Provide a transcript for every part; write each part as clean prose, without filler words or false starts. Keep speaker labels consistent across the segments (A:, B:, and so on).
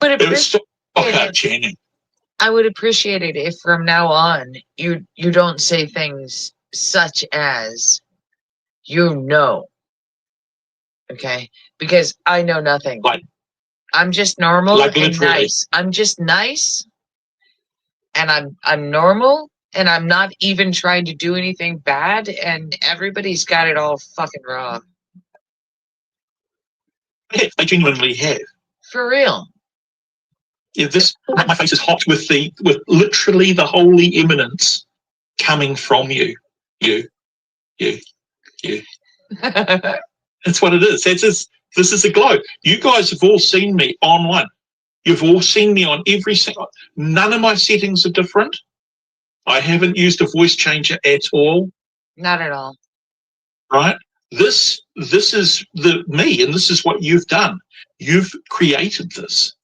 A: But
B: It was Channing.
A: I would appreciate it if from now on you don't say things such as okay? Because I know nothing. I'm just normal and
B: literally.
A: nice. I'm just nice, and I'm normal, and I'm not even trying to do anything bad, and everybody's got it all fucking wrong.
B: Yeah, I genuinely have.
A: For real.
B: Yeah, my face is hot with literally the holy eminence coming from you. That's what it is. This is a glow. You guys have all seen me online. You've all seen me on every single. None of my settings are different. I haven't used a voice changer at all.
A: Not at all.
B: Right? This is me, and this is what you've done. You've created this.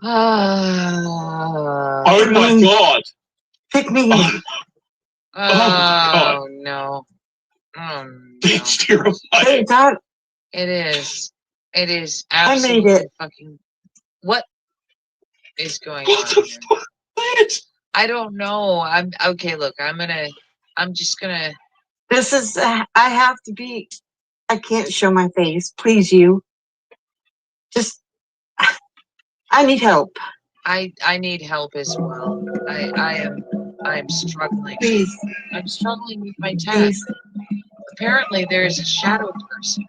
B: Oh my God!
C: Pick me.
A: Oh God! No! Oh no!
B: It's terrifying.
C: Hey, God.
A: It is. It is absolutely fucking. What is going on here?
B: What?
A: I don't know. I'm okay. Look, I'm just gonna.
C: This is. I have to be. I can't show my face. Please, you. Just. I need help.
A: I need help as well. I'm struggling.
C: Please.
A: I'm struggling with my task. Apparently, there is a shadow person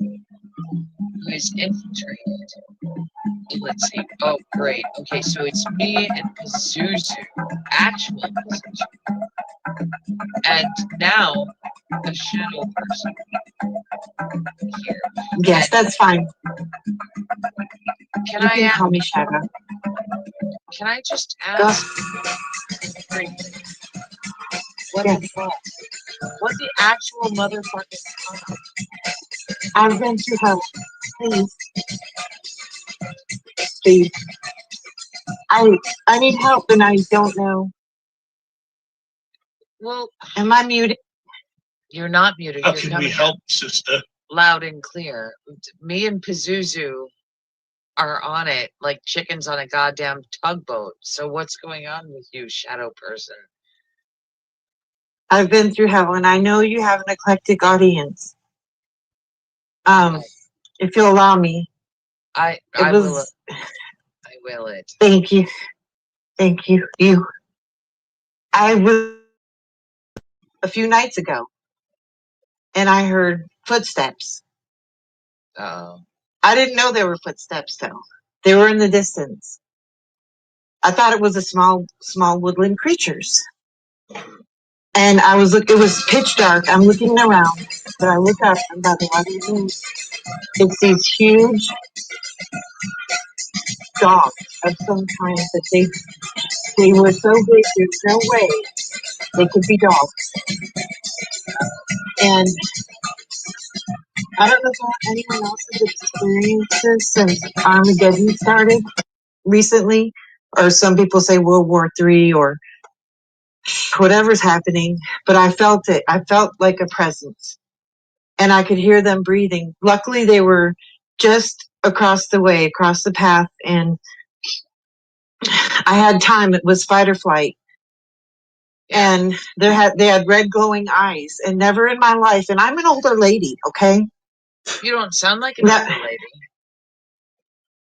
A: who is infiltrated. Let's see. Oh, great. Okay, so it's me and Pazuzu, actual Pazuzu, and now a shadow person here.
C: Yes, that's fine.
A: Can
C: you
A: I
C: can call me Shadow?
A: Can I just ask? What the fuck? What the actual motherfucking fuck?
C: I've been to help. Please. Please. I need help and I don't know.
A: Well,
C: am I muted?
A: You're not muted.
B: How
A: You're
B: can
A: coming
B: we help, sister?
A: Loud and clear. Me and Pazuzu are on it like chickens on a goddamn tugboat. So what's going on with you, shadow person?
C: I've been through hell, and I know you have an eclectic audience. If you'll allow me,
A: I will it.
C: Thank you. Thank you. I was a few nights ago, and I heard footsteps.
A: Oh.
C: I didn't know there were footsteps, though. They were in the distance. I thought it was a small woodland creatures. And it was pitch dark. I'm looking around, but I look up and by the light of it's these huge dogs of some kind that they were so big, there's no way they could be dogs. And I don't know if anyone else has experienced this since Armageddon started recently, or some people say World War III or whatever's happening, but I felt it. I felt like a presence. And I could hear them breathing. Luckily, they were just across the path, and I had time. It was fight or flight. And they had red glowing eyes, and never in my life, and I'm an older lady, okay?
A: You don't sound like an older lady.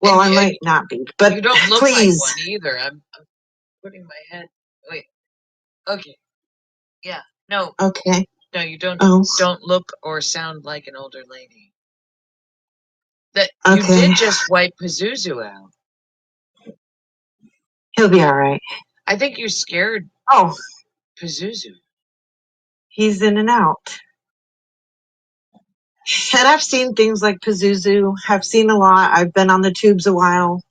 C: Well, I might not be, but
A: you don't look
C: please.
A: like one either. I'm putting my head. Wait. Okay. Yeah. No.
C: Okay.
A: No, you don't look or sound like an older lady. You did just wipe Pazuzu out.
C: He'll be all right.
A: I think you scared Pazuzu.
C: He's in and out. And I've seen things like Pazuzu. I've seen a lot. I've been on the tubes a while.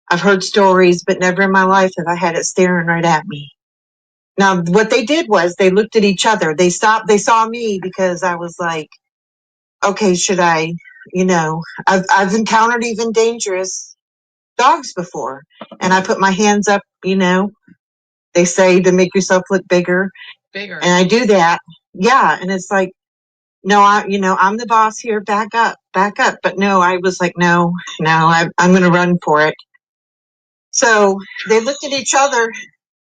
C: I've heard stories, but never in my life have I had it staring right at me. Now, what they did was they looked at each other. They stopped. They saw me because I was like, okay, should I, I've encountered even dangerous dogs before. And I put my hands up, they say to make yourself look bigger.
A: Bigger.
C: And I do that. Yeah. And it's like, no, I'm the boss here. Back up. But no, I was like, no, I'm going to run for it. So they looked at each other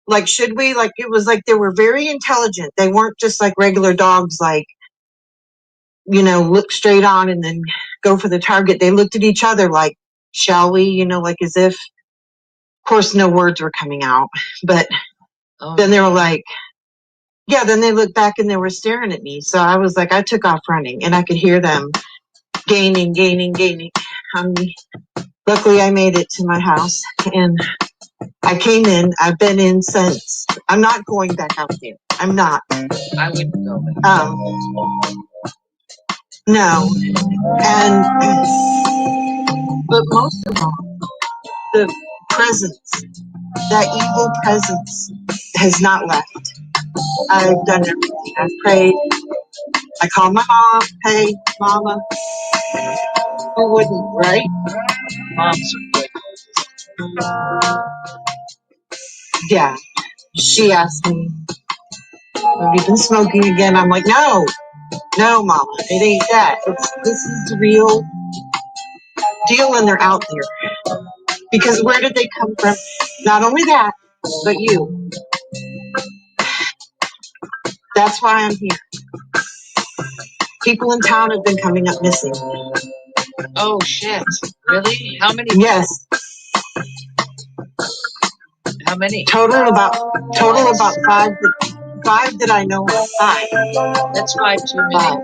C: like, should we? Like, it was like they were very intelligent. They weren't just like regular dogs, like, look straight on and then go for the target. They looked at each other like, shall we? Like as if, of course, no words were coming out. But then they were like, yeah, then they looked back and they were staring at me. So I was like, I took off running and I could hear them gaining. Luckily, I made it to my house and I came in. I've been in since. I'm not going back out there. I'm not.
A: I wouldn't go.
C: No. And, but most of all, the presence, that evil presence has not left. I've done everything. I've prayed. I called my mom. Hey, mama. Who wouldn't, right?
A: Moms are good.
C: Yeah. She asked me, have you been smoking again? I'm like, no, mama, it ain't that. This is the real deal and they're out there. Because where did they come from? Not only that, but you. That's why I'm here. People in town have been coming up missing.
A: Oh shit! Really? How many?
C: Yes.
A: How many?
C: Total about five. Five that I know of. Five.
A: That's 5 too many.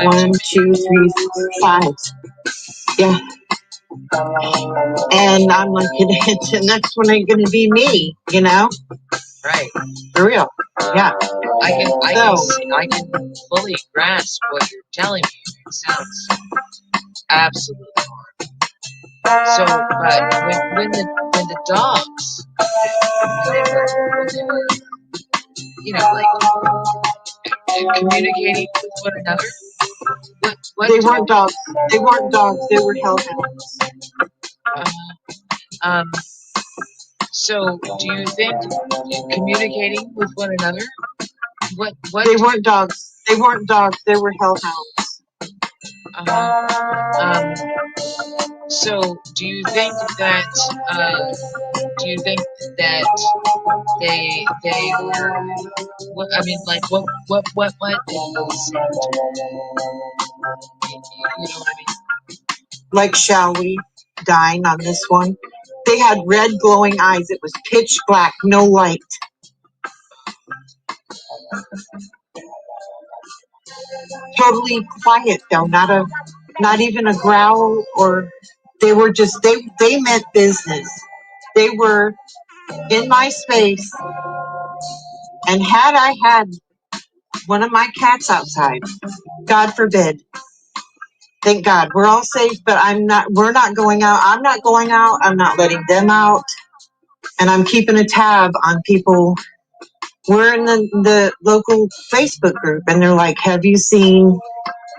C: 1, 2, 3, 5. Yeah. And I'm like, the next one ain't gonna be me,
A: Right.
C: For real. Yeah.
A: I can fully grasp what you're telling me. It sounds absolutely horrible. So, but when the dogs, when they were, like communicating with one another. What
C: they weren't dogs. They weren't dogs. They were hellhounds.
A: So, do you think communicating with one another? What?
C: They weren't dogs. They weren't dogs. They were hellhounds.
A: So, do you think that they were? What I mean, like what might they say? You know what I mean?
C: Like, shall we dine on this one? They had red glowing eyes. It was pitch black, no light. Totally quiet though, not even a growl, or they were just they meant business. They were in my space, and had I had one of my cats outside, God forbid. Thank God we're all safe, but we're not going out. I'm not going out. I'm not letting them out. And I'm keeping a tab on people. We're in the local Facebook group, and they're like, have you seen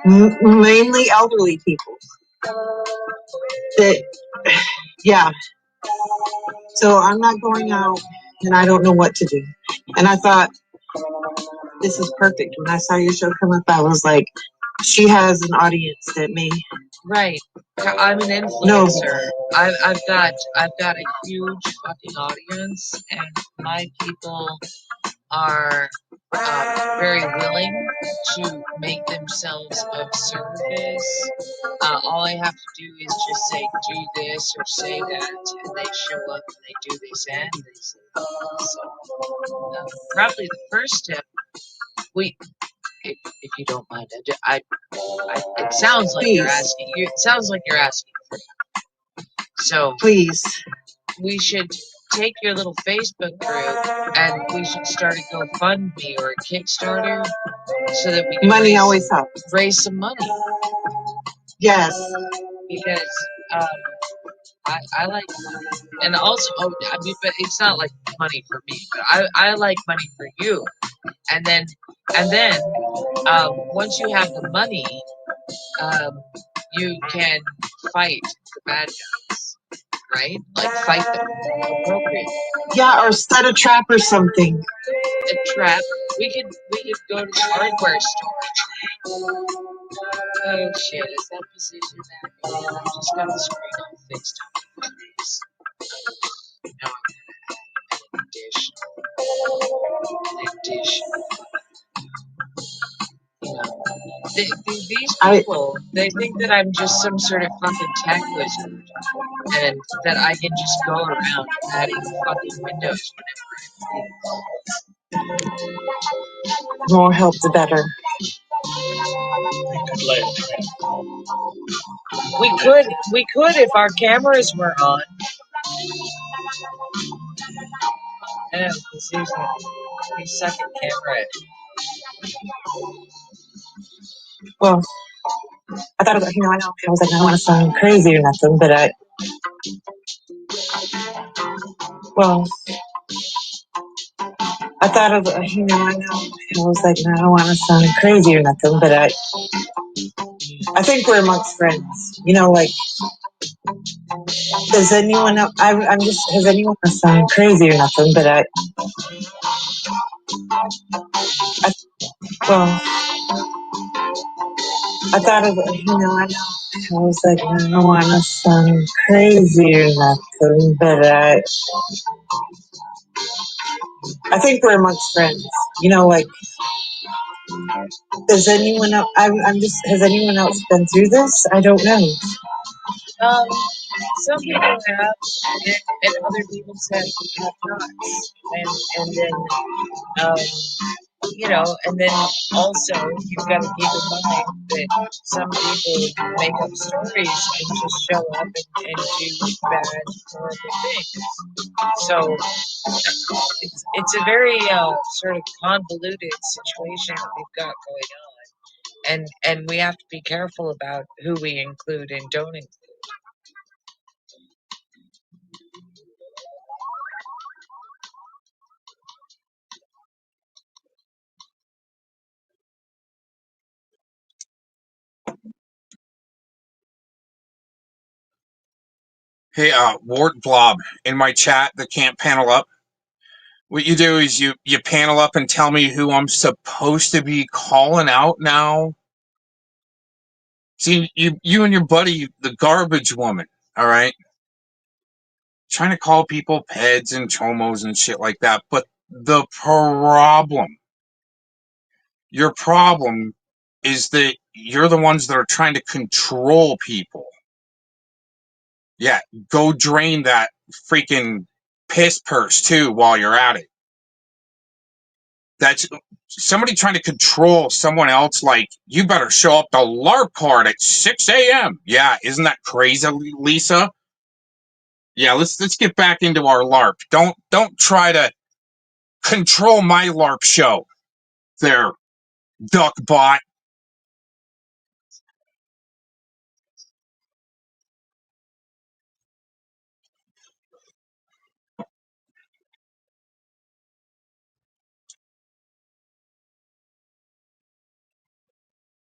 C: mainly elderly people? Yeah. So I'm not going out, and I don't know what to do. And I thought, this is perfect. When I saw your show come up, I was like, she has an audience that may.
A: Right. I'm an influencer. I've got a huge fucking audience, and my people are very willing to make themselves of service. All I have to do is just say do this or say that, and they show up and they do this and they say that. So probably the first step, if you don't mind, it sounds like you're asking. It sounds like you're asking for me. So
C: please,
A: we should take your little Facebook group and we should start a GoFundMe or a Kickstarter so that we can
C: money always helps.
A: Raise some money.
C: Yes,
A: because I like money, and also I mean, but it's not like money for me. But I like money for you, and then once you have the money, you can fight the bad guys, right? Like fight them appropriately.
C: Yeah, or set a trap or something.
A: a trap. We could go to the hardware store. Oh shit, is that position back again? I just got the screen all fixed up. Now I'm gonna add an additional. You know, these people, they think that I'm just some sort of fucking tech wizard, and that I can just go around adding fucking windows whenever I please.
C: More help, the better.
A: We could if our cameras were on. I know, because he's sucking camera.
C: Well, I thought about, I know, I was like, I don't want to sound crazy or nothing, but I thought of, I was like, I don't want to sound crazy or nothing, but I think we're amongst friends. Like, does anyone else, has anyone sound crazy or nothing, but I thought of, I was like, I don't want to sound crazy or nothing, but I think we're amongst friends. Like, does anyone else, has anyone else been through this? I don't know.
A: Some people have, and other people have not. And then, and then also you've got to keep in mind that some people make up stories and just show up and do bad, horrible things. So it's a very sort of convoluted situation that we've got going on, and we have to be careful about who we include and don't include.
D: Hey, Wart Blob, in my chat that can't panel up. What you do is you panel up and tell me who I'm supposed to be calling out now. See, you and your buddy, the garbage woman, all right? Trying to call people peds and chomos and shit like that. But your problem is that you're the ones that are trying to control people. Yeah, go drain that freaking piss purse too while you're at it. That's somebody trying to control someone else. Like, you better show up to LARP card at 6 a.m. Yeah, isn't that crazy, Lisa? Yeah, let's get back into our LARP. Don't try to control my LARP show there, duckbot.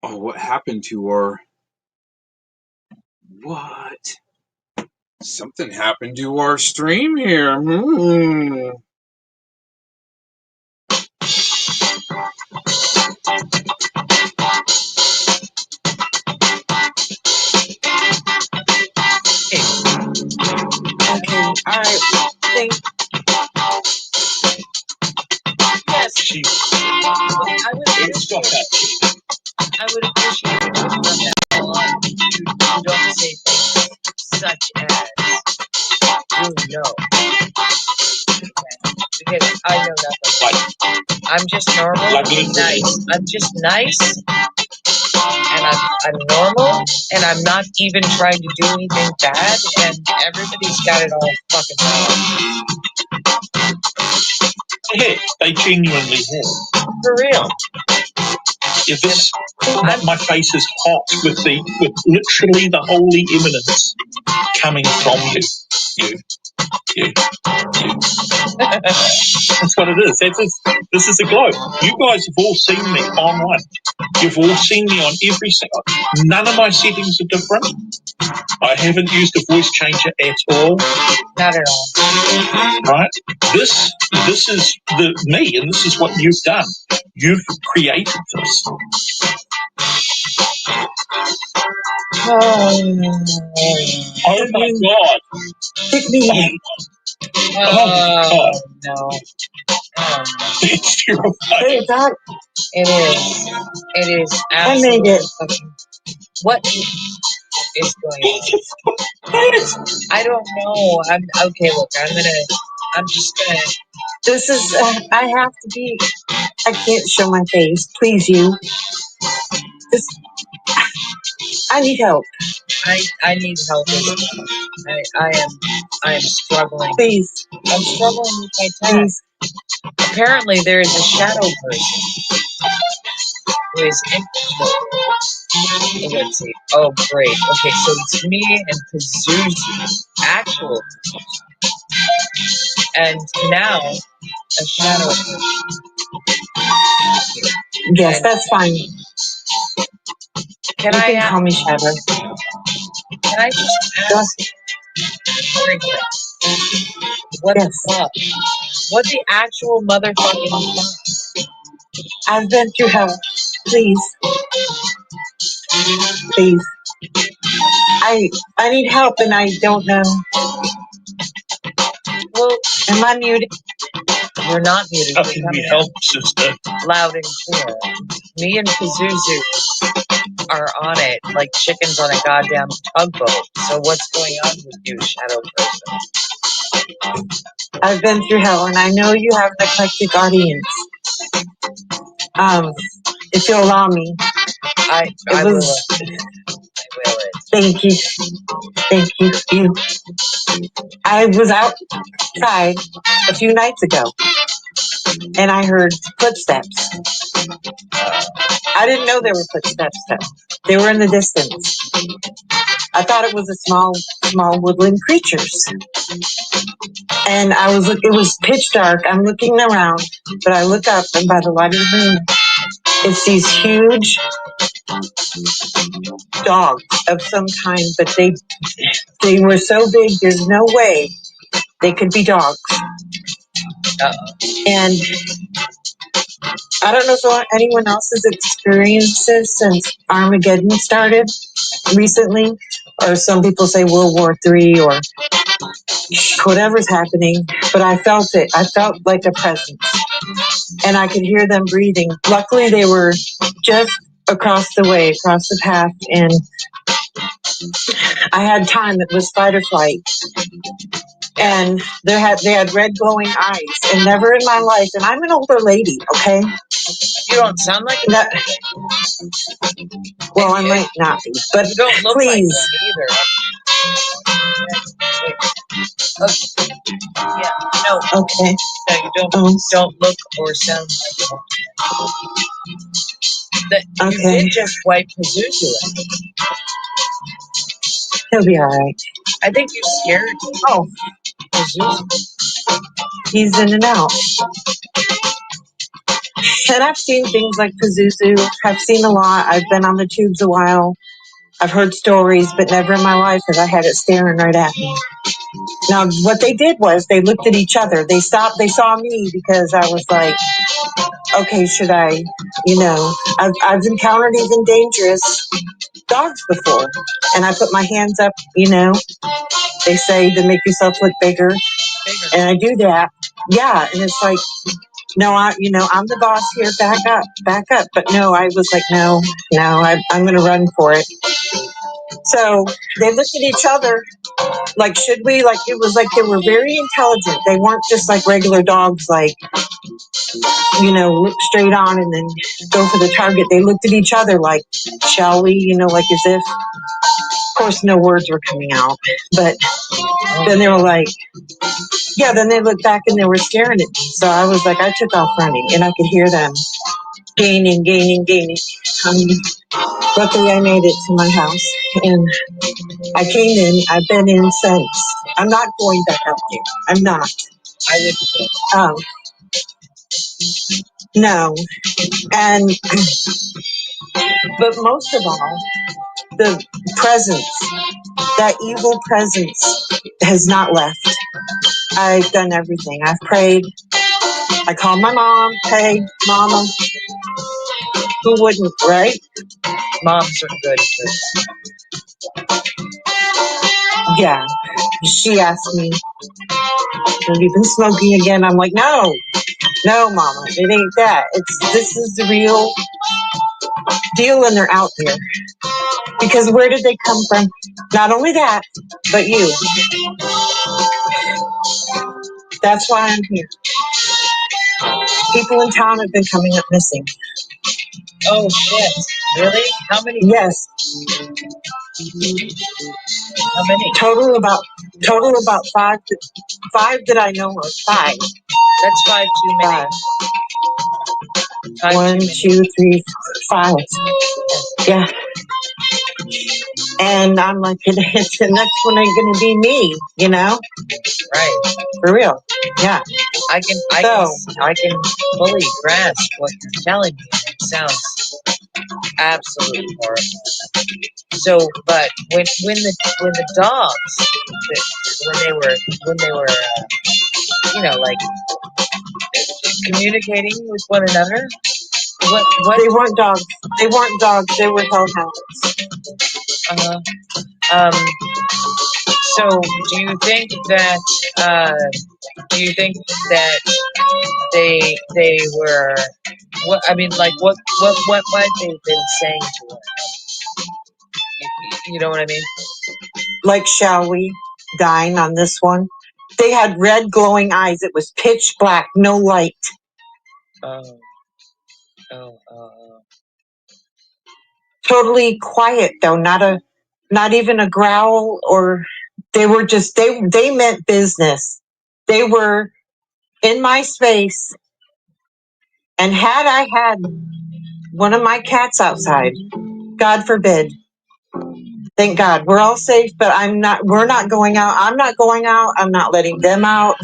D: Oh, what happened to her? What? Something happened to our stream here.
C: Okay, alright, thank
A: Yes,
B: She,
A: I would
B: stop that.
A: I would appreciate it if from that on you don't say things such as you know. Because I know nothing. I'm just normal and nice. I'm just nice and I'm normal and I'm not even trying to do anything bad, and everybody's got it all fucking wrong.
B: They genuinely have.
A: For real.
B: If this, my face is hot with literally the holy eminence coming from you. That's what it is. This is a glow. You guys have all seen me online. You've all seen me on every single. None of my settings are different. I haven't used a voice changer at all.
A: Not at all.
B: Right? This is the me, and this is what you've done. You've created this. Oh my God!
C: Pick me.
A: Oh no.
B: It's terrifying.
C: Hey, Doc.
A: It is. It is
C: I made
A: absolutely
C: it.
A: fucking. What is going on? I don't know. I'm okay. Look, I'm just gonna.
C: This is, I have to be, I can't show my face. Please, you. This, I need help.
A: I need help as well. I am struggling.
C: Please,
A: I'm struggling with my task.
C: please.
A: Apparently, there is a shadow person who is infiltrated. Let's see. Oh, great. Okay, so it's me and Pazuzu, actual Pazuzu. And now, a shadow person.
C: Yes,
A: And
C: that's fine.
A: can
C: You
A: I
C: can call me Shadow.
A: Can I just ask briefly, what
C: Yes.
A: the fuck? What the actual motherfucking fuck?
C: I've been through hell. Please. Please. I need help and I don't know.
A: Well,
C: Am I muted?
A: you're not muted.
B: How
A: You're
B: can
A: coming
B: we help, sister?
A: loud and clear. Me and Pazuzu are on it like chickens on a goddamn tugboat. So what's going on with you, Shadow Person?
C: I've been through hell and I know you have an eclectic audience. If you'll allow me.
A: I will it.
C: Thank you. Thank you. I was outside a few nights ago and I heard footsteps. I didn't know there were footsteps though. They were in the distance. I thought it was a small woodland creatures. And it was pitch dark. I'm looking around, but I look up and by the light of the moon, it's these huge dogs of some kind, but they were so big, there's no way they could be dogs. And I don't know if anyone else has experienced this since Armageddon started recently, or some people say World War III or whatever's happening, but I felt it. I felt like a presence. And I could hear them breathing. Luckily, they were just across the way, across the path, and I had time. It was fight or flight. And they had red glowing eyes, and never in my life, and I'm an older lady, okay?
A: You don't sound like
C: that. Well, I might not be, but
A: you don't look
C: please.
A: Like either. Okay. Yeah. No.
C: Okay.
A: No, you don't look or sound like that. You did just wipe Pazuzu out.
C: He'll be all right.
A: I think you scared Pazuzu.
C: He's in and out. And I've seen things like Pazuzu. I've seen a lot. I've been on the tubes a while. I've heard stories, but never in my life have I had it staring right at me. Now, what they did was they looked at each other. They stopped. They saw me because I was like, okay, should I, I've encountered even dangerous dogs before. And I put my hands up, they say to make yourself look bigger. And I do that. Yeah. And it's like, no, I'm the boss here. Back up. But no, I was like, no, I'm going to run for it. So they looked at each other like, should we? Like, it was like they were very intelligent. They weren't just like regular dogs, like, look straight on and then go for the target. They looked at each other like, shall we? Like as if, of course, no words were coming out. But then they were like, yeah, then they looked back and they were staring at me. So I was like, I took off running and I could hear them gaining. Luckily, I made it to my house and I came in. I've been in since. I'm not going back up there. I'm not.
A: I would.
C: No. And, but most of all, the presence that evil presence has not left. I've done everything. I've prayed. I called my mom. Hey, Mama. Who wouldn't, right?
A: Moms are good.
C: Yeah. She asked me, have you been smoking again? I'm like, no, Mama, it ain't that. This is the real deal, and they're out there. Because where did they come from? Not only that, but you. That's why I'm here. People in town have been coming up missing.
A: Oh shit! Really? How many?
C: Yes.
A: How many?
C: Total about five. Five that I know of. Five.
A: That's 5 too many.
C: Five. 1, 2, 3, 5. Yeah. And I'm like, the next one ain't gonna be me, you know?
A: Right.
C: For real. Yeah.
A: I can fully grasp what you're telling me. It sounds absolutely horrible. So, but when the dogs, when they were, you know, like communicating with one another, what?
C: They weren't dogs. They weren't dogs. They were hellhounds.
A: So, do you think that they were? What I mean, like what might they have been saying to her? You know what I mean?
C: Like, shall we dine on this one? They had red glowing eyes. It was pitch black, no light. Totally quiet though, not even a growl, or they were just they meant business. They were in my space, and had I had one of my cats outside, God forbid. Thank God we're all safe, but we're not going out. I'm not going out. I'm not letting them out.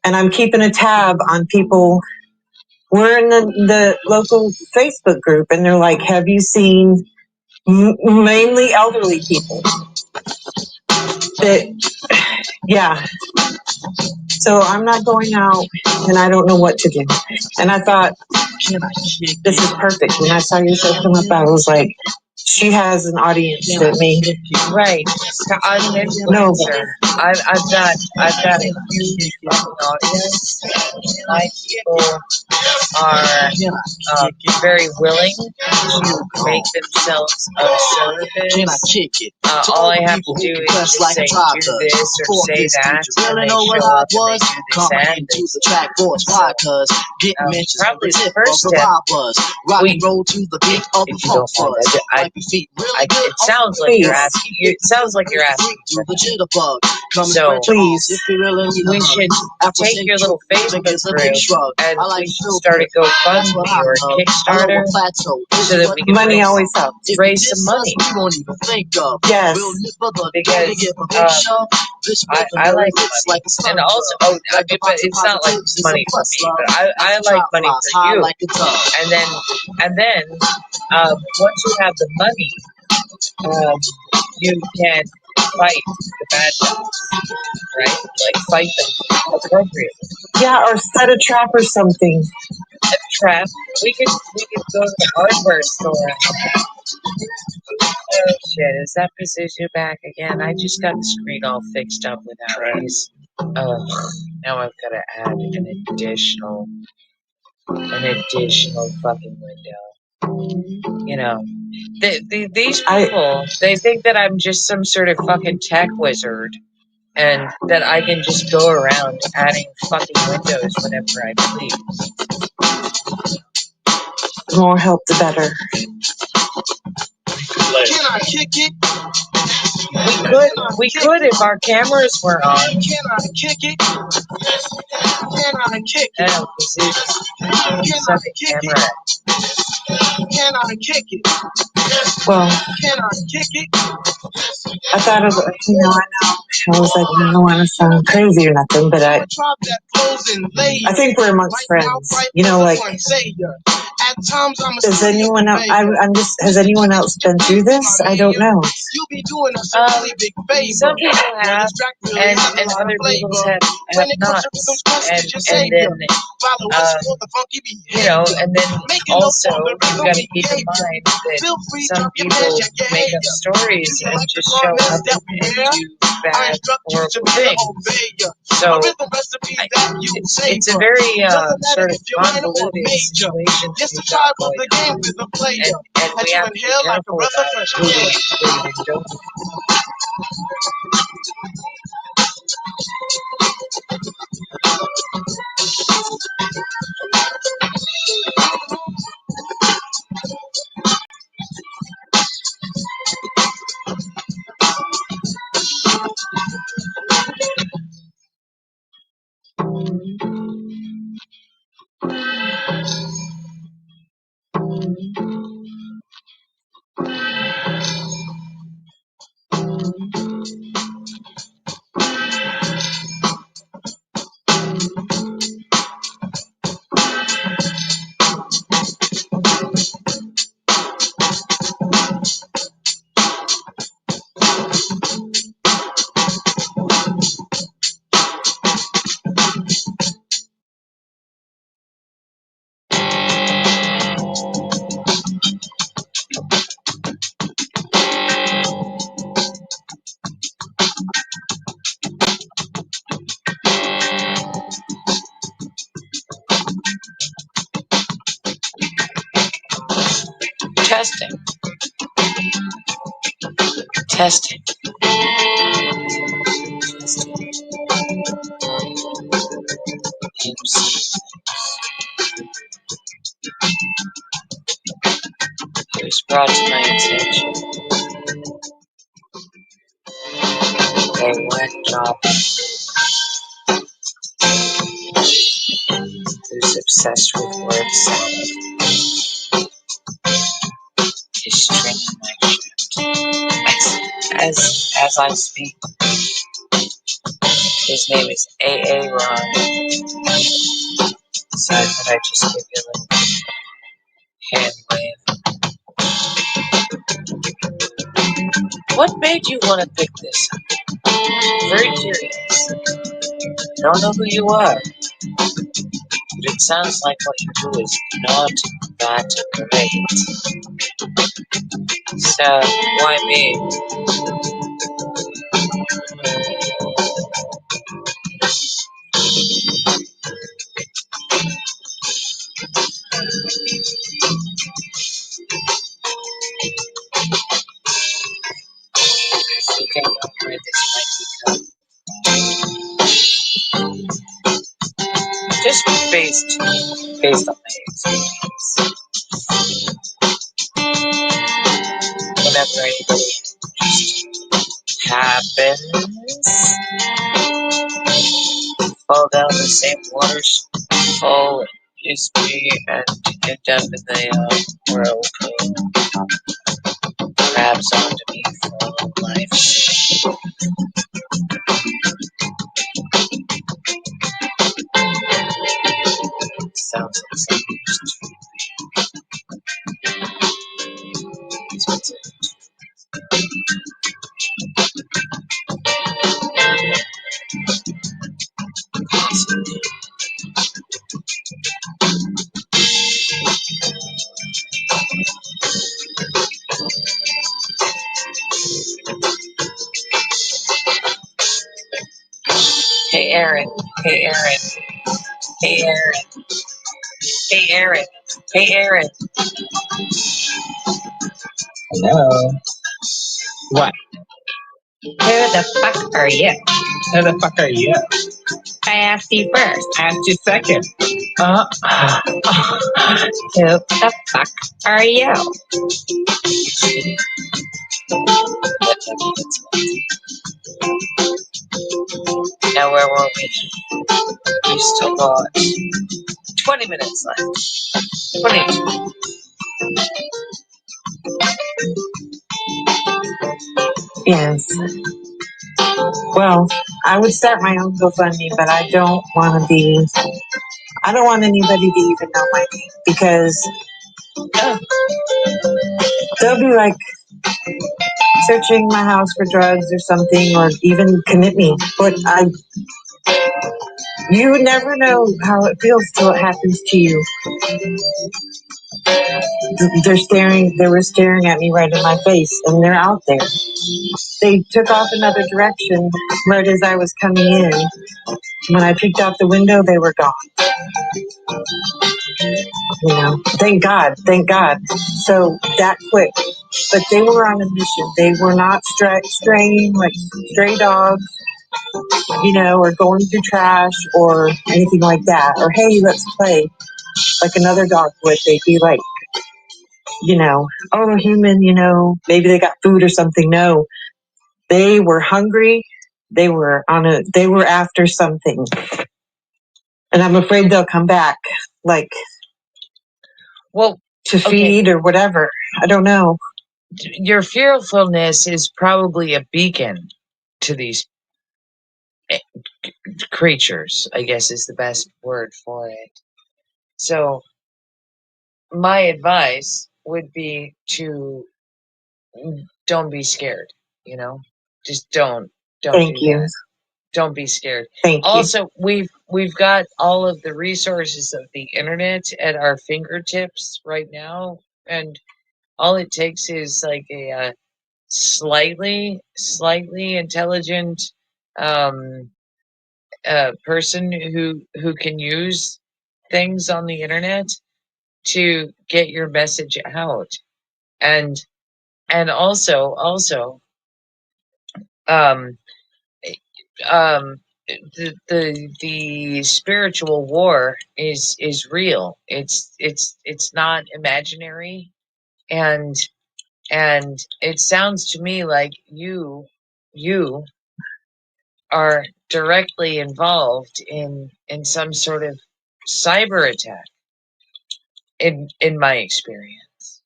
C: And I'm keeping a tab on people. We're in the local Facebook group, and they're like, have you seen mainly elderly people? Yeah. So I'm not going out, and I don't know what to do. And I thought, this is perfect. When I saw your show come up, I was like, she has an audience that me.
A: Right. I'm an influencer. I've got a huge audience. My people are very willing to make themselves of service. All I have to do is just say do this or say that, and they show up and they do this and this. Probably the first step. If you don't mind, it sounds like you're asking. It sounds like you're asking. So
C: please,
A: we should take your little Facebook group and we should start a GoFundMe or a Kickstarter so that we can
C: money always helps.
A: Raise some money.
C: Yes,
A: because I like money, and also but it's not like money for me, but I like money for you. And then once you have the money, you can fight the bad guys, right? Like fight them appropriately.
C: Yeah, or set a trap or something.
A: A trap. We could go to the hardware store. Oh shit! Is that position back again? I just got the screen all fixed up without these. Now I've got to add an additional fucking window. You know, these people, they think that I'm just some sort of fucking tech wizard, and that I can just go around adding fucking windows whenever I please.
C: The more help, the better.
E: Can I kick it?
A: We could if our cameras were on.
E: Can I kick it? Can I kick it?
A: No, because it's camera.
E: Can I kick it?
C: Well,
E: can I kick it?
C: I thought of, I was like, I don't want to sound crazy or nothing, but I think we're amongst friends. You know, like,
E: At times I'm a
C: Does anyone else? I'm just. Has anyone else been through this? I don't know.
E: You be doing us a really big favor.
A: Some people have, and other people have not. And then, you know, and then also you've got to keep in mind that some people make up stories and just show up and do bad, horrible things. So it's a very sort of convoluted situation that we've got going on, and we have to be careful about who we include and don't. Testing. Testing. It was brought to my attention. A wet job who's obsessed with word salad is stringing my shirt. As I speak, his name is A.A. Ron. So I thought I'd just give you a little hand wave. What made you want to pick this up? Very curious. Don't know who you are, but it sounds like what you do is not that great. So, why me? You can know where this might become. Just based on my experience. Whenever anybody just happens fall down the same waterfall as me and end up in the whirlpool, grabs onto me for life. Sounds like something just Hey Aaron, hey Aaron, hey Aaron, hey Aaron, hey Aaron. Hello. What? Who the fuck are you? Who the fuck are you? I asked you first. I asked you second. Who the fuck are you? Now where were we? We still got 20 minutes left. 22.
C: Yes. Well, I would start my own GoFundMe, but I don't want to be. I don't want anybody to even know my name because They'll be like searching my house for drugs or something, or even commit me. But you never know how it feels till it happens to you. They were staring at me right in my face, and they're out there. They took off another direction right as I was coming in. When I peeked out the window, they were gone. You know, thank God. So that quick. But they were on a mission. They were not straying like stray dogs, you know, or going through trash or anything like that. Or, hey, let's play like another dog would. They'd be like, you know, oh, human, you know, maybe they got food or something. No, they were hungry. They were after something. And I'm afraid they'll come back, like,
A: Well,
C: to feed or whatever. I don't know.
A: Your fearfulness is probably a beacon to these creatures, I guess is the best word for it. So, my advice would be to don't be scared, you know? Just don't
C: Thank
A: do
C: you.
A: that. Don't be scared.
C: Thank you.
A: Also, we've got all of the resources of the internet at our fingertips right now, and all it takes is like a slightly intelligent person who can use things on the internet to get your message out, and also um um the spiritual war is real. It's not imaginary, and it sounds to me like you are directly involved in some sort of cyber attack in my experience.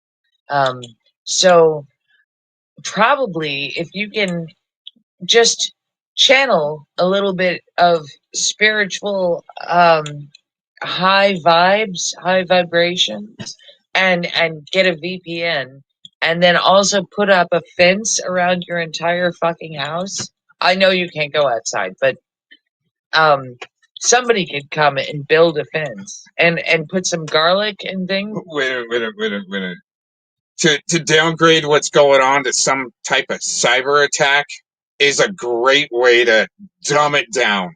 A: So probably if you can just channel a little bit of spiritual high vibes, high vibrations, and get a VPN, and then also put up a fence around your entire fucking house. I know you can't go outside, but somebody could come and build a fence and put some garlic and things.
D: Wait a minute. To downgrade what's going on to some type of cyber attack is a great way to dumb it down.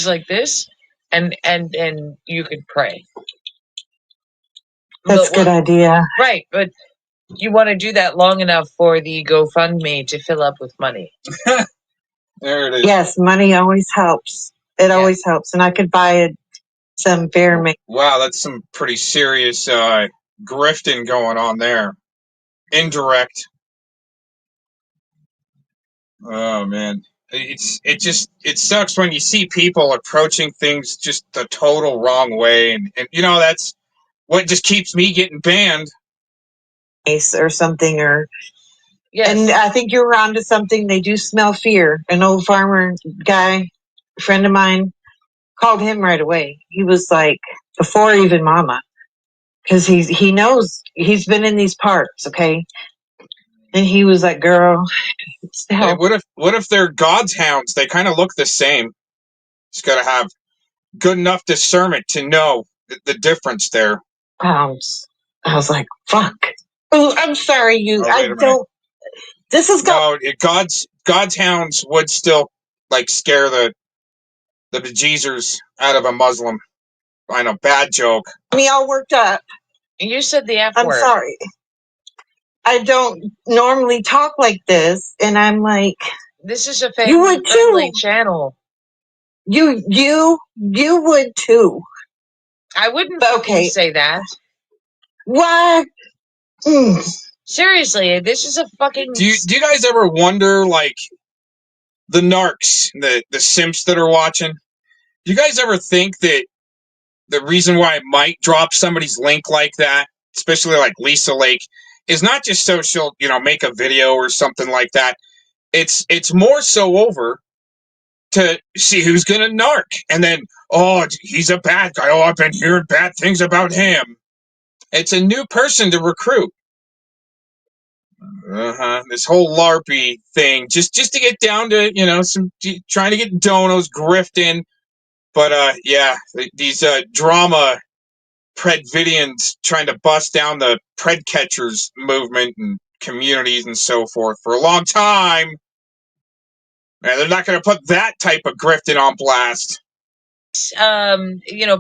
A: Like this, and you could pray.
C: That's a good idea.
A: Right, but you want to do that long enough for the GoFundMe to fill up with money.
D: There it is.
C: Yes, money always helps. It always helps. And I could buy some fair.
D: Wow, that's some pretty serious grifting going on there. Indirect. Oh man. It sucks when you see people approaching things just the total wrong way, and you know that's what just keeps me getting banned.
C: Or something, or
A: yes.
C: And I think you're onto something. They do smell fear. An old farmer guy, a friend of mine, called him right away. He was like, before even Mama, because he knows, he's been in these parts, okay? And he was like, girl,
D: Hey, what if they're God's hounds? They kind of look the same. Just gotta have good enough discernment to know the difference there.
C: Hounds. I was like, fuck. Oh, I'm sorry, you. I don't. This is
D: no. God's hounds would still like scare the bejesus out of a Muslim. I know, bad joke.
C: Me all worked up.
A: You said the F
C: word. I'm sorry. I don't normally talk like this, and I'm like,
A: this is a family-friendly channel.
C: You would too.
A: I wouldn't say that.
C: What?
A: Seriously, this is a fucking.
D: Do you guys ever wonder, like, the narcs, the simps that are watching? Do you guys ever think that the reason why I might drop somebody's link like that, especially like Lisa Lake, is not just so she'll, make a video or something like that. It's more so over to see who's gonna narc, and then, oh, he's a bad guy. Oh, I've been hearing bad things about him. It's a new person to recruit. This whole LARPy thing, just to get down to, trying to get donos grifting. But yeah, these drama Predvidians trying to bust down the Pred catchers movement and communities and so forth for a long time. And they're not going to put that type of grifting on blast.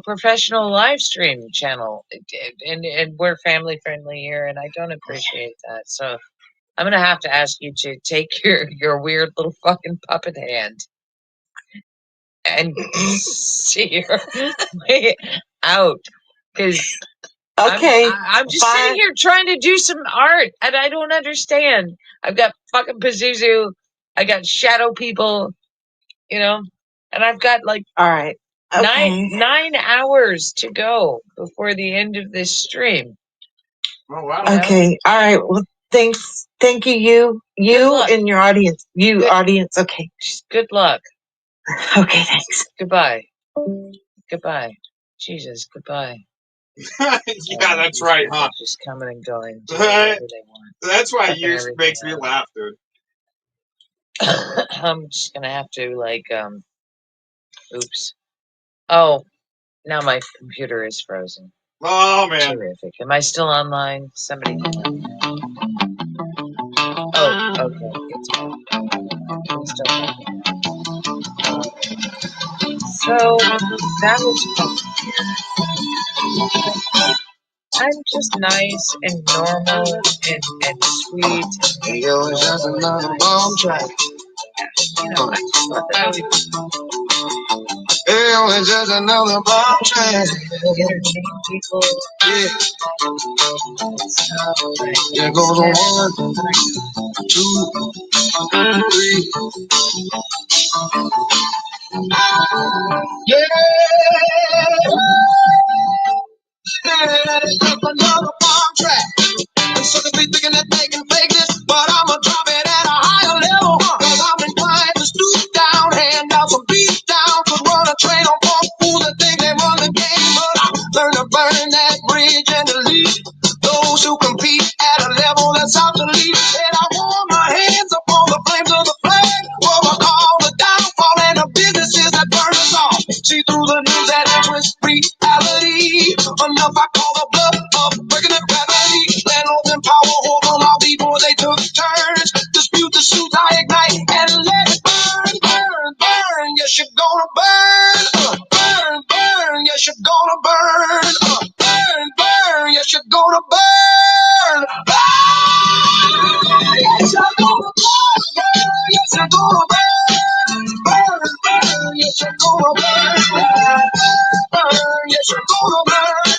A: Professional live stream channel, and we're family friendly here, and I don't appreciate that. So I'm gonna have to ask you to take your weird little fucking puppet hand and see your way out, because
C: Okay.
A: I'm just sitting here trying to do some art, and I don't understand. I've got fucking Pazuzu, I got shadow people, and I've got like
C: All right. Okay.
A: 9 hours to go before the end of this stream.
D: Oh wow.
C: Okay. All right. Well, thanks. Thank you. You
A: luck.
C: and your audience.
A: Good-
C: Audience. Okay.
A: Good luck.
C: Okay. Thanks.
A: Goodbye. Goodbye. Jesus, goodbye.
D: Yeah, that's right, huh?
A: Just coming and going. Do whatever they want.
D: That's why
A: Fucking
D: yours makes me
A: everything
D: laugh, dude.
A: I'm just gonna have to oops. Oh, now my computer is frozen.
D: Oh man.
A: Terrific. Am I still online? Somebody can help me. Oh, okay. It's fine. I'm still talking. So that was fun. I'm just nice and normal and sweet.
E: Yo, it's just another bomb track.
A: I just thought that I would
E: Yo, it's just another bomb track.
A: entertain people.
E: Yeah.
A: Stuff like
E: Yeah, goes on 1, 2, 3. Yeah. It's just another bomb track. And suckers be thinking that they can fake this, but I'ma drop it at a higher level. Cause I'm inclined to stoop down, hand out some beat down. Could run a train on four fools that think they run the game. But I learn to burn that bridge and delete those who compete at a level that's obsolete. And I warm my hands upon the flames of the flag. What I call the downfall and the businesses that burn us off. See through the news that twist reality. Enough, I call the bluff of breaking the gravity. Landlords and power hold on all before they took turns. Dispute the suits I ignite and let it burn, burn, burn. Yes, you're gonna burn, burn, burn. Yes, you're gonna burn, burn, burn. Yes, you're gonna burn, burn. Yes, you're gonna burn, burn. Yes, you're gonna burn, burn, burn. Yes, you're gonna burn, burn, burn. Yes, you're gonna burn,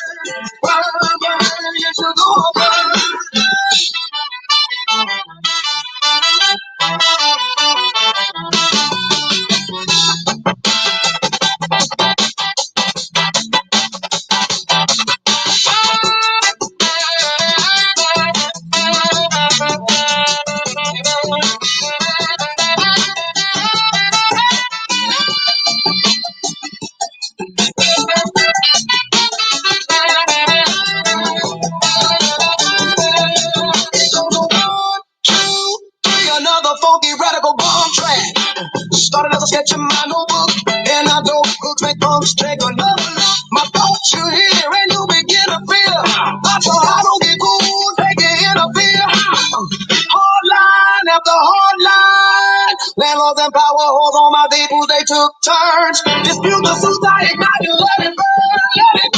E: burn, burn. Yes, you're gonna burn. Another funky radical bomb track. Started as a sketch in my notebook, and I don't hooks make punks take another look. My thoughts you hear and you begin to feel. I thought I don't get cool, take it interfere. Hard line after hard line. Landlords and power holds on my people, they took turns. Dispute the suits, I ignite and let it burn, let it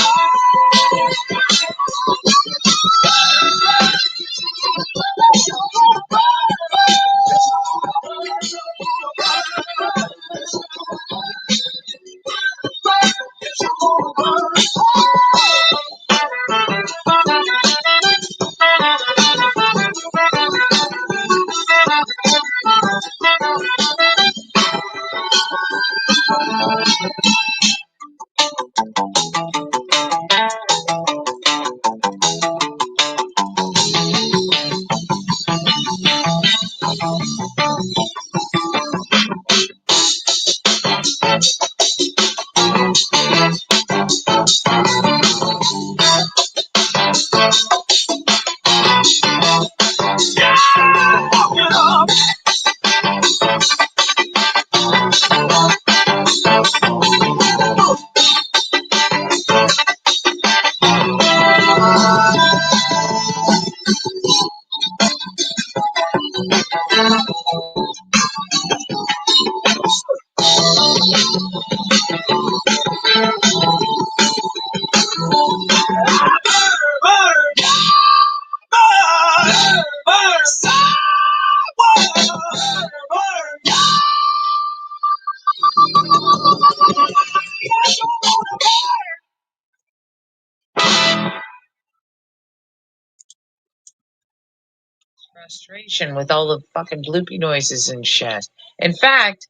A: Frustration with all the fucking bloopy noises and shit. In fact,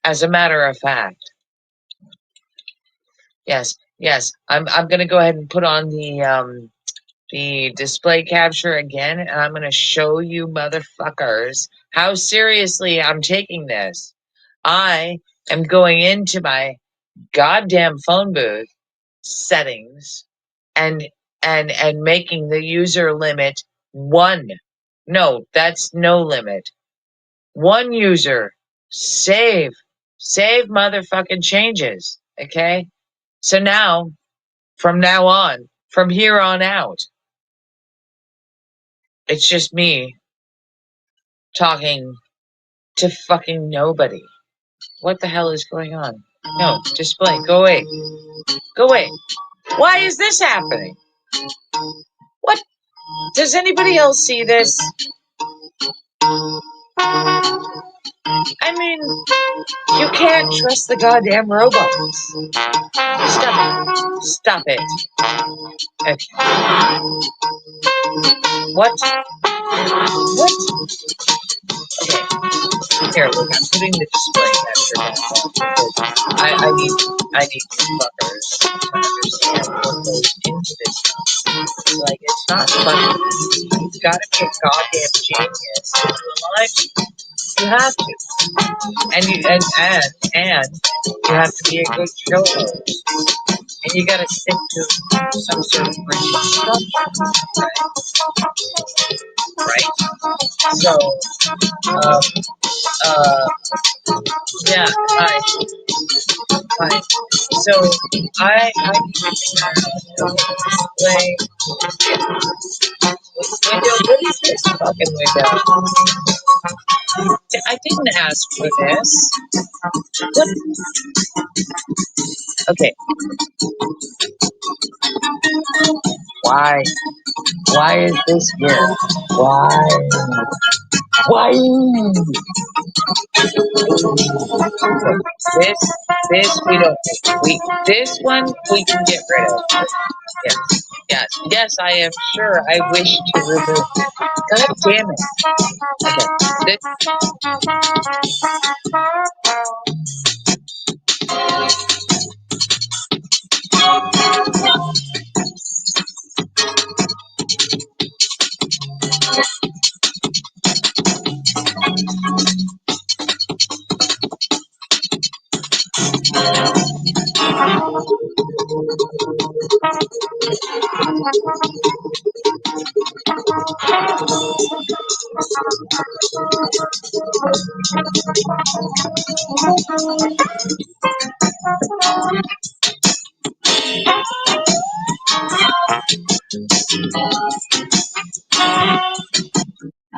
A: as a matter of fact, yes, I'm gonna go ahead and put on the display capture again, and I'm gonna show you motherfuckers how seriously I'm taking this. I am going into my goddamn phone booth settings and making the user limit 1. No, that's no limit. 1 user. Save motherfucking changes. Okay? So now, from here on out, it's just me talking to fucking nobody. What the hell is going on? No, display, go away. Go away. Why is this happening? What? Does anybody else see this? I mean, you can't trust the goddamn robots. Stop it. Okay. What? Okay. Here, look, I'm putting the display capture back on. I need you fuckers to understand what goes into this stuff. Like, it's not funny. You've got to be a goddamn genius to do a live. You have to. And you have to be a good show host. And you gotta stick to some sort of rigid structure. Right? So, yeah, hi. So, I need to display window. What is this fucking window? I didn't ask for this. What? Okay. Why? Why is this here? Why? This we don't. This one we can get rid of. Yes. I am sure. I wish to remove. God damn it. Okay.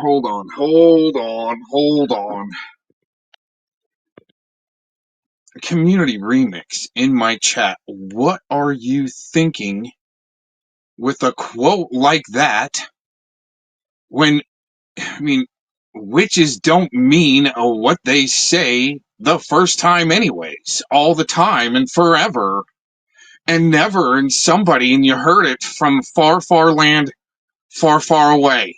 D: Hold on. Community remix in my chat. What are you thinking with a quote like that? When, I mean, witches don't mean what they say the first time anyways, all the time and forever and never, and somebody, and you heard it from far, far land, far, far away.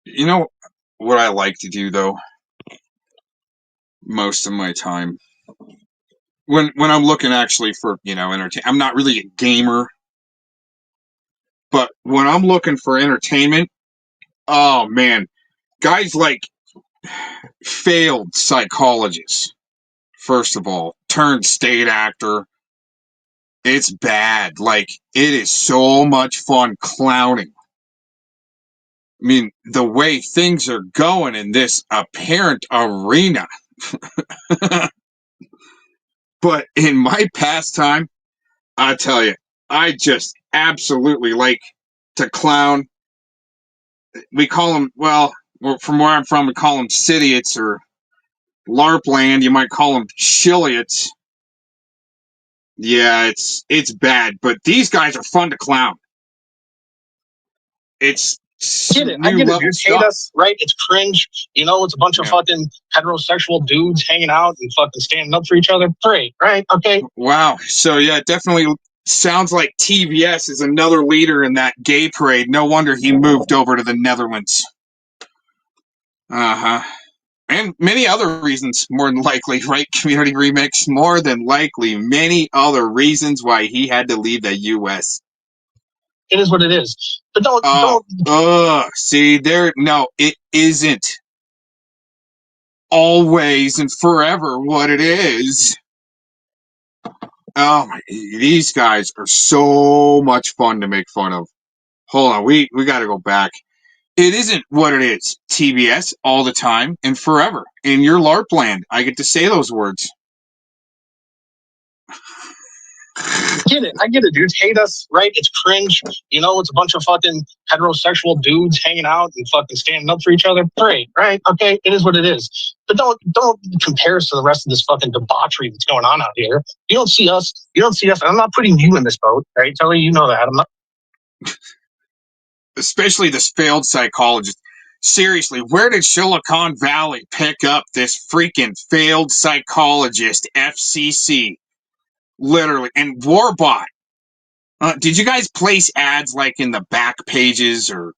D: You know what I like to do, though, most of my time? When I'm looking actually for, entertainment. I'm not really a gamer, but when I'm looking for entertainment, oh man, guys like failed psychologists, first of all, turned state actor, It's bad. Like, it is so much fun clowning. I mean, the way things are going in this apparent arena. But in my pastime, I tell you, I just absolutely like to clown. We call them, well, from where I'm from, we call them citiots, or LARP land, you might call them shilliots. Yeah, it's bad, but these guys are fun to clown. It's
E: I get it,
D: level
E: dude. Hate
D: stuff.
E: us, right? It's cringe. You know, it's a bunch of fucking heterosexual dudes hanging out and fucking standing up for each other. Great, right? Okay.
D: Wow. So yeah, it definitely sounds like TBS is another leader in that gay parade. No wonder he moved over to the Netherlands. Uh-huh. And many other reasons, more than likely, right? Community Remix, more than likely, many other reasons why he had to leave the U.S.
E: It is what it is. But don't.
D: See, no, it isn't always and forever what it is. Oh my, these guys are so much fun to make fun of. Hold on, we got to go back. It isn't what it is. TBS all the time and forever. In your LARP land, I get to say those words.
E: I get it, dude. Hate us, right? It's cringe. You know, it's a bunch of fucking heterosexual dudes hanging out and fucking standing up for each other. Great, right? Okay, it is what it is. But don't compare us to the rest of this fucking debauchery that's going on out here. You don't see us. And I'm not putting you in this boat, right? Telly, you know that. I'm not.
D: Especially this failed psychologist. Seriously, where did Silicon Valley pick up this freaking failed psychologist, FCC? Literally. And Warbot. Did you guys place ads like in the back pages or...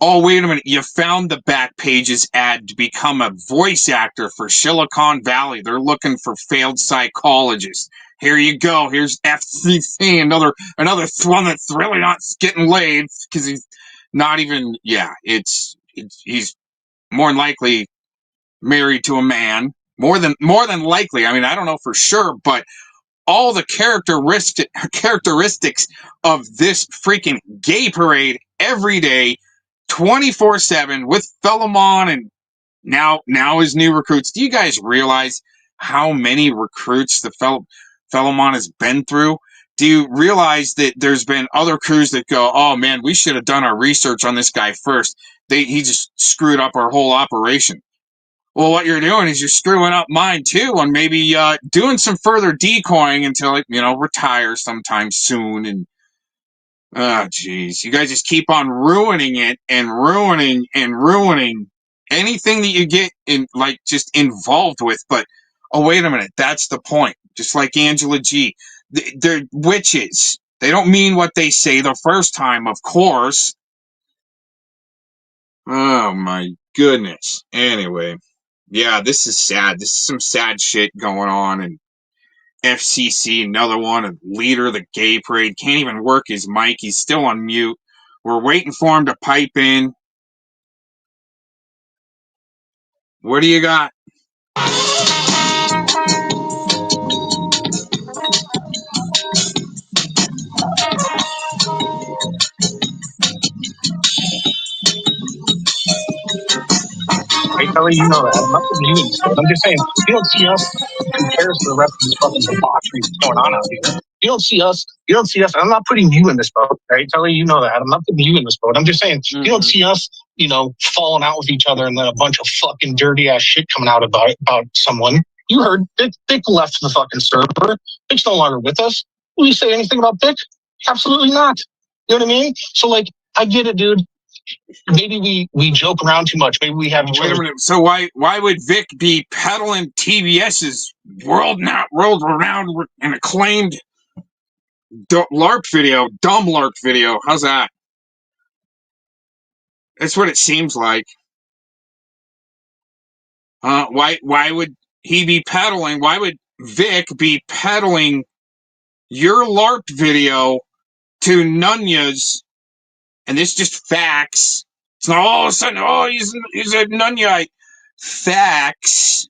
D: Oh, wait a minute. You found the back pages ad to become a voice actor for Silicon Valley. They're looking for failed psychologists. Here you go. Here's FCC, another one that's really not getting laid because he's not even... Yeah, he's more than likely married to a man. More than likely. I mean, I don't know for sure, but all the characteristics of this freaking gay parade every day, 24/7 with Philemon and now his new recruits. Do you guys realize how many recruits the Philemon has been through? Do you realize that there's been other crews that go, oh man, we should have done our research on this guy first. He just screwed up our whole operation. Well, what you're doing is you're screwing up mine too, and maybe doing some further decoying until it, retires sometime soon. And geez, you guys just keep on ruining it and ruining anything that you get in, like, just involved with. But oh, wait a minute, that's the point. Just like Angela G, they're witches. They don't mean what they say the first time, of course. Oh my goodness. Anyway. Yeah, this is sad. This is some sad shit going on. And FCC, another one, a leader of the gay parade, can't even work his mic. He's still on mute. We're waiting for him to pipe in. What do you got?
E: Right, Kelly, you know that. I'm not putting you in this boat. I'm just saying, you don't see us compared to the rest of this fucking debauchery that's going on out here. You don't see us. I'm not putting you in this boat, right, Kelly? You know that. I'm not putting you in this boat. I'm just saying, you don't see us, falling out with each other and then a bunch of fucking dirty ass shit coming out about someone. You heard Vic left the fucking server. Vic's no longer with us. Will you say anything about Vic? Absolutely not. You know what I mean? So, like, I get it, dude. Maybe we joke around too much. Maybe we have each other.
D: Wait a minute. So why would Vic be peddling TBS's world-renowned and acclaimed LARP video, dumb LARP video? How's that? That's what it seems like. Why would he be peddling? Why would Vic be peddling your LARP video to Nunyas? And this just facts. It's not all of a sudden, oh, he's a Nunyite. Facts.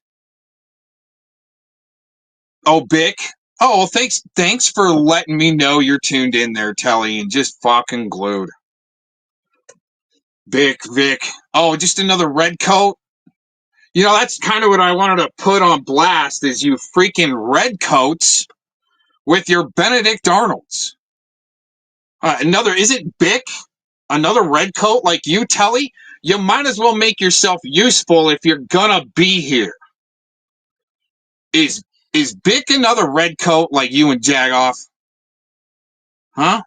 D: Oh, Vic, Oh, well, thanks for letting me know you're tuned in there, Telly, and just fucking glued. Vic. Oh, just another red coat? You know, that's kind of what I wanted to put on blast is you freaking red coats with your Benedict Arnolds. Is it Bic? Another red coat like you, Telly? You might as well make yourself useful if you're gonna be here. Is Bic another red coat like you and Jagoff? Huh?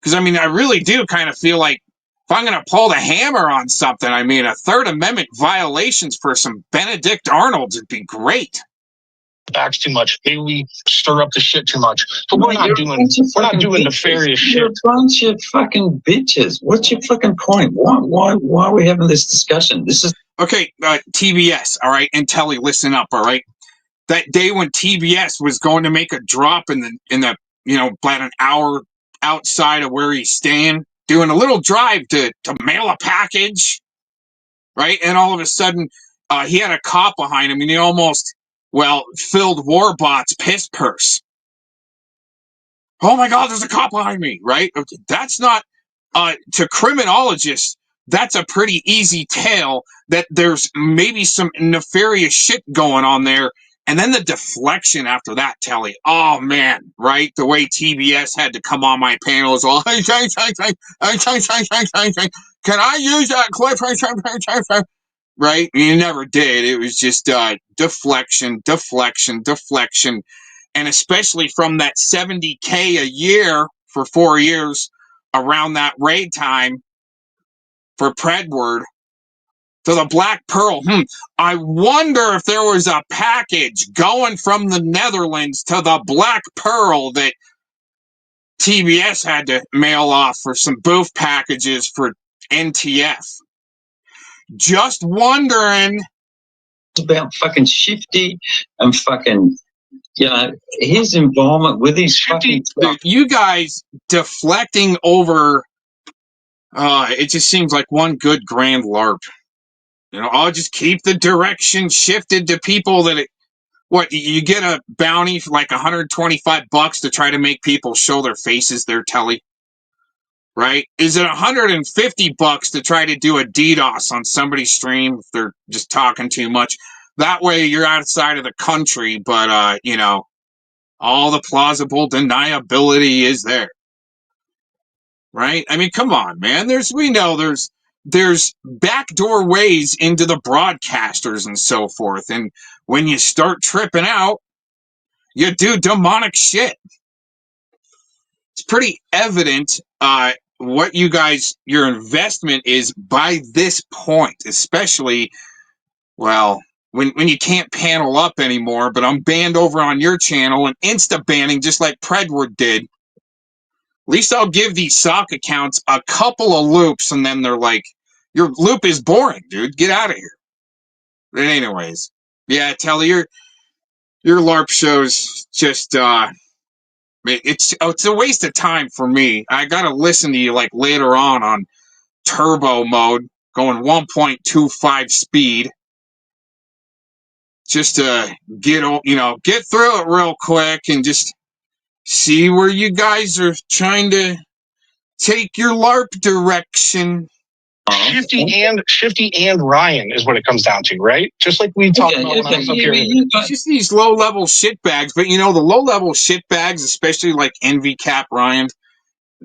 D: Because, I mean, I really do kind of feel like if I'm going to pull the hammer on something, I mean, a Third Amendment violations for some Benedict Arnolds would be great.
E: Backs too much. Maybe we stir up the shit too much. But we're not doing nefarious shit.
F: You're a bunch of fucking bitches. What's your fucking point? Why are we having this discussion? This is
D: okay. TBS, all right, and Telly, listen up, all right. That day when TBS was going to make a drop in the about an hour outside of where he's staying, doing a little drive to mail a package, right? And all of a sudden, he had a cop behind him, and he almost filled Warbot's piss purse. Oh my God, there's a cop behind me, right? That's not, to criminologists, that's a pretty easy tale that there's maybe some nefarious shit going on there. And then the deflection after that, Telly. Oh man, right? The way TBS had to come on my panel is all, can I use that clip? Right? You never did. It was just deflection. And especially from that $70K a year for 4 years around that raid time for Predward to the Black Pearl. I wonder if there was a package going from the Netherlands to the Black Pearl that TBS had to mail off for some booth packages for NTF. Just wondering.
F: It's about fucking Shifty and fucking, his involvement with his fucking stuff.
D: You guys deflecting over, it just seems like one good grand LARP. I'll just keep the direction shifted to people that you get a bounty for like $125 to try to make people show their faces there, Telly. Right? Is it $150 to try to do a DDoS on somebody's stream if they're just talking too much? That way you're outside of the country, but all the plausible deniability is there. Right? I mean, come on, man. There's backdoor ways into the broadcasters and so forth. And when you start tripping out, you do demonic shit. It's pretty evident what your investment is by this point, especially, when you can't panel up anymore, but I'm banned over on your channel and insta-banning just like Predward did. At least I'll give these sock accounts a couple of loops, and then they're like, your loop is boring, dude. Get out of here. But anyways, yeah, Telly, your LARP show's just, it's a waste of time for me. I gotta listen to you like later on turbo mode, going 1.25 speed, just to get through it real quick and just see where you guys are trying to take your LARP direction.
E: Shifty and Ryan is what it comes down to, right? Just like we talked about when I was up here.
D: It's just these low-level shitbags, but the low-level shitbags, especially like NVCap Ryan,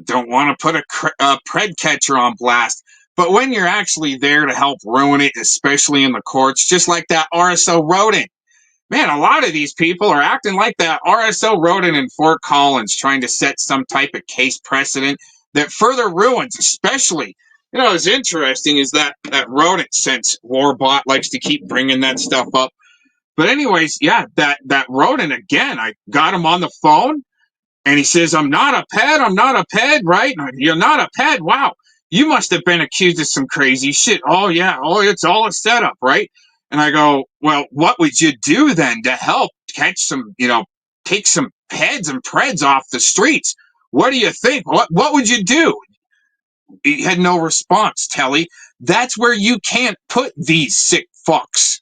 D: don't want to put a pred catcher on blast. But when you're actually there to help ruin it, especially in the courts, just like that RSO rodent. Man, a lot of these people are acting like that RSO rodent in Fort Collins, trying to set some type of case precedent that further ruins, especially. What's interesting is that rodent, since Warbot likes to keep bringing that stuff up. But anyways, yeah, that rodent, again, I got him on the phone, and he says, I'm not a ped, right? You're not a ped? Wow. You must have been accused of some crazy shit. Oh, yeah. Oh, it's all a setup, right? And I go, well, what would you do then to help catch some, take some peds and preds off the streets? What do you think? What would you do? He had no response, Telly. That's where you can't put these sick fucks.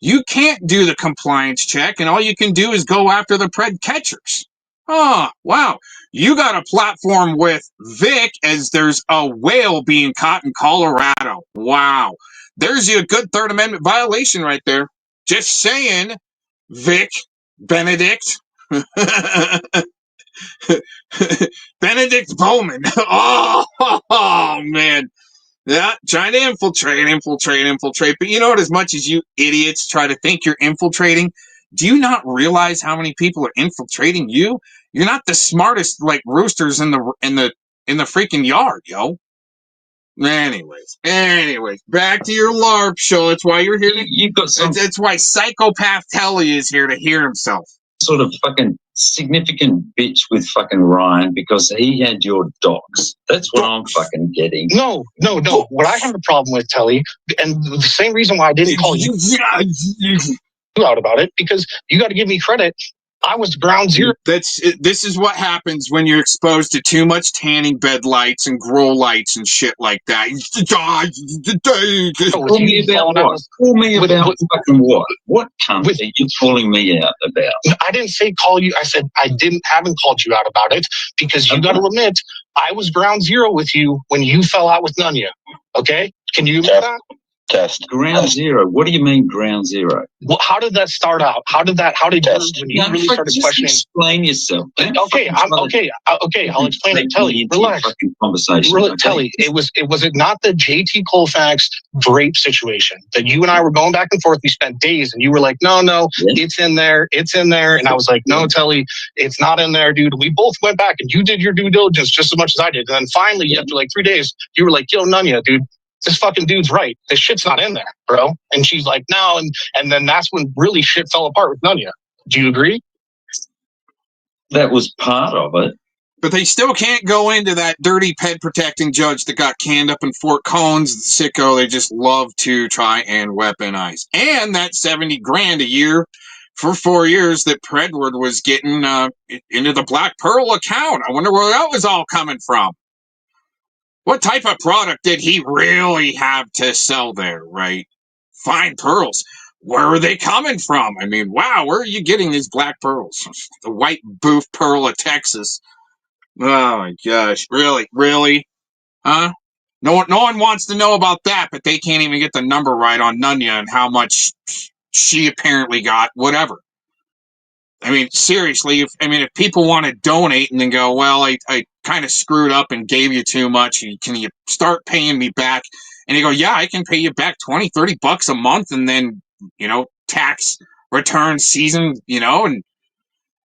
D: You can't do the compliance check, and all you can do is go after the pred catchers. Oh, wow. You got a platform with Vic as there's a whale being caught in Colorado. Wow. There's your good Third Amendment violation right there. Just saying, Vic, Benedict. Benedict Bowman. Oh, man. Yeah, trying to infiltrate. But you know what? As much as you idiots try to think you're infiltrating, do you not realize how many people are infiltrating you? You're not the smartest like roosters in the freaking yard, yo. Anyways, back to your LARP show. That's why you're here.
F: You've got some.
D: That's why Psychopath Telly is here to hear himself.
F: Sort of fucking significant bitch with fucking Ryan because he had your docs. That's what I'm fucking getting.
E: No. What I have a problem with, Telly, and the same reason why I didn't call you out about it, because you got to give me credit. I was ground zero.
D: This is what happens when you're exposed to too much tanning bed lights and grow lights and shit like that.
F: Call me about what? Call me about fucking what? What cunt are you calling me out about?
E: I didn't say call you. I said I haven't called you out about it because you got to admit I was ground zero with you when you fell out with Nunya. Okay, can you admit that?
F: Test. Ground zero. What do you mean ground zero?
E: Well, how did that start out? How did test. When you really started questioning?
F: Explain yourself.
E: Okay. I'll explain it. Telly, relax.
F: Conversation.
E: Telly, was it not the JT Colfax grape situation that you and I were going back and forth? We spent days, and you were like, no, it's in there, and I was like, no, Telly, it's not in there, dude. We both went back, and you did your due diligence just as much as I did, and then finally, after like 3 days, you were like, yo, Nunya, dude. This fucking dude's right. This shit's not in there, bro. And she's like, no. And then that's when really shit fell apart with Nunya. Do you agree?
F: That was part of it.
D: But they still can't go into that dirty ped protecting judge that got canned up in Fort Collins, the sicko they just love to try and weaponize. And that $70,000 a year for 4 years that Predward was getting into the Black Pearl account. I wonder where that was all coming from. What type of product did he really have to sell there, right? Fine pearls. Where are they coming from? I mean, wow, where are you getting these black pearls? The white boof pearl of Texas. Oh my gosh, really? Huh? No one wants to know about that, but they can't even get the number right on Nunya and how much she apparently got, whatever. I mean, seriously, if people want to donate and then go, well, I kind of screwed up and gave you too much, can you start paying me back? And you go, yeah, I can pay you back $20-$30 a month, and then, tax return season, and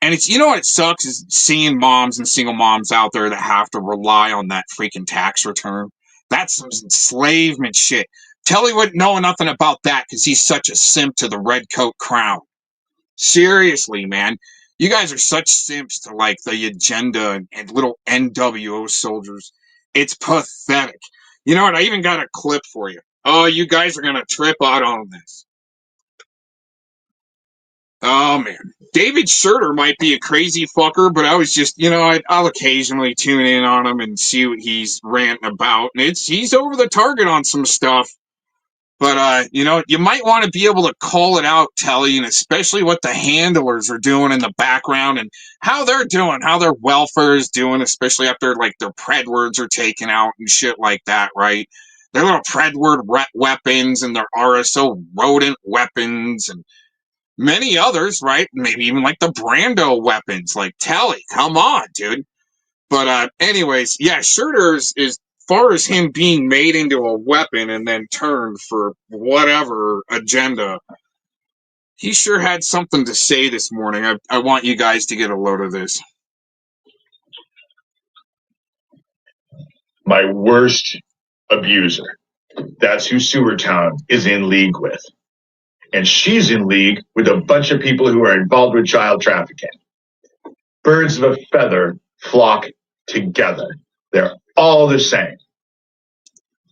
D: it's, what it sucks is seeing moms and single moms out there that have to rely on that freaking tax return. That's some enslavement shit. Telly wouldn't know nothing about that because he's such a simp to the red coat crown. Seriously, man. You guys are such simps to like the agenda and little NWO soldiers. It's pathetic. You know what? I even got a clip for you. Oh, you guys are going to trip out on this. Oh, man. David Schurter might be a crazy fucker, but I was just, I'll occasionally tune in on him and see what he's ranting about. And he's over the target on some stuff. But, you might want to be able to call it out, Telly, and especially what the handlers are doing in the background and how they're doing, how their welfare is doing, especially after, their Predwords are taken out and shit like that, right? Their little Predword weapons and their RSO rodent weapons and many others, right? Maybe even the Brando weapons. Telly, come on, dude. But anyways, yeah, Schurter is far as him being made into a weapon and then turned for whatever agenda, he sure had something to say this morning. I want you guys to get a load of this.
G: My worst abuser. That's who Sewertown is in league with. And she's in league with a bunch of people who are involved with child trafficking. Birds of a feather flock together. They're all the same.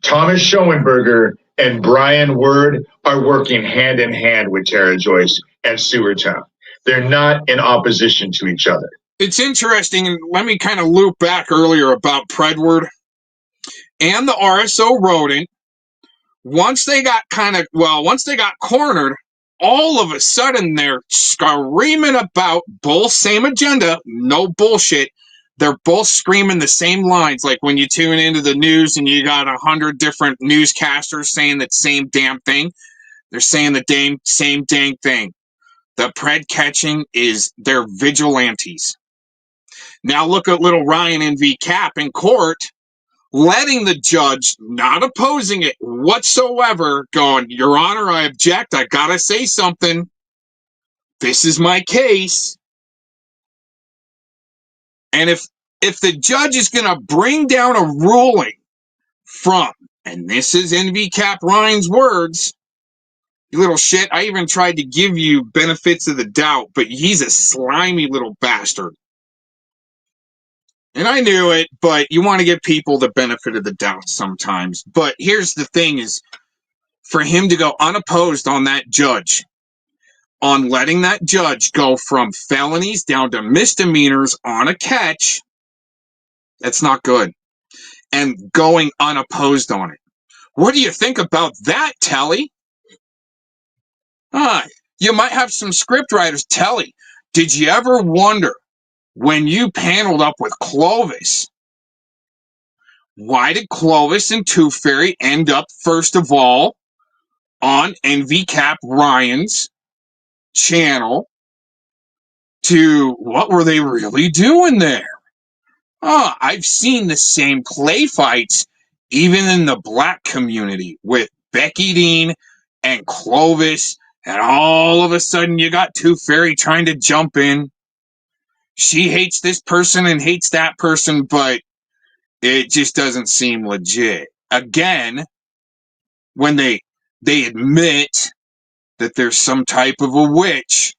G: Thomas Schoenberger and Brian Word are working hand in hand with Tara Joyce and Sewertown. They're not in opposition to each other.
D: It's interesting, and let me kind of loop back earlier about Predward and the RSO rodent. Once they got cornered, all of a sudden they're screaming about both same agenda, no bullshit. They're both screaming the same lines, like when you tune into the news and you got 100 different newscasters saying the same damn thing. They're saying the same dang thing. The pred catching is they're vigilantes. Now look at little Ryan NV Cap in court, letting the judge, not opposing it whatsoever, going, Your Honor, I object. I gotta say something. This is my case. And if the judge is going to bring down a ruling from, and this is NV Cap Ryan's words, you little shit, I even tried to give you benefits of the doubt, but he's a slimy little bastard. And I knew it, but you want to give people the benefit of the doubt sometimes. But here's the thing is, for him to go unopposed on that judge, on letting that judge go from felonies down to misdemeanors on a catch, that's not good. And going unopposed on it. What do you think about that, Telly? You might have some script writers. Telly, did you ever wonder when you paneled up with Clovis, why did Clovis and Tooth Fairy end up, first of all, on NV Cap Ryan's channel? To what were they really doing there? I've seen the same play fights even in the black community with Becky Dean and Clovis, and all of a sudden you got Tooth Fairy trying to jump in. She hates this person and hates that person, but it just doesn't seem legit. Again, when they admit that there's some type of a witch,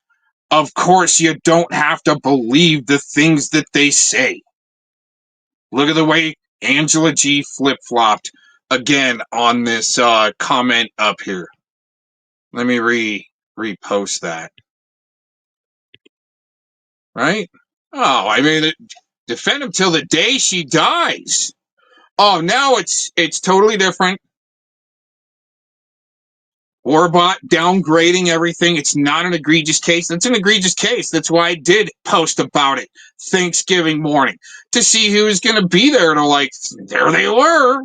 D: of course you don't have to believe the things that they say. Look at the way Angela G flip-flopped again on this comment up here. Let me repost that. Right? Oh, I mean, defend him till the day she dies. Oh, now it's totally different. Warbot downgrading everything. It's not an egregious case. It's an egregious case. That's why I did post about it Thanksgiving morning, to see who was going to be there to, like, there they were.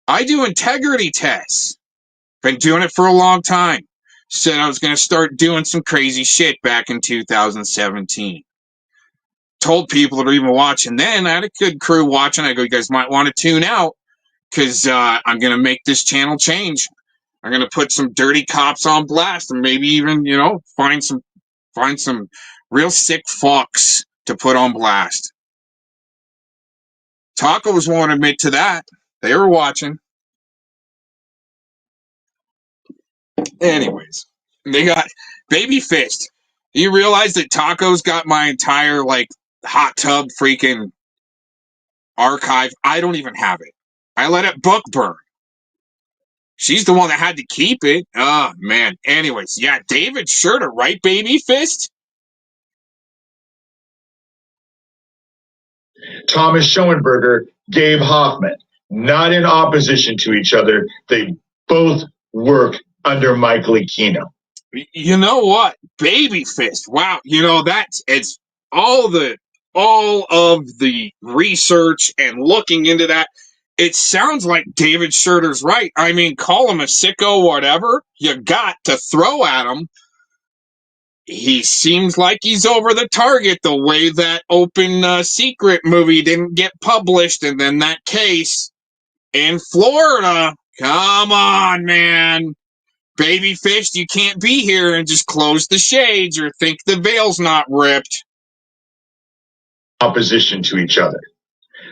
D: I do integrity tests. Been doing it for a long time. Said I was going to start doing some crazy shit back in 2017. Told people that were even watching then. I had a good crew watching. I go, you guys might want to tune out, because I'm going to make this channel change. I'm going to put some dirty cops on blast, and maybe even, find some real sick fucks to put on blast. Tacos won't admit to that. They were watching. Anyways, they got Baby Fist. You realize that Tacos got my entire, hot tub freaking archive? I don't even have it. I let it book burn. She's the one that had to keep it. Oh, man. Anyways, yeah, David Schurter, right, Baby Fist?
G: Thomas Schoenberger, Gabe Hoffman, not in opposition to each other. They both work under Michael Aquino.
D: You know what? Baby Fist. Wow. It's all of the research and looking into that. It sounds like David Schurter's right. I mean, call him a sicko, whatever you got to throw at him. He seems like he's over the target, the way that Open Secret movie didn't get published, and then that case in Florida. Come on, man. Baby Fist, you can't be here and just close the shades or think the veil's not ripped.
G: Opposition to each other.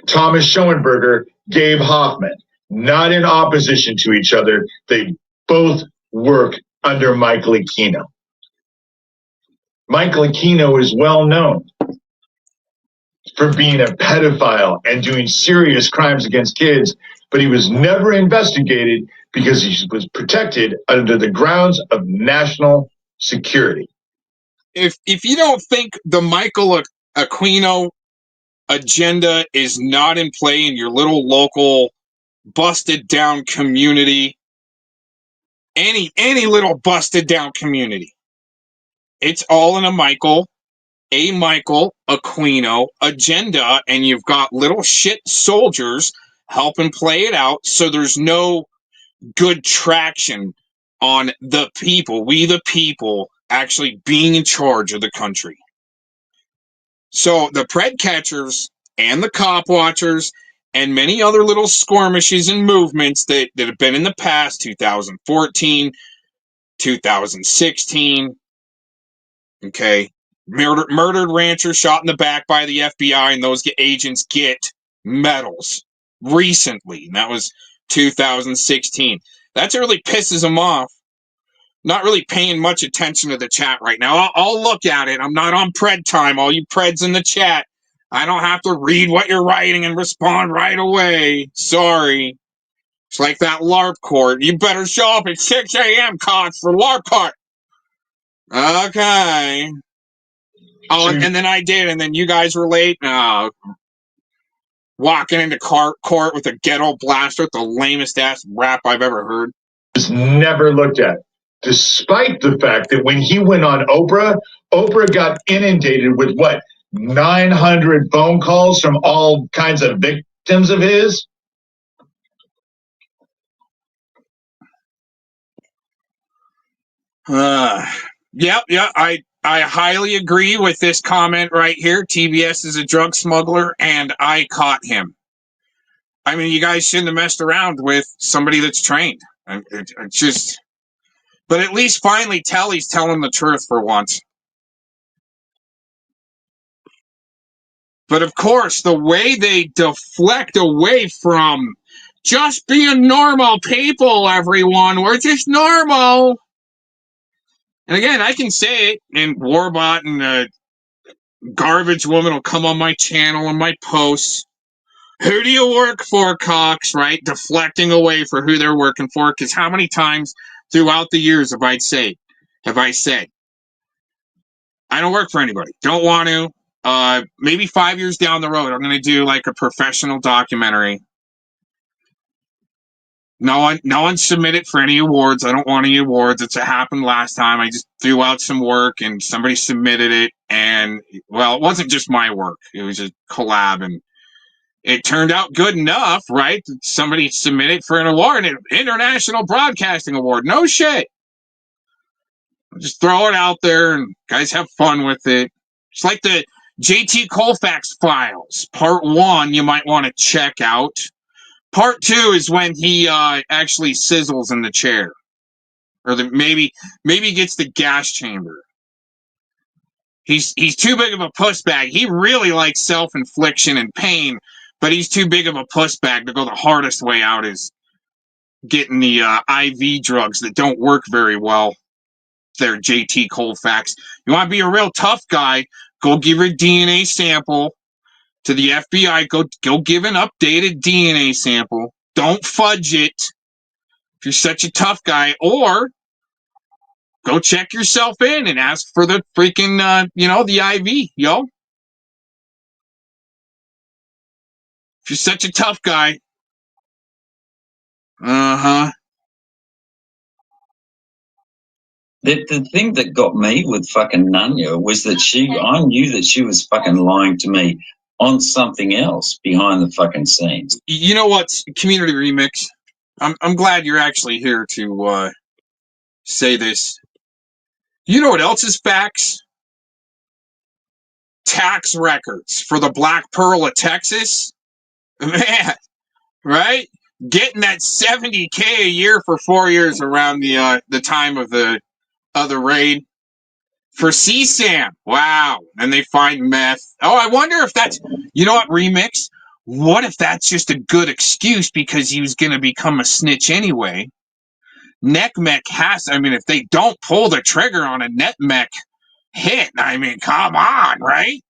G: Thomas Schoenberger, Gabe Hoffman, not in opposition to each other. They both work under Michael Aquino. Michael Aquino is well known for being a pedophile and doing serious crimes against kids, but he was never investigated because he was protected under the grounds of national security.
D: If you don't think the Michael Aquino agenda is not in play in your little local busted down community, any little busted down community. It's all in a Michael Aquino agenda, and you've got little shit soldiers helping play it out, so there's no good traction on the people, we the people, actually being in charge of the country. So the pred catchers and the cop watchers and many other little skirmishes and movements that have been in the past, 2014, 2016, okay, murdered rancher shot in the back by the FBI, and those agents get medals recently, and that was 2016. That really pisses them off. Not really paying much attention to the chat right now. I'll look at it. I'm not on pred time. All you preds in the chat, I don't have to read what you're writing and respond right away. Sorry. It's like that LARP court. You better show up at 6 a.m., Cox, for LARP court. Okay. Oh, and then I did, and then you guys were late. Walking into court with a ghetto blaster, the lamest ass rap I've ever heard.
G: Was never looked at, despite the fact that when he went on Oprah, Oprah got inundated with 900 phone calls from all kinds of victims of his.
D: Yeah, I highly agree with this comment right here. TBS is a drug smuggler, and I caught him. I mean, you guys shouldn't have messed around with somebody that's trained. It's just, but at least finally he's telling the truth for once. But of course, the way they deflect away from just being normal people, everyone, we're just normal. And again, I can say it, and Warbot and garbage woman will come on my channel and my posts. Who do you work for, Cox? Right? Deflecting away for who they're working for. Because how many times throughout the years have I said, I don't work for anybody. Don't want to. Maybe 5 years down the road, I'm going to do like a professional documentary. No one submitted for any awards. I don't want any awards. It happened last time. I just threw out some work and somebody submitted it. And, well, it wasn't just my work. It was a collab. And it turned out good enough, right? Somebody submitted for an award, an International Broadcasting Award. No shit. Just throw it out there and guys have fun with it. It's like the JT Colfax files. Part 1, you might want to check out. Part 2 is when he actually sizzles in the chair, or maybe gets the gas chamber. He's too big of a puss bag. He really likes self-infliction and pain, but he's too big of a puss bag to go the hardest way out is getting the IV drugs that don't work very well. They're JT Colfax. You want to be a real tough guy? Go give your DNA sample to the FBI. Go give an updated DNA sample. Don't fudge it if you're such a tough guy, or go check yourself in and ask for the freaking, the IV, yo. If you're such a tough guy. Uh-huh.
F: The thing that got me with fucking Nunya was that I knew that she was fucking lying to me on something else behind the fucking scenes.
D: You know what, Community Remix? I'm glad you're actually here to say this. You know what else is facts? Tax records for the Black Pearl of Texas. Man, right? Getting that $70K a year for 4 years around the time of the other raid. For CSAM, wow. And they find meth. Oh, I wonder if that's, you know what, Remix? What if that's just a good excuse because he was going to become a snitch anyway? NECMEC if they don't pull the trigger on a NECMEC hit, come on, right?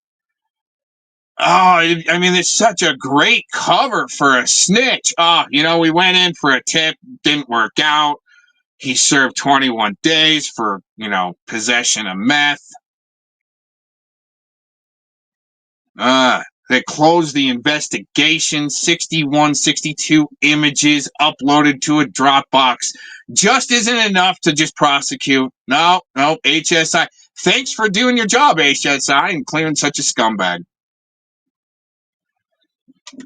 D: Oh, it's such a great cover for a snitch. Oh, we went in for a tip, didn't work out. He served 21 days for, possession of meth. They closed the investigation. 61, 62 images uploaded to a Dropbox. just isn't enough to just prosecute. No, HSI. Thanks for doing your job, HSI, and clearing such a scumbag.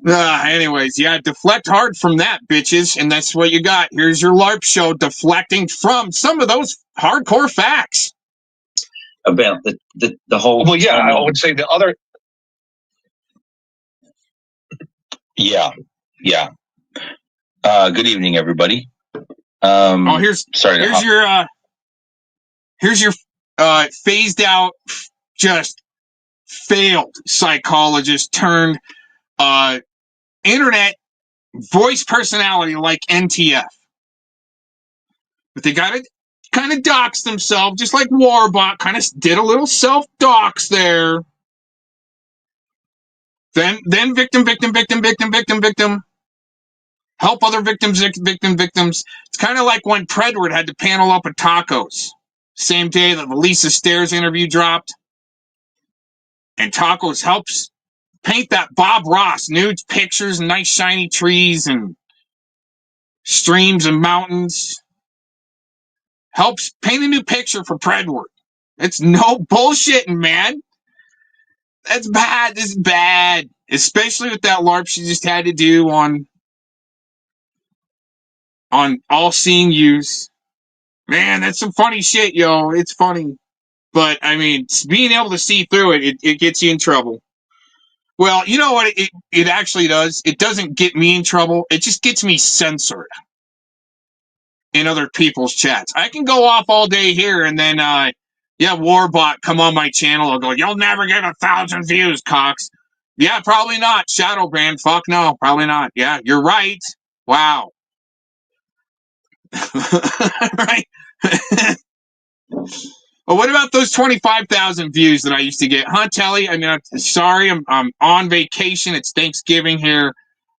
D: Anyways, yeah, deflect hard from that, bitches, and that's what you got. Here's your LARP show deflecting from some of those hardcore facts.
F: About the whole...
H: Well, yeah, I would say the other... Yeah. Good evening, everybody.
D: Here's your phased out, just failed psychologist turned internet voice personality like NTF. But they got to kind of dox themselves, just like Warbot kind of did a little self-dox there. Then victim. Help other victims. It's kind of like when Predward had to panel up at Tacos. Same day that the Lisa Stairs interview dropped. And Tacos helps paint that Bob Ross, nude pictures and nice shiny trees and streams and mountains. Helps paint a new picture for Predward. It's no bullshitting, man. That's bad. This is bad. Especially with that LARP she just had to do on All Seeing Use. Man, that's some funny shit, yo. It's funny. But, I mean, being able to see through it gets you in trouble. Well, you know what it actually does? It doesn't get me in trouble. It just gets me censored in other people's chats. I can go off all day here and then, Warbot come on my channel and go, you'll never get 1,000 views, Cox. Yeah, probably not. Shadowban, fuck no, probably not. Yeah, you're right. Wow. Right? Well, what about those 25,000 views that I used to get? Huh, Telly? I mean, I'm sorry, I'm on vacation. It's Thanksgiving here.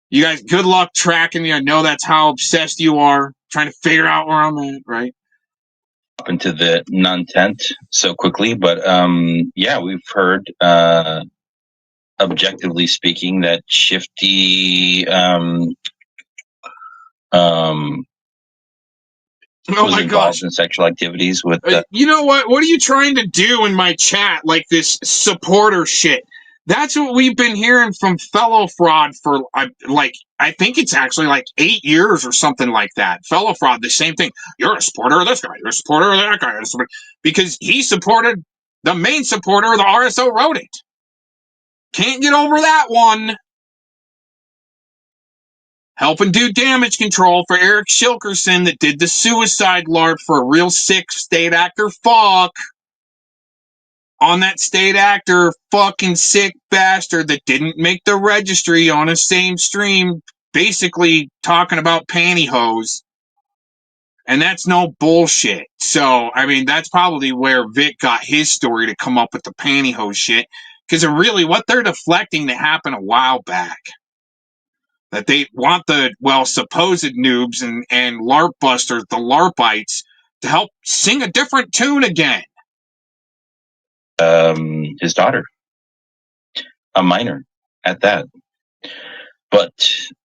D: You guys, good luck tracking me. I know that's how obsessed you are, trying to figure out where I'm at, right?
H: Up into the non-tent so quickly, but yeah, we've heard, objectively speaking, that Shifty was involved in sexual activities with...
D: you know what? What are you trying to do in my chat? Like this supporter shit. That's what we've been hearing from Fellow Fraud for, I think it's actually like 8 years or something like that. Fellow Fraud, the same thing. You're a supporter of this guy. You're a supporter of that guy. Because he supported the main supporter of the RSO wrote it. Can't get over that one. Helping do damage control for Eric Shilkerson that did the suicide LARP for a real sick state actor fuck. On that state actor fucking sick bastard that didn't make the registry on a same stream, basically talking about pantyhose. And that's no bullshit. So, I mean, that's probably where Vic got his story to come up with the pantyhose shit. Because really, what they're deflecting that happened a while back. That they want the, supposed noobs and LARP busters, the LARPites, to help sing a different tune again.
H: His daughter. A minor at that. But...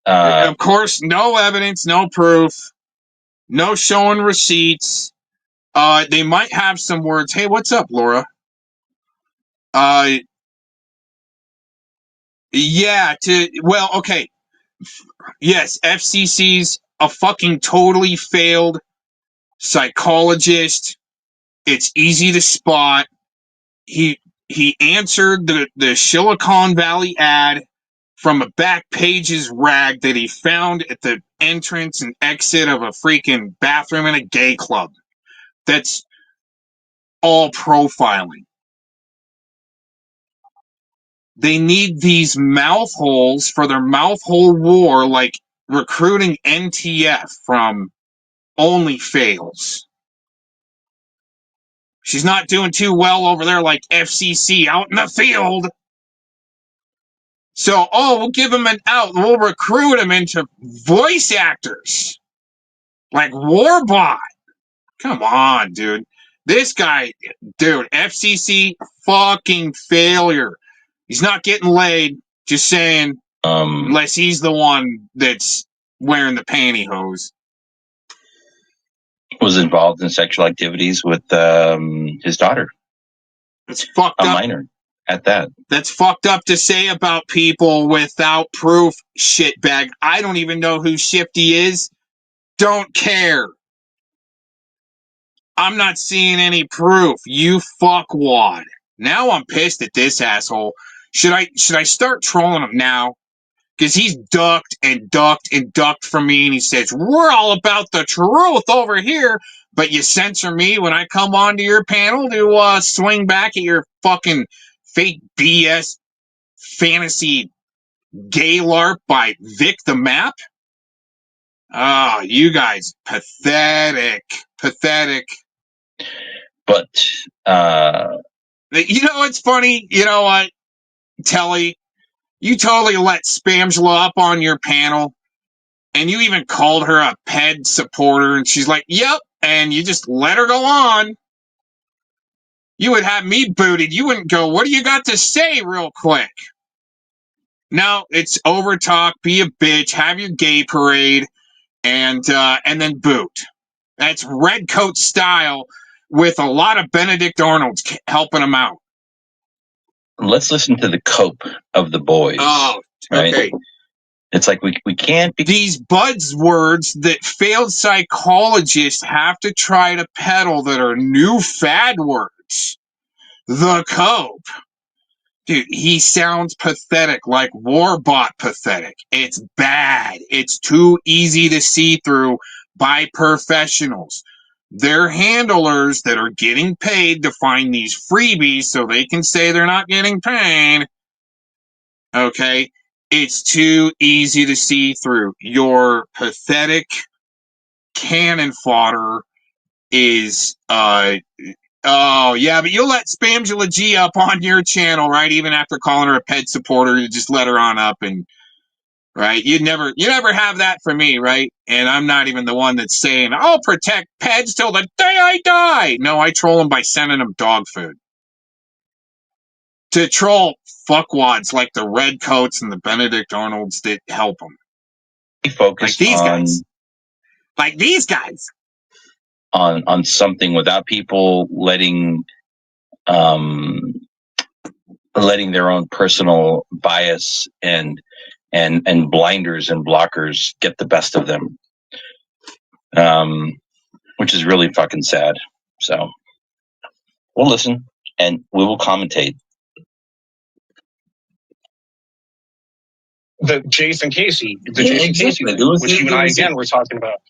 D: of course, no evidence, no proof, no showing receipts. They might have some words. Hey, what's up, Laura? Okay. Yes, FCC's a fucking totally failed psychologist. It's easy to spot. He answered the Silicon Valley ad from a Backpages rag that he found at the entrance and exit of a freaking bathroom in a gay club. That's all profiling. They need these mouth holes for their mouth hole war, like recruiting NTF from Only Fails. She's not doing too well over there like FCC out in the field. So, we'll give him an out. We'll recruit him into voice actors. Like Warbot. Come on, dude. This guy, dude, FCC fucking failure. He's not getting laid. Just saying. Unless he's the one that's wearing the pantyhose.
H: was involved in sexual activities with his daughter,
D: It's fucked
H: a
D: up.
H: minor at that.
D: That's fucked up to say about people without proof, shitbag. I don't even know who Shifty is. Don't care. I'm not seeing any proof. You fuckwad. Now I'm pissed at this asshole. Should I start trolling him now? Because he's ducked and ducked and ducked from me, and he says, we're all about the truth over here, but you censor me when I come onto your panel to swing back at your fucking fake BS fantasy gay LARP by Vic the Map? Oh, you guys, pathetic. Pathetic.
H: But
D: You know what's funny? You know what, Telly? You totally let Spamgela up on your panel, and you even called her a PED supporter, and she's like, yep, and you just let her go on. You would have me booted. You wouldn't go, what do you got to say real quick? No, it's over talk, be a bitch, have your gay parade, and then boot. That's Redcoat style with a lot of Benedict Arnolds helping him out.
H: let's listen to the cope of the boys.
D: Oh,
H: right?
D: okay.
H: It's like we can't be.
D: These buzzwords that failed psychologists have to try to peddle that are new fad words. The cope. Dude, he sounds pathetic, like Warbot pathetic. It's bad. It's too easy to see through by professionals. They're handlers that are getting paid to find these freebies so they can say they're not getting paid. Okay? It's too easy to see through. Your pathetic cannon fodder is oh yeah, but you'll let Spamgela G up on your channel, right? Even after calling her a PED supporter, you just let her on up, and right, you never have that for me, right? And I'm not even the one that's saying I'll protect PEDs till the day I die. No, I troll them by sending them dog food. To troll fuckwads like the Redcoats and the Benedict Arnolds that help them.
H: Focus
D: Like these
H: on
D: guys. Like these guys.
H: on something without people letting their own personal bias and blinders and blockers get the best of them, which is really fucking sad. So we'll listen and we will commentate.
E: The Jason Casey,
F: exactly.
E: which you and I again were talking about.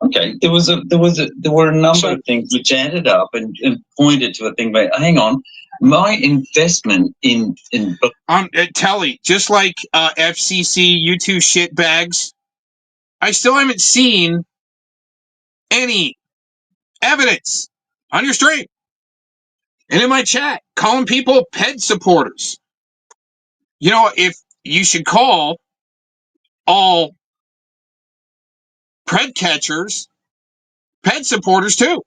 F: Okay, there were a number of things which added up and pointed to a thing. But hang on, my investment in
D: Telly, just like FCC, you two shitbags, I still haven't seen any evidence on your stream and in my chat calling people PED supporters. You know, if you should call all PED catchers PED supporters too.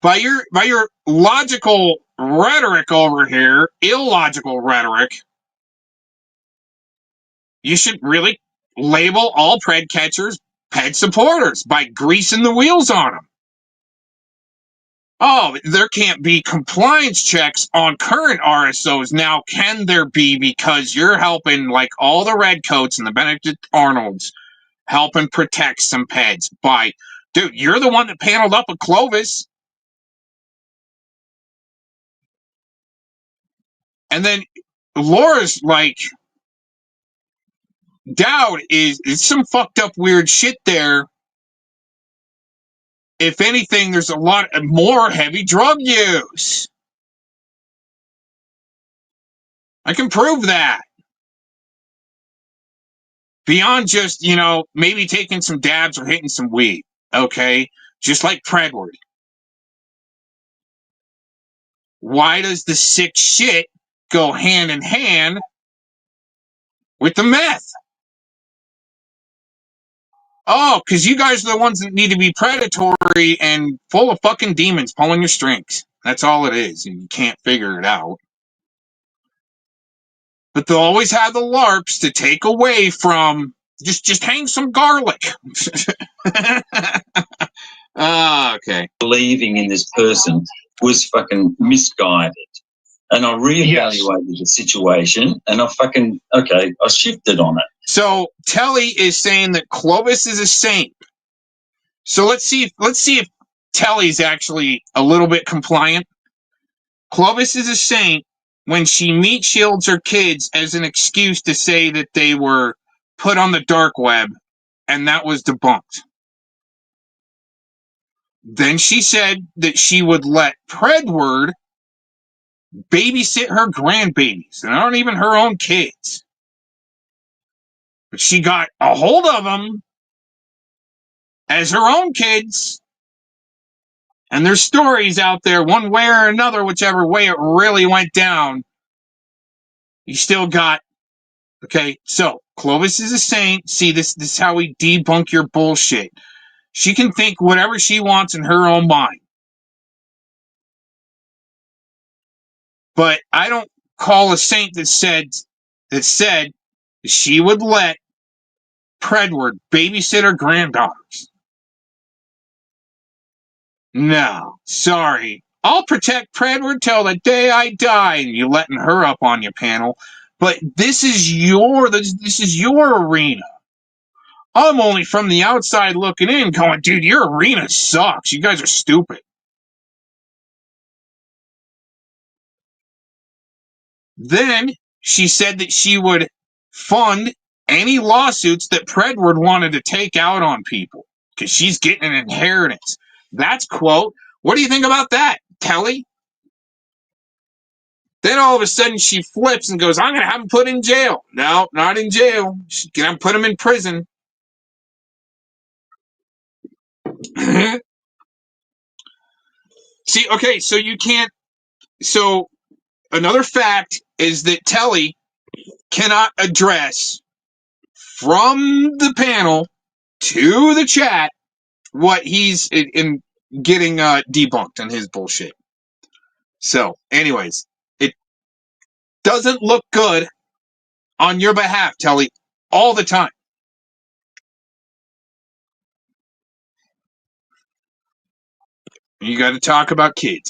D: By your logical rhetoric over here, illogical rhetoric, you should really label all PED catchers PED supporters by greasing the wheels on them. Oh, there can't be compliance checks on current RSOs. Now, can there be, because you're helping, like all the Redcoats and the Benedict Arnolds, helping protect some PEDs by, dude, you're the one that paneled up a Clovis. And then Laura's like, Dowd is some fucked up weird shit there. If anything, there's a lot more heavy drug use. I can prove that. Beyond just, maybe taking some dabs or hitting some weed. Okay? Just like Predward. Why does the sick shit go hand in hand with the meth? Oh, because you guys are the ones that need to be predatory and full of fucking demons pulling your strings. That's all it is, and you can't figure it out. But they'll always have the LARPs to take away from Just hang some garlic. Okay.
F: Believing in this person was fucking misguided. And I reevaluated the situation, and I shifted on it.
D: So Telly is saying that Clovis is a saint. So let's see if Telly's actually a little bit compliant. Clovis is a saint when she meat shields her kids as an excuse to say that they were put on the dark web, and that was debunked. Then she said that she would let Predward babysit her grandbabies, and aren't even her own kids. But she got a hold of them as her own kids, and there's stories out there, one way or another, whichever way it really went down. You still got, okay, so Clovis is a saint. See, this is how we debunk your bullshit. She can think whatever she wants in her own mind. But I don't call a saint that said she would let Predward babysit her granddaughters. No, sorry. I'll protect Predward till the day I die, and you letting her up on your panel. But this is your arena. I'm only from the outside looking in, going, dude, your arena sucks. You guys are stupid. Then she said that she would fund any lawsuits that Predward wanted to take out on people because she's getting an inheritance. That's quote. What do you think about that, Telly? Then all of a sudden she flips and goes, I'm going to have him put in jail. No, not in jail. She's going to put him in prison. See, okay, so you can't. So another fact is that Telly cannot address from the panel to the chat what he's in getting debunked on his bullshit. So, anyways, it doesn't look good on your behalf, Telly, all the time. You got to talk about kids.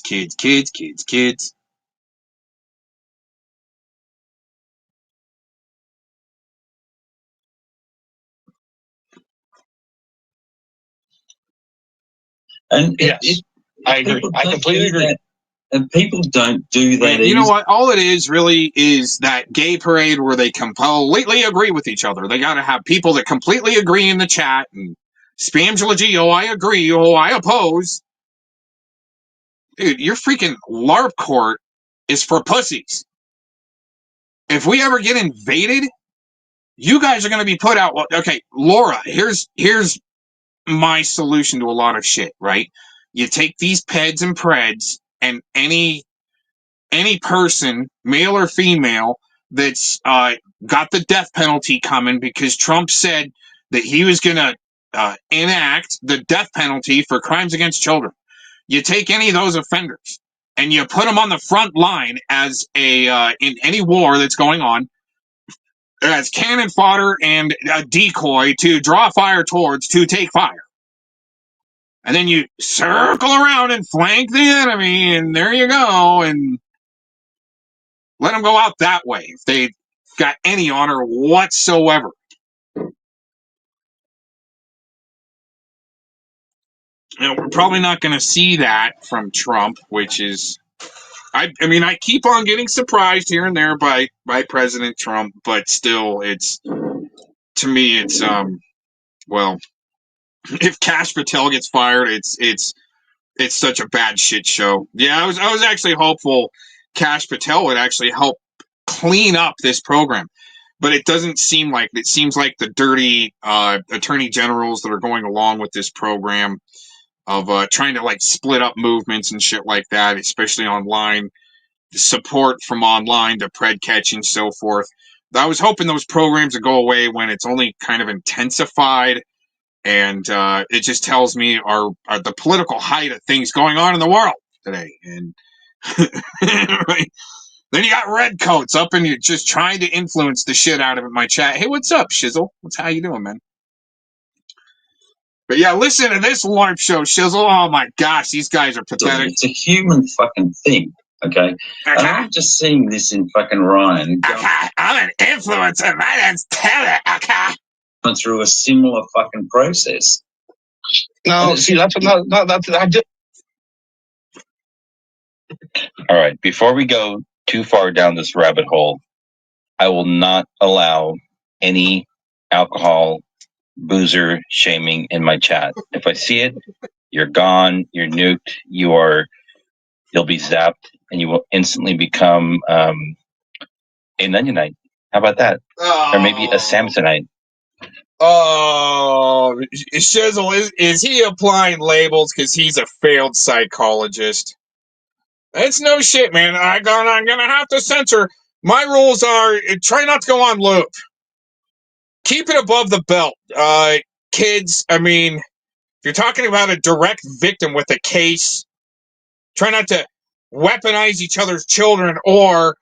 F: And
B: yes, I agree. I completely agree.
F: And people don't do that.
D: You know what? All it is really is that gay parade where they completely agree with each other. They got to have people that completely agree in the chat and spamology. Oh, I agree. Oh, I oppose. Dude, your freaking LARP court is for pussies. If we ever get invaded, you guys are going to be put out. Okay, Laura, here's my solution to a lot of shit, right? You take these peds and preds and any person, male or female, that's got the death penalty coming because Trump said that he was going to enact the death penalty for crimes against children. You take any of those offenders and you put them on the front line as in any war that's going on, as cannon fodder and a decoy to draw fire towards to take fire. And then you circle around and flank the enemy, and there you go, and let them go out that way if they've got any honor whatsoever. We're probably not going to see that from Trump, which is, I mean, I keep on getting surprised here and there by President Trump, but still, to me, it's well, if Kash Patel gets fired, it's such a bad shit show. Yeah, I was actually hopeful Kash Patel would actually help clean up this program, but it doesn't seem like it. Seems like the dirty attorney generals that are going along with this program of trying to like split up movements and shit like that, especially online, support from online to pred catching, so forth. I was hoping those programs would go away when it's only kind of intensified, and it just tells me are the political height of things going on in the world today. And right, Then you got redcoats up and you're just trying to influence the shit out of it in my chat. Hey, what's up, Shizzle? How you doing, man? But yeah, listen to this LARP show, Shizzle. Oh my gosh, these guys are pathetic.
F: It's a human fucking thing, okay? And I'm just seeing this in fucking Ryan.
D: I'm an influencer. My name's Taylor. Okay.
F: Going through a similar fucking process.
G: No, see, that's I did.
H: All right. Before we go too far down this rabbit hole, I will not allow any alcohol, boozer shaming in my chat. If I see it, you're gone, you're nuked, you'll be zapped, and you will instantly become a Nunionite. How about that?
D: Oh.
H: Or maybe a Samsonite.
D: Oh, Shizzle, is he applying labels because he's a failed psychologist? It's no shit, man. I'm gonna have to censor. My rules are try not to go on loop. Keep it above the belt. Kids, I mean, if you're talking about a direct victim with a case, try not to weaponize each other's children or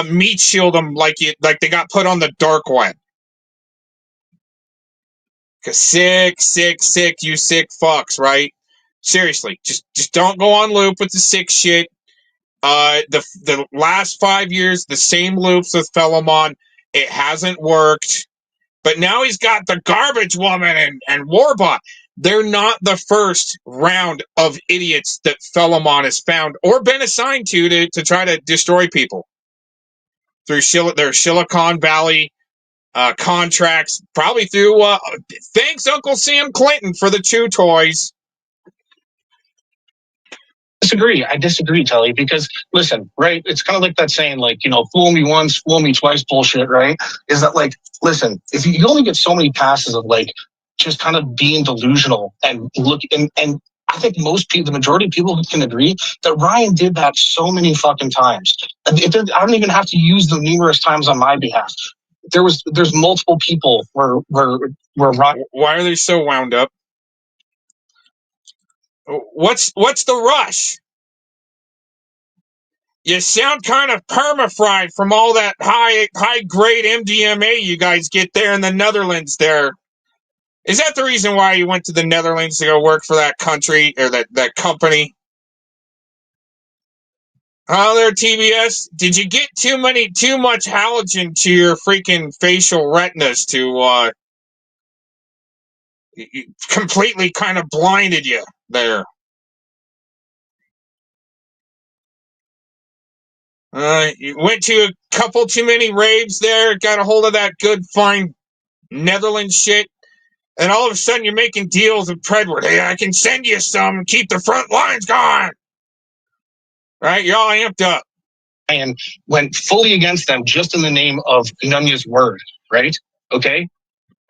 D: meat shield them like they got put on the dark web. Cause sick, you sick fucks, right? Seriously, just don't go on loop with the sick shit. The last 5 years, the same loops with Fellowmon. It hasn't worked. But now he's got the Garbage Woman and Warbot. They're not the first round of idiots that Fellowmon has found or been assigned to try to destroy people through their Silicon Valley contracts, probably through thanks Uncle Sam Clinton for the chew toys.
E: I disagree, Tully, because listen, right? It's kind of like that saying, like, fool me once, fool me twice bullshit, right? Is that like, listen, if you only get so many passes of like just kind of being delusional and and I think the majority of people can agree that Ryan did that so many fucking times. I don't even have to use them numerous times on my behalf. There's multiple people where Ryan.
D: Why are they so wound up? What's the rush? You sound kind of perma-fried from all that high grade MDMA you guys get there in the Netherlands there. Is that the reason why you went to the Netherlands to go work for that country or that company? Oh, there, TBS. Did you get too much halogen to your freaking facial retinas to completely kind of blinded you there? You went to a couple too many raves there, got a hold of that good, fine Netherlands shit, and all of a sudden you're making deals with Predward. Hey, I can send you some, keep the front lines going. Right? You're all amped up.
E: And went fully against them just in the name of Nunya's word, right? Okay?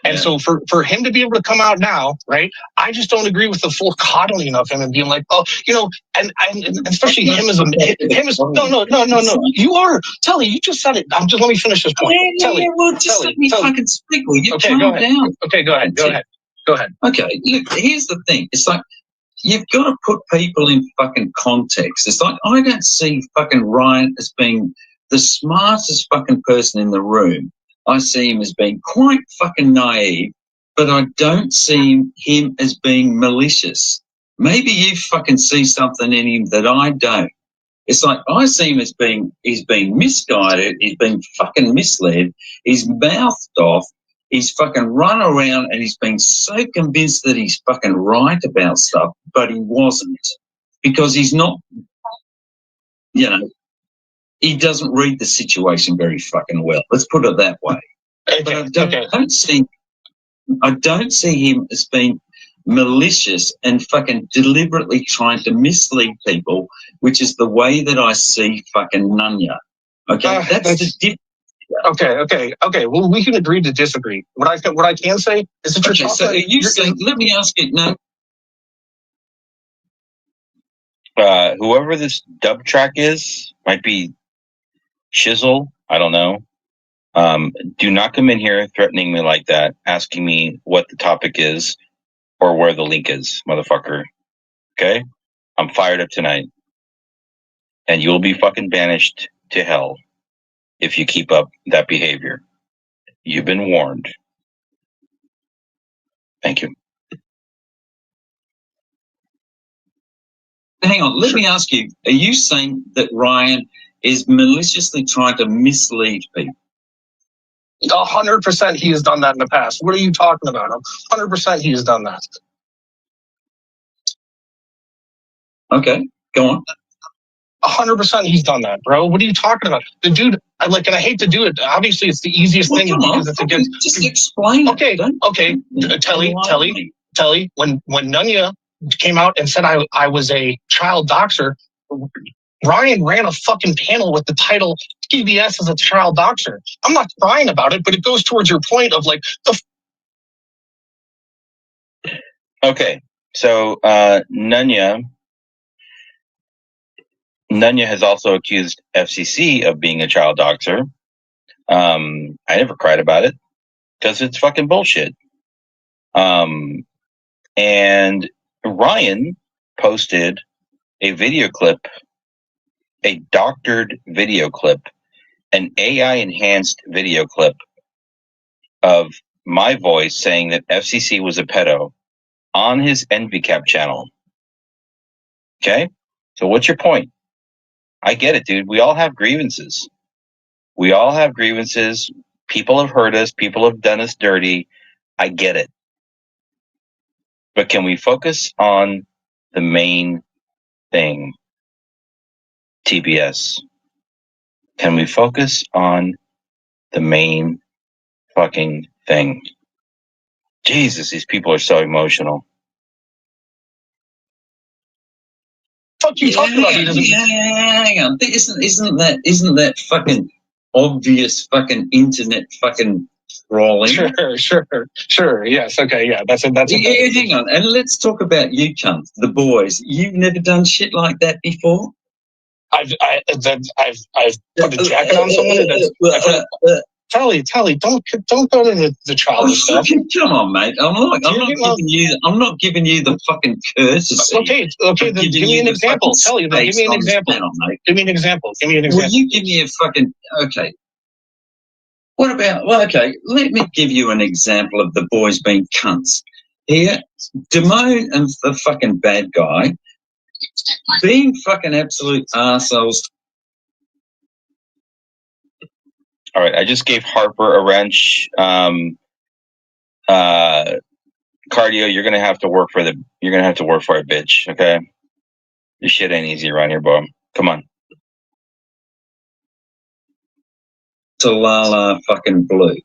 E: And so for him to be able to come out now, right? I just don't agree with the full coddling of him and being like, oh, and especially him as no. You are Telly. You just said it. Let me finish this point. Telly,
F: well, just let me fucking speak. Will you calm down?
E: Okay, go ahead.
F: Okay, look, here's the thing. It's like you've got to put people in fucking context. It's like I don't see fucking Ryan as being the smartest fucking person in the room. I see him as being quite fucking naive, but I don't see him as being malicious. Maybe you fucking see something in him that I don't. It's like I see him as he's being misguided, he's being fucking misled, he's mouthed off, he's fucking run around and he's been so convinced that he's fucking right about stuff, but he wasn't. Because he's not, he doesn't read the situation very fucking well. Let's put it that way. But I don't see him as being malicious and fucking deliberately trying to mislead people, which is the way that I see fucking Nunya. Okay, that's the difference.
E: Okay. Well, we can agree to disagree. What I can say is that
F: you're so you say. Let me ask you now.
H: Whoever this dub track is might be Shizzle. I don't know. Do not come in here threatening me like that, asking me what the topic is or where the link is, motherfucker. Okay? I'm fired up tonight. And you'll be fucking banished to hell if you keep up that behavior. You've been warned. Thank you.
F: Hang on, let me ask you, are you saying that Ryan is maliciously trying to mislead people?
E: 100% he has done that in the past. What are you talking about? 100% he has done that.
F: Okay, go on.
E: 100% he's done that, bro. What are you talking about? The dude, and I hate to do it. Obviously, it's the easiest thing because it's against.
F: Just explain.
E: Okay, Telly. When Nunya came out and said I was a child doxer, Ryan ran a fucking panel with the title "TBS as a child doxer." I'm not crying about it, but it goes towards your point of like the.
H: Okay, so Nunya has also accused FCC of being a child doxer. I never cried about it because it's fucking bullshit. And Ryan posted a video clip, a doctored video clip, an AI enhanced video clip of my voice saying that FCC was a pedo on his EnvyCap channel. Okay? So what's your point? I get it, dude. We all have grievances. People have hurt us. People have done us dirty. I get it. But can we focus on the main thing? TBS. Can we focus on the main fucking thing? Jesus, these people are so emotional.
E: Fuck you talking about?
F: Hang on. Isn't that fucking obvious fucking internet fucking trolling?
E: Sure. Yes. Okay. Yeah. That's it.
F: Hang on, and let's talk about you cunts, the boys. You've never done shit like that before.
E: I've put a jacket on someone. Telly, don't go to the childish stuff.
F: Come on, mate. I'm not giving you the fucking courtesy.
E: Okay. Then give me an example. Telly, then give me an example. Give me an example.
F: Well, you give me a fucking okay. What about? Well, okay. Let me give you an example of the boys being cunts. Here, Damone and the fucking bad guy being fucking absolute arseholes.
H: All right, I just gave Harper a wrench. Cardio, you're gonna have to work for it, bitch. Okay, your shit ain't easy around here, bro. Come on.
F: Talala fucking blue.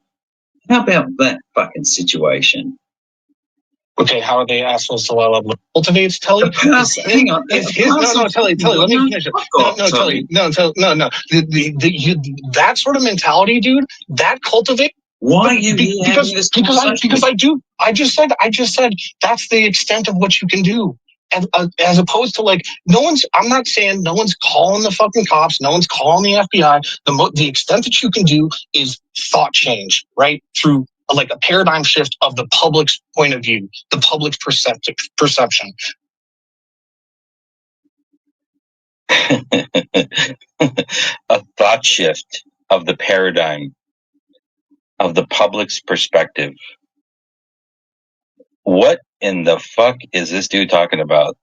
F: How about that fucking situation?
E: Okay, how are they assholes to Lala Blue? Cultivates Telly?
F: Hang on.
E: Telly, let me finish it. Telly. No. That sort of mentality, dude, that cultivates.
F: Why are you
E: because I do. I just said that's the extent of what you can do. As opposed to like I'm not saying no one's calling the fucking cops, no one's calling the FBI. The extent that you can do is thought change, right? Through like a paradigm shift of the public's point of view, the public's perception.
H: A thought shift of the paradigm of the public's perspective. What in the fuck is this dude talking about?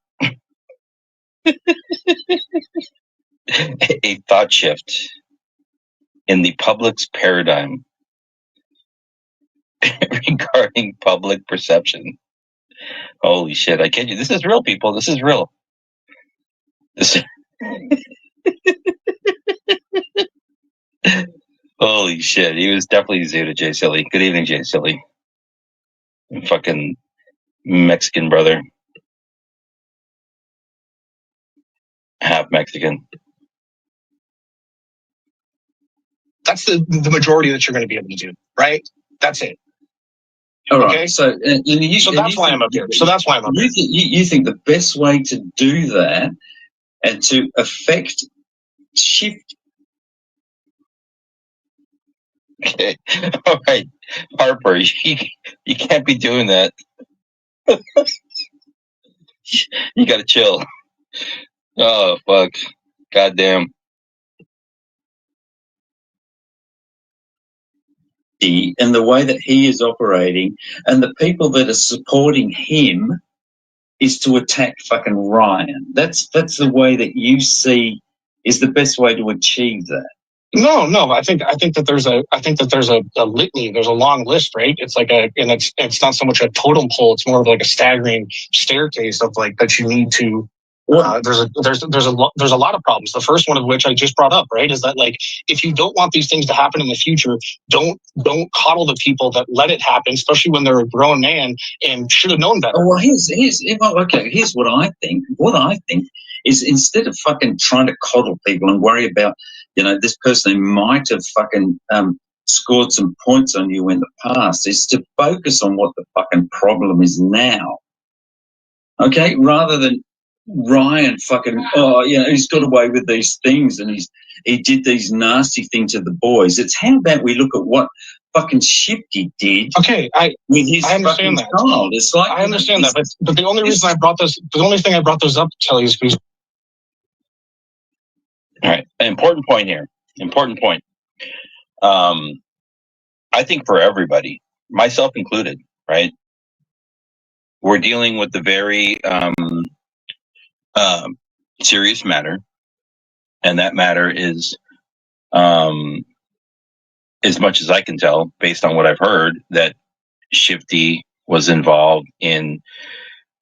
H: A thought shift in the public's paradigm regarding public perception. Holy shit, I kid you. This is real, people. This is real. Holy shit. He was definitely zoo to Jay Silly. Good evening, Jay Silly. Fucking Mexican brother. Half Mexican.
E: That's the majority that you're going to be able to do, right? That's it.
F: All right.
E: Okay?
F: So
E: that's why I'm up here.
F: You think the best way to do that and to affect shift.
H: Okay. All right. Harper, you can't be doing that. You gotta chill. Oh, fuck. Goddamn.
F: and the way that he is operating, and the people that are supporting him is to attack fucking Ryan. That's the way that you see is the best way to achieve that.
E: No. I think that there's a litany. There's a long list, right? It's like and it's not so much a totem pole. It's more of like a staggering staircase of like that you need to. There's a lot of problems. The first one of which I just brought up, right, is that like if you don't want these things to happen in the future, don't coddle the people that let it happen, especially when they're a grown man and should have known better.
F: Oh, well, here's what I think. What I think is instead of fucking trying to coddle people and worry about, this person who might have fucking scored some points on you in the past, is to focus on what the fucking problem is now. Okay, rather than Ryan fucking, he's got away with these things and he did these nasty things to the boys. It's how about we look at what fucking Shifty did.
E: Okay,
F: with his
E: I understand that.
F: Child. It's like
E: I understand that, but the only reason I brought this, the only thing I brought this up, Kelly, is because.
H: All right, an important point here. Important point. I think for everybody, myself included, right? We're dealing with a very serious matter, and that matter is, as much as I can tell, based on what I've heard, that Shifty was involved in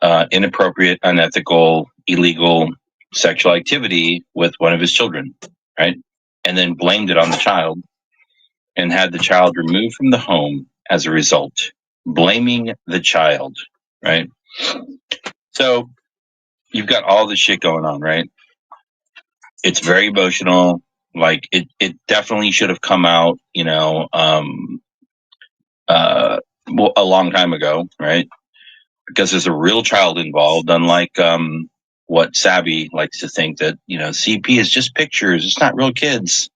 H: inappropriate, unethical, illegal sexual activity with one of his children, right? And then blamed it on the child and had the child removed from the home as a result, blaming the child, right? So you've got all this shit going on, right? It's very emotional. Like it definitely should have come out, a long time ago, right? Because there's a real child involved, unlike what Sabby likes to think that, CP is just pictures. It's not real kids.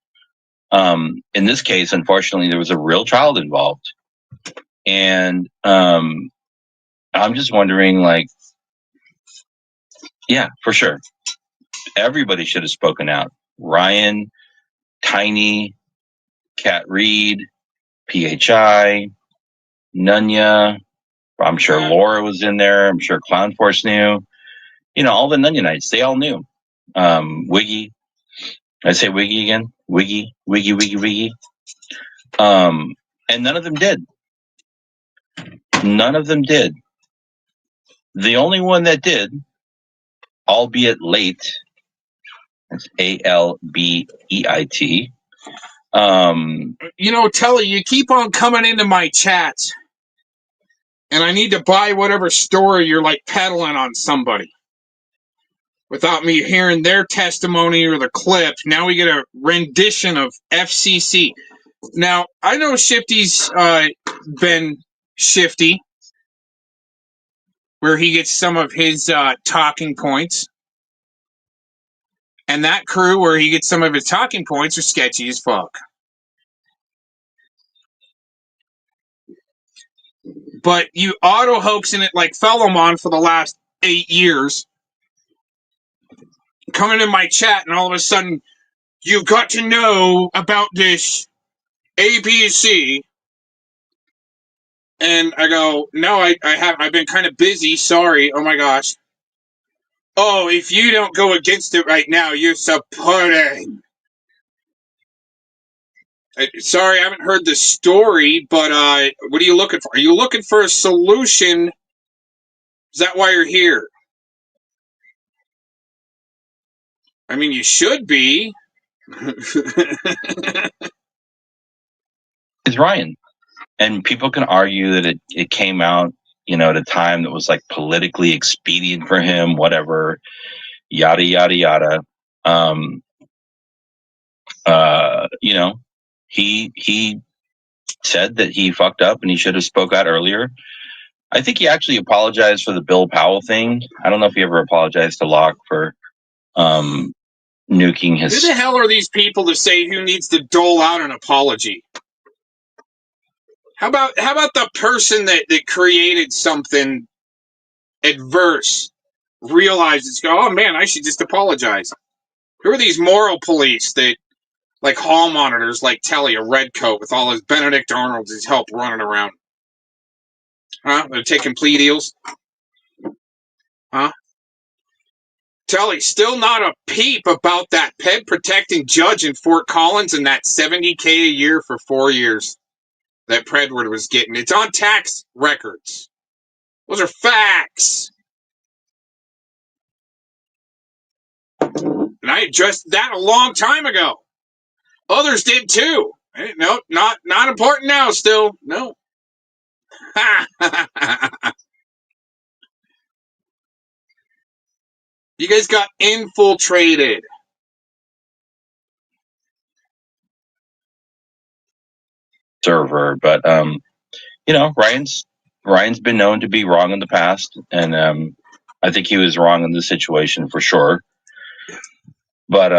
H: In this case, unfortunately, there was a real child involved. And I'm just wondering, like, yeah, for sure. Everybody should have spoken out. Ryan, Tiny, Cat Reed, PHI, Nunya. I'm sure Laura was in there. I'm sure Clown Force knew. All the Nunyanites, they all knew. Wiggy. I say Wiggy again? Wiggy. And none of them did. None of them did. The only one that did, albeit late, that's ALBEIT.
D: Telly, you keep on coming into my chat, and I need to buy whatever story you're like peddling on somebody. Without me hearing their testimony or the clip, now we get a rendition of FCC. Now, I know Shifty's been shifty, where he gets some of his talking points. And that crew, where he gets some of his talking points, are sketchy as fuck. But you auto-hoaxing it like Fellowmon for the last 8 years. Coming in my chat, and all of a sudden, you've got to know about this ABC. And I go, no, I've been kind of busy, sorry, oh my gosh. Oh, if you don't go against it right now, you're supporting. Sorry, I haven't heard the story, but what are you looking for? Are you looking for a solution? Is that why you're here? I mean, you should be.
H: It's Ryan. And people can argue that it came out, at a time that was like politically expedient for him, whatever, yada, yada, yada. He said that he fucked up and he should have spoke out earlier. I think he actually apologized for the Bill Powell thing. I don't know if he ever apologized to Locke for nuking his...
D: Who the hell are these people to say who needs to dole out an apology? How about the person that created something adverse realizes, oh man, I should just apologize? Who are these moral police that like hall monitors, like Telly, a red coat with all his Benedict Arnold's his help running around. Huh? They're taking plea deals. Huh? Telly, still not a peep about that ped protecting judge in Fort Collins and that $70K a year for 4 years that Predward was getting. It's on tax records. Those are facts. And I addressed that a long time ago. Others did too. No, not important now still. No. You guys got infiltrated.
H: Server, but you know, Ryan's been known to be wrong in the past, and I think he was wrong in this situation for sure. But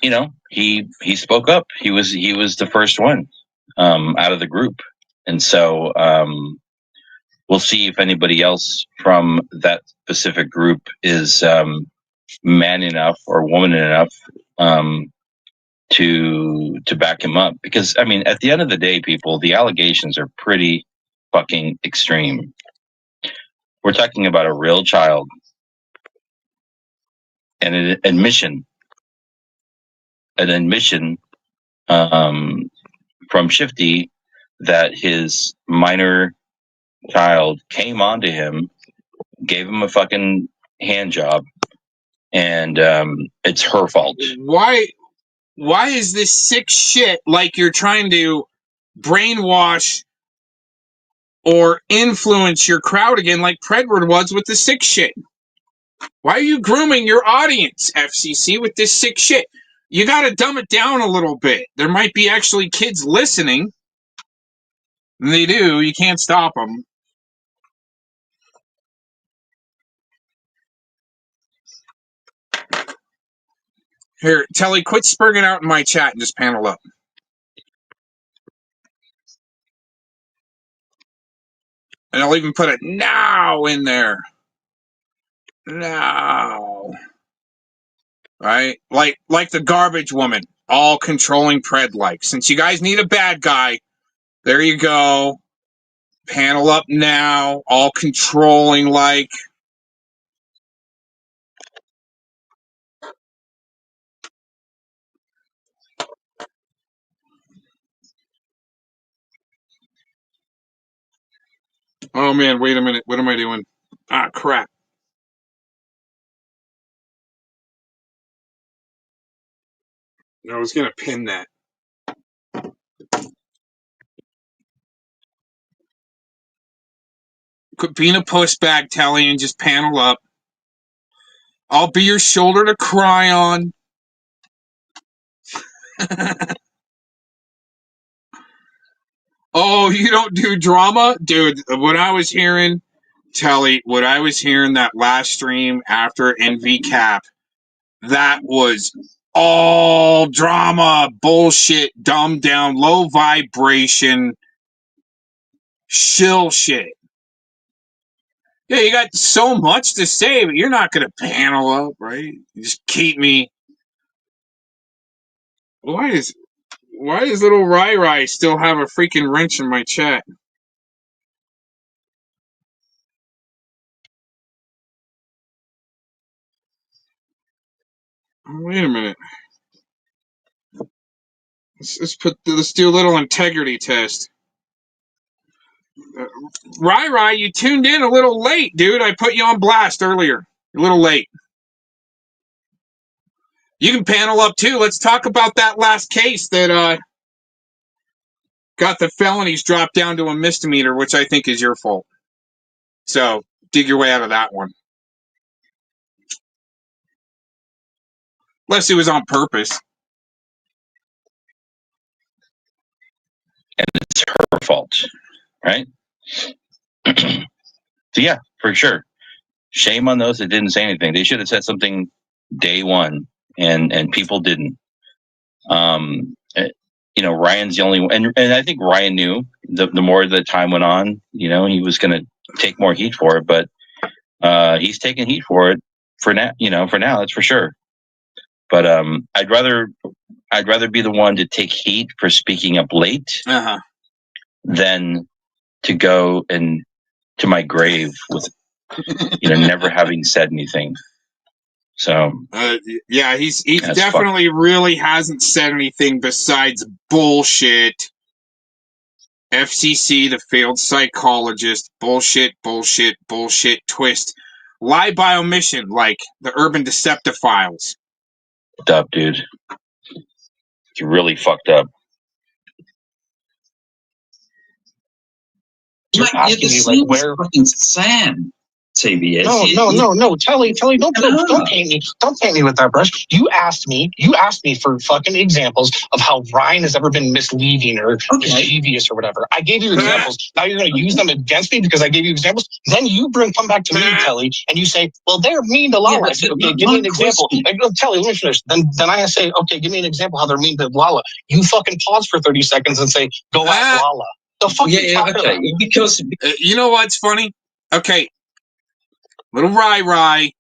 H: you know, he spoke up. He was the first one out of the group, and so we'll see if anybody else from that specific group is man enough or woman enough to back him up. Because I mean, at the end of the day, people, the allegations are pretty fucking extreme. We're talking about a real child and an admission from Shifty that his minor child came onto him, gave him a fucking hand job, and it's her fault.
D: Why is this sick shit like you're trying to brainwash or influence your crowd again like Predward was with the sick shit? Why are you grooming your audience, FCC, with this sick shit? You got to dumb it down a little bit. There might be actually kids listening. And they do. You can't stop them. Here, Telly, quit spurging out in my chat and just panel up. And I'll even put a now in there. Now. Right? Like the garbage woman. All controlling Pred-like. Since you guys need a bad guy, there you go. Panel up now. All controlling like. Oh man, wait a minute. What am I doing? Ah, crap. I was going to pin that. Quit being a pushback, Telly, and just panel up. I'll be your shoulder to cry on. Oh, you don't do drama? Dude, what I was hearing, Telly, what I was hearing that last stream after NV Cap, that was all drama, bullshit, dumbed down, low vibration, shill shit. Yeah, you got so much to say, but you're not going to panel up, right? You just keep me. Why does little Rai still have a freaking wrench in my chat? Wait a minute. Let's do a little integrity test. Rai, you tuned in a little late, dude. I put you on blast earlier. You're a little late. You can panel up too. Let's talk about that last case that got the felonies dropped down to a misdemeanor, which I think is your fault. So dig your way out of that one. Unless it was on purpose.
H: And it's her fault, right? So yeah, for sure. Shame on those that didn't say anything. They should have said something day one, and people didn't. You know, Ryan's the only one, and I think Ryan knew the more the time went on, you know, he was going to take more heat for it, but he's taking heat for it for now, you know, for now, that's for sure. But I'd rather I'd rather be the one to take heat for speaking up late than to go and to my grave with, never having said anything. So
D: yeah, he's definitely really hasn't said anything besides bullshit. FCC, the failed psychologist, bullshit, twist, lie by omission, like the Urban Deceptophiles.
H: Fucked up, dude. It's really fucked up.
F: You're asking me like where fucking Sam. TBS.
E: No. Telly, don't paint me with that brush. You asked me for fucking examples of how Ryan has ever been misleading or mischievous or whatever. I gave you examples. Now you're going to use them against me because I gave you examples. Then you come back to me, Telly, and you say, well, they're mean to Lala. I said, okay, give me an example. I go, Telly, let me finish. Then I say, okay, give me an example how they're mean to Lala. You fucking pause for 30 seconds and say, go at Lala. The fuck
F: okay. Because
D: you know what's funny? Okay. Little Rai.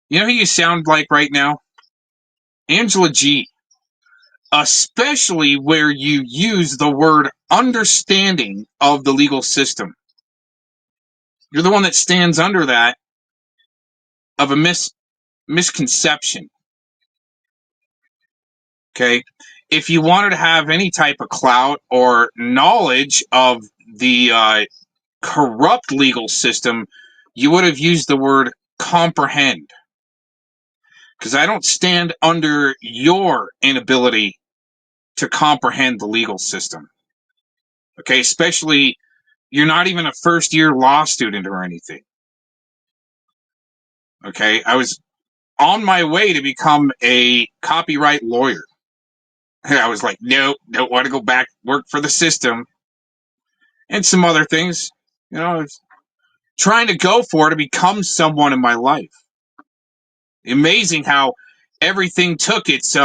D: You know who you sound like right now? Angela G. Especially where you use the word understanding of the legal system. You're the one that stands under that of a misconception. Okay? If you wanted to have any type of clout or knowledge of the corrupt legal system, you would have used the word comprehend. Because I don't stand under your inability to comprehend the legal system. Okay, especially you're not even a first-year law student or anything. Okay, I was on my way to become a copyright lawyer. And I was like, no, don't want to go back, work for the system. And some other things. I was trying to go for to become someone in my life. Amazing how everything took its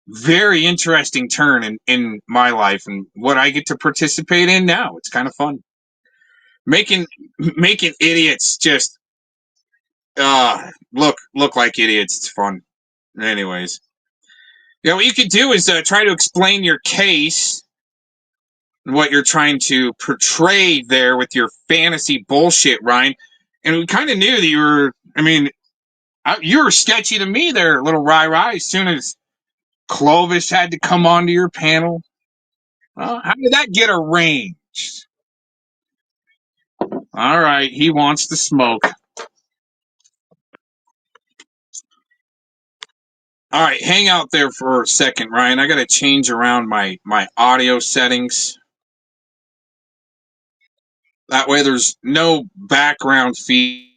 D: very interesting turn in my life and what I get to participate in now. It's kind of fun. Making idiots just look like idiots. It's fun. Anyways. What you could do is try to explain your case and what you're trying to portray there with your fantasy bullshit, Ryan. And we kind of knew that you were sketchy to me there, little Rai, as soon as Clovis had to come onto your panel. Well, how did that get arranged? All right, he wants to smoke. All right, hang out there for a second, Ryan. I got to change around my audio settings. That way there's no background feed.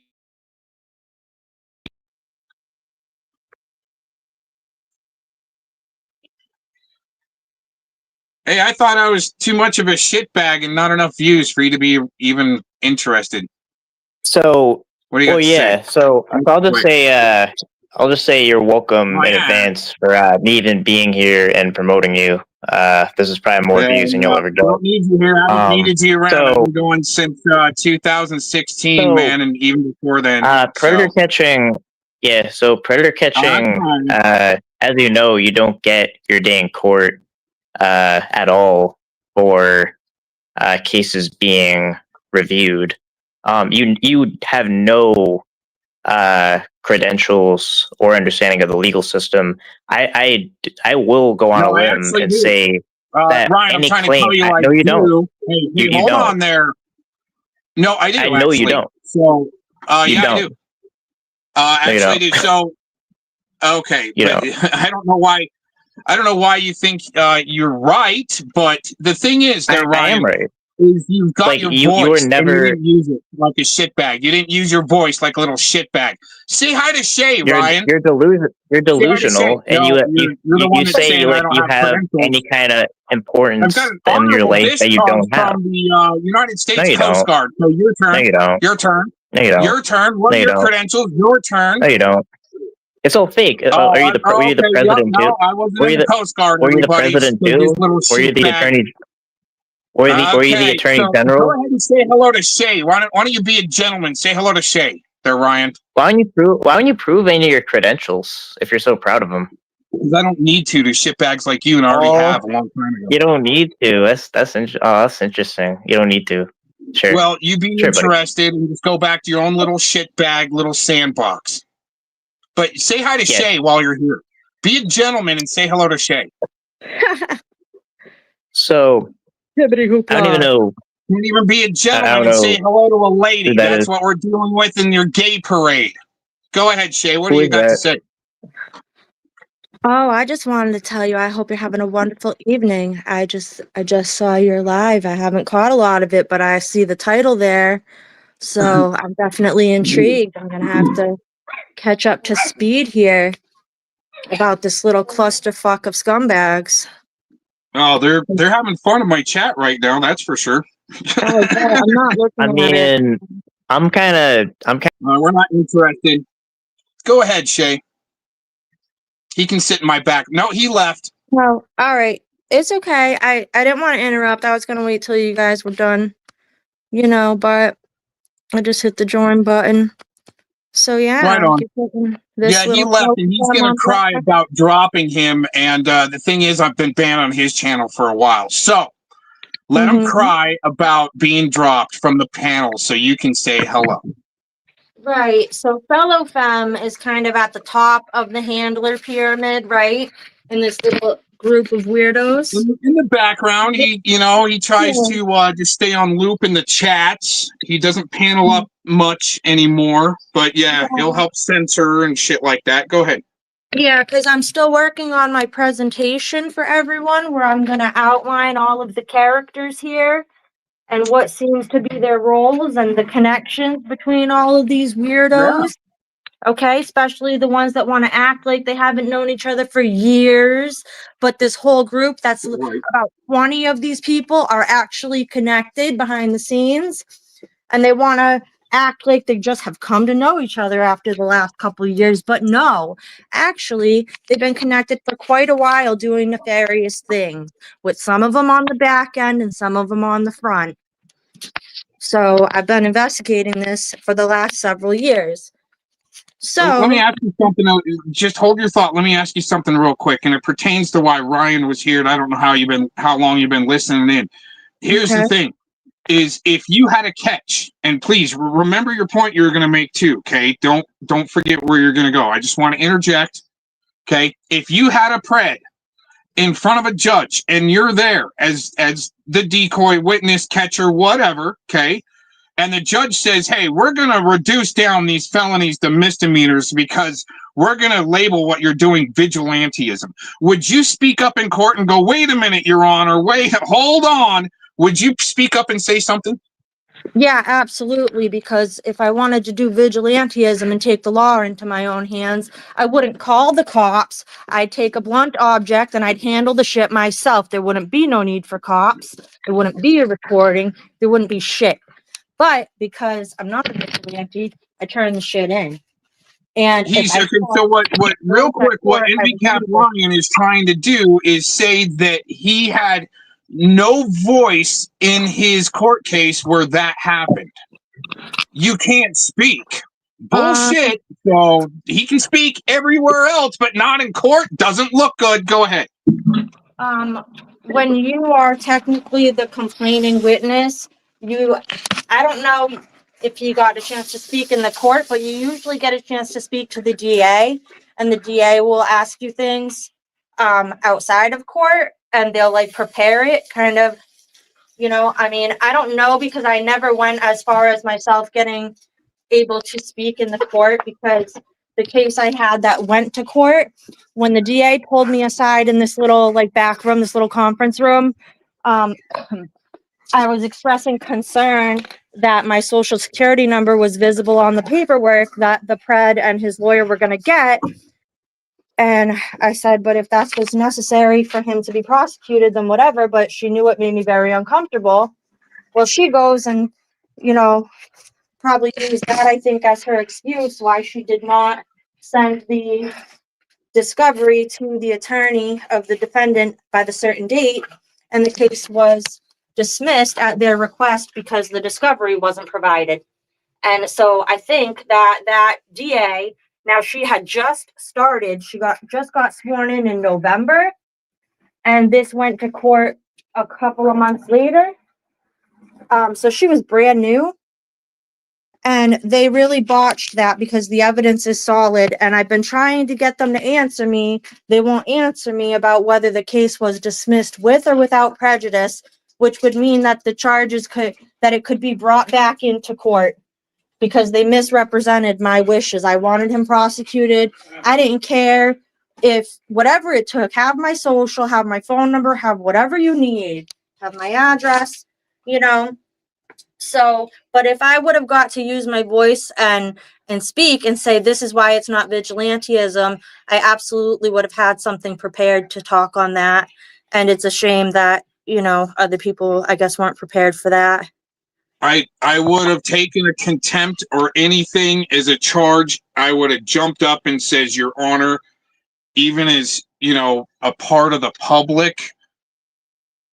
D: Hey, I thought I was too much of a shitbag and not enough views for you to be even interested.
I: So,
D: what do you got to say?
I: So I'll just say you're welcome in advance for me even being here and promoting you. This is probably more views than you'll ever get.
D: I don't need you here. I haven't needed you around. I've been going since 2016, man, and even before then.
I: Predator catching. Yeah, so predator catching. As you know, you don't get your day in court at all for cases being reviewed. You have no credentials or understanding of the legal system. I will go on a limb and say that
D: Ryan,
I: any
D: I'm trying
I: claim.
D: to tell you,
I: No, you don't.
D: Hey,
I: you
D: hold
I: don't.
D: on there. No, I do.
I: I know you don't.
D: So,
I: you
D: yeah,
I: don't.
D: I do. Actually, I do. So, okay, but I don't know why. I don't know why you think you're right, but the thing is, Ryan,
I: I am right.
D: Is you've got your voice,
I: you were never,
D: and you didn't use it like a shitbag. You didn't use your voice like a little shitbag. Say hi to Shay, Ryan.
I: You're delusional, and you say you have any kind of importance in your life that you don't have.
D: From the United States
I: No,
D: Coast Guard. So your turn.
I: No, you don't.
D: Your turn.
I: No, you don't.
D: Your turn. What are your credentials? Your turn.
I: No, you don't. It's all fake. Are you the president too?
D: No, I wasn't in the Coast Guard.
I: Were you the president too? Were you the attorney? Were you the attorney general?
D: Go ahead and say hello to Shay. Why don't you be a gentleman? Say hello to Shay. There, Ryan.
I: Why don't you prove any of your credentials if you're so proud of them?
D: 'Cause I don't need to shitbags like you and I already have a long time ago.
I: You don't need to. That's interesting. You don't need to. Sure.
D: Well, you be
I: Sure, buddy.
D: interested and just go back to your own little shitbag, little sandbox. But say hi to
I: Yeah.
D: Shay while you're here. Be a gentleman and say hello to Shay.
I: So I don't even know.
D: You can even be a
I: I
D: gentleman
I: don't
D: and say
I: know
D: hello to a lady.
I: who that
D: That's
I: is.
D: what we're dealing with in your gay parade. Go ahead, Shay. What do
I: Who
D: you
I: is
D: got to
I: that?
D: say?
J: Oh, I just wanted to tell you I hope you're having a wonderful evening. I just saw your live. I haven't caught a lot of it, but I see the title there. So I'm definitely intrigued. I'm gonna have to catch up to speed here about this little clusterfuck of scumbags.
D: Oh, they're having fun in my chat right now. That's for sure.
J: Oh yeah, I'm not looking
I: I
J: at it.
I: mean, I'm kind of.
D: We're not interested. Go ahead, Shay. He can sit in my back. No, he left.
J: Well, all right. It's okay. I didn't want to interrupt. I was gonna wait till you guys were done. But I just hit the join button. So yeah,
D: Right on.
J: this
D: Yeah, he
J: little
D: left, and he's
J: program
D: gonna
J: on
D: cry
J: there.
D: about dropping him. And the thing is, I've been banned on his channel for a while. So let him cry about being dropped from the panel, so you can say hello.
J: Right. So FellowPhem is kind of at the top of the handler pyramid, right? In this little group of weirdos.
D: In the background, he tries to just stay on loop in the chats. He doesn't panel up much anymore, but yeah, he'll help censor and shit like that. Go ahead.
J: Yeah, because I'm still working on my presentation for everyone where I'm going to outline all of the characters here and what seems to be their roles and the connections between all of these weirdos. Okay, especially the ones that want to act like they haven't known each other for years. But this whole group, that's about 20 of these people, are actually connected behind the scenes. And they want to act like they just have come to know each other after the last couple of years. But no, actually, they've been connected for quite a while doing nefarious things, with some of them on the back end and some of them on the front. So I've been investigating this for the last several years. So
D: let me ask you something. Just hold your thought. Let me ask you something real quick, and it pertains to why Ryan was here. And I don't know how long you've been listening in. Here's the thing: is if you had a catch, and please remember your point you were going to make too. Okay, don't forget where you're going to go. I just want to interject. Okay, if you had a pred in front of a judge, and you're there as the decoy, witness, catcher, whatever. Okay. And the judge says, hey, we're going to reduce down these felonies to misdemeanors because we're going to label what you're doing vigilantism. Would you speak up in court and go, wait a minute, Your Honor, hold on. Would you speak up and say something?
J: Yeah, absolutely. Because if I wanted to do vigilantism and take the law into my own hands, I wouldn't call the cops. I'd take a blunt object and I'd handle the shit myself. There wouldn't be no need for cops. There wouldn't be a recording. There wouldn't be shit. But because I'm not a vigilante, I turn the shit in. And
D: so what real quick, what Handicap Ryan is trying to do is say that he had no voice in his court case where that happened. You can't speak. Bullshit. So he can speak everywhere else, but not in court. Doesn't look good. Go ahead.
J: When you are technically the complaining witness, I don't know if you got a chance to speak in the court, but you usually get a chance to speak to the DA, and the DA will ask you things outside of court, and they'll prepare it kind of, I don't know, because I never went as far as myself getting able to speak in the court, because the case I had that went to court, when the DA pulled me aside in this little back room, this little conference room, I was expressing concern that my social security number was visible on the paperwork that the pred and his lawyer were going to get. And I said, but if that's what's necessary for him to be prosecuted, then whatever. But she knew it made me very uncomfortable. Well, she goes and, probably used that, I think, as her excuse why she did not send the discovery to the attorney of the defendant by the certain date. And the case was dismissed at their request because the discovery wasn't provided. And so I think that DA Now she had just started. She just got sworn in November, and this went to court a couple of months later. So she was brand new, and they really botched that because the evidence is solid. And I've been trying to get them to answer me. They won't answer me about whether the case was dismissed with or without prejudice, which would mean that the charges could be brought back into court, because they misrepresented my wishes. I wanted him prosecuted. I didn't care if whatever it took, have my social, have my phone number, have whatever you need, have my address, you know. So, but if I would have got to use my voice and speak and say, this is why it's not vigilantism, I absolutely would have had something prepared to talk on that. And it's a shame that, you know, other people, I guess, weren't prepared for that.
D: I would have taken a contempt or anything as a charge. I would have jumped up and says, Your Honor, even as, you know, a part of the public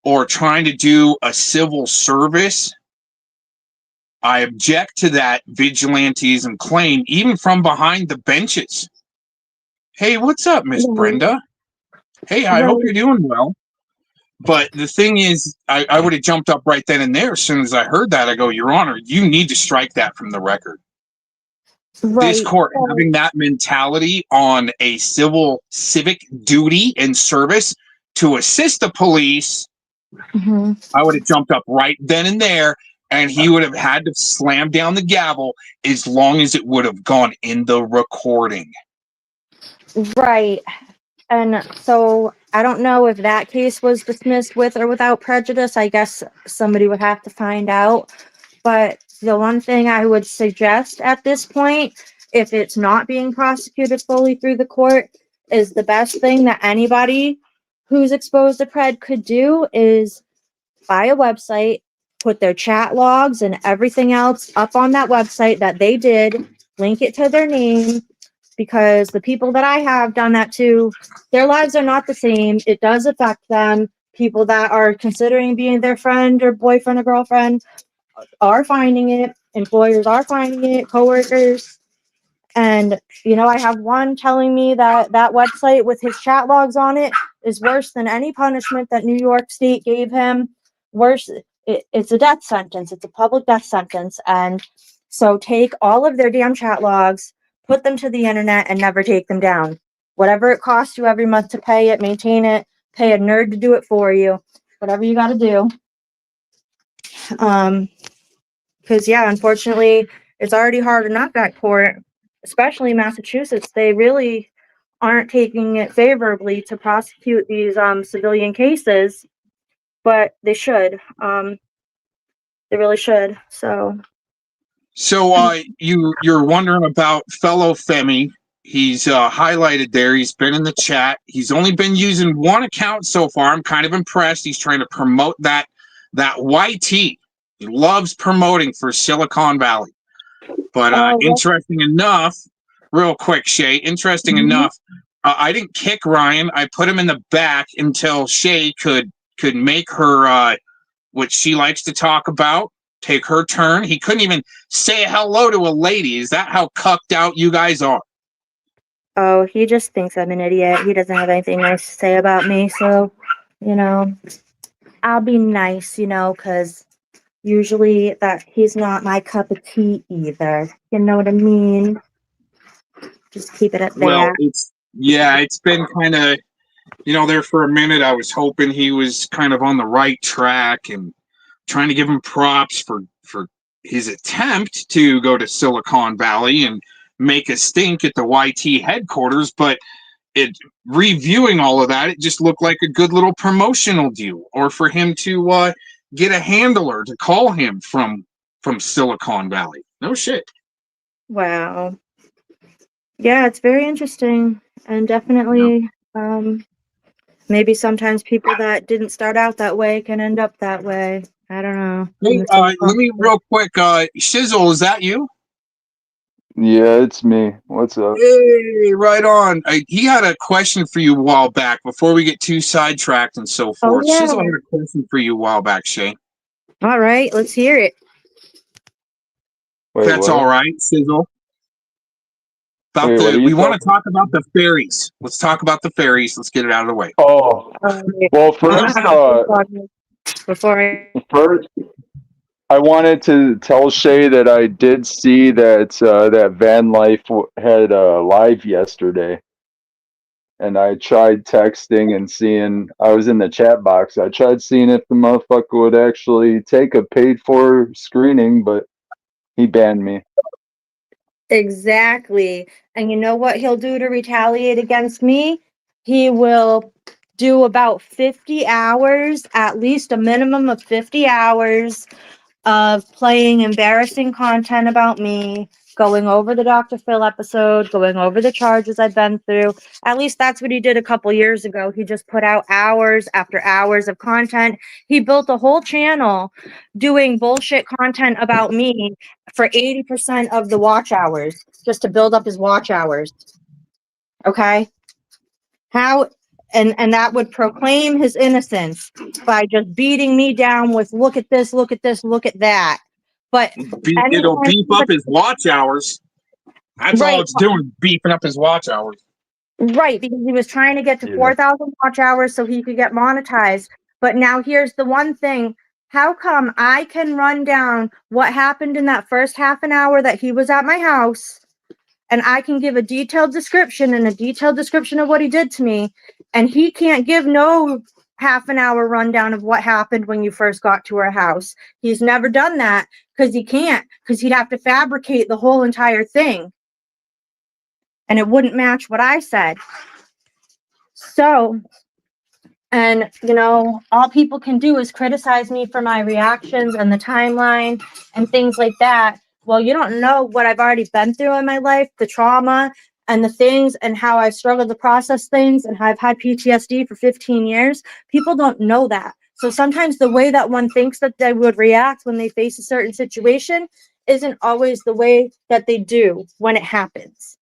D: or trying to do a civil service, I object to that vigilantism claim, even from behind the benches. Hey, what's up, Miss Brenda? Hey, I hope you're doing well. But the thing is, I would have jumped up right then and there as soon as I heard that. I go, Your Honor, you need to strike that from the record.
J: Right.
D: This court having that mentality on a civic duty and service to assist the police, I would have jumped up right then and there, and he would have had to slam down the gavel as long as it would have gone in the recording.
J: Right. And so I don't know if that case was dismissed with or without prejudice. I guess somebody would have to find out. But the one thing I would suggest at this point, if it's not being prosecuted fully through the court, is the best thing that anybody who's exposed to pred could do is buy a website, put their chat logs and everything else up on that website that they did, link it to their name, because the people that I have done that to, their lives are not the same. It does affect them. People that are considering being their friend or boyfriend or girlfriend are finding it. Employers are finding it, coworkers. And, you know, I have one telling me that that website with his chat logs on it is worse than any punishment that New York State gave him. Worse, it's a death sentence. It's a public death sentence. And so take all of their damn chat logs, put them to the internet, and never take them down. Whatever it costs you every month to pay it, maintain it, pay a nerd to do it for you, whatever you got to do. Because, yeah, unfortunately, it's already hard enough at court, especially in Massachusetts. They really aren't taking it favorably to prosecute these civilian cases, but they should. They really should. So
D: you're wondering about FellowPheggit. He's highlighted there. He's been in the chat. He's only been using one account so far. I'm kind of impressed. He's trying to promote that YT. He loves promoting for Silicon Valley. But interesting enough, real quick, Shay, interesting enough, I didn't kick Ryan. I put him in the back until Shay could make her what she likes to talk about, take her turn. He couldn't even say hello to a lady. Is that how cucked out you guys are?
J: Oh, he just thinks I'm an idiot. He doesn't have anything nice to say about me. So, you know, I'll be nice, you know, because usually that he's not my cup of tea either. You know what I mean? Just keep it at that.
D: Well, it's been kind of, you know, there for a minute. I was hoping he was kind of on the right track and trying to give him props for his attempt to go to Silicon Valley and make a stink at the YT headquarters. But reviewing all of that, it just looked like a good little promotional deal, or for him to get a handler to call him from Silicon Valley. No shit.
J: Wow. Yeah, it's very interesting, and definitely maybe sometimes people that didn't start out that way can end up that way. I don't know.
D: Hey, let me real quick, Shizzle, is that you?
K: Yeah, it's me. What's up?
D: Hey, right on. He had a question for you a while back before we get too sidetracked and so forth.
J: yeah.
D: Shizzle had a question for you a while back, Shay.
J: All right, let's hear it.
K: Wait,
D: That's
K: what?
D: all right, Shizzle. About
K: Wait, what are
D: the
K: you
D: we want to
K: talking?
D: talk about the fairies. Let's talk about the fairies. Let's get it out of the way.
K: Oh, well,
J: Before
K: first, I wanted to tell Shay that I did see that that Van Life had live yesterday, and I tried texting and seeing. I was in the chat box. I tried seeing if the motherfucker would actually take a paid for screening, but he banned me.
J: Exactly. And you know what he'll do to retaliate against me? He will do about 50 hours, at least a minimum of 50 hours of playing embarrassing content about me, going over the Dr. Phil episode, going over the charges I've been through. At least that's what he did a couple years ago. He just put out hours after hours of content. He built a whole channel doing bullshit content about me for 80% of the watch hours, just to build up his watch hours. Okay? How and that would proclaim his innocence by just beating me down with look at this, look at this, look at that. But
D: It'll beef up his watch hours. That's all it's doing, beefing up his watch hours.
J: Right, because he was trying to get to 4,000 watch hours so he could get monetized. But now here's the one thing. How come I can run down what happened in that first half an hour that he was at my house, and I can give a detailed description and a detailed description of what he did to me, and he can't give no half an hour rundown of what happened when you first got to our house? He's never done that because he can't, because he'd have to fabricate the whole entire thing. And it wouldn't match what I said. So, and you know, all people can do is criticize me for my reactions and the timeline and things like that. Well, you don't know what I've already been through in my life, the trauma and the things, and how I've struggled to process things, and how I've had PTSD for 15 years. People don't know that. So sometimes the way that one thinks that they would react when they face a certain situation isn't always the way that they do when it happens.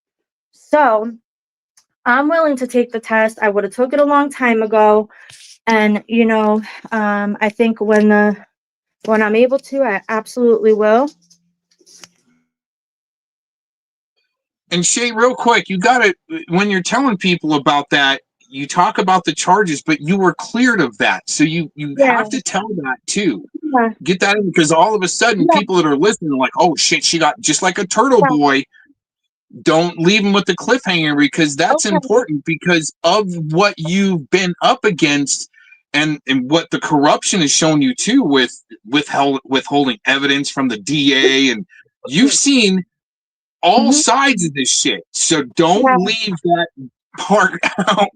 J: So I'm willing to take the test. I would have took it a long time ago. And, you know, I think when I'm able to, I absolutely will.
D: And Shay, real quick, you got to, when you're telling people about that, you talk about the charges, but you were cleared of that. So you have to tell that too.
J: Yeah.
D: Get that in, because all of a sudden people that are listening are like, oh shit, she got just like a turtle boy. Don't leave them with the cliffhanger, because that's important, because of what you've been up against, and what the corruption has shown you too, with withholding evidence from the DA, and you've seen all sides of this shit. So don't leave that part out.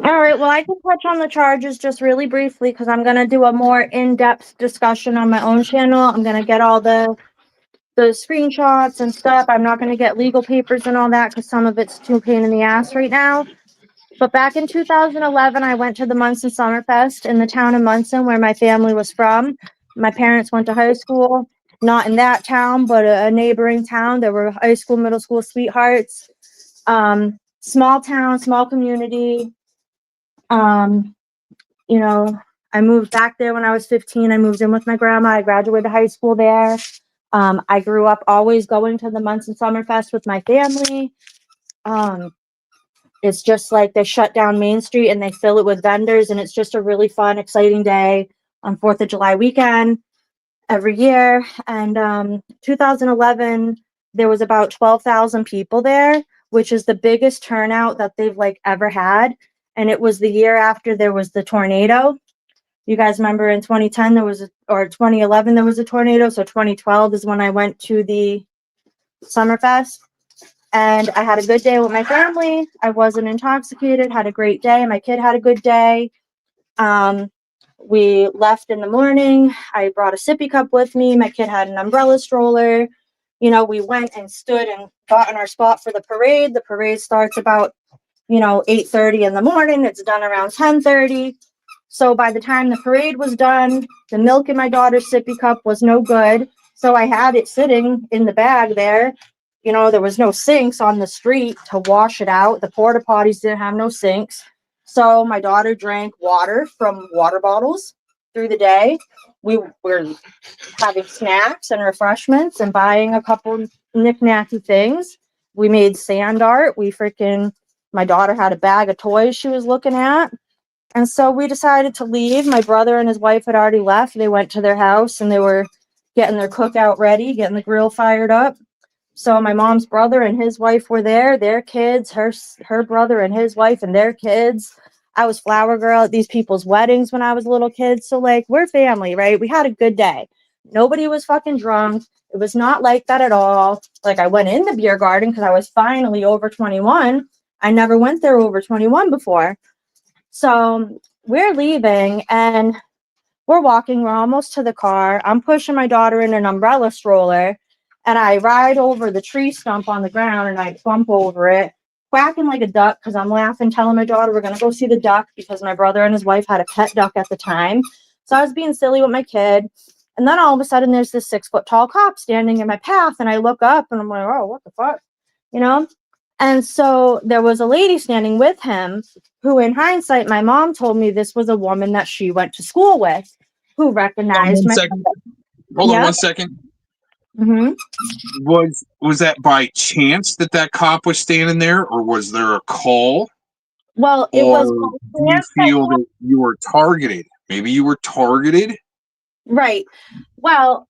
J: All right, well, I can touch on the charges just really briefly, because I'm going to do a more in-depth discussion on my own channel. I'm going to get all the screenshots and stuff. I'm not going to get legal papers and all that, because some of it's too pain in the ass right now. But back in 2011, I went to the Munson Summerfest in the town of Munson, where my family was from. My parents went to high school, not in that town, but a neighboring town. There were high school, middle school sweethearts. Small town, small community. You know, I moved back there when I was 15. I moved in with my grandma. I graduated high school there. I grew up always going to the Munson Summerfest with my family. It's just like they shut down Main Street and they fill it with vendors, and it's just a really fun, exciting day on 4th of July weekend every year. And 2011, there was about 12,000 people there, which is the biggest turnout that they've like ever had. And it was the year after there was the tornado. You guys remember in 2010 or 2011 there was a tornado. So 2012 is when I went to the Summerfest. And I had a good day with my family. I wasn't intoxicated, had a great day. My kid had a good day. We left in the morning. I brought a sippy cup with me. My kid had an umbrella stroller. You know, we went and stood and got in our spot for the parade. The parade starts about, 8:30 in the morning. It's done around 10:30. So by the time the parade was done, the milk in my daughter's sippy cup was no good. So I had it sitting in the bag there. There was no sinks on the street to wash it out. The porta potties didn't have no sinks. So my daughter drank water from water bottles through the day. We were having snacks and refreshments and buying a couple knick-knacky things. we made sand art. My daughter had a bag of toys she was looking at. And so we decided to leave. My brother and his wife had already left. They went to their house and they were getting their cookout ready, getting the grill fired up. So my mom's brother and his wife were there, their kids, her brother and his wife and their kids. I was flower girl at these people's weddings when I was a little kid. So like, we're family, right? We had a good day. Nobody was fucking drunk. It was not like that at all. Like, I went in the beer garden because I was finally over 21. I never went there over 21 before. So we're leaving and we're walking. We're almost to the car. I'm pushing my daughter in an umbrella stroller and I ride over the tree stump on the ground and I bump over it, quacking like a duck because I'm laughing, telling my daughter we're going to go see the duck because my brother and his wife had a pet duck at the time. So I was being silly with my kid. And then all of a sudden there's this 6-foot tall cop standing in my path and I look up and I'm like, oh, what the fuck? You know? And so there was a lady standing with him who, in hindsight, my mom told me this was a woman that she went to school with who recognized my
D: Hold on 1 second.
J: Mm-hmm.
D: Was that by chance that cop was standing there, or was there a call?
J: Well, it
D: or
J: was.
D: Do you feel that you were targeted? Maybe you were targeted?
J: Right. Well,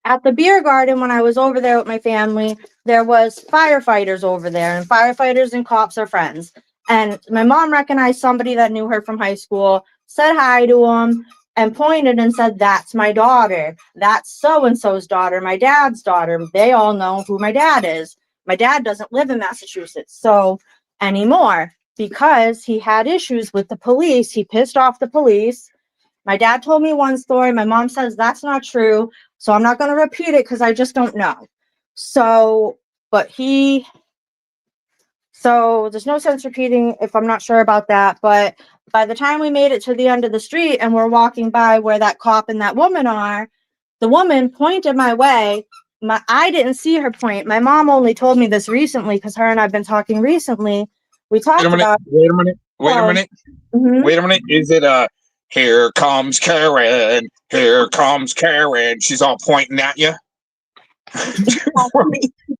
J: at the beer garden, when I was over there with my family, there was firefighters over there, and firefighters and cops are friends. And my mom recognized somebody that knew her from high school, said hi to him, and pointed and said, that's my daughter. That's so-and-so's daughter, my dad's daughter. They all know who my dad is. My dad doesn't live in Massachusetts anymore because he had issues with the police. He pissed off the police. My dad told me one story. My mom says that's not true. So I'm not going to repeat it because I just don't know. So there's no sense repeating if I'm not sure about that. But by the time we made it to the end of the street and we're walking by where that cop and that woman are, the woman pointed my way. I didn't see her point. My mom only told me this recently because her and I've been talking recently. We talked about.
D: Wait a minute.
J: Mm-hmm.
D: Wait a minute. Is it here comes Karen, here comes Karen? She's all pointing at you.
J: She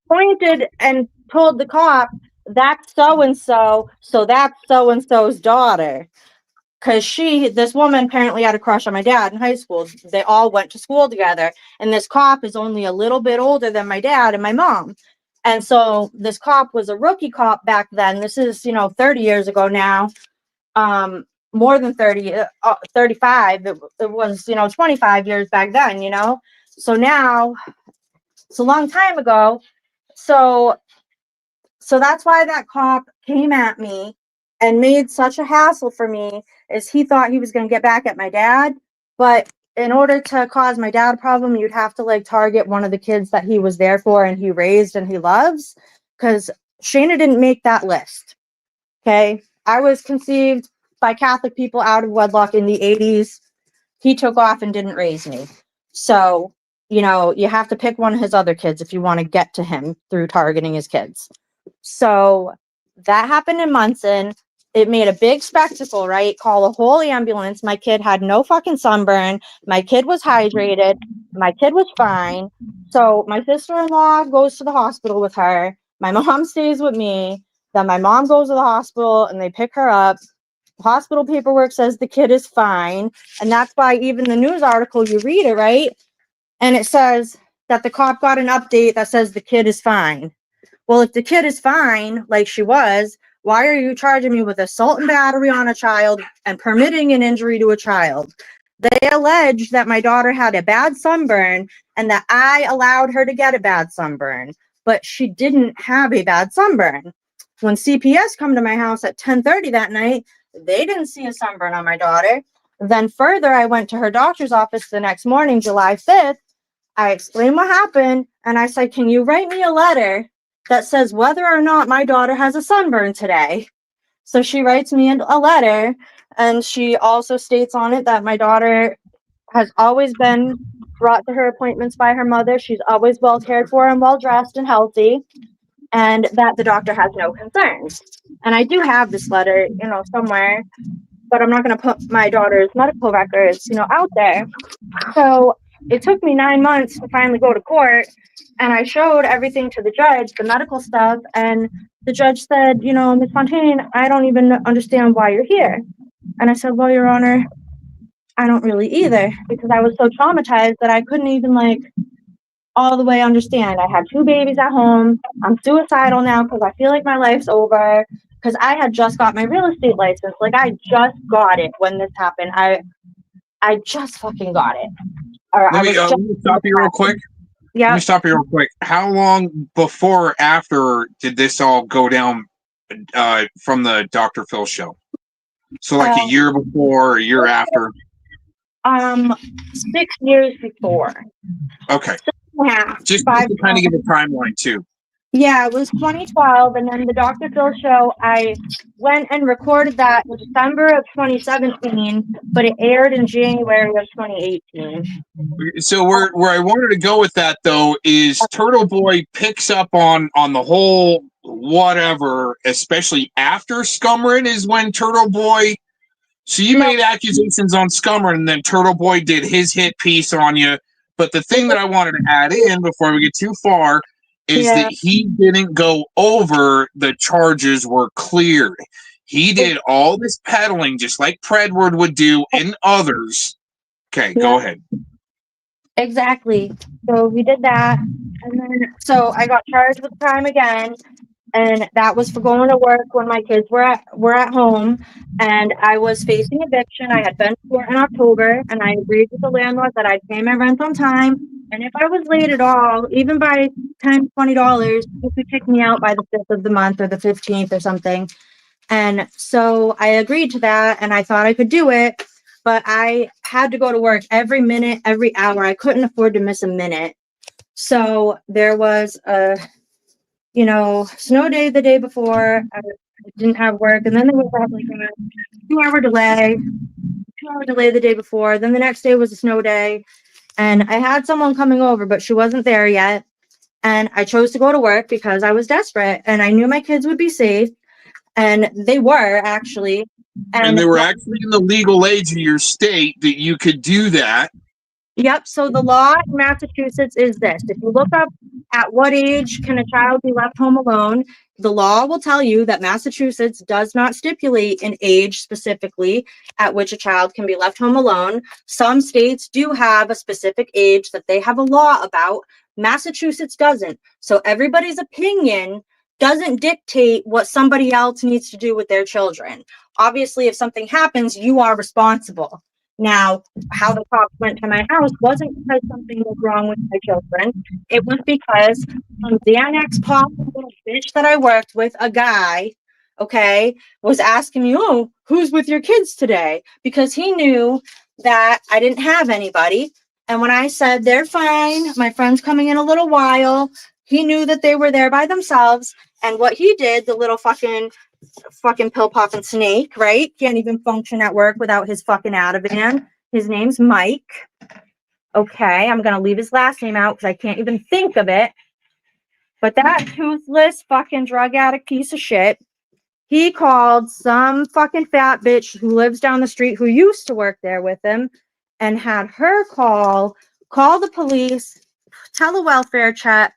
J: pointed and told the cop, that's so-and-so, so that's so-and-so's daughter. Because this woman apparently had a crush on my dad in high school. They all went to school together. And this cop is only a little bit older than my dad and my mom. And so this cop was a rookie cop back then. This is, 30 years ago now. More than 30, 35. It was, 25 years back then, So now, it's a long time ago. So that's why that cop came at me and made such a hassle for me, is he thought he was going to get back at my dad. But in order to cause my dad a problem, you'd have to target one of the kids that he was there for and he raised and he loves. Because Shayna didn't make that list. Okay. I was conceived by Catholic people out of wedlock in the 80s. He took off and didn't raise me. So, you have to pick one of his other kids if you want to get to him through targeting his kids. So that happened in Munson. It made a big spectacle, right? Call a whole ambulance. My kid had no fucking sunburn. My kid was hydrated. My kid was fine. So my sister-in-law goes to the hospital with her. My mom stays with me. Then my mom goes to the hospital and they pick her up. Hospital paperwork says the kid is fine. And that's why even the news article, you read it, right? And it says that the cop got an update that says the kid is fine. Well, if the kid is fine, like she was, why are you charging me with assault and battery on a child and permitting an injury to a child? They allege that my daughter had a bad sunburn and that I allowed her to get a bad sunburn, but she didn't have a bad sunburn. When CPS come to my house at 10:30 that night, they didn't see a sunburn on my daughter. Then further, I went to her doctor's office the next morning, July 5th. I explained what happened, and I said, can you write me a letter that says whether or not my daughter has a sunburn today? So she writes me a letter, and she also states on it that my daughter has always been brought to her appointments by her mother. She's always well cared for and well dressed and healthy, and that the doctor has no concerns. And I do have this letter, somewhere, but I'm not going to put my daughter's medical records, out there. So it took me 9 months to finally go to court, and I showed everything to the judge, the medical stuff, and the judge said, you know, Ms. Fontaine, I don't even understand why you're here. And I said, well, Your Honor, I don't really either, because I was so traumatized that I couldn't even, like, all the way understand. I had 2 babies at home. I'm suicidal now because I feel like my life's over, because I had just got my real estate license. Like, I just got it when this happened. I just fucking got it.
D: Let me stop you real quick.
J: Yeah.
D: Let me stop you real quick. How long before or after did this all go down from the Dr. Phil show? So like a year before or a year after?
J: 6 years before.
D: Okay.
J: Yeah.
D: Just to kind of give a timeline too.
J: Yeah, it was 2012, and then the Dr. Phil show, I went and recorded that in December of 2017, but it aired in January of 2018.
D: So where I wanted to go with that though is Turtle Boy picks up on the whole whatever, especially after Scummerin is when Turtle Boy. So you made accusations on Scummerin, and then Turtle Boy did his hit piece on you. But the thing that I wanted to add in before we get too far is that he didn't go over the charges were cleared. He did all this peddling just like Predward would do and others. Okay, go ahead.
J: Exactly. So we did that, and then so I got charged with crime again, and that was for going to work when my kids were at home, and I was facing eviction. I had been to court in October, and I agreed with the landlord that I'd pay my rent on time, and if I was late at all, even by $10, $20, he could kick me out by the 5th of the month or the 15th or something. And so I agreed to that, and I thought I could do it. But I had to go to work every minute, every hour. I couldn't afford to miss a minute. So there was a, snow day the day before. I didn't have work. And then there was like a 2-hour delay the day before. Then the next day was a snow day. And I had someone coming over, but she wasn't there yet. And I chose to go to work because I was desperate. And I knew my kids would be safe. And they were, actually.
D: And they were actually in the legal age of your state that you could do that.
J: Yep. So the law in Massachusetts is this. If you look up at what age can a child be left home alone, the law will tell you that Massachusetts does not stipulate an age specifically at which a child can be left home alone. Some states do have a specific age that they have a law about. Massachusetts doesn't. So everybody's opinion doesn't dictate what somebody else needs to do with their children. Obviously, if something happens, you are responsible. Now, how the cops went to my house wasn't because something was wrong with my children. It was because some Xanax pop little bitch that I worked with, a guy, was asking me, oh, who's with your kids today? Because he knew that I didn't have anybody. And when I said, they're fine, my friend's coming in a little while, he knew that they were there by themselves. And what he did, the little fucking pill popping snake, right? Can't even function at work without his fucking Ativan. His name's Mike. Okay, I'm gonna leave his last name out because I can't even think of it. But that toothless fucking drug addict piece of shit, he called some fucking fat bitch who lives down the street who used to work there with him and had her call the police, tell a welfare check,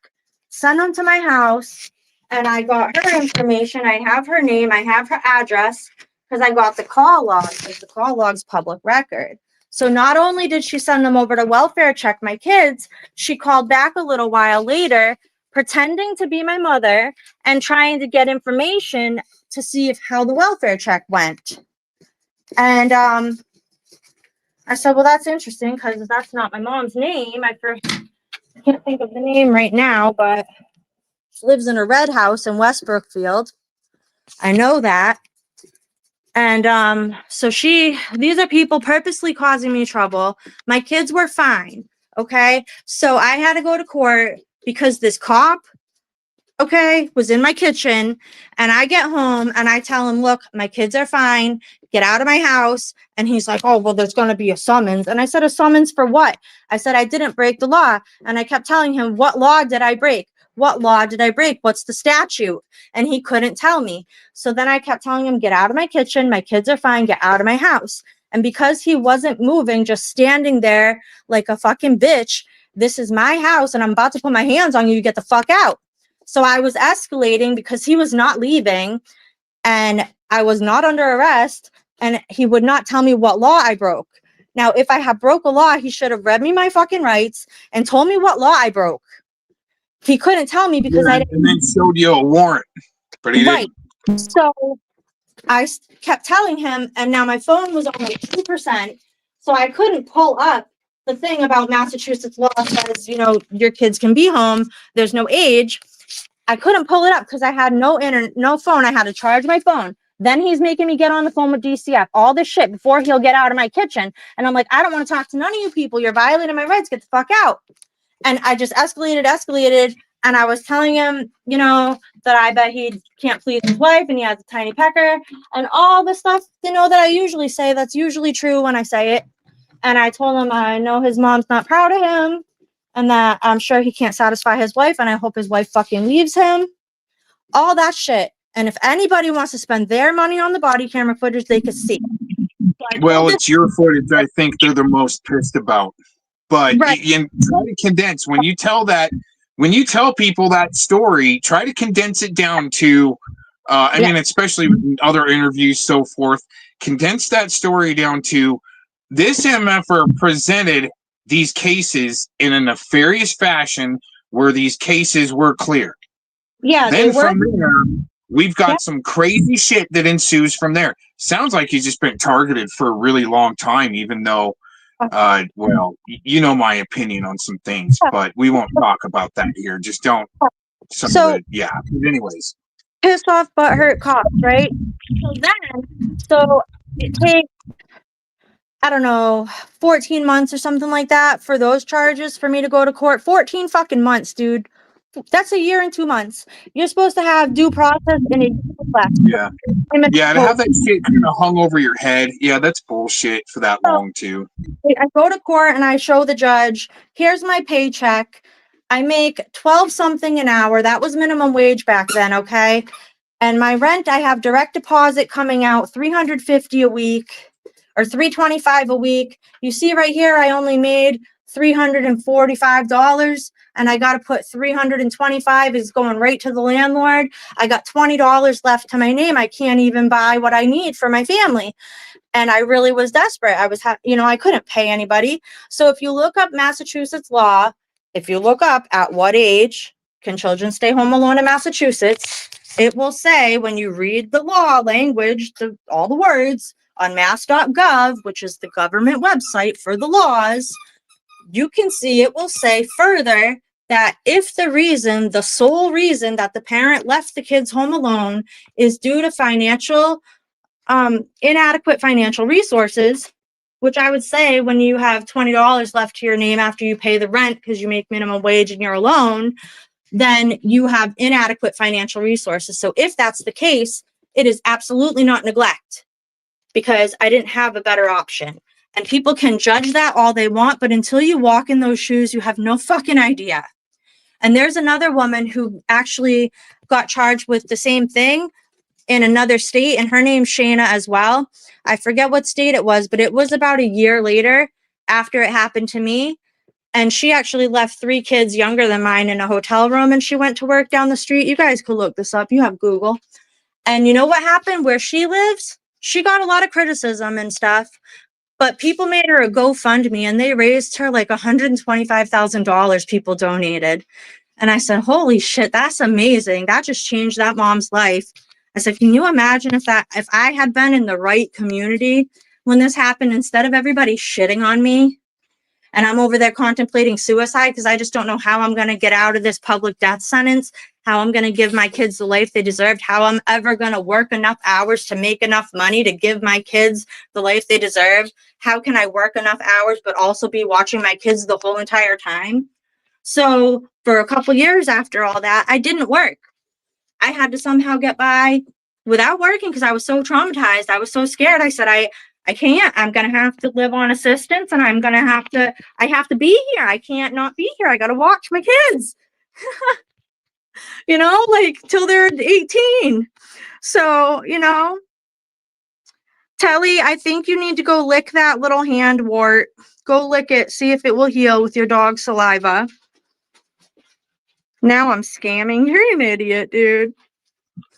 J: send them to my house. And I got her information. I have her name. I have her address because I got the call log because the call log's public record. So not only did she send them over to welfare check my kids, she called back a little while later, pretending to be my mother and trying to get information to see how the welfare check went. And I said, well, that's interesting because that's not my mom's name. I can't think of the name right now, but she lives in a red house in West Brookfield. I know that. And so these are people purposely causing me trouble. My kids were fine. Okay. So I had to go to court because this cop, was in my kitchen, and I get home and I tell him, look, my kids are fine. Get out of my house. And he's like, oh, well, there's going to be a summons. And I said, a summons for what? I said, I didn't break the law. And I kept telling him, what law did I break? What law did I break? What's the statute? And he couldn't tell me. So then I kept telling him, get out of my kitchen. My kids are fine. Get out of my house. And because he wasn't moving, just standing there like a fucking bitch, this is my house and I'm about to put my hands on you, you get the fuck out. So I was escalating because he was not leaving and I was not under arrest and he would not tell me what law I broke. Now, if I had broke a law, he should have read me my fucking rights and told me what law I broke. He couldn't tell me because I didn't.
D: And then showed you a warrant, but he
J: Right.
D: didn't.
J: So I kept telling him, and now my phone was on like 2%, so I couldn't pull up the thing about Massachusetts law says, you know, your kids can be home. There's no age. I couldn't pull it up because I had no internet, no phone. I had to charge my phone. Then he's making me get on the phone with DCF, all this shit before he'll get out of my kitchen. And I'm like, I don't want to talk to none of you people. You're violating my rights. Get the fuck out. And I just escalated. And I was telling him, you know, that I bet he can't please his wife and he has a tiny pecker and all the stuff, you know, that I usually say. That's usually true when I say it. And I told him I know his mom's not proud of him and that I'm sure he can't satisfy his wife and I hope his wife fucking leaves him. All that shit. And if anybody wants to spend their money on the body camera footage, they could see.
D: Well, it's your footage I think they're the most pissed about. But
J: right.
D: You try to condense when you tell people that story, try to condense it down to I mean, especially with other interviews, so forth, condense that story down to this MFer presented these cases in a nefarious fashion where these cases were clear.
J: Yeah.
D: Then from there, we've got some crazy shit that ensues from there. Sounds like he's just been targeted for a really long time, even though well, you know my opinion on some things, but we won't talk about that here. Just don't. But anyways.
J: Pissed off, but hurt cops, right? So it takes, I don't know, 14 months or something like that for those charges for me to go to court. 14 fucking months, dude. That's a year and 2 months. You're supposed to have due process in a year left.
D: Yeah. Yeah, to have that shit kind of hung over your head. Yeah, that's bullshit for that long, too.
J: I go to court and I show the judge, here's my paycheck. I make 12 something an hour. That was minimum wage back then, okay? And my rent, I have direct deposit coming out $350 a week or $325 a week. You see right here, I only made $345 and I got to put $325 is going right to the landlord. I got $20 left to my name. I can't even buy what I need for my family. And I really was desperate. I was, I couldn't pay anybody. So if you look up Massachusetts law, if you look up at what age can children stay home alone in Massachusetts, it will say when you read the law language, all the words on mass.gov, which is the government website for the laws, you can see it will say further that if the sole reason that the parent left the kids home alone is due to inadequate financial resources, which I would say when you have $20 left to your name after you pay the rent because you make minimum wage and you're alone, then you have inadequate financial resources. So if that's the case, it is absolutely not neglect because I didn't have a better option. And people can judge that all they want, but until you walk in those shoes, you have no fucking idea. And there's another woman who actually got charged with the same thing in another state, and her name's Shayna as well. I forget what state it was, but it was about a year later after it happened to me. And she actually left 3 kids younger than mine in a hotel room, and she went to work down the street. You guys could look this up. You have Google. And you know what happened where she lives? She got a lot of criticism and stuff, but people made her a GoFundMe, and they raised her like $125,000 people donated. And I said, holy shit, that's amazing. That just changed that mom's life. I said, can you imagine if I had been in the right community when this happened, instead of everybody shitting on me and I'm over there contemplating suicide because I just don't know how I'm going to get out of this public death sentence, how I'm going to give my kids the life they deserved, how I'm ever going to work enough hours to make enough money to give my kids the life they deserve. How can I work enough hours but also be watching my kids the whole entire time? So for a couple years after all that, I didn't work. I had to somehow get by without working because I was so traumatized. I was so scared. I said, I can't. I'm going to have to live on assistance and I have to be here. I can't not be here. I got to watch my kids, like till they're 18. So, Telly, I think you need to go lick that little hand wart. Go lick it. See if it will heal with your dog's saliva. Now I'm scamming. You're an idiot, dude.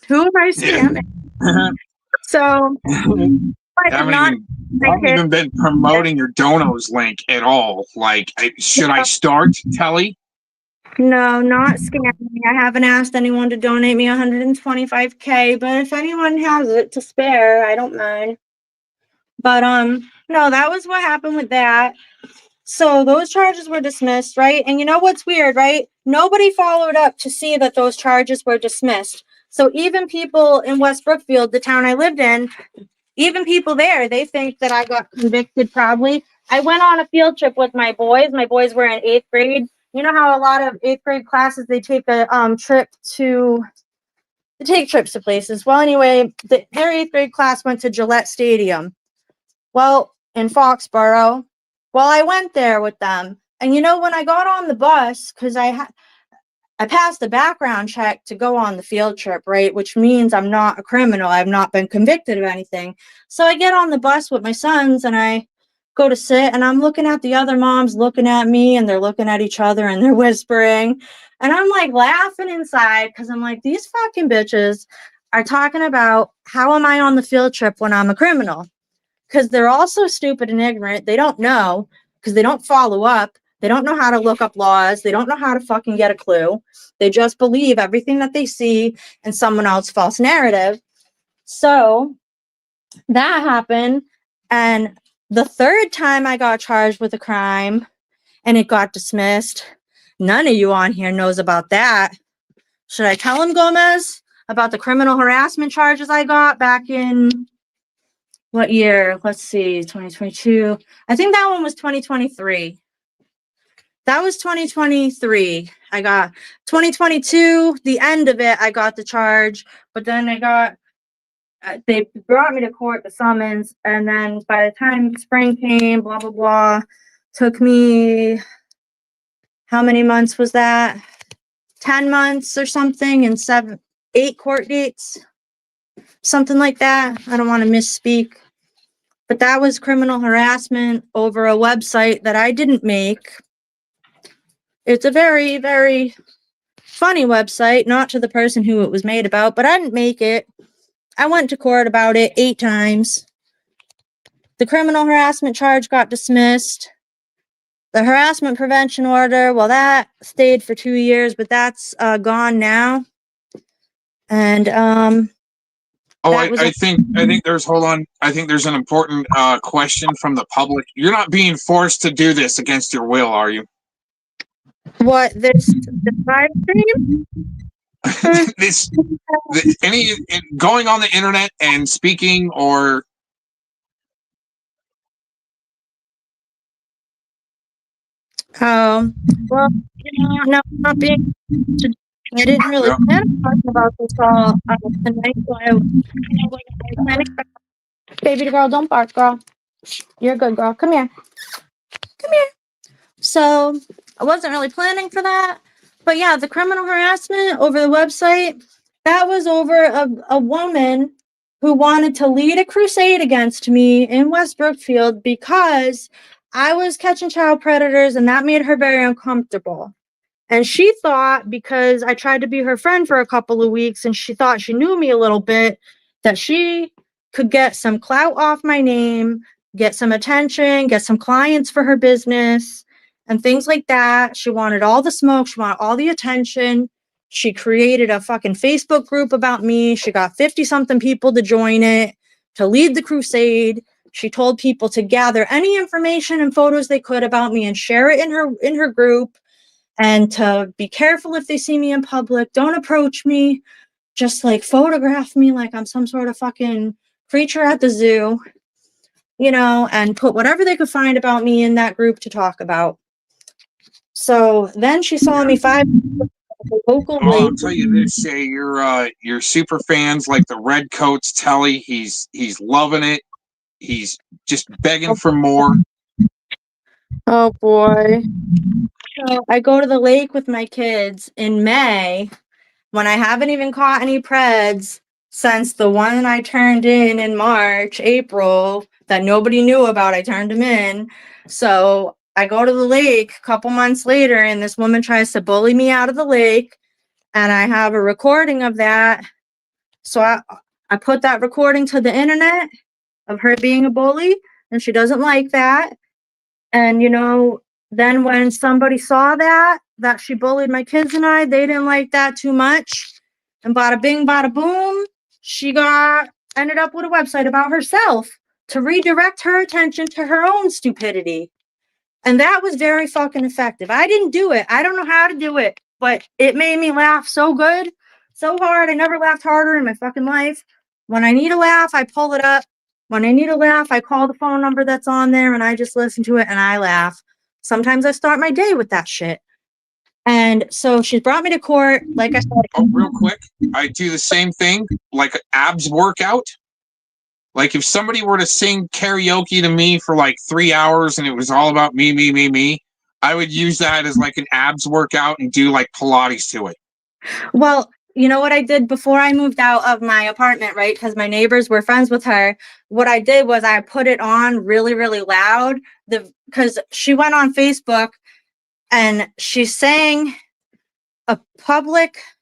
J: Who am I scamming? So, I did not.
D: I haven't even been promoting your donos link at all. Like, should I start, Telly?
J: No, not scamming. I haven't asked anyone to donate me 125K, but if anyone has it to spare, I don't mind. But no, that was what happened with that. So those charges were dismissed, right? And you know what's weird, right? Nobody followed up to see that those charges were dismissed. So even people in West Brookfield, the town I lived in, even people there, they think that I got convicted probably. I went on a field trip with my boys. My boys were in 8th grade. You know how a lot of 8th grade classes, they take a trips to places. Well, anyway, their 8th grade class went to Gillette Stadium. Well, in Foxborough. Well, I went there with them. And you know, when I got on the bus, because I passed the background check to go on the field trip, right? Which means I'm not a criminal. I've not been convicted of anything. So I get on the bus with my sons and I go to sit and I'm looking at the other moms looking at me and they're looking at each other and they're whispering. And I'm like laughing inside because I'm like, these fucking bitches are talking about how am I on the field trip when I'm a criminal? Because they're all so stupid and ignorant. They don't know because they don't follow up. They don't know how to look up laws. They don't know how to fucking get a clue. They just believe everything that they see in someone else's false narrative. So that happened. And the third time I got charged with a crime and it got dismissed, none of you on here knows about that. Should I tell him, Gomez, about the criminal harassment charges I got back in what year? Let's see, 2022. I think that one was 2023. That was 2023. I got 2022, the end of it, I got the charge, but then they brought me to court, the summons, and then by the time spring came, blah, blah, blah, took me, how many months was that? 10 months or something, and 8 court dates, something like that. I don't want to misspeak. But that was criminal harassment over a website that I didn't make. It's a very, very funny website, not to the person who it was made about, but I didn't make it. I went to court about it 8 times. The criminal harassment charge got dismissed. The harassment prevention order, well, that stayed for 2 years, but that's gone now. And
D: I think there's I think there's an important question from the public. You're not being forced to do this against your will, are you?
J: What, this live stream?
D: Going on the internet and speaking or
J: well, no, not being. I didn't really plan on talking about this all tonight, so I was planning. Baby girl, don't bark, girl. You're a good girl. Come here. Come here. So I wasn't really planning for that, but yeah, the criminal harassment over the website, that was over a woman who wanted to lead a crusade against me in West Brookfield because I was catching child predators and that made her very uncomfortable. And she thought because I tried to be her friend for a couple of weeks and she thought she knew me a little bit, that she could get some clout off my name, get some attention, get some clients for her business and things like that. She wanted all the smoke. She wanted all the attention. She created a fucking Facebook group about me. She got 50-something people to join it, to lead the crusade. She told people to gather any information and photos they could about me and share it in her group. And to be careful if they see me in public. Don't approach me. Just like photograph me like I'm some sort of fucking creature at the zoo, you know, and put whatever they could find about me in that group to talk about. So then she saw me 5 local.
D: Well, I'll tell you this, Shay, your super fans like the Redcoats, Telly, he's loving it. He's just begging for more.
J: Oh boy. So I go to the lake with my kids in May when I haven't even caught any preds since the one I turned in March, April, that nobody knew about, I turned them in. So I go to the lake a couple months later, and this woman tries to bully me out of the lake, and I have a recording of that. So I put that recording to the internet of her being a bully, and she doesn't like that. And, then when somebody saw that she bullied my kids and I, they didn't like that too much. And bada bing, bada boom, she ended up with a website about herself to redirect her attention to her own stupidity. And that was very fucking effective. I didn't do it. I don't know how to do it, but it made me laugh so good, so hard. I never laughed harder in my fucking life. When I need a laugh, I pull it up. When I need a laugh, I call the phone number that's on there and I just listen to it and I laugh. Sometimes I start my day with that shit. And so she's brought me to court. Like I said,
D: real quick, I do the same thing, like an abs workout. Like if somebody were to sing karaoke to me for like 3 hours and it was all about me, I would use that as like an abs workout and do like Pilates to it.
J: Well, you know what I did before I moved out of my apartment, right? Because my neighbors were friends with her. What I did was I put it on really, really loud. Because she went on Facebook and she sang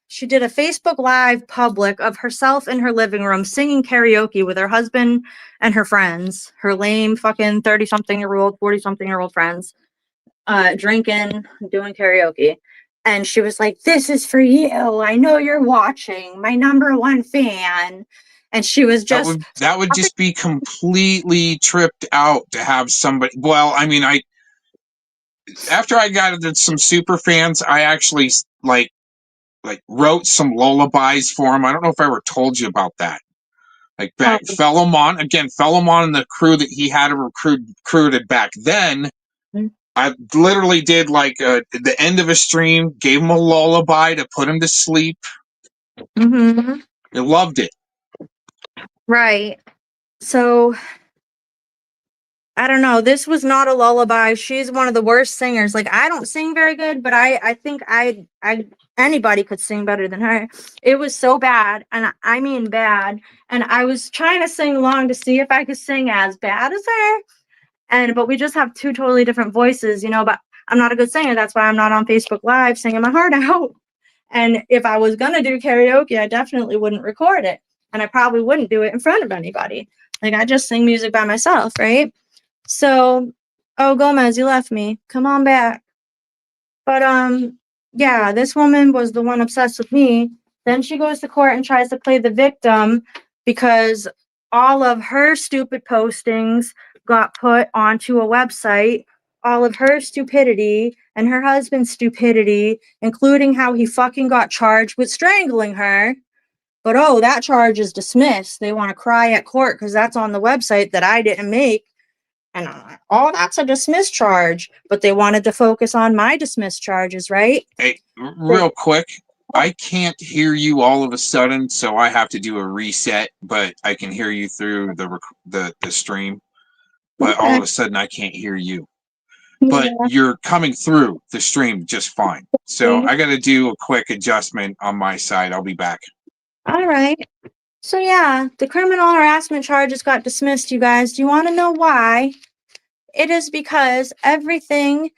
J: she did a Facebook Live public of herself in her living room singing karaoke with her husband and her friends, her lame fucking 30-something-year-old, 40-something-year-old friends, drinking, doing karaoke. And she was like, "This is for you. I know you're watching. My #1 fan." And she was just...
D: That would just be completely tripped out to have somebody... Well, I mean, after I got into some super fans, I actually, like wrote some lullabies for him. I don't know if I ever told you about that. Like back, Fellowmon and the crew that he had recruited back then, I literally did like the end of a stream, gave him a lullaby to put him to sleep.
J: Mm-hmm.
D: They loved it.
J: Right. So, I don't know. This was not a lullaby. She's one of the worst singers. Like, I don't sing very good, but I think anybody could sing better than her. It was so bad, and I mean bad. And I was trying to sing along to see if I could sing as bad as her. But we just have two totally different voices, but I'm not a good singer. That's why I'm not on Facebook Live singing my heart out. And if I was going to do karaoke, I definitely wouldn't record it. And I probably wouldn't do it in front of anybody. Like, I just sing music by myself, right? So, Gomez, you left me. Come on back. But, yeah, this woman was the one obsessed with me. Then she goes to court and tries to play the victim because all of her stupid postings got put onto a website. All of her stupidity and her husband's stupidity, including how he fucking got charged with strangling her. But, that charge is dismissed. They want to cry at court because that's on the website that I didn't make. And that's a dismissed charge. But they wanted to focus on my dismissed charges, right?
D: Hey, real quick, I can't hear you all of a sudden, so I have to do a reset, but I can hear you through the stream. But all of a sudden, I can't hear you. But you're coming through the stream just fine. So I got to do a quick adjustment on my side. I'll be back.
J: All right. So, yeah, the criminal harassment charges got dismissed, you guys. Do you want to know why? It is because everything,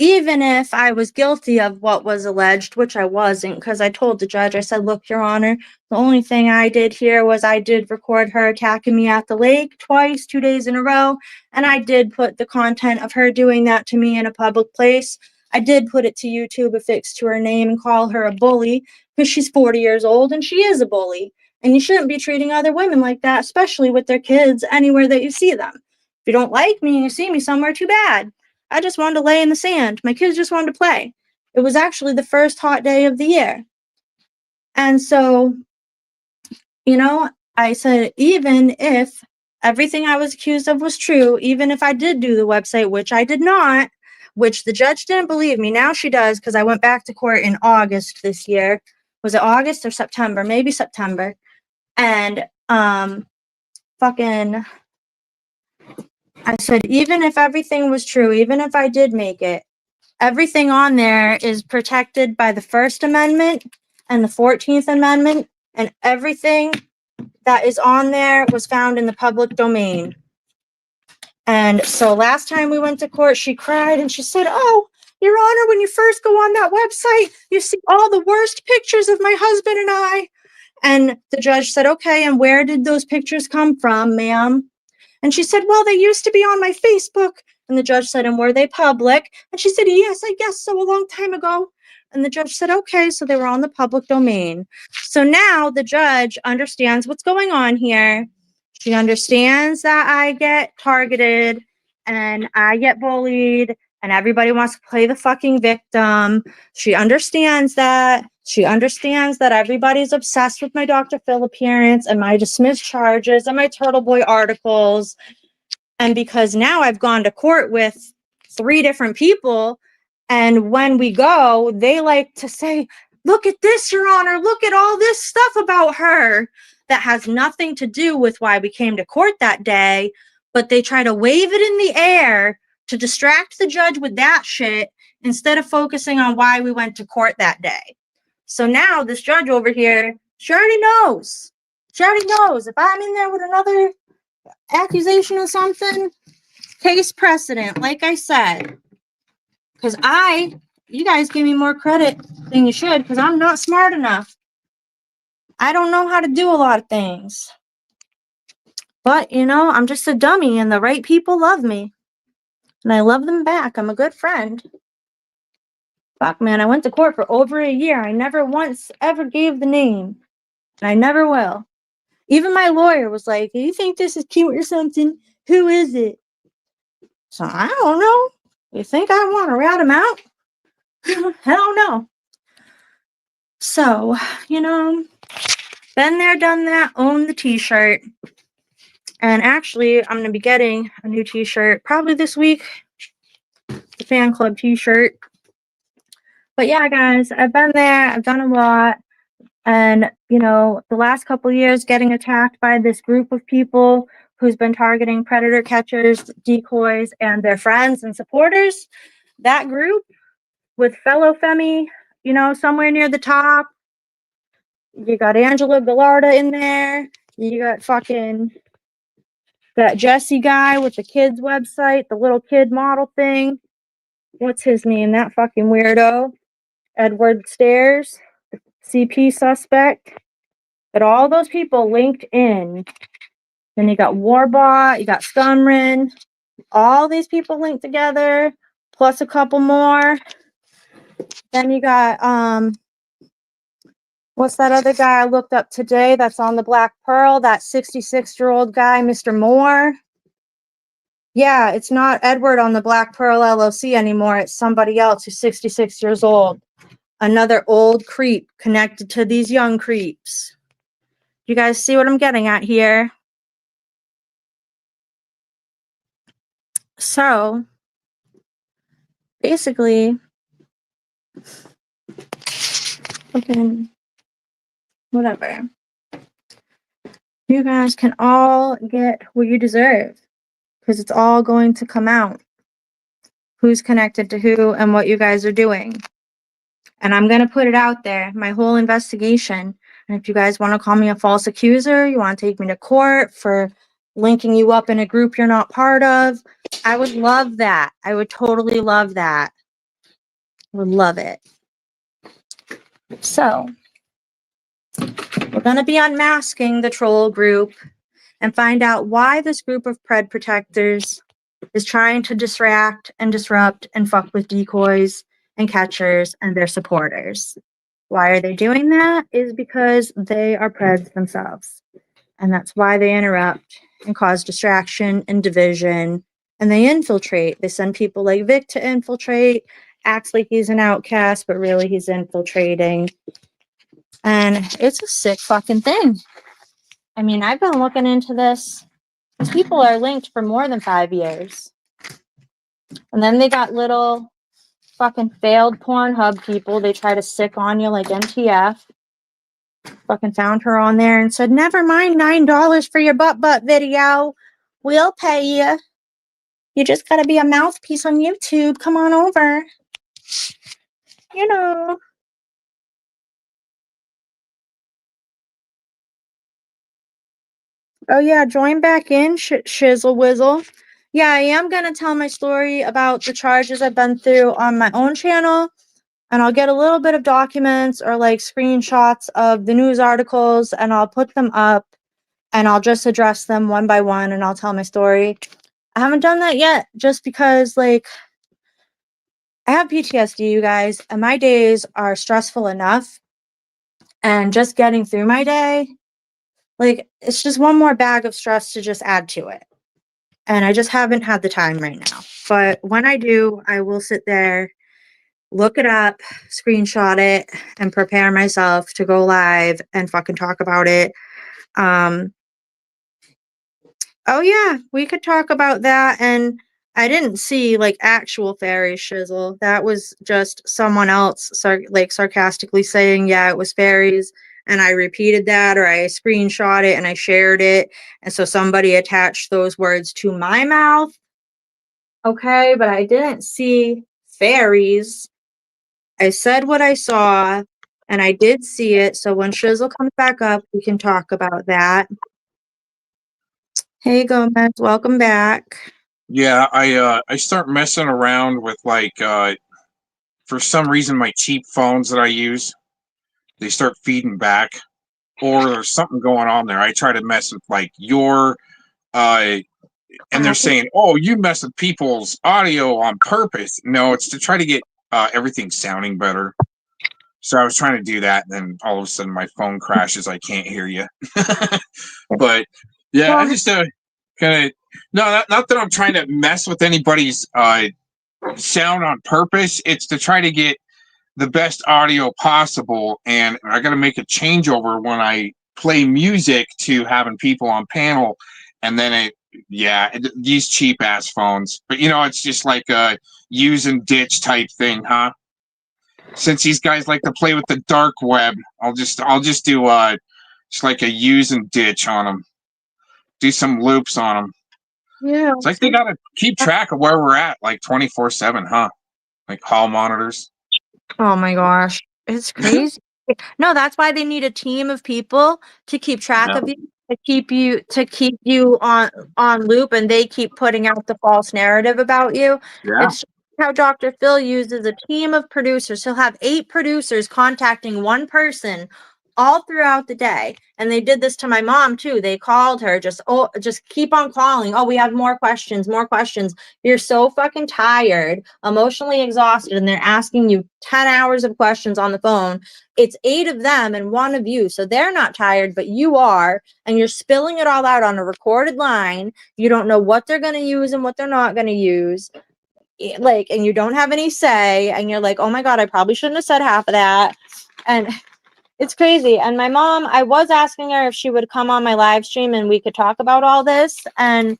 J: even if I was guilty of what was alleged, which I wasn't, because I told the judge, I said, "Look, Your Honor, the only thing I did here was I did record her attacking me at the lake twice, 2 days in a row, and I did put the content of her doing that to me in a public place. I did put it to YouTube affixed to her name and call her a bully because she's 40 years old and she is a bully. And you shouldn't be treating other women like that, especially with their kids, anywhere that you see them. If you don't like me and you see me somewhere, too bad. I just wanted to lay in the sand. My kids just wanted to play. It was actually the first hot day of the year." And so, I said, even if everything I was accused of was true, even if I did do the website, which I did not, which the judge didn't believe me. Now she does, because I went back to court in August this year. Was it August or September? Maybe September. And I said, even if everything was true, even if I did make it, everything on there is protected by the First Amendment and the 14th Amendment, and everything that is on there was found in the public domain. And so last time we went to court, she cried and she said, "Oh, Your Honor, when you first go on that website, you see all the worst pictures of my husband and I." And the judge said, "Okay, and where did those pictures come from, ma'am?" And she said, "Well, they used to be on my Facebook." And the judge said, "And were they public?" And she said, "Yes, I guess so, a long time ago." And the judge said, "Okay, so they were on the public domain." So now the judge understands what's going on here. She understands that I get targeted and I get bullied and everybody wants to play the fucking victim. She understands that. She understands that everybody's obsessed with my Dr. Phil appearance and my dismissed charges and my Turtle Boy articles. And because now I've gone to court with 3 different people, and when we go, they like to say, "Look at this, Your Honor, look at all this stuff about her," that has nothing to do with why we came to court that day, but they try to wave it in the air to distract the judge with that shit instead of focusing on why we went to court that day. So now this judge over here, she already knows. She already knows if I'm in there with another accusation of something, case precedent, like I said. Because you guys give me more credit than you should, because I'm not smart enough. I don't know how to do a lot of things. But, I'm just a dummy, and the right people love me. And I love them back. I'm a good friend. Fuck, man, I went to court for over a year. I never once ever gave the name. And I never will. Even my lawyer was like, "You think this is cute or something? Who is it?" So, I don't know. You think I want to rat him out? Hell no. So, been there, done that, own the t-shirt. And actually, I'm going to be getting a new t-shirt probably this week. The fan club t-shirt. But yeah, guys, I've been there. I've done a lot. And, the last couple years getting attacked by this group of people who's been targeting predator catchers, decoys, and their friends and supporters. That group with FellowPheggit, somewhere near the top. You got Angela Gallarda in there. You got that Jesse guy with the kids website, the little kid model thing. What's his name? That fucking weirdo. Edward Stairs, CP suspect. But all those people linked in. Then you got Warbot, you got Scumrin. All these people linked together, plus a couple more. Then you got, what's that other guy I looked up today that's on the Black Pearl? That 66-year-old guy, Mr. Moore. Yeah, it's not Edward on the Black Pearl LLC anymore. It's somebody else who's 66 years old. Another old creep connected to these young creeps. You guys see what I'm getting at here? So, basically, whatever. You guys can all get what you deserve, because it's all going to come out. Who's connected to who and what you guys are doing. And I'm going to put it out there, my whole investigation. And if you guys want to call me a false accuser, you want to take me to court for linking you up in a group you're not part of, I would love that. I would totally love that. Would love it. So, we're going to be unmasking the troll group and find out why this group of pred protectors is trying to distract and disrupt and fuck with decoys and catchers and their supporters. Why are they doing that? Is because they are preds themselves. And that's why they interrupt and cause distraction and division. And they infiltrate. They send people like Vic to infiltrate, acts like he's an outcast, but really he's infiltrating. And it's a sick fucking thing. I mean, I've been looking into this. These people are linked for more than 5 years. And then they got little fucking failed Pornhub people. They try to sick on you like MTF. Fucking found her on there and said, "Never mind $9 for your butt video. We'll pay you. You just gotta be a mouthpiece on YouTube. Come on over." Oh yeah, join back in, Shizzle Whizzle. Yeah, I am gonna tell my story about the charges I've been through on my own channel, and I'll get a little bit of documents or like screenshots of the news articles, and I'll put them up, and I'll just address them one by one, and I'll tell my story. I haven't done that yet, just because like I have PTSD, you guys, and my days are stressful enough, and just getting through my day, like it's just one more bag of stress to just add to it. And I just haven't had the time right now. But when I do, I will sit there, look it up, screenshot it, and prepare myself to go live and fucking talk about it. Oh yeah, we could talk about that. And I didn't see like actual fairies, Shizzle. That was just someone else sarcastically saying, yeah, it was fairies. And I repeated that, or I screenshot it and I shared it. And so somebody attached those words to my mouth. Okay, but I didn't see fairies. I said what I saw, and I did see it. So when Shizzle comes back up, we can talk about that. Hey, Gomez, welcome back.
D: Yeah, I start messing around with like for some reason my cheap phones that I use, they start feeding back, or there's something going on there. I try to mess with like your and they're saying, "Oh, you mess with people's audio on purpose." No, it's to try to get everything sounding better. So I was trying to do that, and then all of a sudden my phone crashes. I can't hear you. But yeah, I just kind of not that I'm trying to mess with anybody's sound on purpose. It's to try to get the best audio possible, and I got to make a changeover when I play music to having people on panel, and then these cheap ass phones. But it's just like a use and ditch type thing, huh? Since these guys like to play with the dark web, I'll just do just like a use and ditch on them, do some loops on them.
J: Yeah,
D: it's like they gotta keep track of where we're at, like 24/7, huh? Like hall monitors.
J: Oh my gosh, it's crazy. No, that's why they need a team of people to keep track of you, to keep you on loop, and they keep putting out the false narrative about you.
D: Yeah.
J: It's how Dr. Phil uses a team of producers. He'll have 8 producers contacting one person all throughout the day. And they did this to my mom too. They called her, just keep on calling. Oh, we have more questions. You're so fucking tired, emotionally exhausted, and they're asking you 10 hours of questions on the phone. It's 8 of them and 1 of you. So they're not tired, but you are, and you're spilling it all out on a recorded line. You don't know what they're going to use and what they're not going to use. And you don't have any say, and you're like, oh my God, I probably shouldn't have said half of that. And it's crazy. And my mom, I was asking her if she would come on my live stream and we could talk about all this. And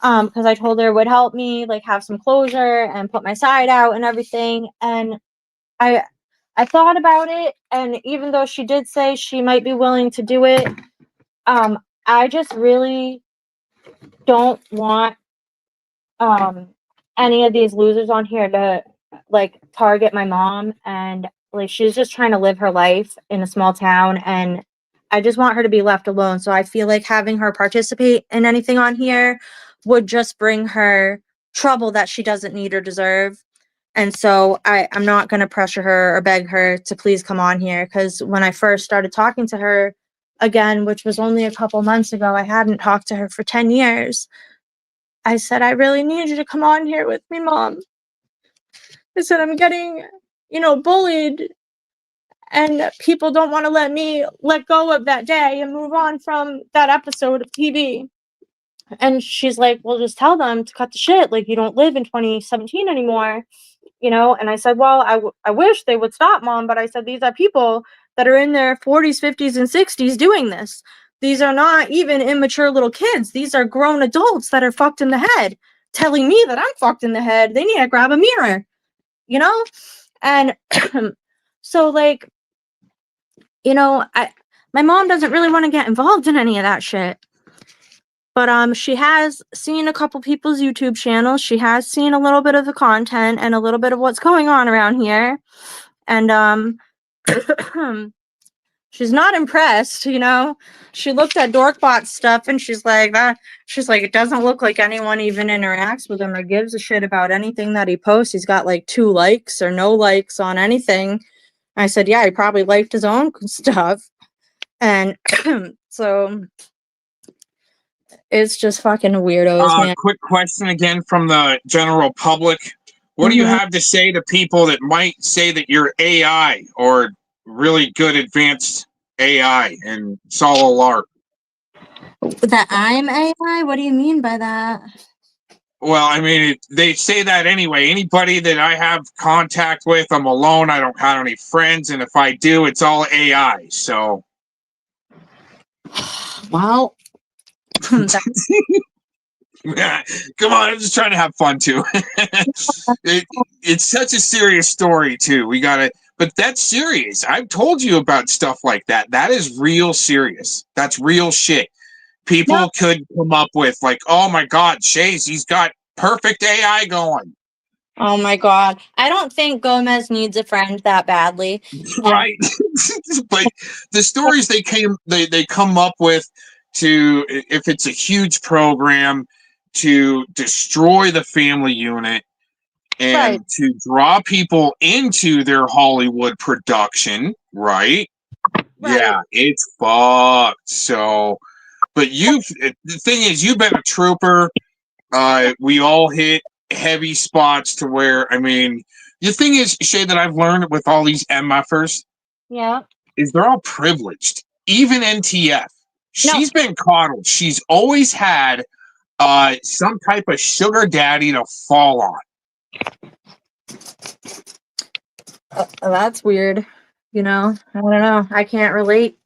J: because I told her it would help me like have some closure and put my side out and everything. And I thought about it, and even though she did say she might be willing to do it, I just really don't want any of these losers on here to like target my mom. And like she's just trying to live her life in a small town, and I just want her to be left alone. So I feel like having her participate in anything on here would just bring her trouble that she doesn't need or deserve. And so I'm not going to pressure her or beg her to please come on here, because when I first started talking to her again, which was only a couple months ago, I hadn't talked to her for 10 years. I said, I really need you to come on here with me, Mom. I said, I'm getting, bullied, and people don't want to let me let go of that day and move on from that episode of TV. And she's like, well, just tell them to cut the shit. Like, you don't live in 2017 anymore, And I said, well, I wish they would stop, Mom. But I said, these are people that are in their 40s, 50s, and 60s doing this. These are not even immature little kids. These are grown adults that are fucked in the head, telling me that I'm fucked in the head. They need to grab a mirror, And so, like, my mom doesn't really want to get involved in any of that shit. But she has seen a couple people's YouTube channels. She has seen a little bit of the content and a little bit of what's going on around here. And she's not impressed, you know. She looked at Dorkbot's stuff and she's like, it doesn't look like anyone even interacts with him or gives a shit about anything that he posts. He's got like 2 likes or no likes on anything. I said, yeah, he probably liked his own stuff. And so it's just fucking weirdos, man.
D: Quick question again from the general public. What do you have to say to people that might say that you're AI or really good advanced AI and it's all a LARP?
J: That I'm AI? What do you mean by that?
D: Well, I mean, they say that anyway. Anybody that I have contact with, I'm alone. I don't have any friends. And if I do, it's all AI. So.
J: Well.
D: Come on, I'm just trying to have fun too. It's such a serious story too. But that's serious. I've told you about stuff like that. That is real serious. That's real shit. People could come up with like, oh my God, Shays, he's got perfect AI going.
J: Oh my God. I don't think Gomez needs a friend that badly.
D: Right. But the stories they come up with to, if it's a huge program, to destroy the family unit and to draw people into their Hollywood production, right? Yeah, it's fucked. So, but the thing is, you've been a trooper. We all hit heavy spots to where, I mean, the thing is, Shay, that I've learned with all these MFers, is they're all privileged. Even NTF. She's been coddled. She's always had some type of sugar daddy to fall on.
J: That's weird. You know, I don't know. I can't relate.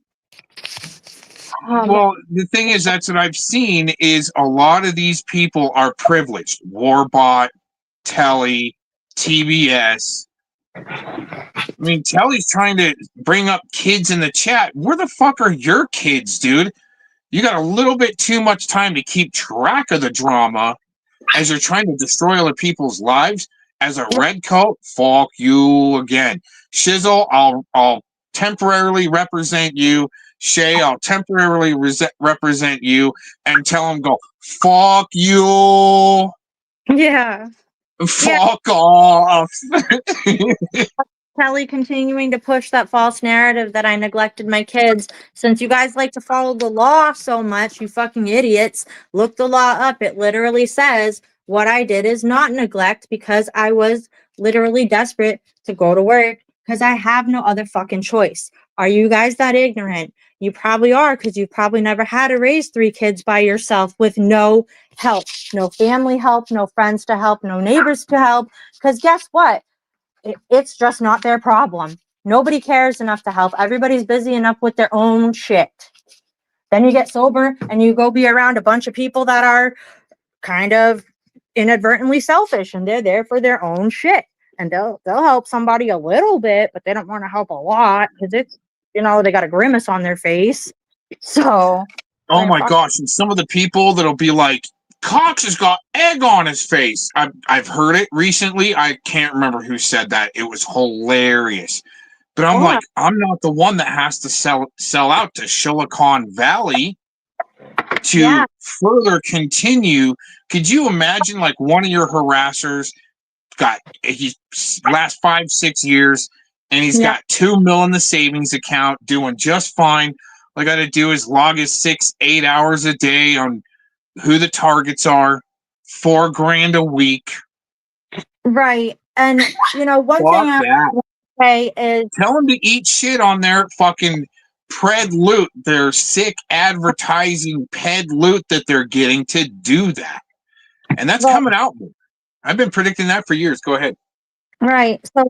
D: Well, the thing is, that's what I've seen is a lot of these people are privileged. Warbot, Telly, TBS. I mean, Telly's trying to bring up kids in the chat. Where the fuck are your kids, dude? You got a little bit too much time to keep track of the drama as you're trying to destroy other people's lives. As a red coat, fuck you again. Shizzle, I'll temporarily represent you. Shay, I'll temporarily represent you and tell him go, fuck you.
J: Yeah.
D: Fuck off.
J: Kelly continuing to push that false narrative that I neglected my kids. Since you guys like to follow the law so much, you fucking idiots, look the law up. It literally says what I did is not neglect because I was literally desperate to go to work because I have no other fucking choice. Are you guys that ignorant? You probably are, because you've probably never had to raise 3 kids by yourself with no help, no family help, no friends to help, no neighbors to help. Because guess what? It's just not their problem. Nobody cares enough to help. Everybody's busy enough with their own shit. Then you get sober and you go be around a bunch of people that are kind of inadvertently selfish, and they're there for their own shit. And they'll help somebody a little bit, but they don't want to help a lot because it's, you know, they got a grimace on their face. So,
D: oh my gosh! And some of the people that'll be like, Cox has got egg on his face. I've heard it recently. I can't remember who said that. It was hilarious. But I'm like, I'm not the one that has to sell out to Silicon Valley to further continue. Could you imagine, like, one of your harassers he's last 5-6 years and he's got $2 million in the savings account, doing just fine. All I got to do is log his 6-8 hours a day on who the targets are, $4,000 a week.
J: Right. And you know, one thing I want to say is
D: tell them to eat shit on their fucking pred loot, their sick advertising ped loot that they're getting to do that. And that's coming out more. I've been predicting that for years. Go ahead.
J: Right. So,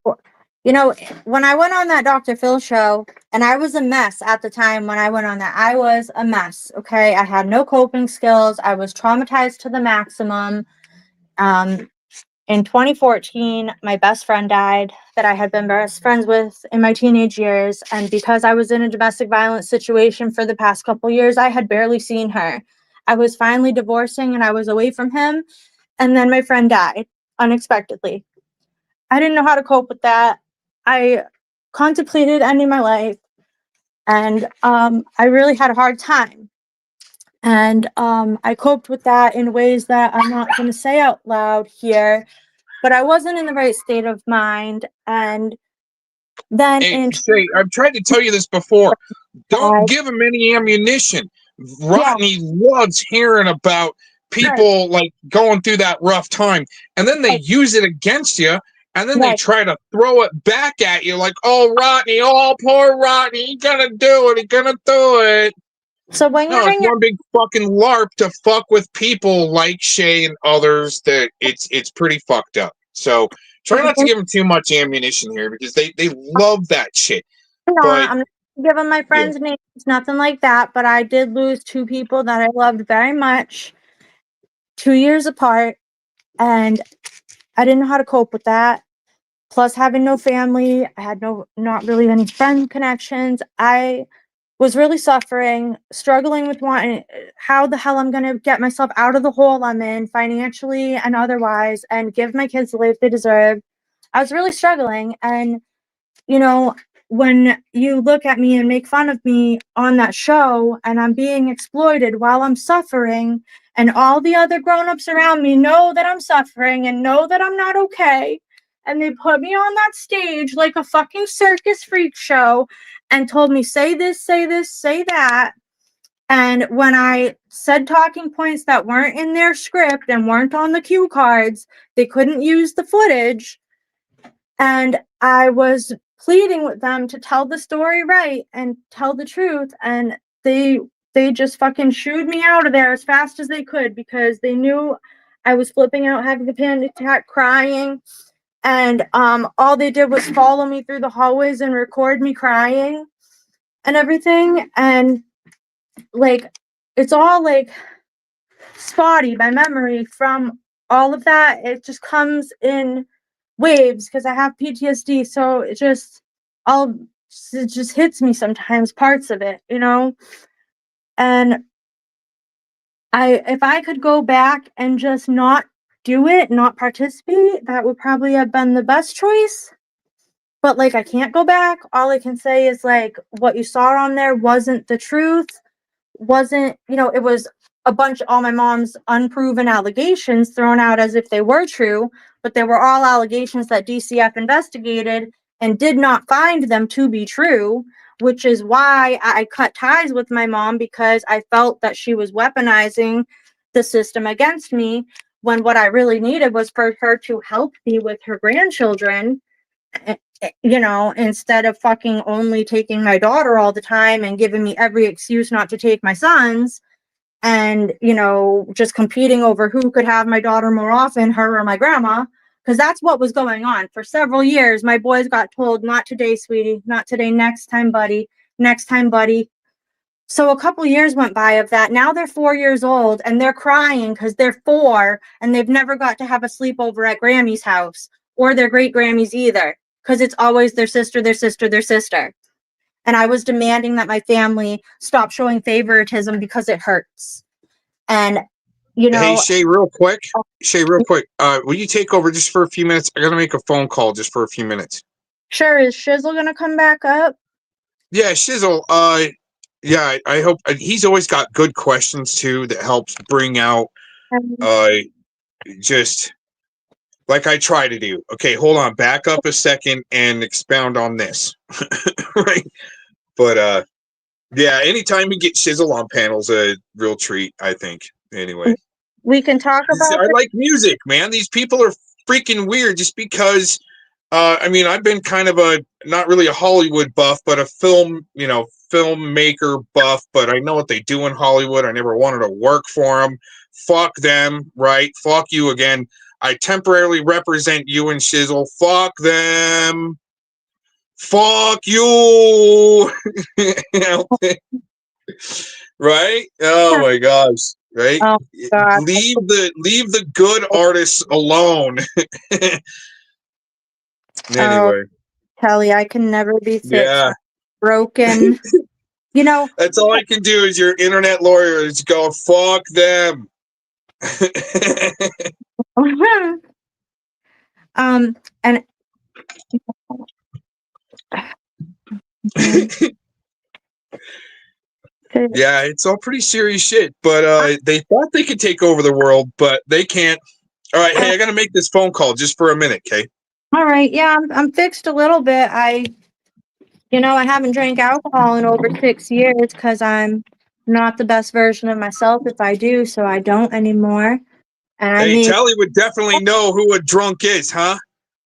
J: you know, when I went on that Dr. Phil show, and I was a mess at the time when I went on that, I was a mess. Okay. I had no coping skills. I was traumatized to the maximum. In 2014, my best friend died that I had been best friends with in my teenage years. And because I was in a domestic violence situation for the past couple years, I had barely seen her. I was finally divorcing and I was away from him. And then my friend died unexpectedly. I didn't know how to cope with that. I contemplated ending my life. And I really had a hard time. And I coped with that in ways that I'm not going to say out loud here, but I wasn't in the right state of mind. And then
D: Hey, Shay, I've tried to tell you this before. Don't give him any ammunition. Rodney loves hearing about people like going through that rough time, and then they use it against you, and then they try to throw it back at you like, "Oh, Rodney, oh, poor Rodney, he's gonna do it, he's gonna do it."
J: So when
D: No, it's one big fucking LARP to fuck with people like Shay and others that it's pretty fucked up. So try not to give them too much ammunition here because they love that shit.
J: No,
D: But
J: I'm not giving my friends' names, nothing like that. But I did lose 2 people that I loved very much, 2 years apart, and I didn't know how to cope with that. Plus, having no family, I had not really any friend connections. I was really suffering, struggling with wanting how the hell I'm going to get myself out of the hole I'm in financially and otherwise, and give my kids the life they deserve. I was really struggling, and you know, when you look at me and make fun of me on that show and I'm being exploited while I'm suffering, and all the other grown-ups around me know that I'm suffering and know that I'm not okay, and they put me on that stage like a fucking circus freak show and told me, say this, say that. And when I said talking points that weren't in their script and weren't on the cue cards, they couldn't use the footage. And I was pleading with them to tell the story right and tell the truth, and they just fucking shooed me out of there as fast as they could because they knew I was flipping out, having a panic attack, crying, and all they did was follow me through the hallways and record me crying and everything. And like, it's all like spotty, my memory from all of that. It just comes in waves because I have PTSD, so it just hits me sometimes, parts of it, and if I could go back and just not do it, not participate, that would probably have been the best choice. But like, I can't go back. All I can say is like, what you saw on there wasn't the truth, wasn't, it was a bunch of all my mom's unproven allegations thrown out as if they were true, but they were all allegations that DCF investigated and did not find them to be true, which is why I cut ties with my mom, because I felt that she was weaponizing the system against me, when what I really needed was for her to help me with her grandchildren, instead of fucking only taking my daughter all the time and giving me every excuse not to take my sons, and just competing over who could have my daughter more often, her or my grandma, because that's what was going on for several years. My boys got told, not today, sweetie, not today, next time, buddy, next time, buddy. So a couple years went by of that. Now they're 4 years old and they're crying because they're 4 and they've never got to have a sleepover at Grammy's house or their great Grammy's either, because it's always their sister, their sister, their sister. And I was demanding that my family stop showing favoritism because it hurts. And,
D: hey, Shay, real quick. Will you take over just for a few minutes? I got to make a phone call just for a few minutes.
J: Sure. Is Shizzle going to come back up?
D: Yeah, Shizzle. Yeah, I hope he's always got good questions too that helps bring out just like I try to do. Okay, hold on, back up a second and expound on this. Right? But yeah, anytime we get Shizzle on panels, a real treat, I think. Anyway.
J: We can talk about
D: I like music, man. These people are freaking weird just because I mean, I've been kind of not really a Hollywood buff, but a filmmaker buff, but I know what they do in Hollywood. I never wanted to work for them. Fuck them, right? Fuck you again. I temporarily represent you and Shizzle. Fuck them. Fuck you. Right? Oh my gosh. Right?
J: Oh, God.
D: Leave the good artists alone. Anyway.
J: Kelly, I can never be fixed.
D: Yeah.
J: Broken.
D: That's all I can do as your internet lawyer is go, fuck them.
J: And
D: Yeah, it's all pretty serious shit. But they thought they could take over the world, but they can't. All right, hey, I gotta make this phone call just for a minute, Kay.
J: All right, yeah, I'm fixed a little bit. I haven't drank alcohol in over 6 years because I'm not the best version of myself if I do, so I don't anymore. And I
D: Hey,
J: mean,
D: Telly would definitely know who a drunk is, huh?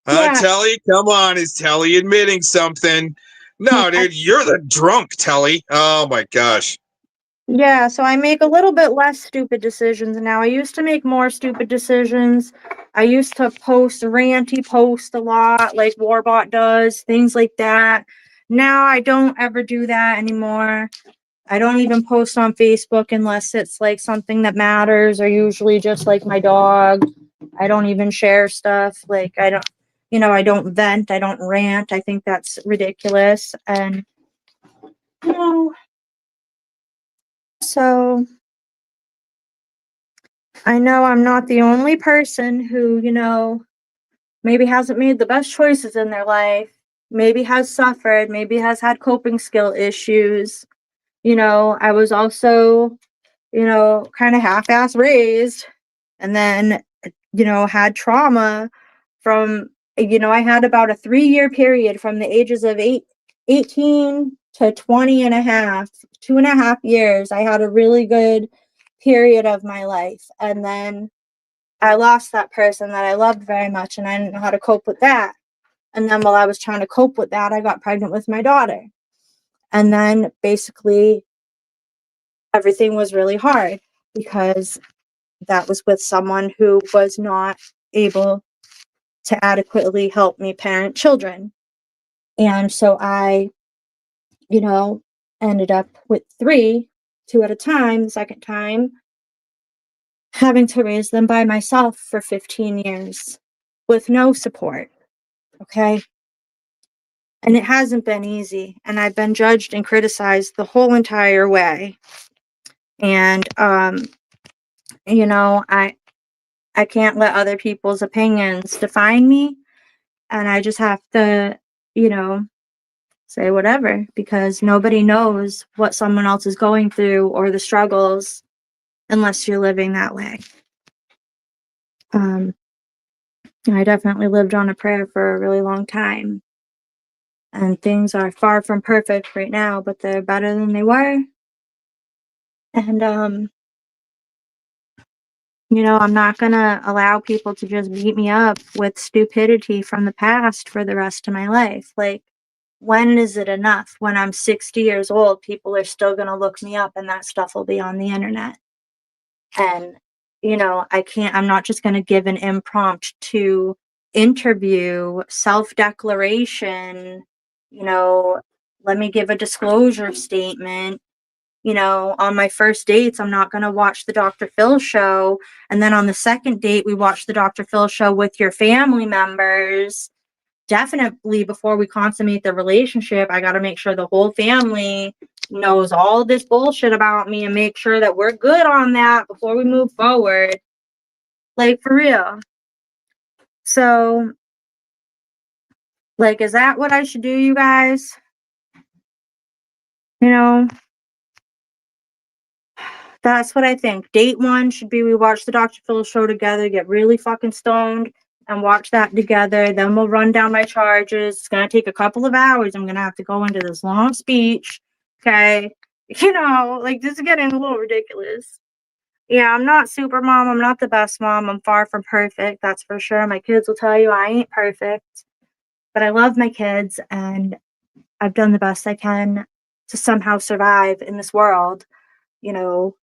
D: Huh,
J: yeah,
D: Telly? Come on, is Telly admitting something? No, dude, you're the drunk, Telly. Oh my gosh.
J: yeah, so I make a little bit less stupid decisions now. I used to make more stupid decisions. I used to post ranty post a lot, like Warbot does, things like that. Now I don't ever do that anymore. I don't even post on Facebook unless it's like something that matters, or usually just like my dog. I don't even share stuff. Like I don't vent, I don't rant. I think that's ridiculous. And so I know I'm not the only person who, maybe hasn't made the best choices in their life, maybe has suffered, maybe has had coping skill issues. I was also, kind of half-ass raised, and then, had trauma from, I had about a 3-year period from the ages of 18 to 20 and a half, 2.5 years. I had a really good period of my life. And then I lost that person that I loved very much, and I didn't know how to cope with that. And then while I was trying to cope with that, I got pregnant with my daughter. And then basically everything was really hard because that was with someone who was not able to adequately help me parent children. And so I, ended up with 3, 2 at a time, the second time, having to raise them by myself for 15 years with no support. Okay. And it hasn't been easy. And I've been judged and criticized the whole entire way. And, I can't let other people's opinions define me. And I just have to, say whatever, because nobody knows what someone else is going through or the struggles unless you're living that way. I definitely lived on a prayer for a really long time. And things are far from perfect right now, but they're better than they were. And, I'm not going to allow people to just beat me up with stupidity from the past for the rest of my life. Like, when is it enough? When I'm 60 years old, people are still going to look me up and that stuff will be on the internet. And, I'm not just going to give an impromptu interview, self-declaration, let me give a disclosure statement. On my first dates, I'm not going to watch the Dr. Phil show. And then on the second date, we watch the Dr. Phil show with your family members. Definitely before we consummate the relationship, I got to make sure the whole family knows all this bullshit about me and make sure that we're good on that before we move forward. Like, for real. So, like, is that what I should do, you guys? That's what I think. Date 1 should be we watch the Dr. Phil show together, get really fucking stoned, and watch that together. Then we'll run down my charges. It's going to take a couple of hours. I'm going to have to go into this long speech. Okay. This is getting a little ridiculous. Yeah, I'm not super mom. I'm not the best mom. I'm far from perfect. That's for sure. My kids will tell you I ain't perfect. But I love my kids, and I've done the best I can to somehow survive in this world.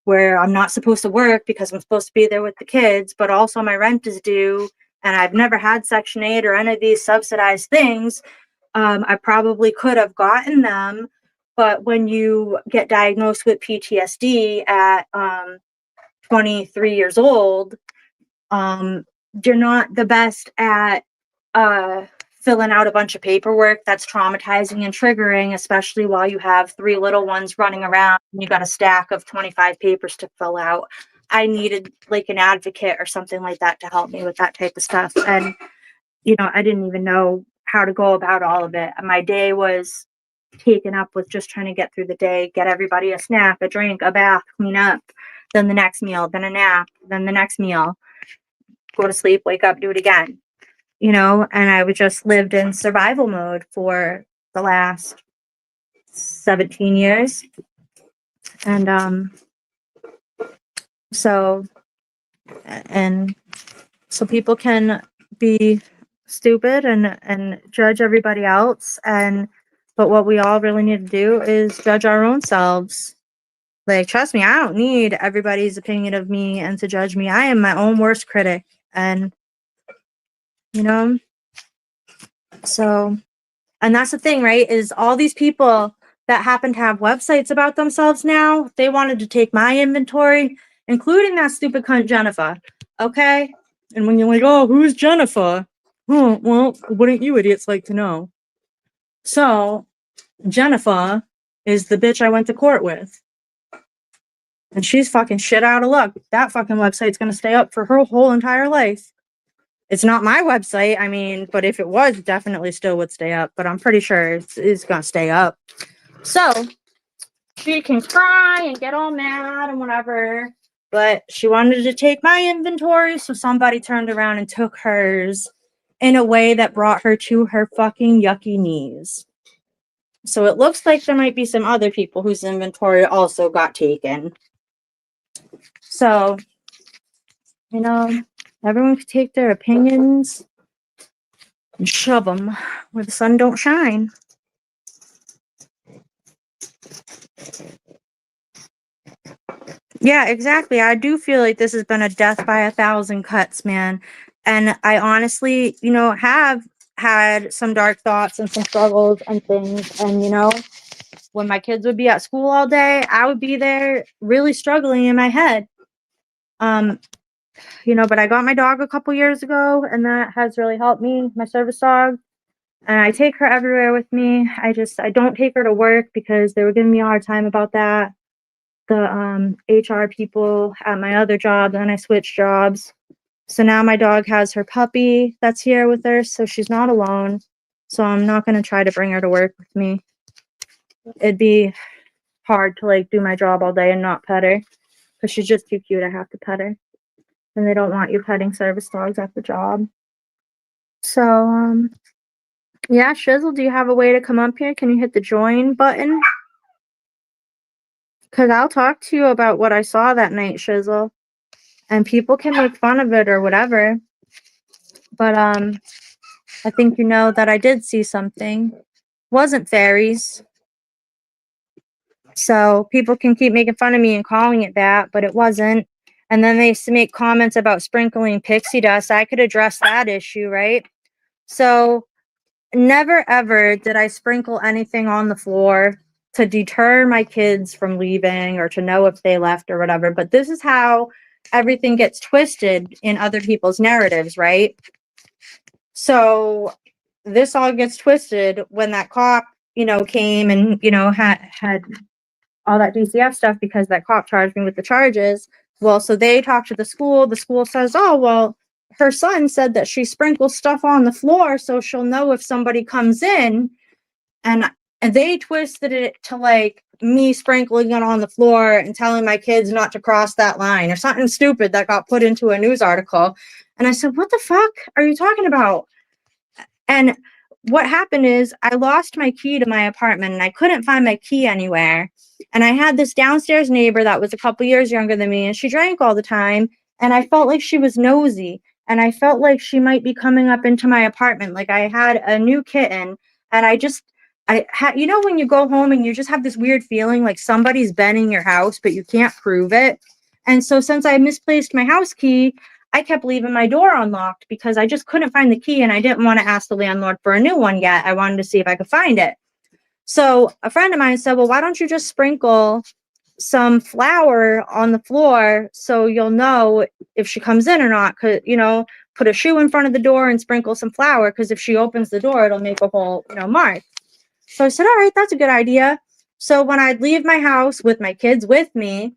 J: Where I'm not supposed to work because I'm supposed to be there with the kids, but also my rent is due, and I've never had Section 8 or any of these subsidized things. I probably could have gotten them, but when you get diagnosed with PTSD at 23 years old, you're not the best at filling out a bunch of paperwork that's traumatizing and triggering, especially while you have 3 little ones running around and you got a stack of 25 papers to fill out. I needed like an advocate or something like that to help me with that type of stuff. And, I didn't even know how to go about all of it. My day was taken up with just trying to get through the day, get everybody a snack, a drink, a bath, clean up, then the next meal, then a nap, then the next meal, go to sleep, wake up, do it again. And I would just lived in survival mode for the last 17 years. And so people can be stupid and judge everybody else, but what we all really need to do is judge our own selves. Like, trust me, I don't need everybody's opinion of me and to judge me. I am my own worst critic. And so, and that's the thing, right, is all these people that happen to have websites about themselves now, they wanted to take my inventory, including that stupid cunt Jennifer. Okay? And when you're like, oh, who's Jennifer? Oh, well, wouldn't you idiots like to know? So, Jennifer is the bitch I went to court with. And she's fucking shit out of luck. That fucking website's gonna stay up for her whole entire life. It's not my website, I mean, but if it was, it definitely still would stay up. But I'm pretty sure it's gonna stay up. So, she can cry and get all mad and whatever. But she wanted to take my inventory, so somebody turned around and took hers in a way that brought her to her fucking yucky knees. So it looks like there might be some other people whose inventory also got taken. So, everyone could take their opinions and shove them where the sun don't shine. Yeah, exactly. I do feel like this has been a death by 1,000 cuts, man. And I honestly, have had some dark thoughts and some struggles and things. And, when my kids would be at school all day, I would be there really struggling in my head. But I got my dog a couple years ago, and that has really helped me, my service dog. And I take her everywhere with me. I don't take her to work because they were giving me a hard time about that. The HR people at my other job, then I switched jobs. So now my dog has her puppy that's here with her, so she's not alone. So I'm not going to try to bring her to work with me. It'd be hard to do my job all day and not pet her, because she's just too cute. I have to pet her. And they don't want you petting service dogs at the job. So, yeah, Shizzle, do you have a way to come up here? Can you hit the join button? Because I'll talk to you about what I saw that night, Shizzle. And people can make fun of it or whatever. But, I think you know that I did see something. Wasn't fairies. So people can keep making fun of me and calling it that, but it wasn't. And then they used to make comments about sprinkling pixie dust. I could address that issue, right? So never ever did I sprinkle anything on the floor to deter my kids from leaving or to know if they left or whatever. But this is how everything gets twisted in other people's narratives, right? So this all gets twisted when that cop, came and, had all that DCF stuff because that cop charged me with the charges. Well, so they talked to the school. The school says, oh, well, her son said that she sprinkles stuff on the floor so she'll know if somebody comes in. And they twisted it to me sprinkling it on the floor and telling my kids not to cross that line or something stupid that got put into a news article. And I said, what the fuck are you talking about? And what happened is I lost my key to my apartment and I couldn't find my key anywhere. And I had this downstairs neighbor that was a couple years younger than me, and she drank all the time. And I felt like she was nosy, and I felt like she might be coming up into my apartment. Like I had a new kitten, and I had, when you go home and you just have this weird feeling like somebody's been in your house, but you can't prove it. And so since I misplaced my house key, I kept leaving my door unlocked because I just couldn't find the key, and I didn't want to ask the landlord for a new one yet. I wanted to see if I could find it. So a friend of mine said, well, why don't you just sprinkle some flour on the floor so you'll know if she comes in or not? Put a shoe in front of the door and sprinkle some flour, because if she opens the door, it'll make a whole, mark. So I said, all right, that's a good idea. So when I'd leave my house with my kids with me,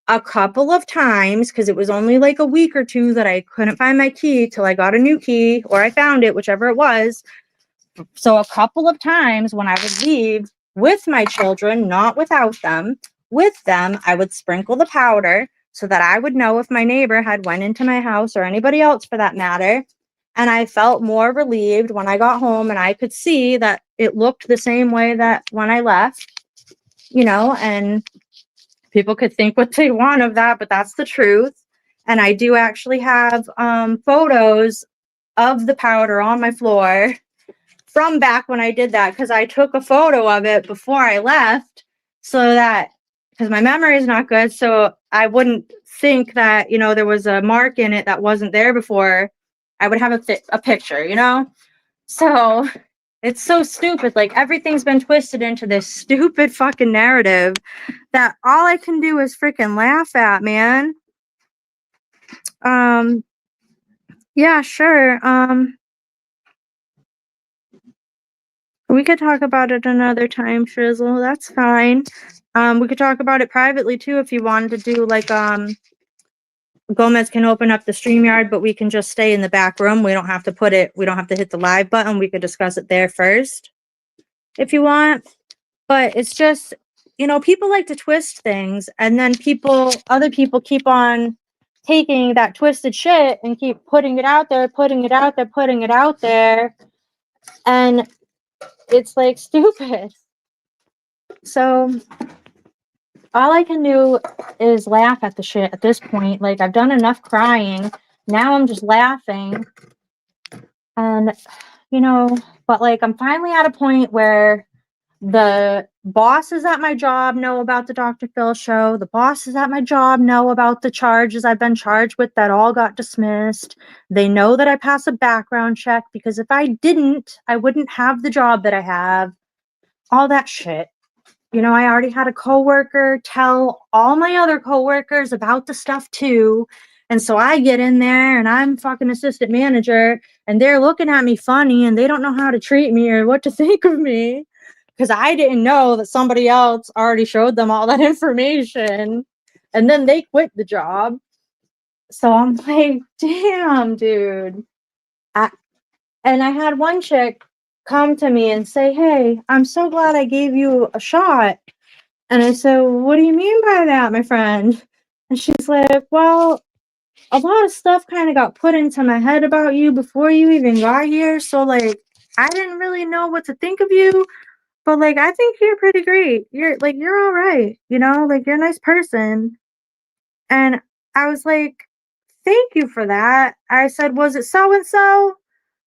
J: a couple of times, because it was only like a week or two that I couldn't find my key till I got a new key, or I found it, whichever it was. So a couple of times when I would leave, with my children, not without them. With them, I would sprinkle the powder so that I would know if my neighbor had went into my house or anybody else for that matter. And I felt more relieved when I got home and I could see that it looked the same way that when I left, and people could think what they want of that, but that's the truth. And I do actually have photos of the powder on my floor from back when I did that, because I took a photo of it before I left so that, because my memory is not good, so I wouldn't think that, there was a mark in it that wasn't there before. I would have a picture, So it's so stupid. Like, everything's been twisted into this stupid fucking narrative that all I can do is freaking laugh at, man. Yeah, sure. We could talk about it another time, Frizzle. That's fine. We could talk about it privately too if you wanted to do like Gomez can open up the StreamYard, but we can just stay in the back room. We don't have to hit the live button. We could discuss it there first if you want. But it's just, people like to twist things, and then other people keep on taking that twisted shit and keep putting it out there. And it's like stupid. So all I can do is laugh at the shit at this point. Like, I've done enough crying. Now I'm just laughing. And, but like, I'm finally at a point where the bosses at my job know about the Dr. Phil show. The bosses at my job know about the charges I've been charged with that all got dismissed. They know that I pass a background check, because if I didn't, I wouldn't have the job that I have. All that shit. I already had a coworker tell all my other coworkers about the stuff too. And so I get in there and I'm fucking assistant manager, and they're looking at me funny and they don't know how to treat me or what to think of me, because I didn't know that somebody else already showed them all that information, and then they quit the job. So I'm like, damn, dude. And I had one chick come to me and say, "Hey, I'm so glad I gave you a shot." And I said, "What do you mean by that, my friend?" And she's like, "Well, a lot of stuff kind of got put into my head about you before you even got here. So, like, I didn't really know what to think of you. But, like, I think you're pretty great. You're all right. Like, you're a nice person." And I was like, "Thank you for that." I said, "Was it so-and-so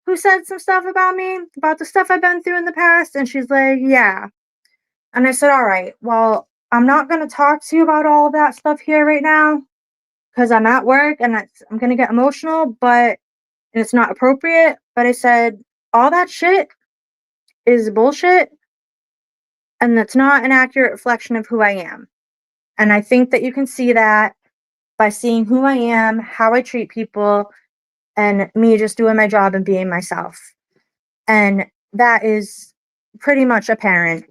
J: who said some stuff about me, about the stuff I've been through in the past?" And she's like, "Yeah." And I said, "All right, well, I'm not going to talk to you about all of that stuff here right now, because I'm at work and I'm going to get emotional, but it's not appropriate." But I said, all that shit is bullshit, and that's not an accurate reflection of who I am. And I think that you can see that by seeing who I am, how I treat people, and me just doing my job and being myself. And that is pretty much apparent,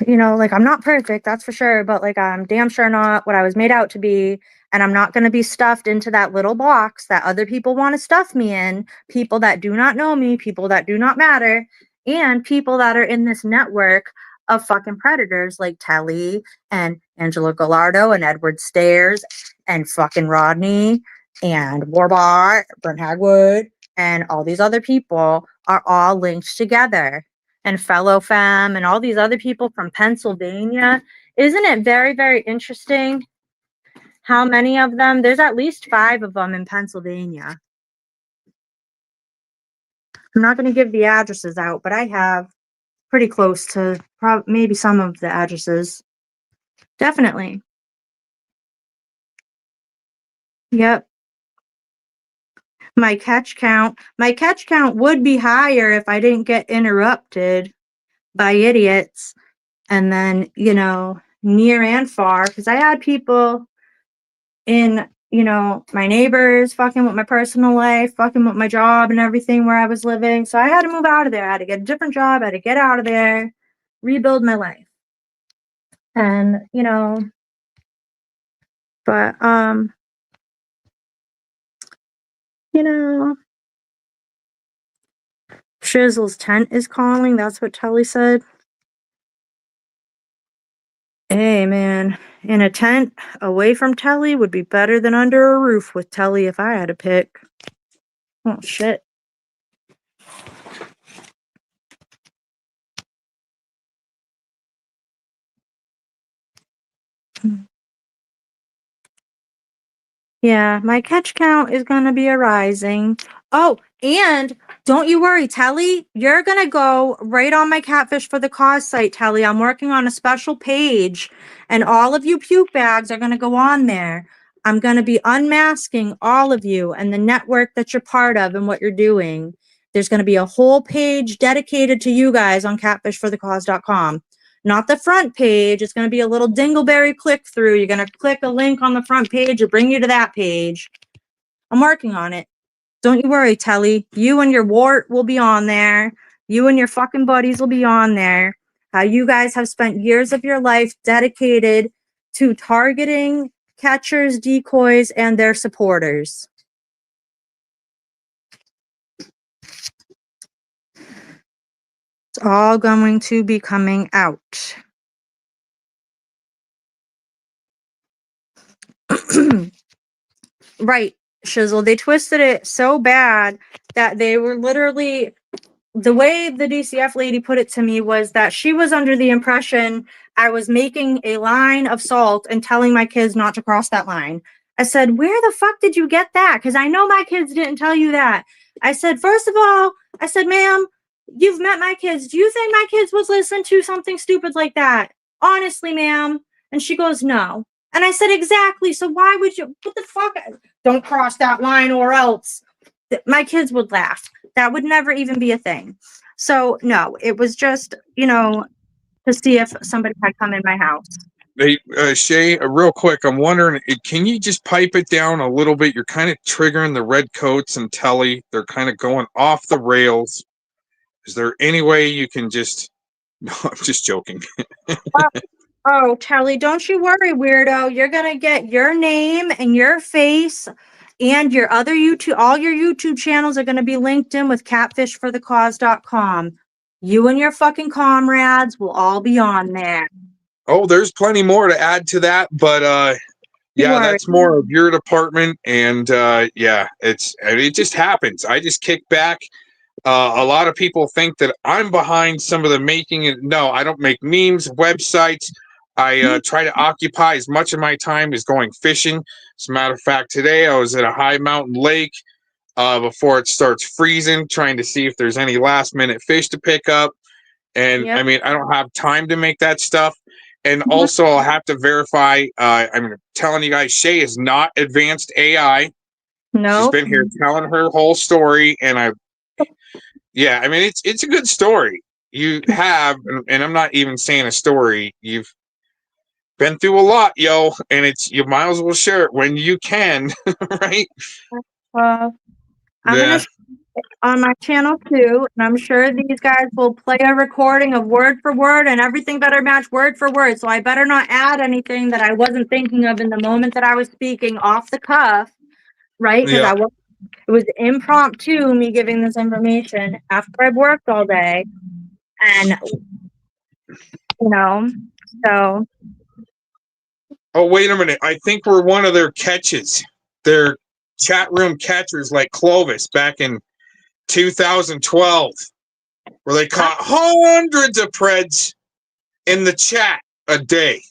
J: like, I'm not perfect, that's for sure, but like, I'm damn sure not what I was made out to be. And I'm not going to be stuffed into that little box that other people want to stuff me in. People that do not know me, people that do not matter, and people that are in this network of fucking predators like Telly and Angela Gallardo and Edward Stairs and fucking Rodney and Warbot, Brent Hagwood, and all these other people are all linked together. And FellowFem and all these other people from Pennsylvania. Isn't it very, very interesting how many of them? There's at least 5 of them in Pennsylvania. I'm not going to give the addresses out, but I have pretty close to maybe some of the addresses. Definitely. Yep. My catch count would be higher if I didn't get interrupted by idiots. And then, near and far, because I had people in, my neighbors fucking with my personal life, fucking with my job and everything where I was living. So I had to move out of there. I had to get a different job. I had to get out of there, rebuild my life. And, but, Chisel's tent is calling. That's what Telly said. Hey, man. In a tent away from Telly would be better than under a roof with Telly if I had to pick. Oh, shit. Yeah, my catch count is going to be arising. Oh, and don't you worry, Telly. You're going to go right on my Catfish for the Cause site, Telly. I'm working on a special page, and all of you puke bags are going to go on there. I'm going to be unmasking all of you and the network that you're part of and what you're doing. There's going to be a whole page dedicated to you guys on catfishforthecause.com. Not the front page. It's going to be a little dingleberry click through. You're going to click a link on the front page. It'll bring you to that page. I'm working on it. Don't you worry, Telly. You and your wart will be on there. You and your fucking buddies will be on there. How you guys have spent years of your life dedicated to targeting catchers, decoys, and their supporters. It's all going to be coming out. Right, Shizzle. They twisted it so bad that they were literally, the way the DCF lady put it to me was that she was under the impression I was making a line of salt and telling my kids not to cross that line. I said, where the fuck did you get that? Because I know my kids didn't tell you that. I said, first of all, I said, ma'am, you've met my kids. Do you think my kids would listen to something stupid like that? Honestly, ma'am. And she goes, no. And I said, exactly. So why would you, what the fuck? Don't cross that line or else. My kids would laugh. That would never even be a thing. So no, it was just, to see if somebody had come in my house.
D: Hey, Shay, real quick, I'm wondering, can you just pipe it down a little bit? You're kind of triggering the red coats and Telly. They're kind of going off the rails. Is there any way you can just... No, I'm just joking.
J: Oh, Telly, don't you worry, weirdo. You're going to get your name and your face and your other YouTube, all your YouTube channels are going to be linked in with catfishforthecause.com. You and your fucking comrades will all be on there.
D: Oh, there's plenty more to add to that, but yeah, that's more of your department, and yeah, it just happens. I just kick back. A lot of people think that I'm behind some of the making it. No, I don't make memes, websites. I try to occupy as much of my time as going fishing. As a matter of fact, today I was at a high mountain lake before it starts freezing, trying to see if there's any last minute fish to pick up. And I mean, I don't have time to make that stuff. And also, I'll have to verify. I'm telling you guys, Shay is not advanced AI.
J: No,
D: she's been here telling her whole story, and yeah, I mean, it's a good story. You have, and I'm not even saying a story. You've been through a lot, yo, and you might as well share it when you can, right?
J: I'm gonna share it on my channel too, and I'm sure these guys will play a recording of word for word, and everything better match word for word. So I better not add anything that I wasn't thinking of in the moment that I was speaking off the cuff, right? Because it was impromptu, me giving this information after I've worked all day, and so.
D: Oh, wait a minute! I think we're one of their catches. Their chat room catchers, like Clovis back in 2012, where they caught hundreds of preds in the chat a day.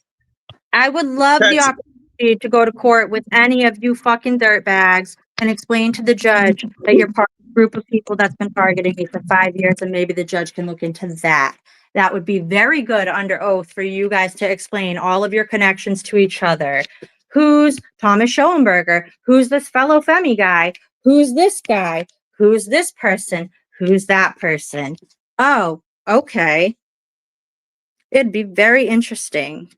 J: I would love the opportunity to go to court with any of you fucking dirtbags and explain to the judge that you're part of a group of people that's been targeting me for 5 years, and maybe the judge can look into that. That would be very good under oath for you guys to explain all of your connections to each other. Who's Thomas Schoenberger? Who's this FellowPheggit guy? Who's this guy? Who's this person? Who's that person? Oh, okay. It'd be very interesting.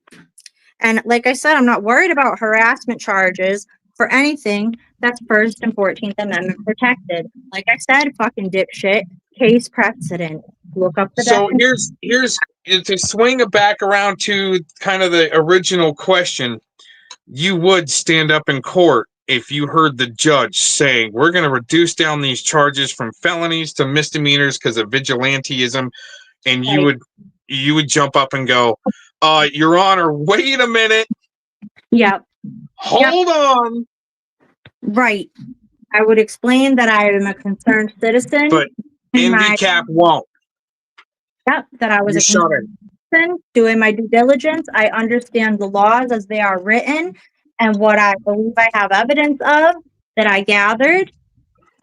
J: And like I said, I'm not worried about harassment charges for anything that's First and 14th Amendment protected. Like I said, fucking dipshit, case precedent. Look up the
D: So
J: definition.
D: here's to swing it back around to kind of the original question. You would stand up in court if you heard the judge saying, we're going to reduce down these charges from felonies to misdemeanors because of vigilantism, and you would jump up and go, Your Honor, wait a minute.
J: Yep.
D: Hold on.
J: Right. I would explain that I am a concerned citizen.
D: But NVCAP won't.
J: Yep, that I was
D: You
J: a
D: shut
J: concerned citizen, doing my due diligence. I understand the laws as they are written and what I believe I have evidence of that I gathered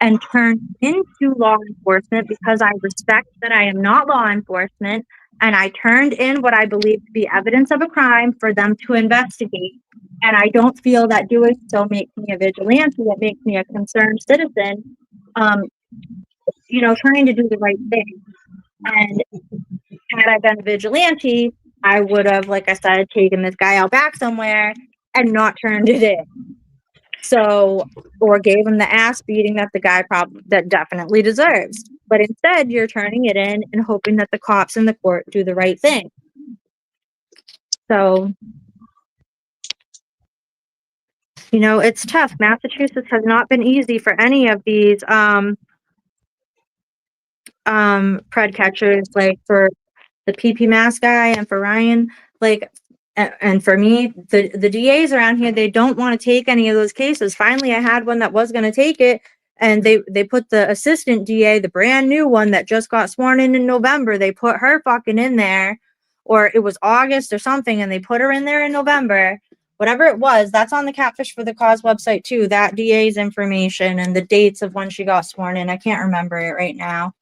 J: and turned into law enforcement because I respect that I am not law enforcement, and I turned in what I believe to be evidence of a crime for them to investigate. And I don't feel that doing so makes me a vigilante. It makes me a concerned citizen, trying to do the right thing. And had I been a vigilante, I would have, like I said, taken this guy out back somewhere and not turned it in. So, or gave him the ass beating that the guy that definitely deserves. But instead, you're turning it in and hoping that the cops in the court do the right thing. So, it's tough. Massachusetts has not been easy for any of these pred catchers, like for the PP Mass guy and for Ryan, and for me, the DAs around here, they don't want to take any of those cases. Finally, I had one that was going to take it, and they put the assistant DA, the brand new one that just got sworn in November, they put her fucking in there, or it was August or something, and they put her in there in November. Whatever it was, that's on the Catfish for the Cause website too, that DA's information and the dates of when she got sworn in. I can't remember it right now.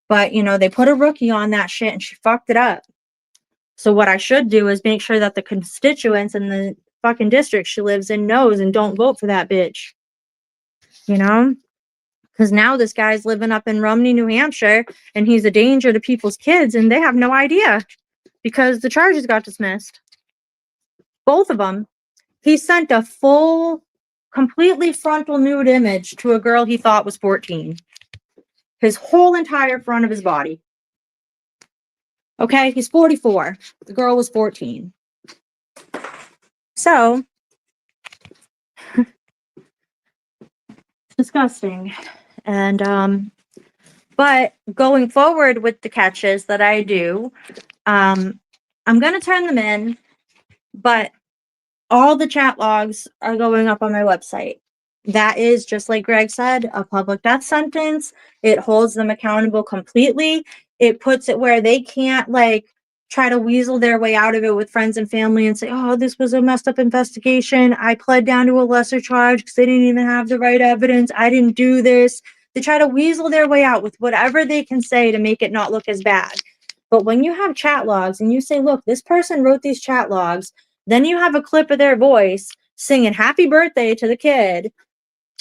J: But, they put a rookie on that shit and she fucked it up. So what I should do is make sure that the constituents in the fucking district she lives in knows and don't vote for that bitch. Because now this guy's living up in Rumney, New Hampshire, and he's a danger to people's kids, and they have no idea because the charges got dismissed. Both of them. He sent a full, completely frontal nude image to a girl he thought was 14. His whole entire front of his body. Okay, he's 44. The girl was 14. So, disgusting. And, but going forward with the catches that I do, I'm going to turn them in, but all the chat logs are going up on my website. That is, just like Greg said, a public death sentence. It holds them accountable completely. It puts it where they can't try to weasel their way out of it with friends and family and say, oh, this was a messed up investigation. I pled down to a lesser charge because they didn't even have the right evidence. I didn't do this. They try to weasel their way out with whatever they can say to make it not look as bad. But when you have chat logs and you say, look, this person wrote these chat logs, then you have a clip of their voice singing happy birthday to the kid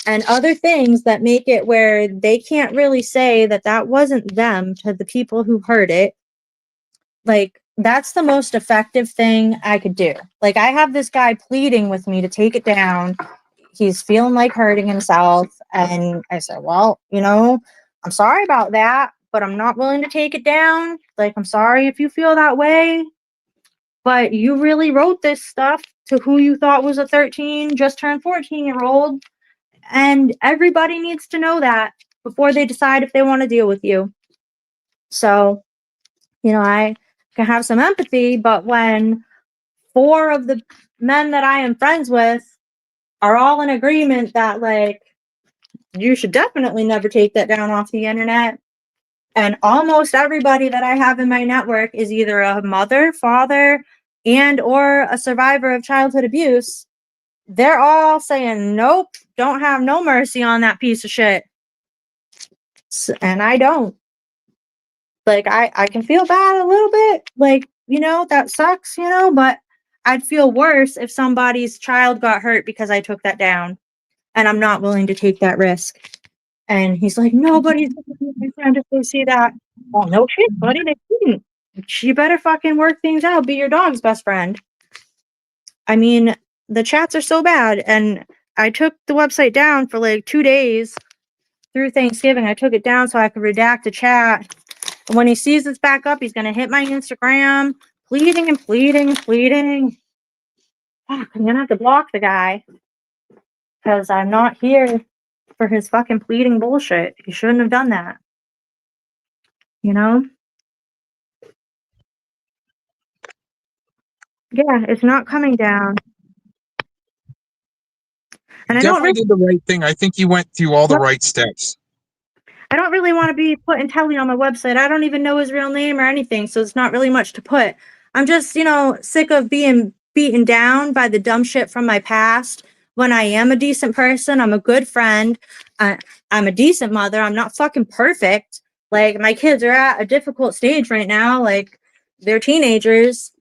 J: and other things that make it where they can't really say that that wasn't them to the people who heard it. That's the most effective thing I could do. I have this guy pleading with me to take it down. He's feeling like hurting himself. And I said, well, I'm sorry about that, but I'm not willing to take it down. I'm sorry if you feel that way, but you really wrote this stuff to who you thought was a 13, just turned 14-year-old. And everybody needs to know that before they decide if they want to deal with you. So, I can have some empathy, but when 4 of the men that I am friends with are all in agreement that, you should definitely never take that down off the internet, and almost everybody that I have in my network is either a mother, father, and or a survivor of childhood abuse, they're all saying, nope, don't have no mercy on that piece of shit. And I don't. I can feel bad a little bit. That sucks, but I'd feel worse if somebody's child got hurt because I took that down. And I'm not willing to take that risk. And he's like, nobody's going to be my friend if they see that. Well, no shit, buddy, they didn't. You better fucking work things out. Be your dog's best friend. I mean, the chats are so bad. And I took the website down for 2 days through Thanksgiving. I took it down so I could redact the chat. And when he sees it's back up, he's going to hit my Instagram, pleading and pleading and pleading. Fuck, I'm going to have to block the guy. because I'm not here for his fucking pleading bullshit. He shouldn't have done that. You know? Yeah, it's not coming down. And I
D: Definitely did the right thing. I think you went through all the right steps.
J: I don't really want to be putting Telly on my website. I don't even know his real name or anything, so it's not really much to put. I'm just, sick of being beaten down by the dumb shit from my past. When I am a decent person, I'm a good friend, I'm a decent mother. I'm not fucking perfect. Like, my kids are at a difficult stage right now. Like, they're teenagers,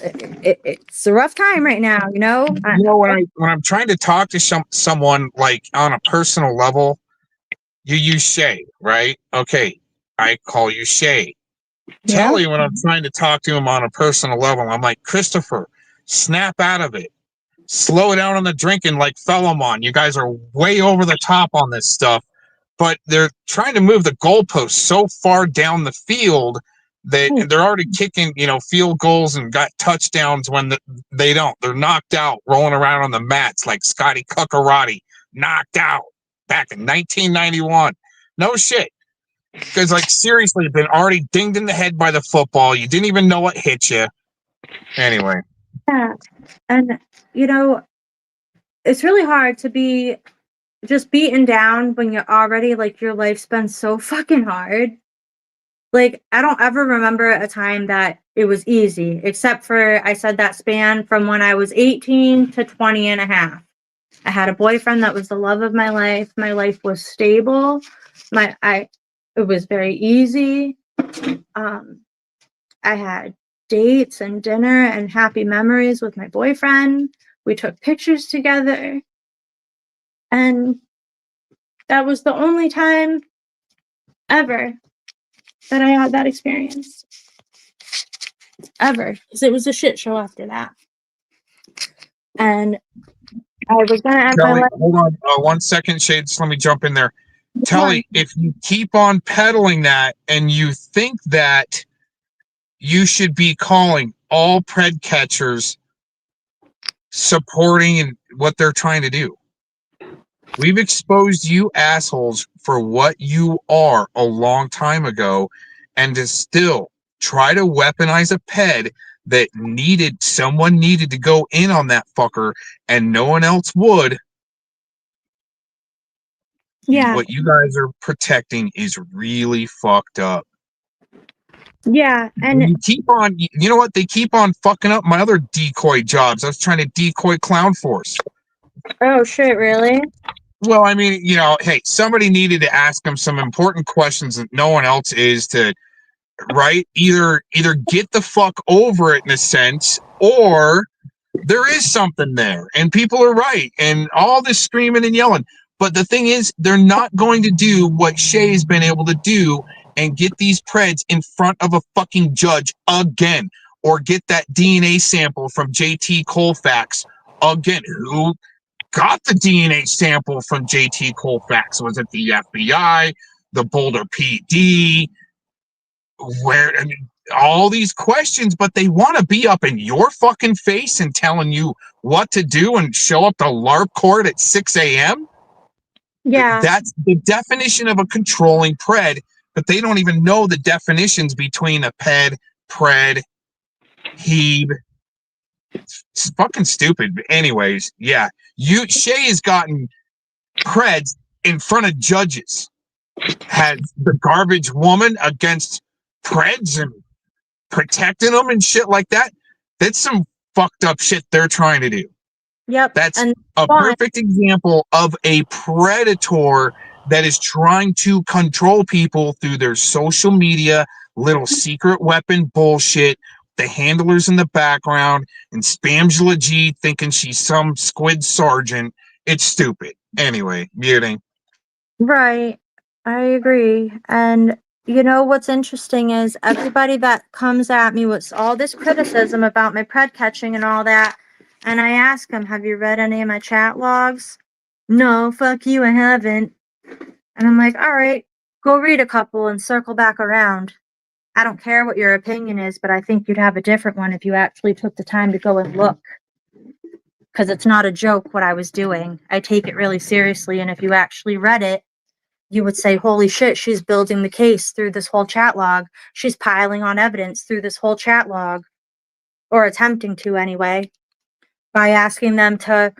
J: it's a rough time right now,
D: When I'm trying to talk to someone like on a personal level, you use Shay, right? Okay, I call you Shay.
J: Yeah.
D: Telly, when I'm trying to talk to him on a personal level, I'm like, Christopher, snap out of it. Slow down on the drinking like Philemon. You guys are way over the top on this stuff. But they're trying to move the goalposts so far down the field that they're already kicking, field goals and got touchdowns when they don't. They're knocked out, rolling around on the mats like Scotty Cuccarati, knocked out back in 1991. No shit. Because, seriously, you've been already dinged in the head by the football. You didn't even know what hit you. Anyway.
J: Yeah. And, it's really hard to be just beaten down when you're already, your life's been so fucking hard. I don't ever remember a time that it was easy, except for, I said that span from when I was 18 to 20 and a half. I had a boyfriend that was the love of my life. My life was stable. It was very easy. I had dates and dinner and happy memories with my boyfriend. We took pictures together. And that was the only time ever that I had that experience. Ever. Because it was a shit show after that. And I was going to end my life.
D: Hold on 1 second, Shade. Just let me jump in there. Telly, if you keep on peddling that and you think that you should be calling all pred catchers supporting what they're trying to do. We've exposed you assholes for what you are a long time ago, and to still try to weaponize a ped that someone needed to go in on that fucker and no one else would.
J: Yeah.
D: What you guys are protecting is really fucked up.
J: Yeah, and
D: you keep on, you know what? They keep on fucking up my other decoy jobs. I was trying to decoy Clown Force.
J: Oh shit, really?
D: Well, I mean, hey, somebody needed to ask them some important questions that no one else is to, right? Either get the fuck over it in a sense, or there is something there, and people are right, and all this screaming and yelling. But the thing is, they're not going to do what Shay's been able to do and get these preds in front of a fucking judge again, or get that DNA sample from JT Colfax again. Who got the DNA sample from JT Colfax? Was it the FBI, the Boulder PD? Where? I mean, all these questions, but they want to be up in your fucking face and telling you what to do and show up to LARP court at 6 a.m.?
J: Yeah.
D: That's the definition of a controlling pred, but they don't even know the definitions between a ped, pred, heeb. It's fucking stupid. But anyways, yeah. Shay has gotten preds in front of judges. Had the garbage woman against preds and protecting them and shit like that. That's some fucked up shit they're trying to do.
J: Yep.
D: That's a perfect example of a predator that is trying to control people through their social media, little secret weapon bullshit, the handlers in the background, and Spamjula G thinking she's some squid sergeant. It's stupid. Anyway, muting.
J: Right. I agree. And what's interesting is everybody that comes at me with all this criticism about my pred catching and all that, and I ask them, have you read any of my chat logs? No, fuck you, I haven't. And I'm like, all right, go read a couple and circle back around. I don't care what your opinion is, but I think you'd have a different one if you actually took the time to go and look. because it's not a joke what I was doing. I take it really seriously, and if you actually read it, you would say, holy shit, she's building the case through this whole chat log. She's piling on evidence through this whole chat log, or attempting to anyway, by asking them to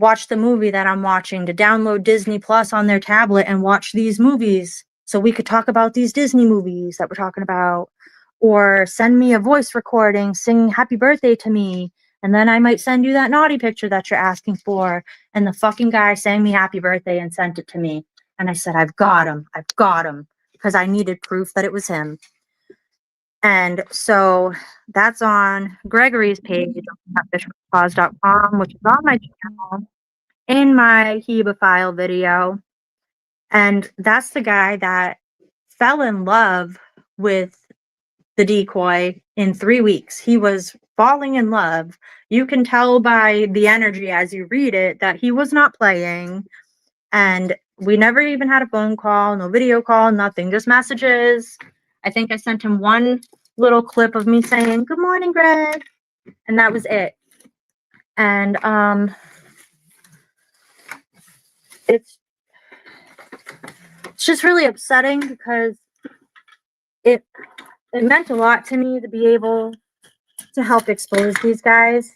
J: watch the movie that I'm watching, to download Disney Plus on their tablet and watch these movies so we could talk about these Disney movies that we're talking about, or send me a voice recording singing happy birthday to me, and then I might send you that naughty picture that you're asking for. And the fucking guy sang me happy birthday and sent it to me. And I said, I've got him, because I needed proof that it was him. And so that's on Gregory's page on catfishcause.com, which is on my channel in my Heba file video. And that's the guy that fell in love with the decoy in 3 weeks. He was falling in love. You can tell by the energy as you read it that he was not playing. And we never even had a phone call, no video call, nothing, just messages. I think I sent him one little clip of me saying, good morning, Greg. And that was it. And it's just really upsetting because it meant a lot to me to be able to help expose these guys.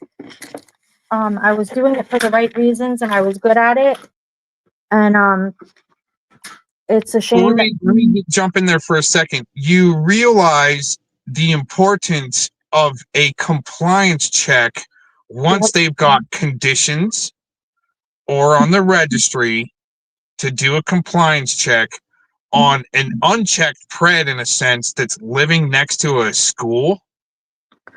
J: I was doing it for the right reasons and I was good at it. And it's a shame.
D: Let me jump in there for a second. You realize the importance of a compliance check once they've got conditions or on the registry to do a compliance check on an unchecked pred, in a sense, that's living next to a school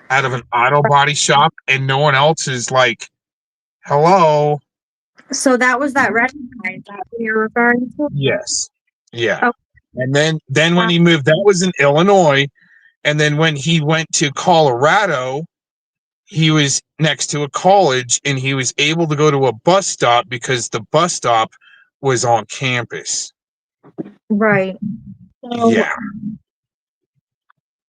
D: out of an auto body shop, and no one else is like, hello.
J: So that was that red guy that you're referring to?
D: Yes. Yeah.
J: Okay.
D: And then when he moved, that was in Illinois. And then when he went to Colorado, he was next to a college and he was able to go to a bus stop because the bus stop was on campus.
J: Right. So,
D: Yeah.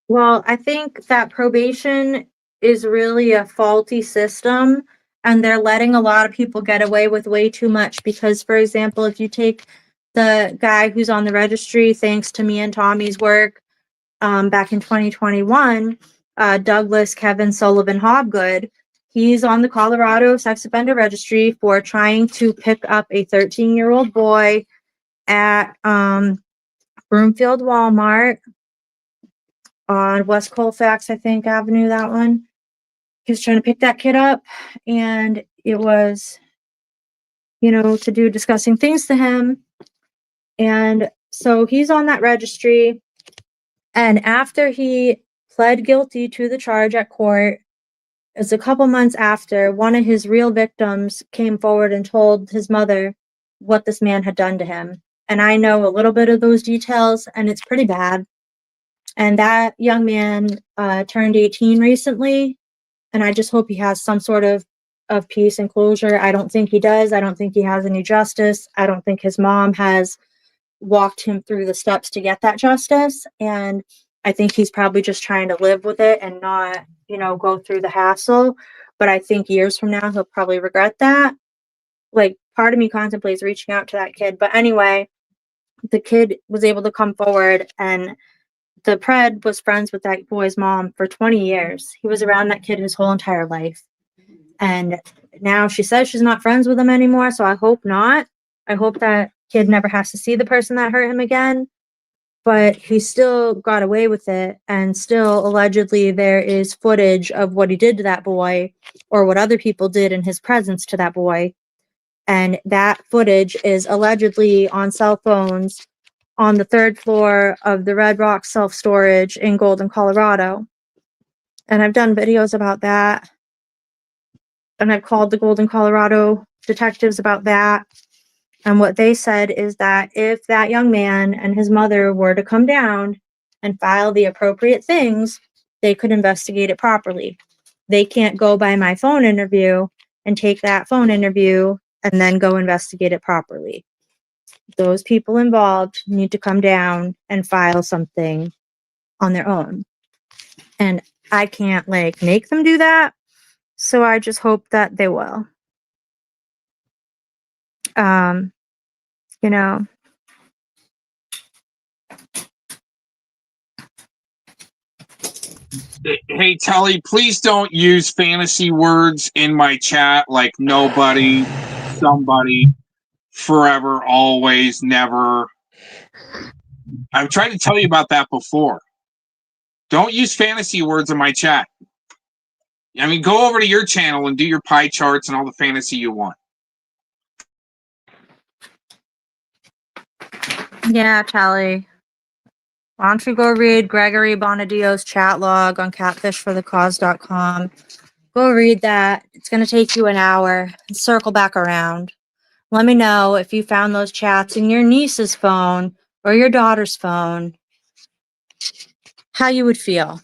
J: Well, I think that probation is really a faulty system, and they're letting a lot of people get away with way too much because, for example, if you take the guy who's on the registry, thanks to me and Tommy's work back in 2021, Douglas Kevin Sullivan Hobgood, he's on the Colorado Sex Offender Registry for trying to pick up a 13-year-old boy at Broomfield Walmart on West Colfax, I think, Avenue, that one. He was trying to pick that kid up, and it was, to do disgusting things to him. And so he's on that registry, and after he pled guilty to the charge at court, it's a couple months after, one of his real victims came forward and told his mother what this man had done to him. And I know a little bit of those details, and it's pretty bad. And that young man turned 18 recently, and I just hope he has some sort of peace and closure. I don't think he does. I don't think he has any justice. I don't think his mom has walked him through the steps to get that justice. And I think he's probably just trying to live with it and not, go through the hassle. But I think years from now, he'll probably regret that. Like, part of me contemplates reaching out to that kid. But anyway, the kid was able to come forward, and the pred was friends with that boy's mom for 20 years. He was around that kid his whole entire life. And now she says she's not friends with him anymore, so I hope not. I hope that kid never has to see the person that hurt him again. But he still got away with it, and still allegedly there is footage of what he did to that boy or what other people did in his presence to that boy. And that footage is allegedly on cell phones on the 3rd floor of the Red Rock self-storage in Golden, Colorado. And I've done videos about that. And I've called the Golden, Colorado detectives about that. And what they said is that if that young man and his mother were to come down and file the appropriate things, they could investigate it properly. They can't go by my phone interview and take that phone interview and then go investigate it properly. Those people involved need to come down and file something on their own. And I can't make them do that. So I just hope that they will. You know,
D: Hey, Telly, please don't use fantasy words in my chat like nobody, somebody, forever, always, never. I've tried to tell you about that before. Don't use fantasy words in my chat. I mean, go over to your channel and do your pie charts and all the fantasy you want.
J: yeah, Tally. Why don't you go read Gregory Bonadio's chat log on catfishforthecause.com. Go read that. It's going to take you an hour. Circle back around. Let me know if you found those chats in your niece's phone or your daughter's phone, how you would feel.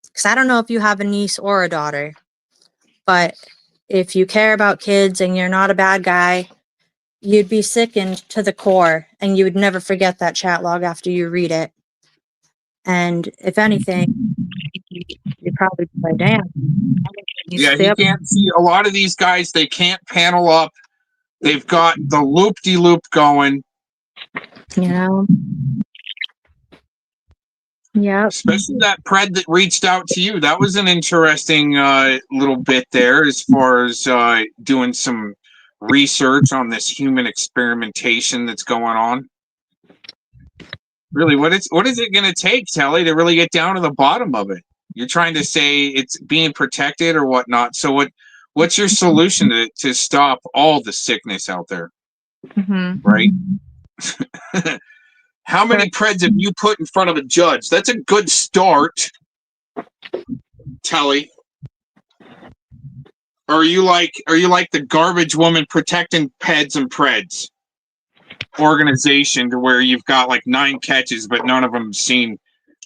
J: Because I don't know if you have a niece or a daughter, but if you care about kids and you're not a bad guy, you'd be sickened to the core and you would never forget that chat log after you read it. And if anything, you'd probably be like, damn.
D: Yeah, you can't see a lot of these guys, they can't panel up. They've got the loop-de-loop going.
J: You know? Yep.
D: Especially that pred that reached out to you. That was an interesting little bit there as far as doing some research on this human experimentation that's going on. Really, what is it going to take, Telly, to really get down to the bottom of it? You're trying to say it's being protected or whatnot. So what's your solution to stop all the sickness out there?
J: Mm-hmm.
D: Right? How many preds have you put in front of a judge? That's a good start, Telly. Or are you like the garbage woman protecting peds and preds organization to where you've got like 9 catches, but none of them seen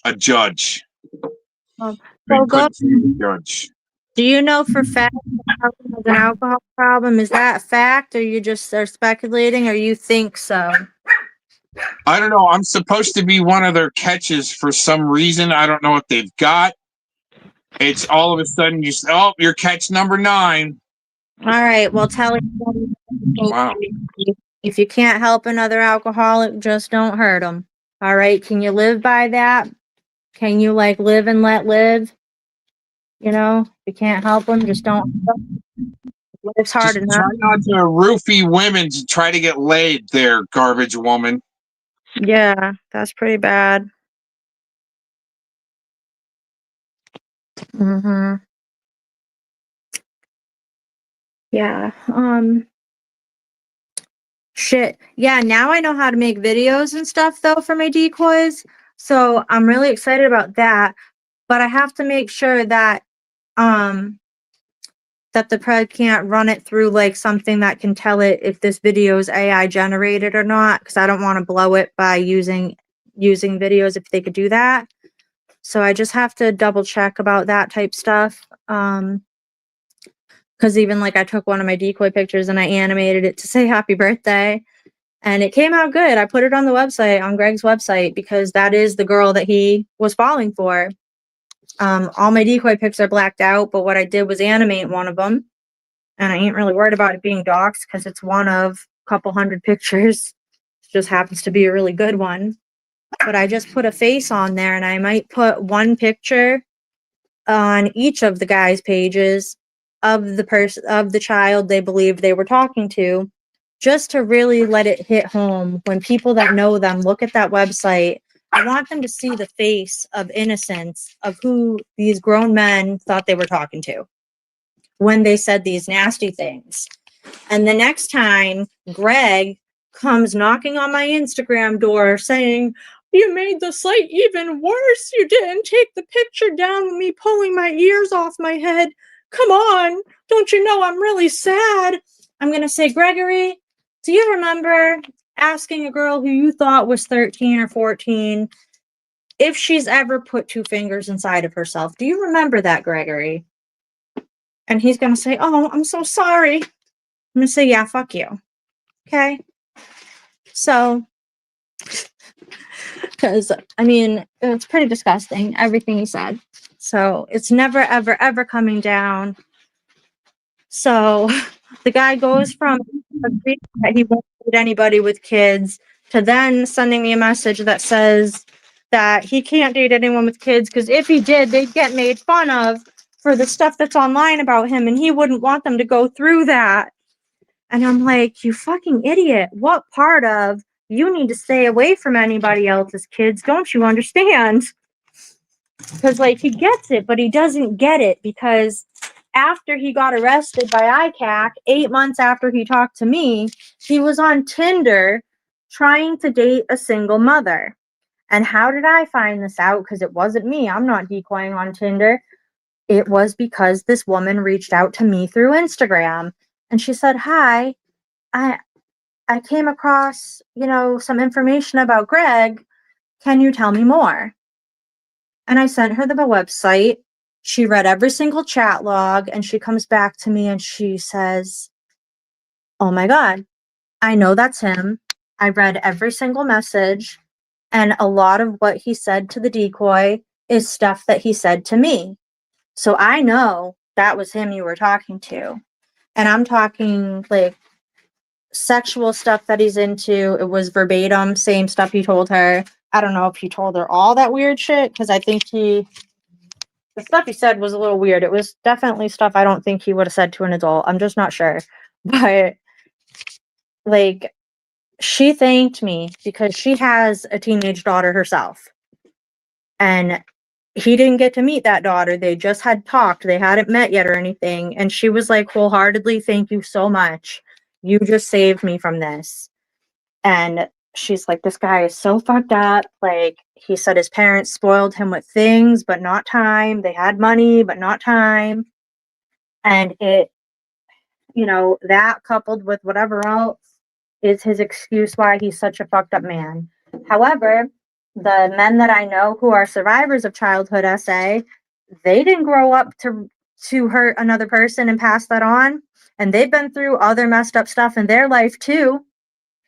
D: a judge?
J: So go.
D: Judge.
J: Do you know for fact that has an alcohol problem? Is that fact, or you just are speculating, or you think so?
D: I don't know. I'm supposed to be one of their catches for some reason. I don't know what they've got. It's all of a sudden you say, "Oh, you're catch number 9."
J: All right. Well, tell
D: Wow.
J: If you can't help another alcoholic, just don't hurt them. All right. Can you live by that? Can you like live and let live? You know, if you can't help them, just don't. Life's hard
D: Just
J: enough.
D: try not to roofie women to try to get laid there, garbage woman.
J: Yeah, that's pretty bad. Mm-hmm. Yeah. Shit. Yeah, now I know how to make videos and stuff though for my decoys. So I'm really excited about that. But I have to make sure that that the pred can't run it through like something that can tell it if this video is AI generated or not, because I don't want to blow it by using videos if they could do that. So I just have to double check about that type stuff. Because even like I took one of my decoy pictures and I animated it to say happy birthday, and it came out good. I put it on the website, on Greg's website, because that is the girl that he was falling for. All my decoy pics are blacked out, but what I did was animate one of them, and I ain't really worried about it being doxed because it's one of a couple hundred pictures. It just happens to be a really good one. But I just put a face on there, and I might put one picture on each of the guys' pages of the child they believed they were talking to, just to really let it hit home when people that know them look at that website. I want them to see the face of innocence of who these grown men thought they were talking to when they said these nasty things. And the next time Greg comes knocking on my Instagram door saying, "You made the site even worse. You didn't take the picture down with me pulling my ears off my head. Come on, don't you know I'm really sad?" I'm going to say, "Gregory, do you remember asking a girl who you thought was 13 or 14 if she's ever put 2 fingers inside of herself? Do you remember that, Gregory?" And he's going to say, "Oh, I'm so sorry." I'm going to say, "Yeah, fuck you." Okay? So, because, I mean, it's pretty disgusting, everything he said. So, it's never, ever, ever coming down. So, The guy goes from agreeing that he won't date anybody with kids to then sending me a message that says that he can't date anyone with kids because if he did, they'd get made fun of for the stuff that's online about him, and he wouldn't want them to go through that. And I'm like, you fucking idiot. What part of you need to stay away from anybody else's kids? Don't you understand? Because, like, he gets it, but he doesn't get it because after he got arrested by ICAC, 8 months after he talked to me, he was on Tinder trying to date a single mother. And how did I find this out? Because it wasn't me. I'm not decoying on Tinder. It was because this woman reached out to me through Instagram. And she said, hi, I came across, some information about Greg. Can you tell me more? And I sent her the website. She read every single chat log, and she comes back to me and she says, oh my God, I know that's him. I read every single message, and a lot of what he said to the decoy is stuff that he said to me. So I know that was him you were talking to. And I'm talking like sexual stuff that he's into. It was verbatim, same stuff he told her. I don't know if he told her all that weird shit, because I think the stuff he said was a little weird. It was definitely stuff I don't think he would have said to an adult. I'm just not sure. But, like, she thanked me because she has a teenage daughter herself. And he didn't get to meet that daughter. They just had talked. They hadn't met yet or anything. And she was like, wholeheartedly, thank you so much. You just saved me from this. And she's like, this guy is so fucked up. Like, he said his parents spoiled him with things, but not time. They had money, but not time. And it, that coupled with whatever else is his excuse why he's such a fucked up man. However, the men that I know who are survivors of childhood SA, they didn't grow up to hurt another person and pass that on. And they've been through other messed up stuff in their life too.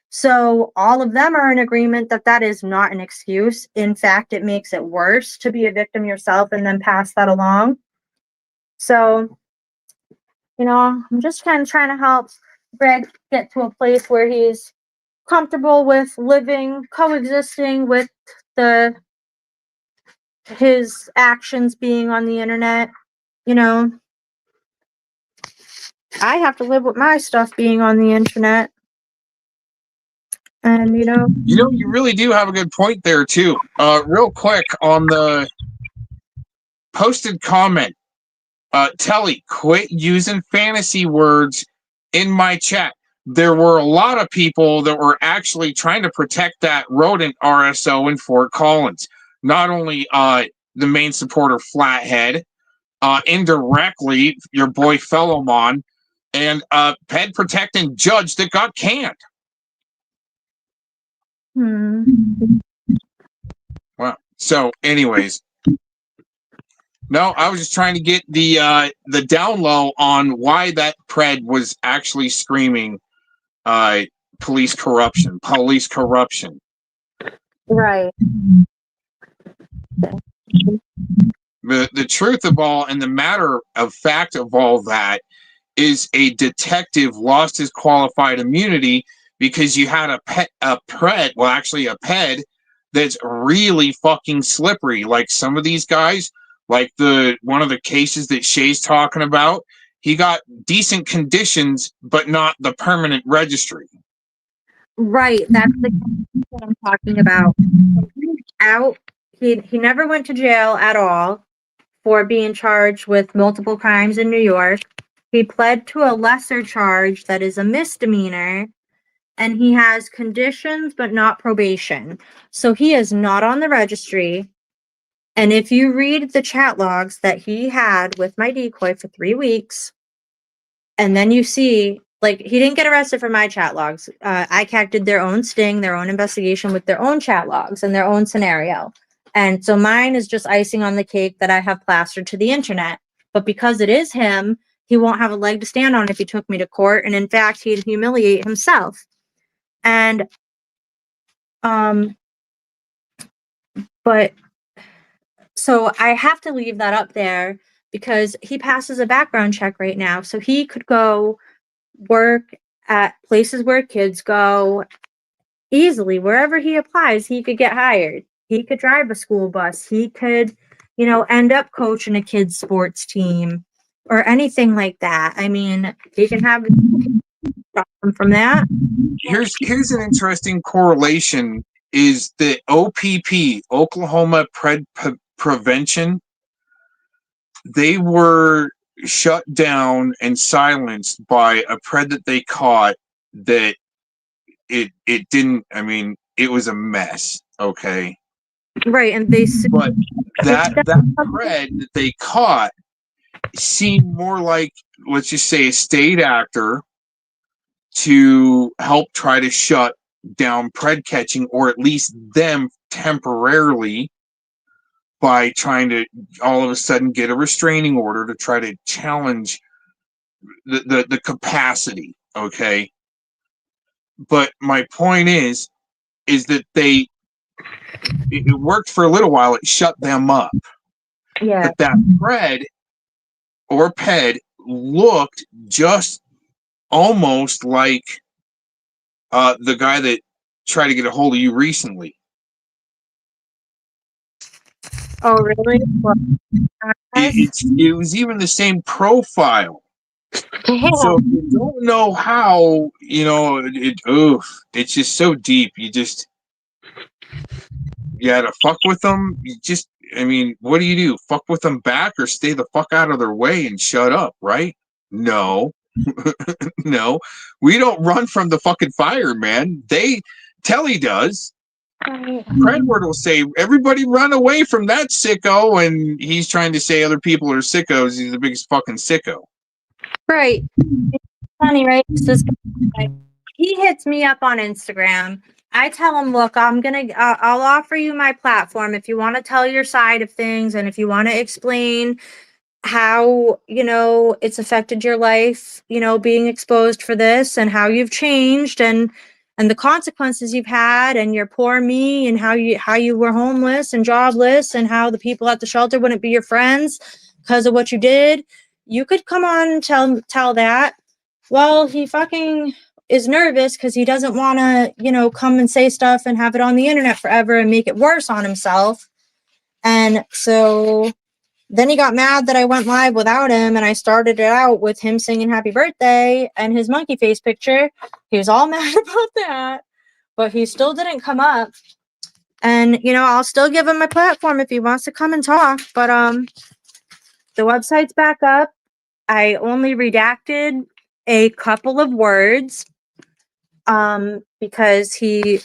J: So all of them are in agreement that that is not an excuse. In fact, it makes it worse to be a victim yourself and then pass that along. So, I'm just kind of trying to help Greg get to a place where he's comfortable with living, coexisting with his actions being on the internet. I have to live with my stuff being on the internet. And,
D: you really do have a good point there, too. Real quick on the posted comment, Telly, quit using fantasy words in my chat. There were a lot of people that were actually trying to protect that rodent RSO in Fort Collins. Not only the main supporter, Flathead, indirectly, your boy Fellowmon, and ped protecting judge that got canned. Well, so anyways, no, I was just trying to get the down low on why that pred was actually screaming police corruption.
J: Right.
D: The truth of all, and the matter of fact of all that, is a detective lost his qualified immunity because you had a ped that's really fucking slippery. Like some of these guys, like one of the cases that Shay's talking about, he got decent conditions, but not the permanent registry.
J: Right, that's the that I'm talking about. He never went to jail at all for being charged with multiple crimes in New York. He pled to a lesser charge that is a misdemeanor, and he has conditions but not probation. So he is not on the registry. And if you read the chat logs that he had with my decoy for 3 weeks, and then you see, like, he didn't get arrested for my chat logs. ICAC did their own sting, their own investigation with their own chat logs and their own scenario. And so mine is just icing on the cake that I have plastered to the internet. But because it is him, he won't have a leg to stand on if he took me to court. And in fact, he'd humiliate himself. And, but, so I have to leave that up there because he passes a background check right now. So he could go work at places where kids go easily. Wherever he applies, he could get hired. He could drive a school bus. He could, end up coaching a kid's sports team or anything like that. I mean, he can have from that.
D: Here's an interesting correlation: is the OPP, Oklahoma Prevention. They were shut down and silenced by a pred that they caught. That it didn't. I mean, it was a mess. Okay,
J: right, and
D: but that pred that they caught seemed more like, let's just say, a state actor to help try to shut down pred catching, or at least them temporarily, by trying to all of a sudden get a restraining order to try to challenge the capacity. Okay, but my point is that it worked for a little while. It shut them up.
J: Yeah.
D: But that pred or ped looked just almost like the guy that tried to get a hold of you recently.
J: Oh, really?
D: It was even the same profile.
J: Yeah.
D: So if you don't know how, it's just so deep. You gotta fuck with them. What do? Fuck with them back or stay the fuck out of their way and shut up, right? No. No. We don't run from the fucking fire, man. Telly does. Credward will say, everybody run away from that sicko, and he's trying to say other people are sickos. He's the biggest fucking sicko.
J: Right. It's funny, right? This guy, he hits me up on Instagram. I tell him, look, I'll offer you my platform if you want to tell your side of things, and if you want to explain how, it's affected your life, being exposed for this, and how you've changed, and the consequences you've had, and your poor me, and how you were homeless and jobless, and how the people at the shelter wouldn't be your friends because of what you did. You could come on and tell that. Well, he fucking is nervous because he doesn't want to, come and say stuff and have it on the internet forever and make it worse on himself. And so then he got mad that I went live without him, and I started it out with him singing happy birthday and his monkey face picture. He was all mad about that, but he still didn't come up. And, I'll still give him my platform if he wants to come and talk, but the website's back up. I only redacted a couple of words because he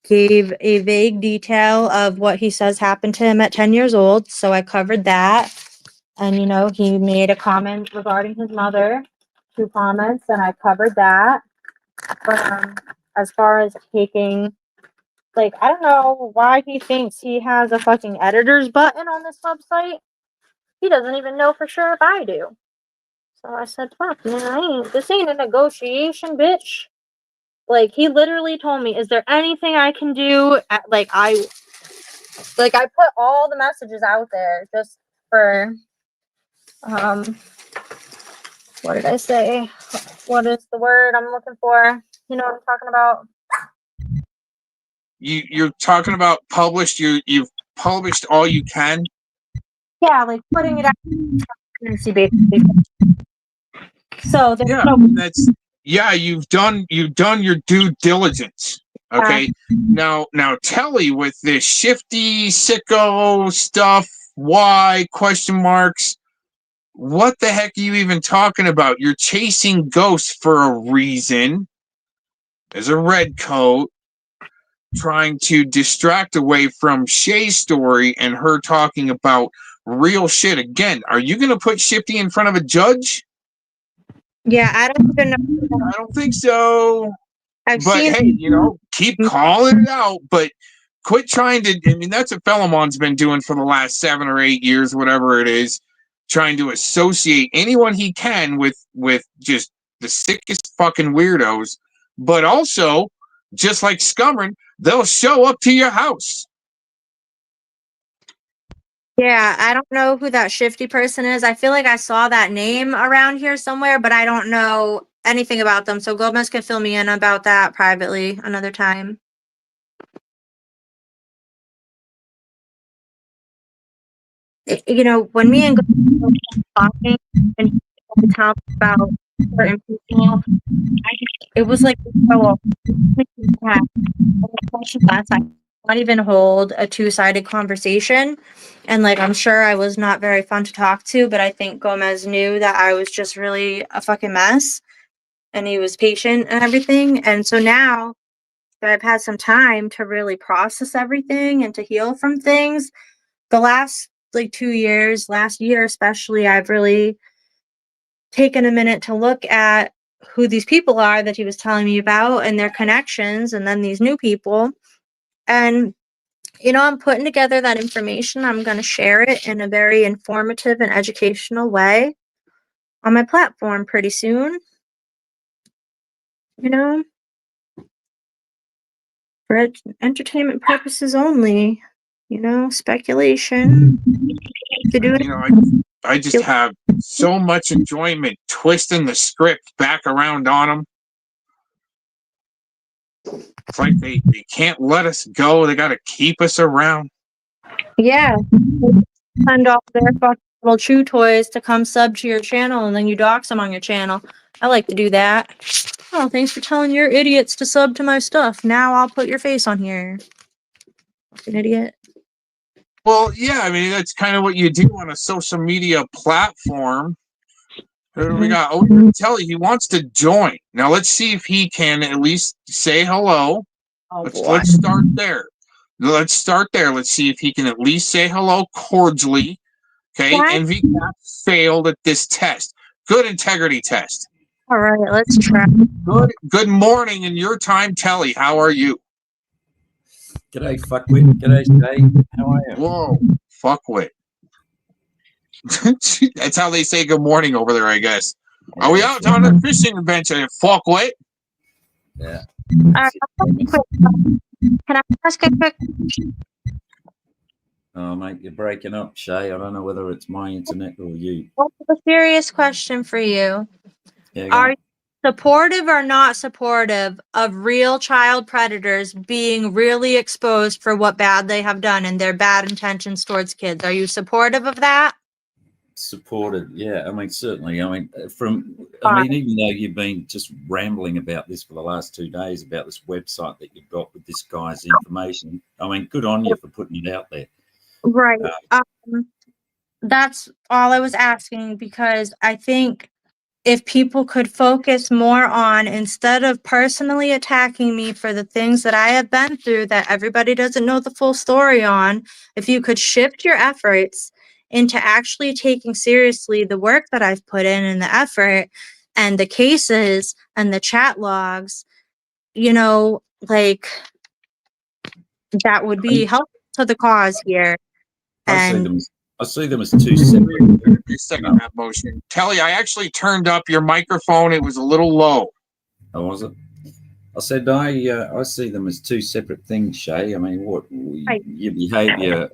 J: gave a vague detail of what he says happened to him at 10 years old. So I covered that. And, he made a comment regarding his mother, 2 comments, and I covered that. But as far as taking, I don't know why he thinks he has a fucking editor's button on this website. He doesn't even know for sure if I do. So I said, fuck, man, this ain't a negotiation, bitch. He literally told me, is there anything I can do? I put all the messages out there just for, what did I say? What is the word I'm looking for? You know what I'm talking about?
D: You're talking about published. You've published all you can.
J: Yeah, putting it out basically. So
D: you've done your due diligence. Okay. Now Telly with this shifty sicko stuff. Why question marks? What the heck are you even talking about? You're chasing ghosts for a reason. There's a red coat trying to distract away from Shay's story and her talking about real shit. Again, are you going to put Shifty in front of a judge?
J: Yeah, I don't even know.
D: I don't think so. Hey, keep calling it out, but quit trying to. I mean, that's what Philemon's been doing for the last 7 or 8 years, whatever it is, trying to associate anyone he can with just the sickest fucking weirdos. But also, just like Scummern, they'll show up to your house.
J: Yeah, I don't know who that shifty person is. I feel like I saw that name around here somewhere, but I don't know anything about them. So Gomez can fill me in about that privately another time. You know, when me and Gomez were talking and talk about certain people, it was like so not even hold a two-sided conversation. And like, I'm sure I was not very fun to talk to, but I think Gomez knew that I was just really a fucking mess and he was patient and everything. And so now that I've had some time to really process everything and to heal from things, the last like 2 years, last year especially, I've really taken a minute to look at who these people are that he was telling me about and their connections, and then these new people. And, you know, I'm putting together that information. I'm going to share it in a very informative and educational way on my platform pretty soon. You know, for entertainment purposes only. You know, speculation. To do
D: You know, I just have so much enjoyment twisting the script back around on them. It's like they can't let us go. They got to keep us around.
J: Yeah. Send off their fucking little chew toys to come sub to your channel, and then you dox them on your channel. I like to do that. Oh, thanks for telling your idiots to sub to my stuff. Now I'll put your face on here. Fucking idiot.
D: Well, yeah, I mean, that's kind of what you do on a social media platform. Who do we got? Oh, Telly, he wants to join. Now, let's see if he can at least say hello. Let's start there. Let's start there. Let's see if he can at least say hello cordially. Okay, NVCAP failed at this test. Good integrity test.
J: All right, let's try.
D: Good morning in your time, Telly. How are you?
L: G'day, fuckwit. G'day, Shay. How are you?
D: Whoa, fuckwit. That's how they say good morning over there, I guess.
L: Yeah,
D: are we out on a fishing adventure, fuckwit?
L: Yeah.
J: Can I ask a quick question?
L: Oh, mate, you're breaking up, Shay. I don't know whether it's my internet or you.
J: A serious question for you.
L: Yeah,
J: Are you supportive or not supportive of real child predators being really exposed for what bad they have done and their bad intentions towards kids? Are you supportive of that?
L: supported. Yeah, I mean, certainly. I mean, even though you've been just rambling about this for the last 2 days about this website that you've got with this guy's information, I mean, good on you for putting it out there.
J: Right. That's all I was asking, because I think if people could focus more on, instead of personally attacking me for the things that I have been through that everybody doesn't know the full story on, if you could shift your efforts into actually taking seriously the work that I've put in and the effort and the cases and the chat logs, you know, like, that would be helpful to the cause here.
L: I see them as two separate.
D: Second that motion. Telly, I actually turned up your microphone. It was a little low.
L: Oh, was it? I said I see them as two separate things, Shay. I mean, your behaviour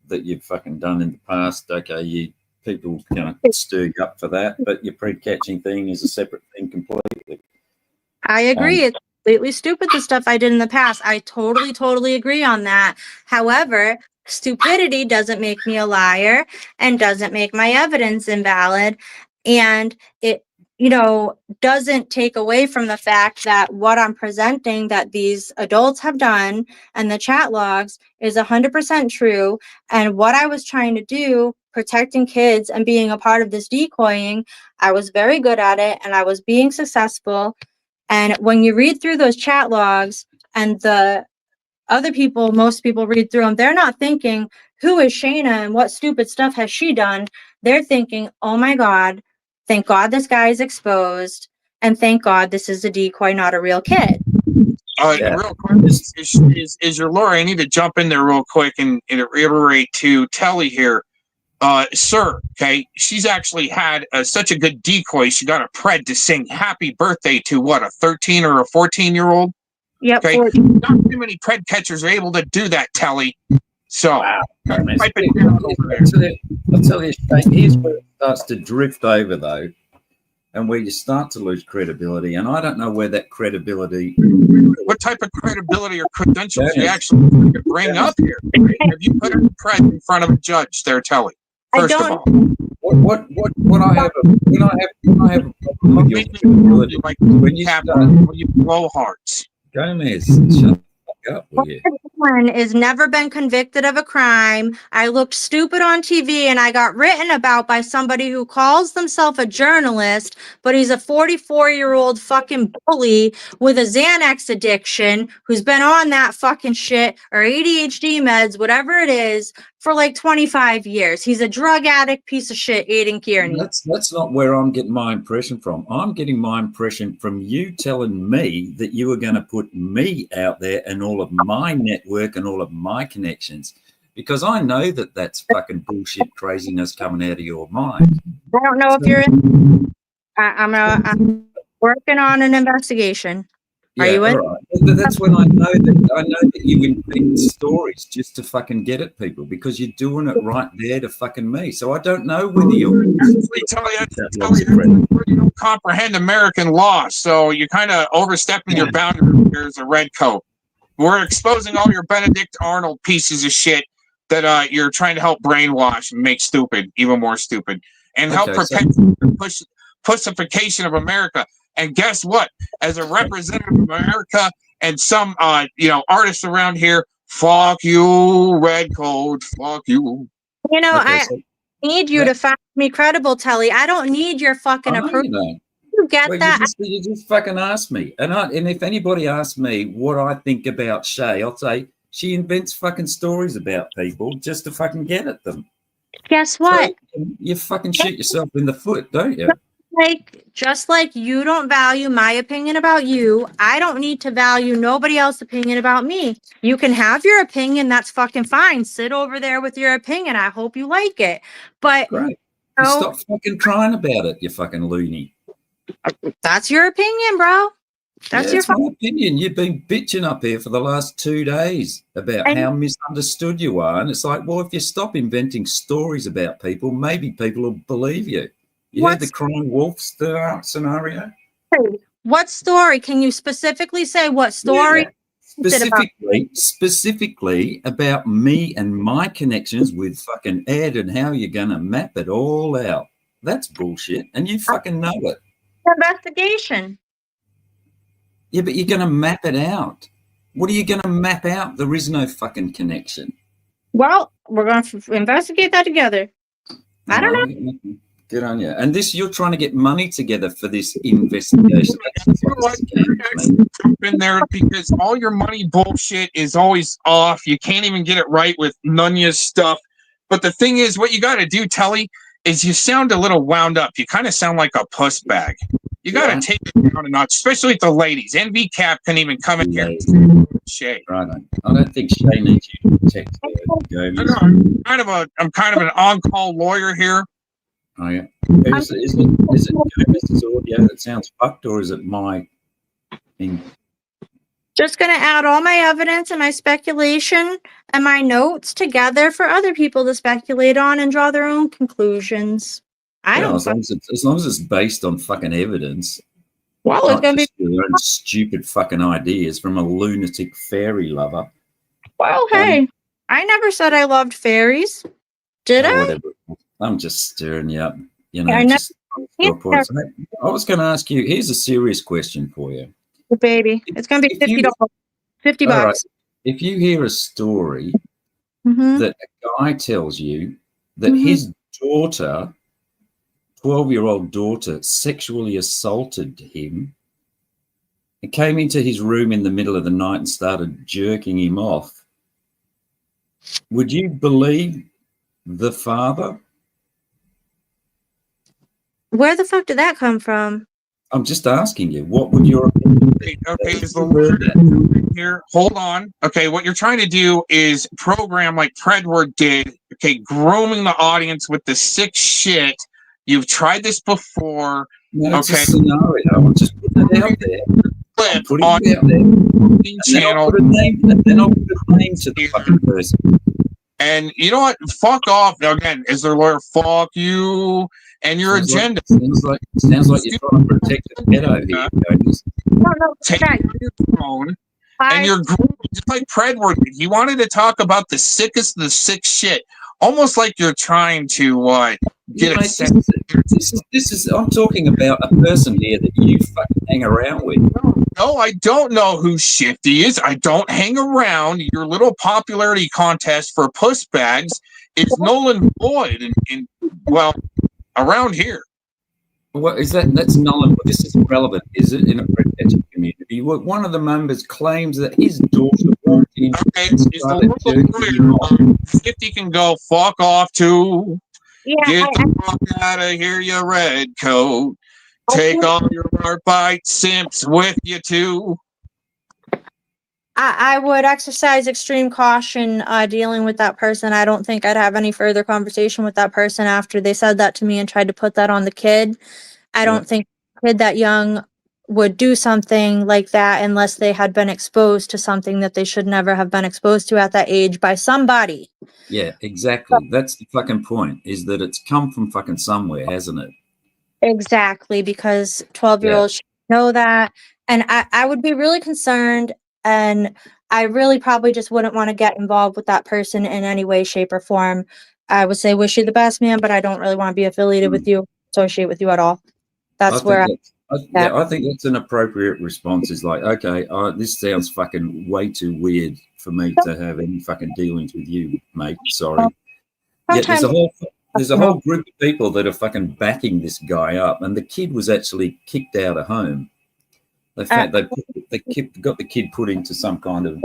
L: that you've fucking done in the past, okay, people stir you up for that, but your pred-catching thing is a separate thing completely.
J: I agree. It's completely stupid, the stuff I did in the past. I totally agree on that. However, stupidity doesn't make me a liar and doesn't make my evidence invalid. And it, doesn't take away from the fact that what I'm presenting that these adults have done and the chat logs is 100% true. And what I was trying to do, protecting kids and being a part of this decoying, I was very good at it and I was being successful. And when you read through those chat logs and the other people, most people read through them, they're not thinking, who is Shayna and what stupid stuff has she done? They're thinking, oh my God, thank God this guy is exposed. And thank God this is a decoy, not a real kid.
D: Real quick, is your Laura? I need to jump in there real quick and reiterate to Telly here. Sir, okay, she's actually had such a good decoy. She got a pred to sing happy birthday to what, a 13 or a 14-year-old?
J: Yep.
D: Okay, not too many pred catchers are able to do that, Telly. So,
L: wow.
D: I'll tell
L: you, here's where it starts to drift over, though. and where you start to lose credibility. And I don't know where that credibility.
D: What type of credibility or credentials you actually bring up here? Have you put a press in front of a judge there, Telly? First of all,
L: what I have when I have a problem with your credibility,
D: like
L: when you start,
D: when you blow hearts.
L: Gomez, shut the fuck up, will you?
J: One is never been convicted of a crime. I looked stupid on TV and I got written about by somebody who calls themselves a journalist, but he's a 44-year-old fucking bully with a Xanax addiction who's been on that fucking shit or ADHD meds, whatever it is, for like 25 years. He's a drug addict piece of shit, Aiden Kearney.
L: That's not where I'm getting my impression from. I'm getting my impression from you telling me that you were going to put me out there and all of my network and all of my connections, because I know that that's fucking bullshit craziness coming out of your mind.
J: I don't know if you're in. I'm working on an investigation. Are you in?
L: Right. But that's when I know that you invent stories just to fucking get at people, because you're doing it right there to fucking me. So I don't know whether you're.
D: You don't comprehend American law, so you're kind of overstepping your boundaries here as a redcoat. We're exposing all your Benedict Arnold pieces of shit that you're trying to help brainwash and make stupid, even more stupid, and help perpetuate the pussification of America. And guess what? As a representative of America and some, artists around here, fuck you, redcoat, fuck you.
J: You know, I need you to find me credible, Telly. I don't need your fucking approval. You get that?
L: You just fucking asked me. And if anybody asks me what I think about Shay, I'll say she invents fucking stories about people just to fucking get at them.
J: Guess what?
L: So you fucking shoot yourself in the foot, don't you?
J: Just like you don't value my opinion about you, I don't need to value nobody else's opinion about me. You can have your opinion, that's fucking fine. Sit over there with your opinion. I hope you like it. But
L: great. Stop fucking crying about it, you fucking loony.
J: That's your opinion, bro. That's your
L: my opinion. You've been bitching up here for the last 2 days about how misunderstood you are. And it's like, well, if you stop inventing stories about people, maybe people will believe you. You heard the crying wolf scenario?
J: What story? Can you specifically say what story?
L: Yeah. Specifically about me and my connections with fucking Ed and how you're going to map it all out. That's bullshit. And you fucking know it.
J: Investigation.
L: Yeah, but you're going to map it out. What are you going to map out? There is no fucking connection.
J: Well, we're going to investigate that together. I don't know.
L: Good on you. And you're trying to get money together for this investigation.
D: Jump in there because all your money bullshit is always off. You can't even get it right with Nunya's stuff. But the thing is, what you got to do, Telly, is you sound a little wound up. You kind of sound like a puss bag. You got to take it down a notch, especially with the ladies. NV Cap can even come in here and Shay.
L: Right. I don't think Shay needs you to protect her.
D: I'm kind of an on-call lawyer here.
L: Oh yeah. Is it Gomez's audio that sounds fucked, or is it my thing?
J: Just going to add all my evidence and my speculation and my notes together for other people to speculate on and draw their own conclusions.
L: As long as it's based on fucking evidence.
J: Well, it's going to be
L: your own stupid fucking ideas from a lunatic fairy lover.
J: Well, hey, I never said I loved fairies. Did I?
L: Whatever. I'm just stirring you up. You know,
J: I
L: I was going to ask you, here's a serious question for you.
J: Baby, it's going to be $50. $50.
L: Right. If you hear a story that a guy tells you that his daughter, 12-year-old daughter, sexually assaulted him and came into his room in the middle of the night and started jerking him off, would you believe the father?
J: Where the fuck did that come from?
L: I'm just asking you, what would your opinion be?
D: Okay, is the word here? Hold on. Okay, what you're trying to do is program like Predward did. Okay, grooming the audience with the sick shit. You've tried this before.
L: No, it's a scenario. I'm just putting it out there. I'm putting it out there.
D: Channel.
L: And then I'll put a name to the fucking person.
D: And you know what? Fuck off. Again, is their lawyer? Fuck you. and your agenda.
L: Sounds like you're trying to protect the pedo here, Curtis.
J: No,
D: Take
J: Jack,
D: your phone and you're just like Predward. He wanted to talk about the sickest of the sick shit, almost like you're trying to get
L: Mate, this is. I'm talking about a person here that you fucking hang around with.
D: No, I don't know who Shifty is. I don't hang around. Your little popularity contest for puss bags is null and void, well, around here.
L: What is that? That's null and void. This is irrelevant, is it? In a Predward community, one of the members claims that his daughter walked in.
D: Okay, Shifty can go fuck off too.
J: yeah,
D: Get the fuck out of here, you red coat. Take all your LARPite simps with you too.
J: I would exercise extreme caution dealing with that person. I don't think I'd have any further conversation with that person after they said that to me and tried to put that on the kid. I don't think a kid that young would do something like that unless they had been exposed to something that they should never have been exposed to at that age by somebody.
L: Yeah, exactly. That's the fucking point, is that it's come from fucking somewhere, hasn't it?
J: Exactly, because 12-year-olds should know that. And I would be really concerned, and I really probably just wouldn't want to get involved with that person in any way, shape, or form. I would say wish you the best, man, but I don't really want to be affiliated with you, associate with you at all. That's where
L: I think that's an appropriate response. Is like, okay, this sounds fucking way too weird for me to have any fucking dealings with you, mate. Sorry. Yeah, there's a whole group of people that are fucking backing this guy up, and the kid was actually kicked out of home. They got the kid put into some kind of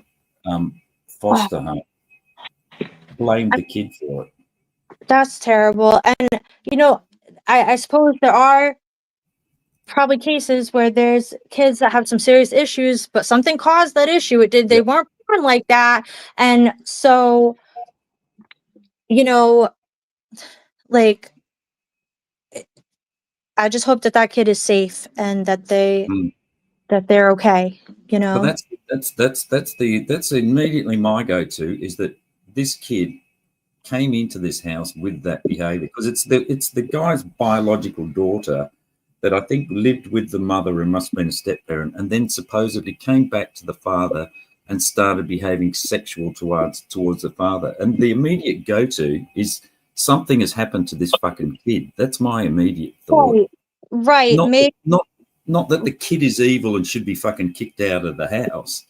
L: foster home. Blamed the kid for it.
J: That's terrible. And I suppose there are probably cases where there's kids that have some serious issues, but something caused that issue. They weren't born like that. And so, like, I just hope that kid is safe and that they're okay,
L: But that's immediately my go-to, is that this kid came into this house with that behavior, because it's the guy's biological daughter that I think lived with the mother and must have been a step-parent, and then supposedly came back to the father and started behaving sexual towards the father. And the immediate go-to is something has happened to this fucking kid. That's my immediate thought.
J: Right.
L: Not that the kid is evil and should be fucking kicked out of the house.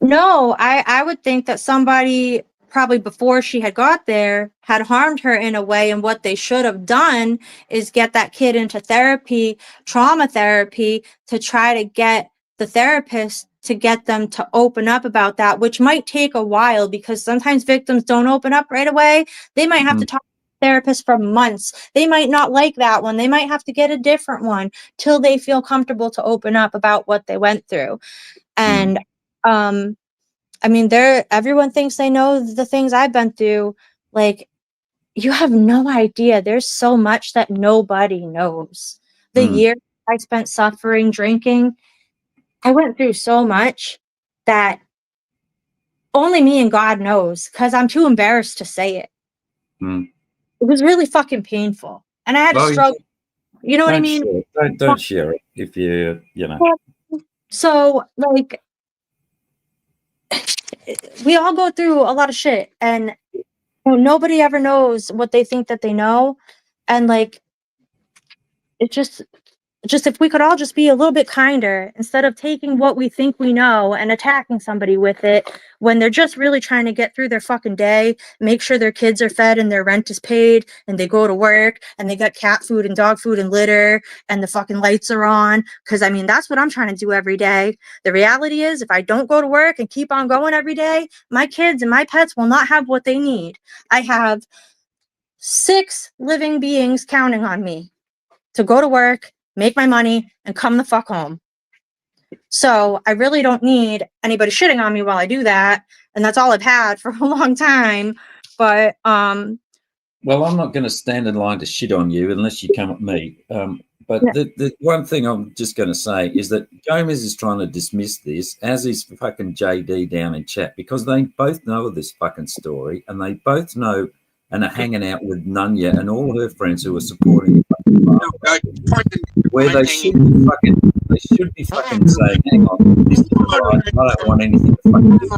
J: No, I would think that somebody probably before she had got there had harmed her in a way, and what they should have done is get that kid into therapy, trauma therapy, to try to get the therapist to get them to open up about that, which might take a while because sometimes victims don't open up right away. They might have to talk to the therapist for months. They might not like that one. They might have to get a different one till they feel comfortable to open up about what they went through. And I mean, everyone thinks they know the things I've been through. Like, you have no idea. There's so much that nobody knows. The year I spent suffering, drinking, I went through so much that only me and God knows, because I'm too embarrassed to say it. It was really fucking painful. And I had to struggle. You know what I mean?
L: Don't share it if you know.
J: So, like, we all go through a lot of shit, and nobody ever knows what they think that they know. And like, it just if we could all just be a little bit kinder instead of taking what we think we know and attacking somebody with it when they're just really trying to get through their fucking day, make sure their kids are fed and their rent is paid, and they go to work and they got cat food and dog food and litter and the fucking lights are on. Because I mean, that's what I'm trying to do every day. The reality is, if I don't go to work and keep on going every day, my kids and my pets will not have what they need. I have 6 living beings counting on me to go to work, make my money, and come the fuck home. So I really don't need anybody shitting on me while I do that. And that's all I've had for a long time. But
L: well, I'm not going to stand in line to shit on you unless you come at me. But the one thing I'm just going to say is that Gomez is trying to dismiss this, as is fucking JD down in chat, because they both know this fucking story, and they both know and are hanging out with Nunya and all her friends who are supporting the where they should be fucking saying, hang on, this is right, I don't want anything to fucking do.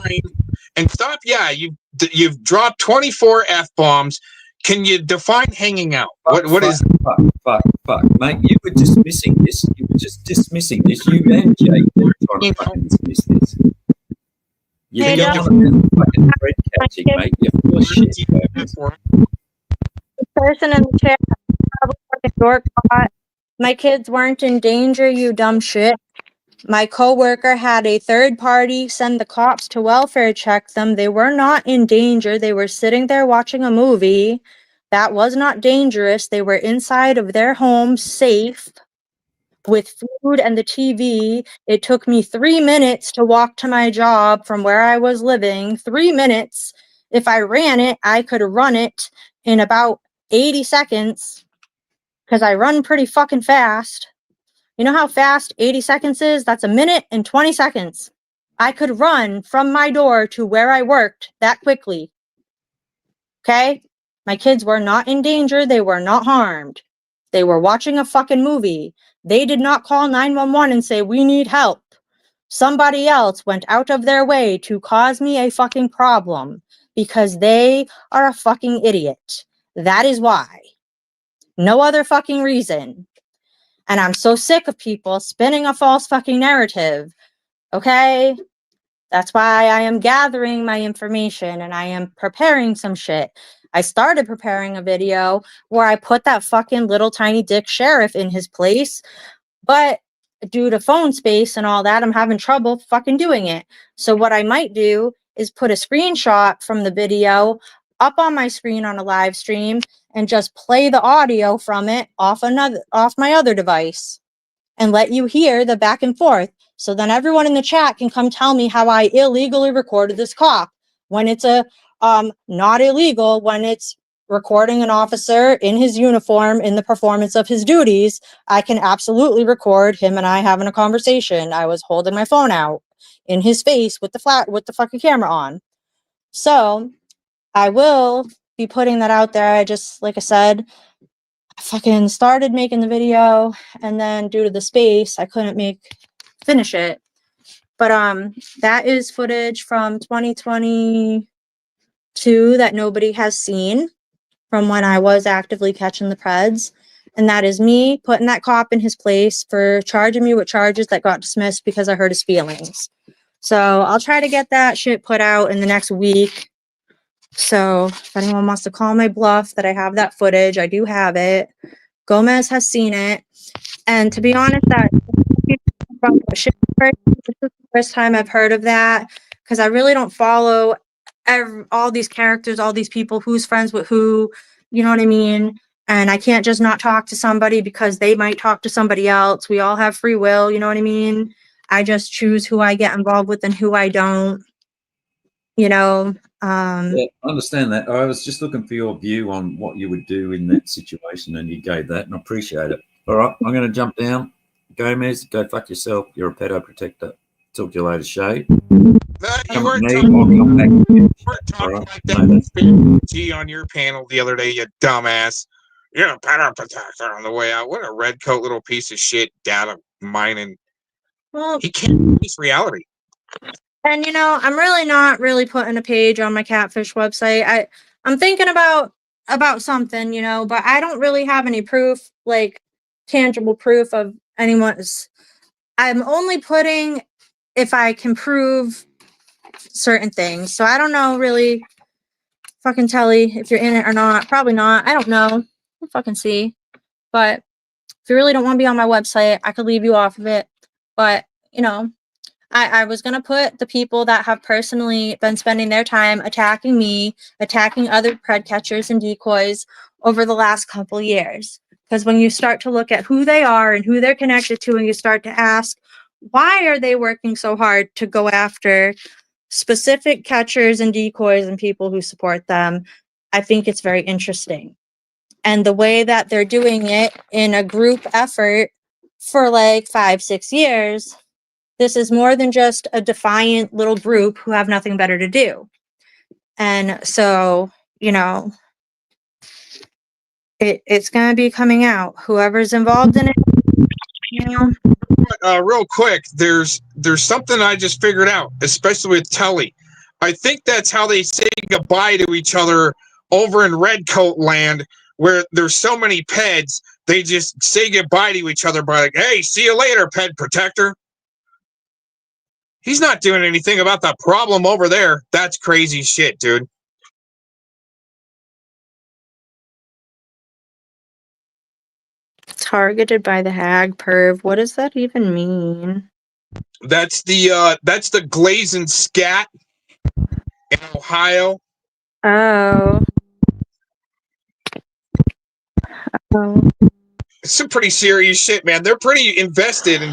D: And stop, yeah, you've dropped 24 F-bombs. Can you define hanging out? What is
L: fuck, mate, you were dismissing this. You were just dismissing this. You and Jake were trying to fucking dismiss this. You're going on fucking thread catching, mate. You're full of shit.
J: The person in the chair probably fucking dork bot. My kids weren't in danger, you dumb shit. My coworker had a third party send the cops to welfare check them. They were not in danger. They were sitting there watching a movie. That was not dangerous. They were inside of their home, safe, with food and the TV. It took me 3 minutes to walk to my job from where I was living. 3 minutes. If I ran it, I could run it in about 80 seconds because I run pretty fucking fast. You know how fast 80 seconds is? That's a minute and 20 seconds. I could run from my door to where I worked that quickly. Okay? My kids were not in danger. They were not harmed. They were watching a fucking movie. They did not call 911 and say, we need help. Somebody else went out of their way to cause me a fucking problem because they are a fucking idiot. That is why. No other fucking reason. And I'm so sick of people spinning a false fucking narrative. Okay? That's why I am gathering my information and I am preparing some shit. I started preparing a video where I put that fucking little tiny dick sheriff in his place, but due to phone space and all that, I'm having trouble fucking doing it. So what I might do is put a screenshot from the video up on my screen on a live stream and just play the audio from it off my other device and let you hear the back and forth. So then everyone in the chat can come tell me how I illegally recorded this cop when it's not illegal, when it's recording an officer in his uniform in the performance of his duties. I can absolutely record him and I having a conversation. I was holding my phone out in his face with the fucking camera on. So I will be putting that out there. I just, like I said, I fucking started making the video and then due to the space, I couldn't finish it. But that is footage from 2022 that nobody has seen from when I was actively catching the Preds. And that is me putting that cop in his place for charging me with charges that got dismissed because I hurt his feelings. So I'll try to get that shit put out in the next week. So if anyone wants to call my bluff that I have that footage, I do have it. Gomez has seen it. And to be honest, this is the first time I've heard of that because I really don't follow all these characters, all these people, who's friends with who, you know what I mean? And I can't just not talk to somebody because they might talk to somebody else. We all have free will, you know what I mean? I just choose who I get involved with and who I don't, you know?
L: Yeah, I understand that. I was just looking for your view on what you would do in that situation, and you gave that, and I appreciate it. All right, I'm going to jump down. Gomez, go fuck yourself. You're a pedo protector. Talk to you later, Shay.
D: You weren't talking like that G on your panel the other day, you dumbass. You're a pedo protector on the way out. What a red coat little piece of shit, data mining.
J: Well,
D: he can't face reality.
J: And you know, I'm really not putting a page on my catfish website. I'm thinking about something, you know, but I don't really have any proof, like tangible proof of anyone's. I'm only putting if I can prove certain things. So I don't know really fucking Telly if you're in it or not. Probably not. I don't know. We'll fucking see. But if you really don't want to be on my website, I could leave you off of it. But, you know, I was going to put the people that have personally been spending their time attacking me, attacking other pred catchers and decoys over the last couple years. Because when you start to look at who they are and who they're connected to, and you start to ask, why are they working so hard to go after specific catchers and decoys and people who support them, I think it's very interesting. And the way that they're doing it in a group effort for like 5-6 years, this is more than just a defiant little group who have nothing better to do. And so, you know, It's gonna be coming out. Whoever's involved in it, you know.
D: Real quick, there's something I just figured out, especially with Telly. I think that's how they say goodbye to each other over in Redcoat Land, where there's so many peds. They just say goodbye to each other by like, "Hey, see you later, ped protector." He's not doing anything about the problem over there. That's crazy shit, dude.
J: Targeted by the hag perv. What does that even mean?
D: That's the glazing scat in Ohio.
J: Oh. Oh.
D: It's some pretty serious shit, man. They're pretty invested in.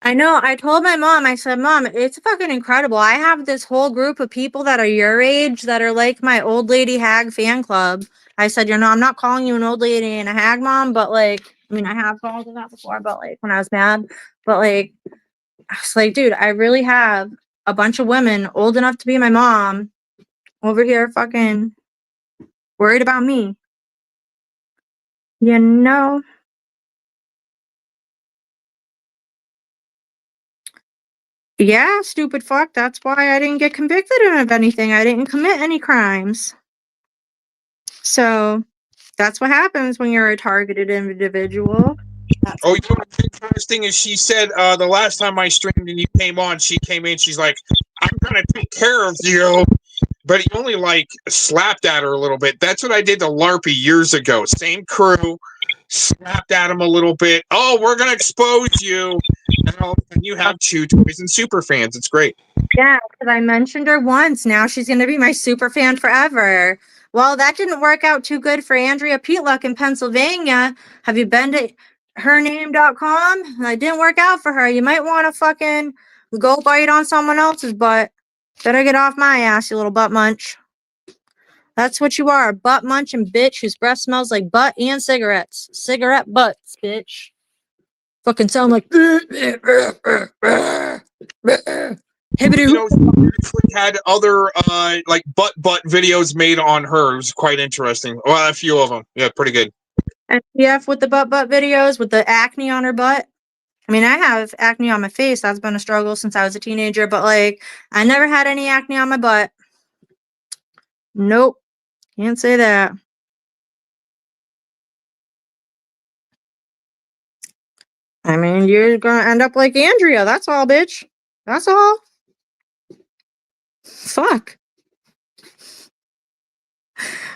J: I know. I told my mom, I said, Mom, it's fucking incredible. I have this whole group of people that are your age that are like my old lady hag fan club. I said, you know, I'm not calling you an old lady and a hag mom, but like, I mean, I have called them that before, but like when I was mad, but like, I was like, dude, I really have a bunch of women old enough to be my mom over here fucking worried about me. You know? Yeah, stupid fuck. That's why I didn't get convicted of anything. I didn't commit any crimes. So that's what happens when you're a targeted individual.
D: Oh, you know what's interesting is she said the last time I streamed and you came on, she came in, she's like, "I'm gonna take care of you," but he only like slapped at her a little bit. That's what I did to LARPy years ago. Same crew, slapped at him a little bit. Oh, we're gonna expose you, and you have Chew Toys and super fans. It's great.
J: Yeah, because I mentioned her once. Now she's going to be my super fan forever. Well, that didn't work out too good for Andrea Peatluck in Pennsylvania. Have you been to hername.com? That didn't work out for her. You might want to fucking go bite on someone else's butt. Better get off my ass, you little butt munch. That's what you are, a butt munching bitch whose breath smells like butt and cigarettes. Cigarette butts, bitch. Fucking sound like.
D: You know, she had other like butt videos made on her. It was quite interesting. Well, a few of them. Yeah, pretty good.
J: SPF with the butt videos with the acne on her butt. I mean, I have acne on my face. That's been a struggle since I was a teenager, but like, I never had any acne on my butt. Nope. Can't say that. I mean, you're gonna end up like Andrea. That's all, bitch. That's all. Fuck.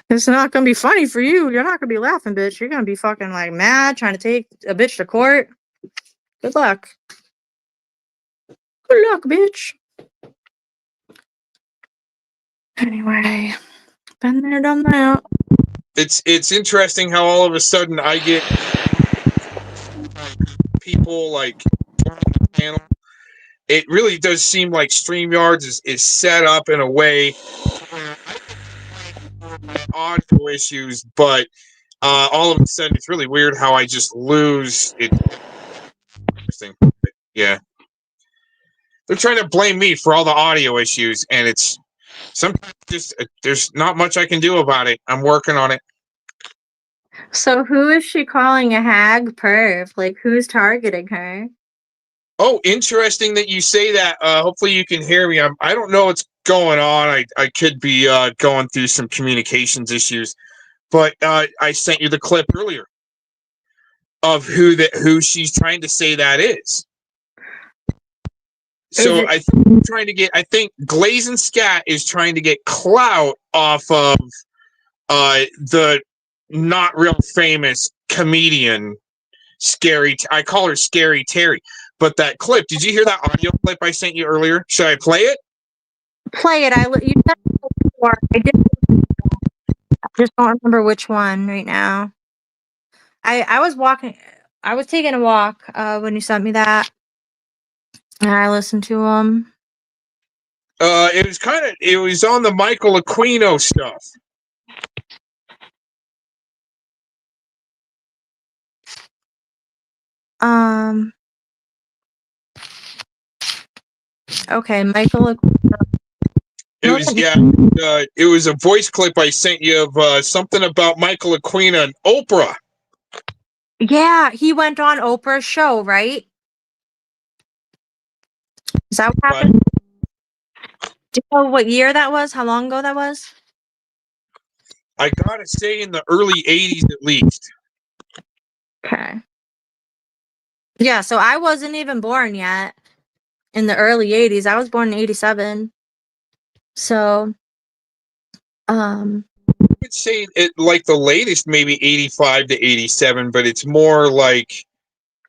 J: It's not gonna be funny for you. You're not gonna be laughing, bitch. You're gonna be fucking like mad, trying to take a bitch to court. Good luck. Good luck, bitch. Anyway, been there, done that.
D: It's interesting how all of a sudden I get people like on the panel. It really does seem like StreamYards is set up in a way audio issues, but all of a sudden it's really weird how I just lose it. Interesting. Yeah. They're trying to blame me for all the audio issues, and it's sometimes just there's not much I can do about it. I'm working on it.
J: So who is she calling a hag perv? Like, who's targeting her?
D: Oh, interesting that you say that. Hopefully you can hear me. I don't know what's going on. I could be going through some communications issues, but I sent you the clip earlier of who she's trying to say that is. So I think Glazing Scat is trying to get clout off of the not real famous comedian I call her Scary Terry. But that clip, did you hear that audio clip I sent you earlier? Should I play it?
J: Play it. You said it before. I did. I just don't remember which one right now. I was walking. I was taking a walk when you sent me that, and I listened to them.
D: It was on the Michael Aquino stuff.
J: Okay, Michael Aquino.
D: It was it was a voice clip I sent you of something about Michael Aquina and Oprah.
J: Yeah, he went on Oprah's show, right? Is that what happened? Do you know what year that was? How long ago that was?
D: I gotta say, in the early '80s at least.
J: Okay. Yeah, so I wasn't even born yet in the early '80s. I was born in '87. So,
D: I would say it like the latest, maybe '85 to '87, but it's more like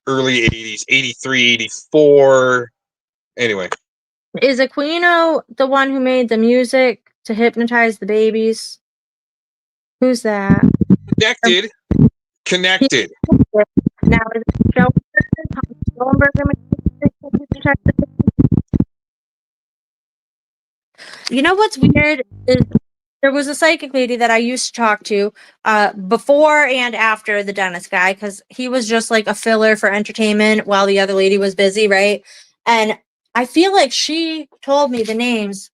D: early '80s, '83, '84. Anyway.
J: is Aquino the one who made the music to hypnotize the babies? Who's that?
D: Connected.
J: Now is it You know what's weird is there was a psychic lady that I used to talk to before and after the dentist guy, because he was just like a filler for entertainment while the other lady was busy, right? And I feel like she told me the names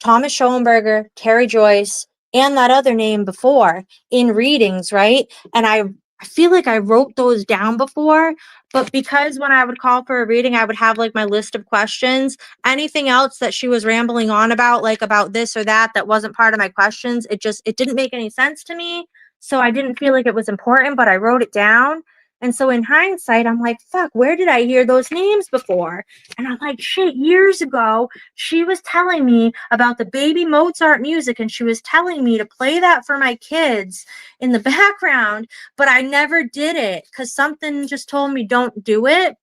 J: Thomas Schoenberger, Terry Joyce, and that other name before in readings, right? And I feel like I wrote those down before, but because when I would call for a reading, I would have like my list of questions. Anything else that she was rambling on about, like about this or that wasn't part of my questions, it didn't make any sense to me. So I didn't feel like it was important, but I wrote it down. And so in hindsight, I'm like, fuck, where did I hear those names before? And I'm like, shit, years ago, she was telling me about the baby Mozart music, and she was telling me to play that for my kids in the background, but I never did it because something just told me don't do it.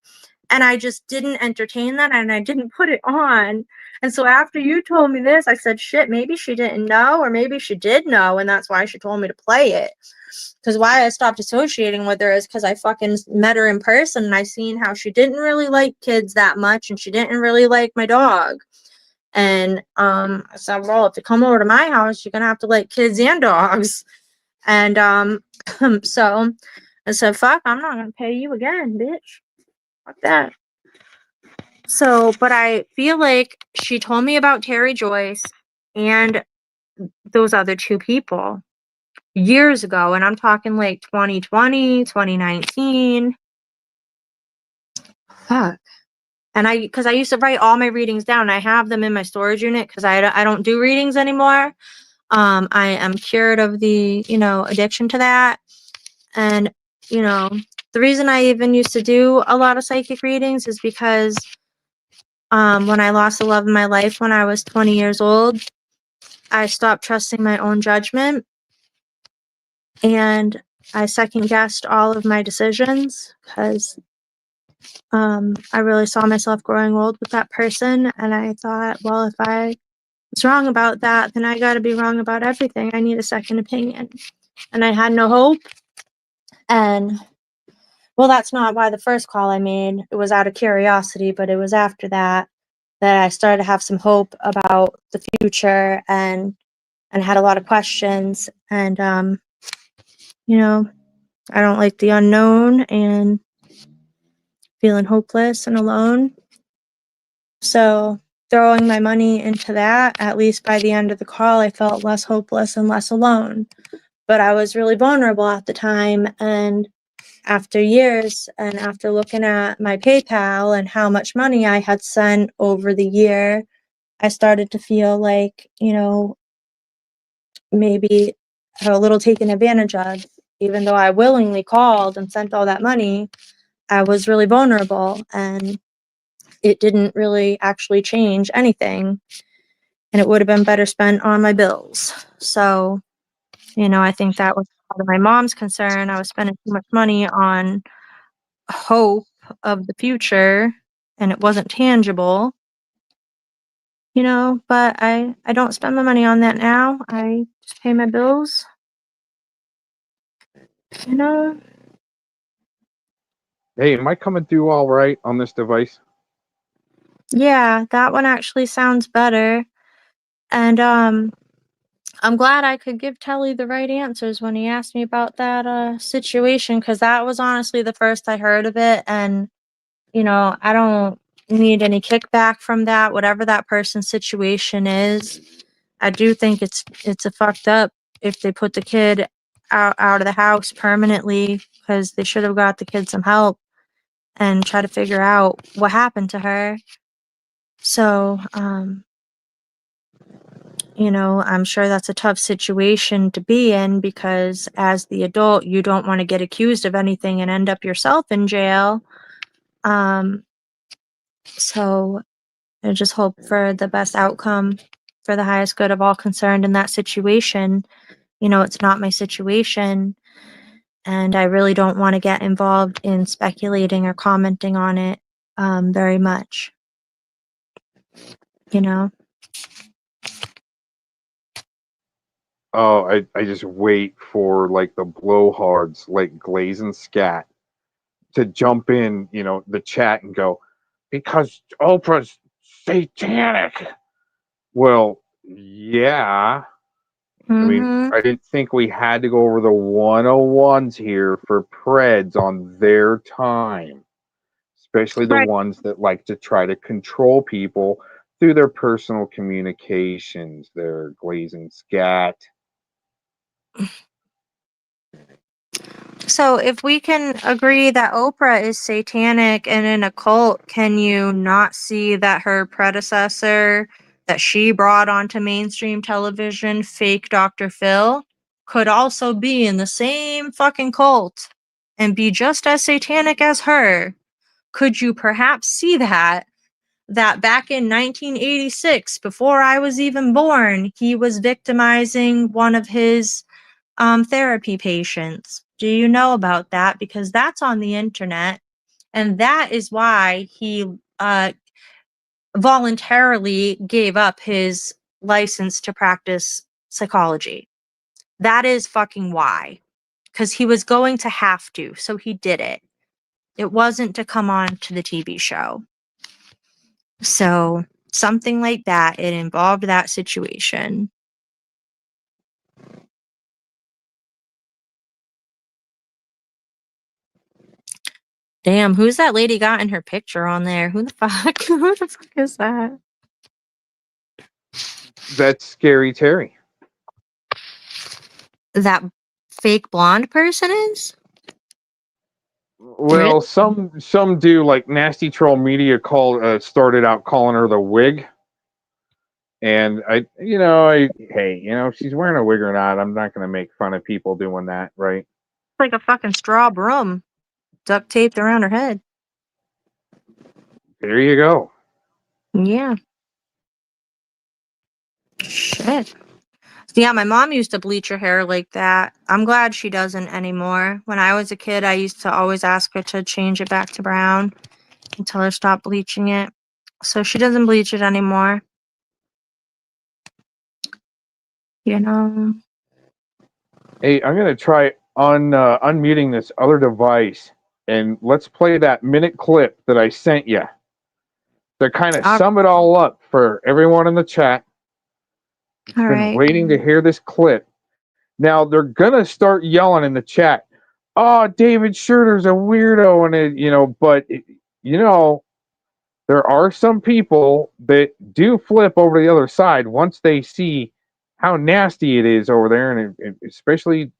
J: And I just didn't entertain that, and I didn't put it on. And so after you told me this, I said, shit, maybe she didn't know, or maybe she did know, and that's why she told me to play it. Because why I stopped associating with her is because I fucking met her in person, and I seen how she didn't really like kids that much, and she didn't really like my dog. And I said, well, if you come over to my house, you're gonna have to like kids and dogs. And so I said, fuck, I'm not gonna pay you again, bitch. Fuck that. So, but I feel like she told me about Terry Joyce and those other two people years ago, and I'm talking like 2020, 2019. Fuck. And because I used to write all my readings down. I have them in my storage unit because I don't do readings anymore. I am cured of the, addiction to that. And, the reason I even used to do a lot of psychic readings is because when I lost the love of my life when I was 20 years old, I stopped trusting my own judgment. And I second guessed all of my decisions because I really saw myself growing old with that person. And I thought, well, if I was wrong about that, then I got to be wrong about everything. I need a second opinion. And I had no hope. And, well, that's not why the first call I made. It was out of curiosity, but it was after that I started to have some hope about the future and had a lot of questions. And, I don't like the unknown and feeling hopeless and alone. So throwing my money into that, at least by the end of the call, I felt less hopeless and less alone. But I was really vulnerable at the time. And after years and after looking at my PayPal and how much money I had sent over the year, I started to feel like, maybe a little taken advantage of. Even though I willingly called and sent all that money, I was really vulnerable, and it didn't really actually change anything. And it would have been better spent on my bills. So, I think that was part of my mom's concern. I was spending too much money on hope of the future, and it wasn't tangible. But I don't spend my money on that now. I just pay my bills.
M: Hey, am I coming through all right on this device?
J: Yeah, that one actually sounds better. And I'm glad I could give Telly the right answers when he asked me about that situation, because that was honestly the first I heard of it. And I don't need any kickback from that, whatever that person's situation is. I do think it's a fucked up if they put the kid out of the house permanently, because they should have got the kid some help and try to figure out what happened to her. So, you know, I'm sure that's a tough situation to be in, because as the adult, you don't want to get accused of anything and end up yourself in jail. So I just hope for the best outcome for the highest good of all concerned in that situation. You know, it's not my situation, and I really don't want to get involved in speculating or commenting on it very much. You know?
M: Oh, I just wait for like the blowhards, like Glaze and Scat, to jump in, you know, the chat and go, because Oprah's satanic. Well, yeah. I mean, I didn't think we had to go over the 101s here for Preds on their time, especially the ones that like to try to control people through their personal communications, their glazing scat.
J: So if we can agree that Oprah is satanic and in a cult, can you not see that her predecessor that she brought onto mainstream television, fake Dr. Phil, could also be in the same fucking cult and be just as satanic as her? Could you perhaps see that back in 1986, before I was even born, he was victimizing one of his therapy patients? Do you know about that? Because that's on the internet, and that is why he voluntarily gave up his license to practice psychology. That is fucking why. Because he was going to have to, so he did it. It wasn't to come on to the TV show. So something like that, it involved that situation. Damn, who's that lady got in her picture on there? Who the fuck? Who the fuck is that?
M: That's Scary Terry.
J: That fake blonde person is?
M: Well, some do, like Nasty Troll Media started out calling her the wig. And hey, if she's wearing a wig or not, I'm not going to make fun of people doing that, right?
J: It's like a fucking straw broom duct taped around her head.
M: There you go.
J: Yeah. Shit. Yeah, my mom used to bleach her hair like that. I'm glad she doesn't anymore. When I was a kid, I used to always ask her to change it back to brown until I stopped bleaching it. So she doesn't bleach it anymore. You know?
M: Hey, I'm going to try unmuting this other device, and let's play that minute clip that I sent you to kind of sum it all up for everyone in the chat. It's been waiting to hear this clip. Now, they're going to start yelling in the chat, oh, David Schurter's a weirdo, but there are some people that do flip over to the other side once they see how nasty it is over there, and especially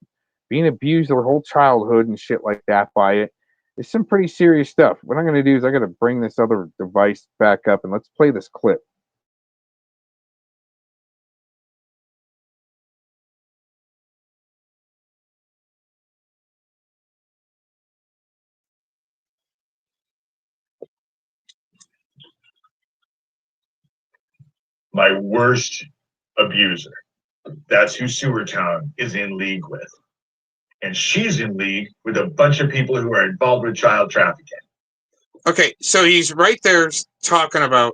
M: being abused their whole childhood and shit like that by it. It's some pretty serious stuff. What I'm going to do is I'm going to bring this other device back up, and let's play this clip.
G: My worst abuser. That's who Sewertown is in league with. And she's in league with a bunch of people who are involved with child trafficking.
D: Okay, so he's right there talking about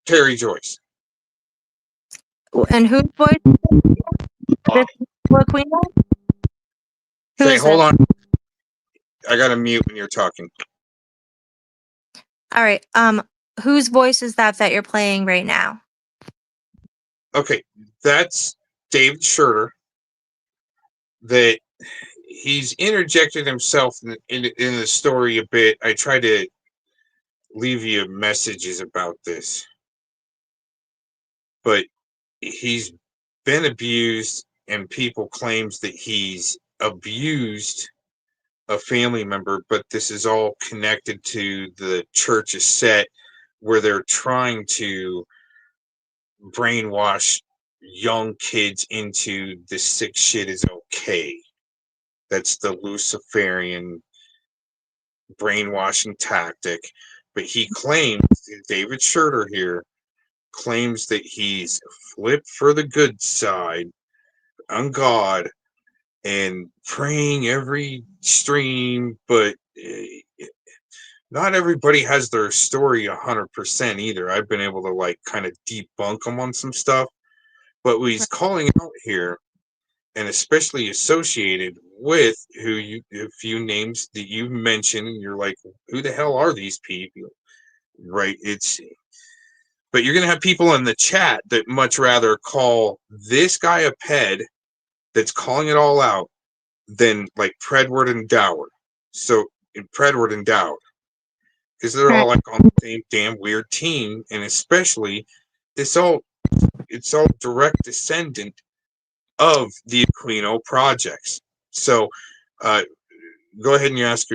D: Terry Joyce.
J: And whose voice? What queen?
D: Say, hold on. I got to mute when you're talking.
J: All right. Whose voice is that you're playing right now?
D: Okay, that's David Schurter. That he's interjected himself in the story a bit. I tried to leave you messages about this. But he's been abused, and people claims that he's abused a family member, but this is all connected to the church's set where they're trying to brainwash young kids into this sick shit is okay. That's the Luciferian brainwashing tactic. But he claims, David Schurter here, claims that he's flipped for the good side on God and praying every stream, but not everybody has their story 100% either. I've been able to like kind of debunk them on some stuff, but what he's calling out here, and especially associated with a few names that you mentioned, and you're like, who the hell are these people? Right? But you're gonna have people in the chat that much rather call this guy a ped that's calling it all out than like Predward and Dower. So in Predward and Dower, because they're all like on the same damn weird team, and especially it's all direct descendant of the Aquino projects. So go ahead and ask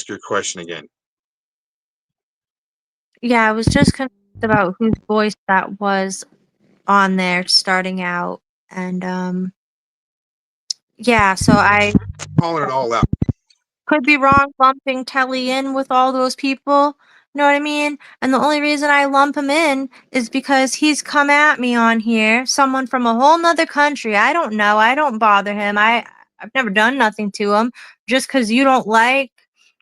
D: your question again.
J: Yeah, I was just confused about whose voice that was on there starting out. And yeah, so I
D: calling it all out.
J: Could be wrong lumping Telly in with all those people. You know what I mean? And the only reason I lump him in is because he's come at me on here, someone from a whole nother country. I don't know. I don't bother him. I've never done nothing to him. Just because you don't like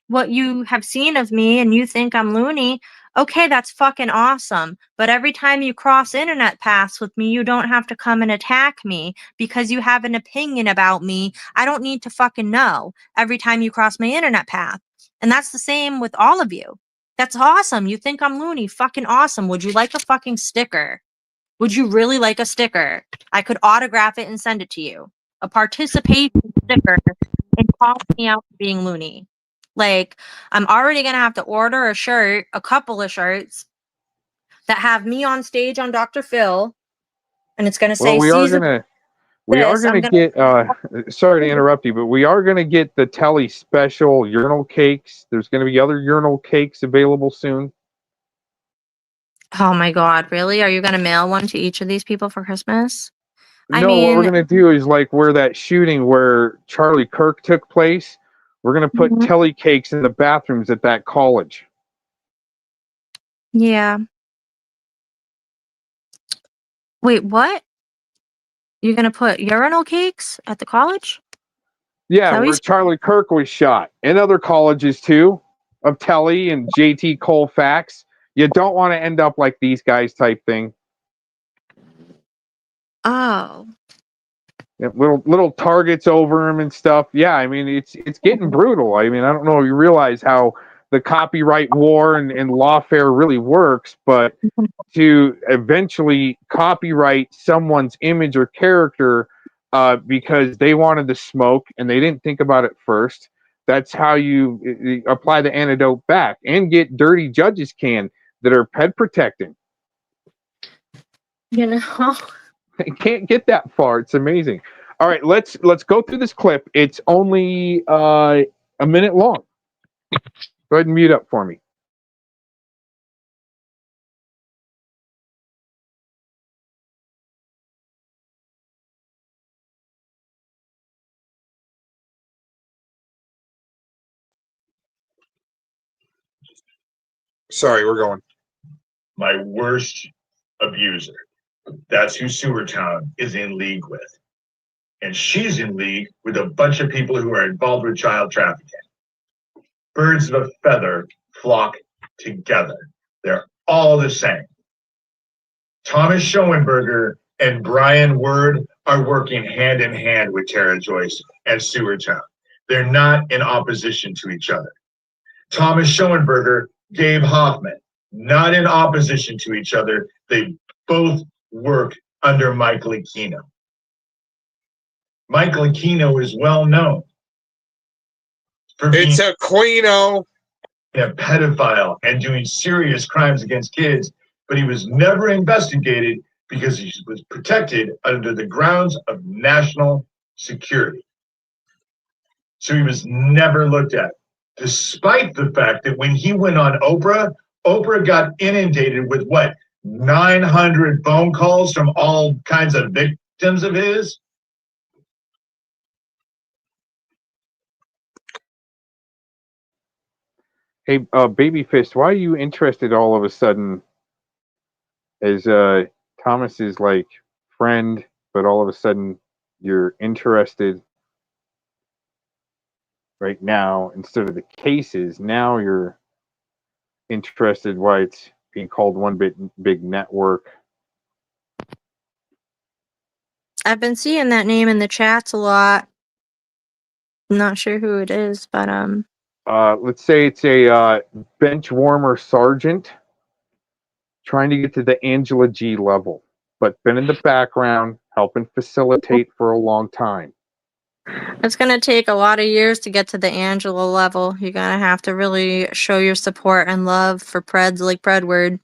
J: what you have seen of me and you think I'm loony, okay, that's fucking awesome. But every time you cross internet paths with me, you don't have to come and attack me because you have an opinion about me. I don't need to fucking know every time you cross my internet path. And that's the same with all of you. That's awesome. You think I'm loony. Fucking awesome. Would you like a fucking sticker? Would you really like a sticker? I could autograph it and send it to you. A participation sticker and call me out for being loony. Like, I'm already going to have to order a shirt, a couple of shirts that have me on stage on Dr. Phil. And it's going to say,
M: we are gonna get sorry to interrupt you, but we are gonna get the Telly special urinal cakes. There's gonna be other urinal cakes available soon.
J: Oh my God, really? Are you going to mail one to each of these people for Christmas? I
M: No,
J: mean,
M: what we're gonna do is like where that shooting where Charlie Kirk took place, we're gonna put Telly cakes in the bathrooms at that college.
J: Yeah. Wait, what? You're going to put urinal cakes at the college?
M: Yeah, where Charlie Kirk was shot. And other colleges too, of Telly and JT Colfax. You don't want to end up like these guys type thing.
J: Oh.
M: Yeah, little targets over him and stuff. Yeah, I mean it's getting brutal. I mean, I don't know if you realize how the copyright war and lawfare really works, but to eventually copyright someone's image or character because they wanted to smoke and they didn't think about it first. That's how you apply the antidote back and get dirty judges can that are ped protecting.
J: You know,
M: you can't get that far. It's amazing. All right, let's go through this clip. It's only a minute long. Go ahead and mute up for me.
D: Sorry, we're going.
G: My worst abuser. That's who Sewertown is in league with. And she's in league with a bunch of people who are involved with child trafficking. Birds of a feather flock together. They're all the same. Thomas Schoenberger and Brian Word are working hand in hand with Tara Joyce and Sewertown. They're not in opposition to each other. Thomas Schoenberger, Gabe Hoffman, not in opposition to each other. They both work under Michael Aquino. Michael Aquino is well known.
D: It's Aquino.
G: a pedophile and doing serious crimes against kids, but he was never investigated because he was protected under the grounds of national security. So he was never looked at, despite the fact that when he went on Oprah, Oprah got inundated with what, 900 phone calls from all kinds of victims of his?
M: Hey, Babyfist, why are you interested all of a sudden as Thomas's like friend, but all of a sudden you're interested right now instead of the cases? Now you're interested why it's being called one big network.
J: I've been seeing that name in the chats a lot. I'm not sure who it is, but
M: Let's say it's a bench warmer sergeant trying to get to the Angela G level, but been in the background helping facilitate for a long time.
J: it's gonna take a lot of years to get to the Angela level. You're gonna have to really show your support and love for Preds like Predward.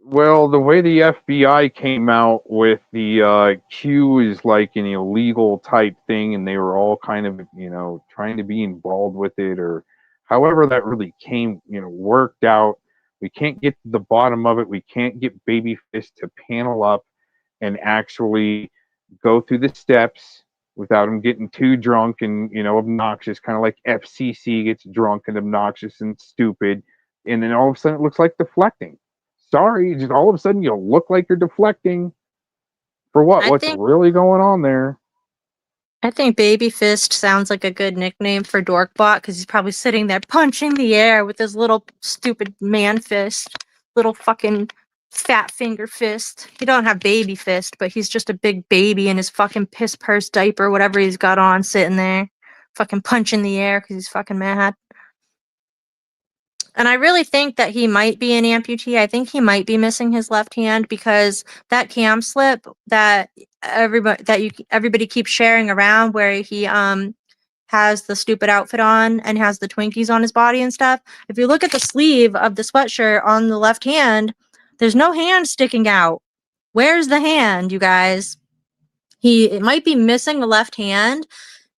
M: Well, the way the FBI came out with the Q is like an illegal type thing, and they were all kind of, trying to be involved with it, or however that really came, worked out. We can't get to the bottom of it. We can't get Babyfist to panel up and actually go through the steps without him getting too drunk and, obnoxious, kind of like FCC gets drunk and obnoxious and stupid. And then all of a sudden it looks like deflecting. Sorry, just all of a sudden you'll look like you're deflecting. For what? What's really going on there?
J: I think Baby Fist sounds like a good nickname for Dorkbot because he's probably sitting there punching the air with his little stupid man fist, little fucking fat finger fist. He don't have baby fist, but he's just a big baby in his fucking piss purse diaper, whatever he's got on, sitting there, fucking punching the air because he's fucking mad. And I really think that he might be an amputee. I think he might be missing his left hand because that cam slip that everybody keeps sharing around where he has the stupid outfit on and has the Twinkies on his body and stuff. If you look at the sleeve of the sweatshirt on the left hand, there's no hand sticking out. Where's the hand, you guys? It might be missing the left hand.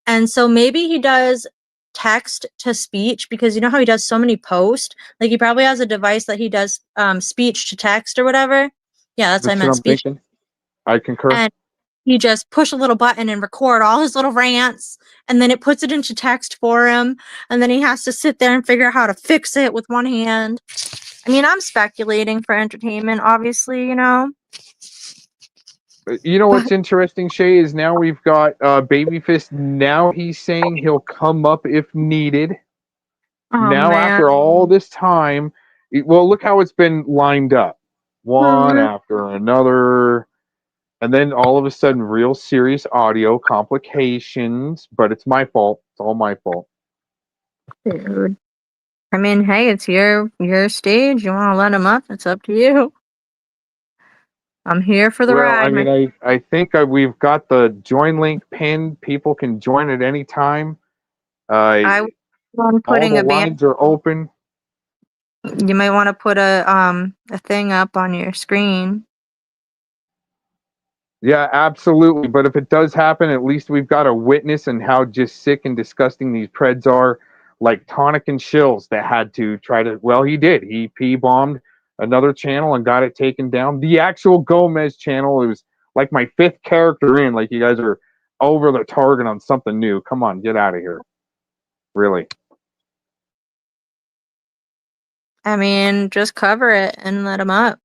J: And so maybe he does text to speech because you know how he does so many posts? Like he probably has a device that he does speech to text or whatever. Yeah, that's what I meant, speech.
M: Thinking. I concur.
J: And you just push a little button and record all his little rants, and then it puts it into text for him, and then he has to sit there and figure out how to fix it with one hand. I mean, I'm speculating for entertainment, obviously,
M: You know what's interesting, Shay, is now we've got Babyfist. Now he's saying he'll come up if needed. Now, after all this time, well, look how it's been lined up. One after another. And then all of a sudden, real serious audio complications. But it's my fault. It's all my fault.
J: Dude. I mean, hey, it's your stage. You want to let him up? It's up to you. I'm here for the ride.
M: I mean, I think we've got the join link pinned. People can join at any time.
J: I'm putting
M: all the lines are open.
J: You might want to put a thing up on your screen.
M: Yeah, absolutely. But if it does happen, at least we've got a witness and how just sick and disgusting these Preds are. Like Tonic and Shills that had to try to, well, he did. He P-bombed another channel and got it taken down. The actual Gomez channel, it was like my 5th character in. Like you guys are over the target on something new. Come on, get out of here. Really.
J: I mean, just cover it and let him up.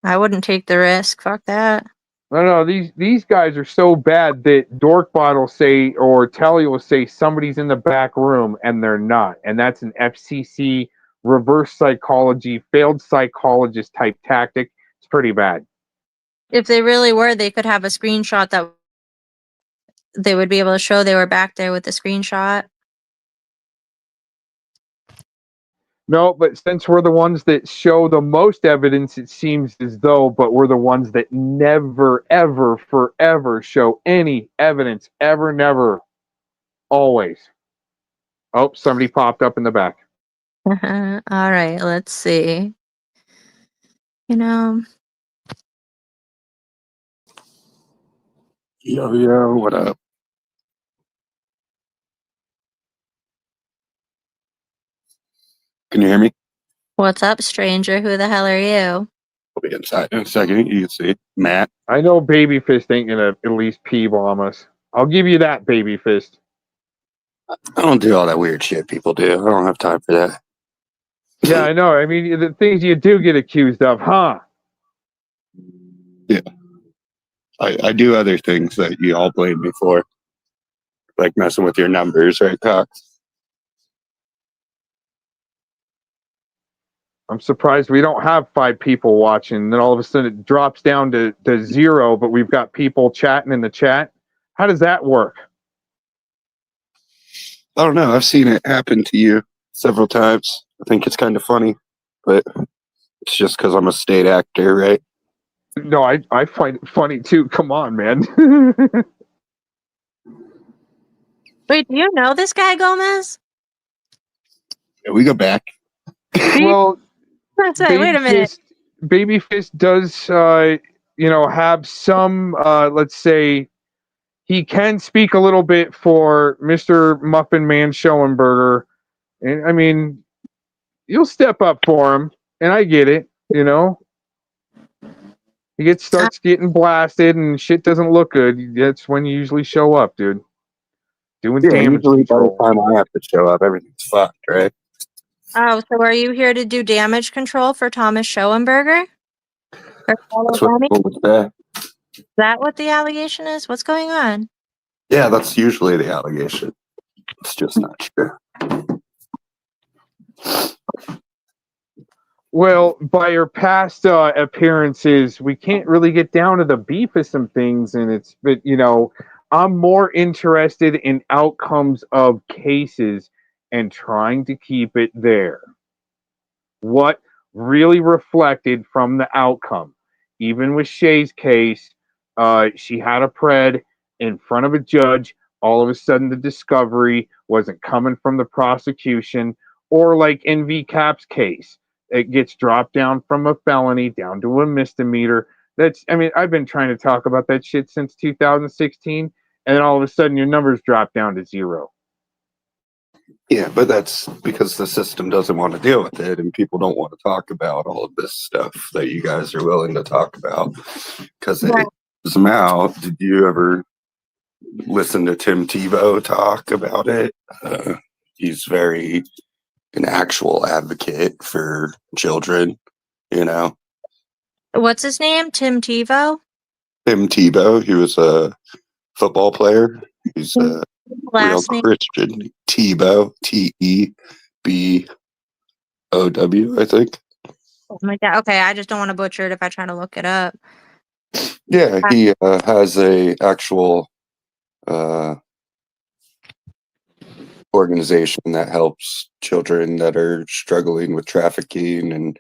J: I wouldn't take the risk. Fuck that.
M: No, these guys are so bad that Dorkbot will say, or Telly will say, somebody's in the back room, and they're not. And that's an FCC reverse psychology, failed psychologist type tactic. It's pretty bad.
J: If they really were, they could have a screenshot that they would be able to show they were back there with the screenshot.
M: No, but since we're the ones that show the most evidence, it seems as though, but we're the ones that never, ever, forever show any evidence, ever, never, always. Oh, somebody popped up in the back.
J: All right, let's see. You know,
N: Yo, what up? Can you hear me?
J: what's up, stranger? Who the hell are you?
N: I'll be inside in a second. You can see Matt.
M: I know Baby Fist ain't gonna at least P-bomb us. I'll give you that, Baby Fist.
N: I don't do all that weird shit people do. I don't have time for that.
M: Yeah, I know. I mean, the things you do get accused of, huh?
N: Yeah. I do other things that you all blame me for. Like messing with your numbers, right, Cox?
M: I'm surprised we don't have 5 people watching. Then all of a sudden it drops down to 0, but we've got people chatting in the chat. How does that work?
N: I don't know. I've seen it happen to you several times. I think it's kind of funny, but it's just because I'm a state actor, right?
M: No, I find it funny too. Come on, man.
J: Wait, do you know this guy, Gomez?
N: Yeah, we go back.
M: Well,
J: Let's say, wait a minute.
M: Babyfist does, have some, let's say, he can speak a little bit for Mr. Muffin Man Schoenberger. And I mean, you'll step up for him, and I get it, He starts getting blasted and shit doesn't look good. That's when you usually show up, dude. Doing damage
N: Usually
M: control.
N: by the time I have to show up, everything's fucked, right?
J: Oh, so are you here to do damage control for Thomas Schoenberger?
N: That's what people would say.
J: Is that what the allegation is? What's going on?
N: Yeah, that's usually the allegation. It's just not true.
M: Well, by your past appearances, we can't really get down to the beef of some things, but I'm more interested in outcomes of cases and trying to keep it there. What really reflected from the outcome? Even with Shay's case, she had a pred in front of a judge. All of a sudden, the discovery wasn't coming from the prosecution, or like in VCAP's case, it gets dropped down from a felony down to a misdemeanor. I've been trying to talk about that shit since 2016, and then all of a sudden your numbers drop down to 0.
N: Yeah, but that's because the system doesn't want to deal with it, and people don't want to talk about all of this stuff that you guys are willing to talk about because it is them out. Did you ever listen to Tim Tebow talk about it? He's very an actual advocate for children,
J: What's his name? Tim Tebow?
N: Tim Tebow, he was a football player. He's a real Christian. Tebow, T-E-B-O-W, I think.
J: Oh my God. Okay, I just don't want to butcher it if I try to look it up.
N: Yeah, he has a actual organization that helps children that are struggling with trafficking and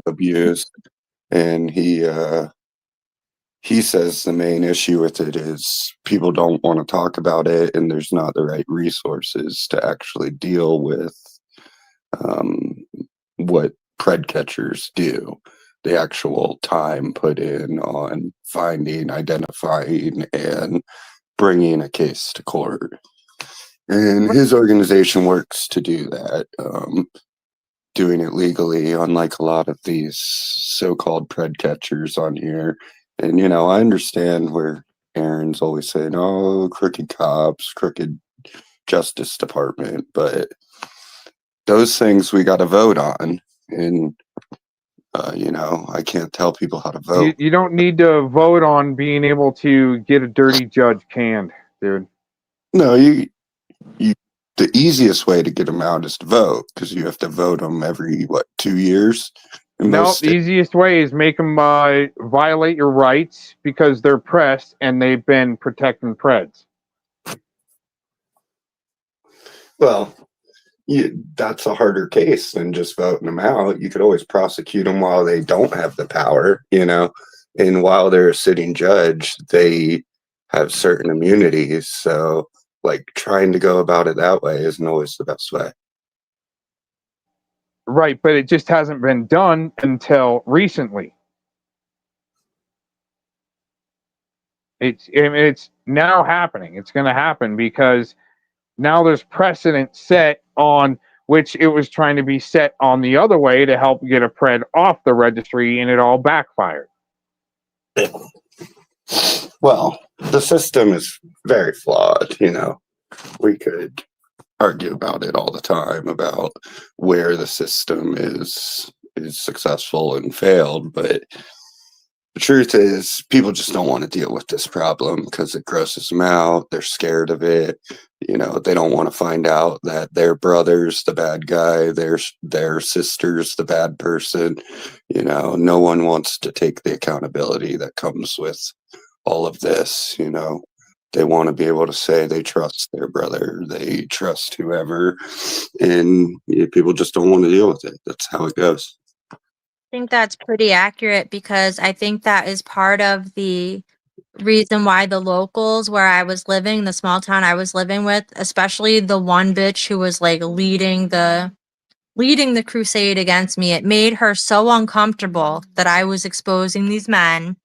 N: abuse. And he says the main issue with it is people don't want to talk about it, and there's not the right resources to actually deal with what pred catchers do. The actual time put in on finding, identifying, and bringing a case to court. And his organization works to do that, doing it legally, unlike a lot of these so-called pred catchers on here. And, I understand where Aaron's always saying, oh, crooked cops, crooked Justice Department, but those things we got to vote on. And, I can't tell people how to vote.
M: You don't need to vote on being able to get a dirty judge canned, dude.
N: No, the easiest way to get them out is to vote, because you have to vote them every 2 years.
M: No, the easiest way is make them violate your rights because they're pressed and they've been protecting preds.
N: Well, that's a harder case than just voting them out. You could always prosecute them while they don't have the power, and while they're a sitting judge, they have certain immunities. So, like trying to go about it that way isn't always the best way.
M: Right, but it just hasn't been done until recently. It's now happening. It's going to happen because now there's precedent set on which it was trying to be set on the other way to help get a pred off the registry, and it all backfired.
N: Well, the system is very flawed, you know. We could argue about it all the time about where the system is successful and failed, but the truth is people just don't want to deal with this problem because it grosses them out. They're scared of it. You know, they don't want to find out that their brother's the bad guy, their sister's the bad person. You know, no one wants to take the accountability that comes with all of this. You know, they want to be able to say they trust their brother, they trust whoever, and people just don't want to deal with it. That's how it goes.
J: I think that's pretty accurate because I think that is part of the reason why the locals where I was living, the small town I was living with, especially the one bitch who was like leading the crusade against me, it made her so uncomfortable that I was exposing these men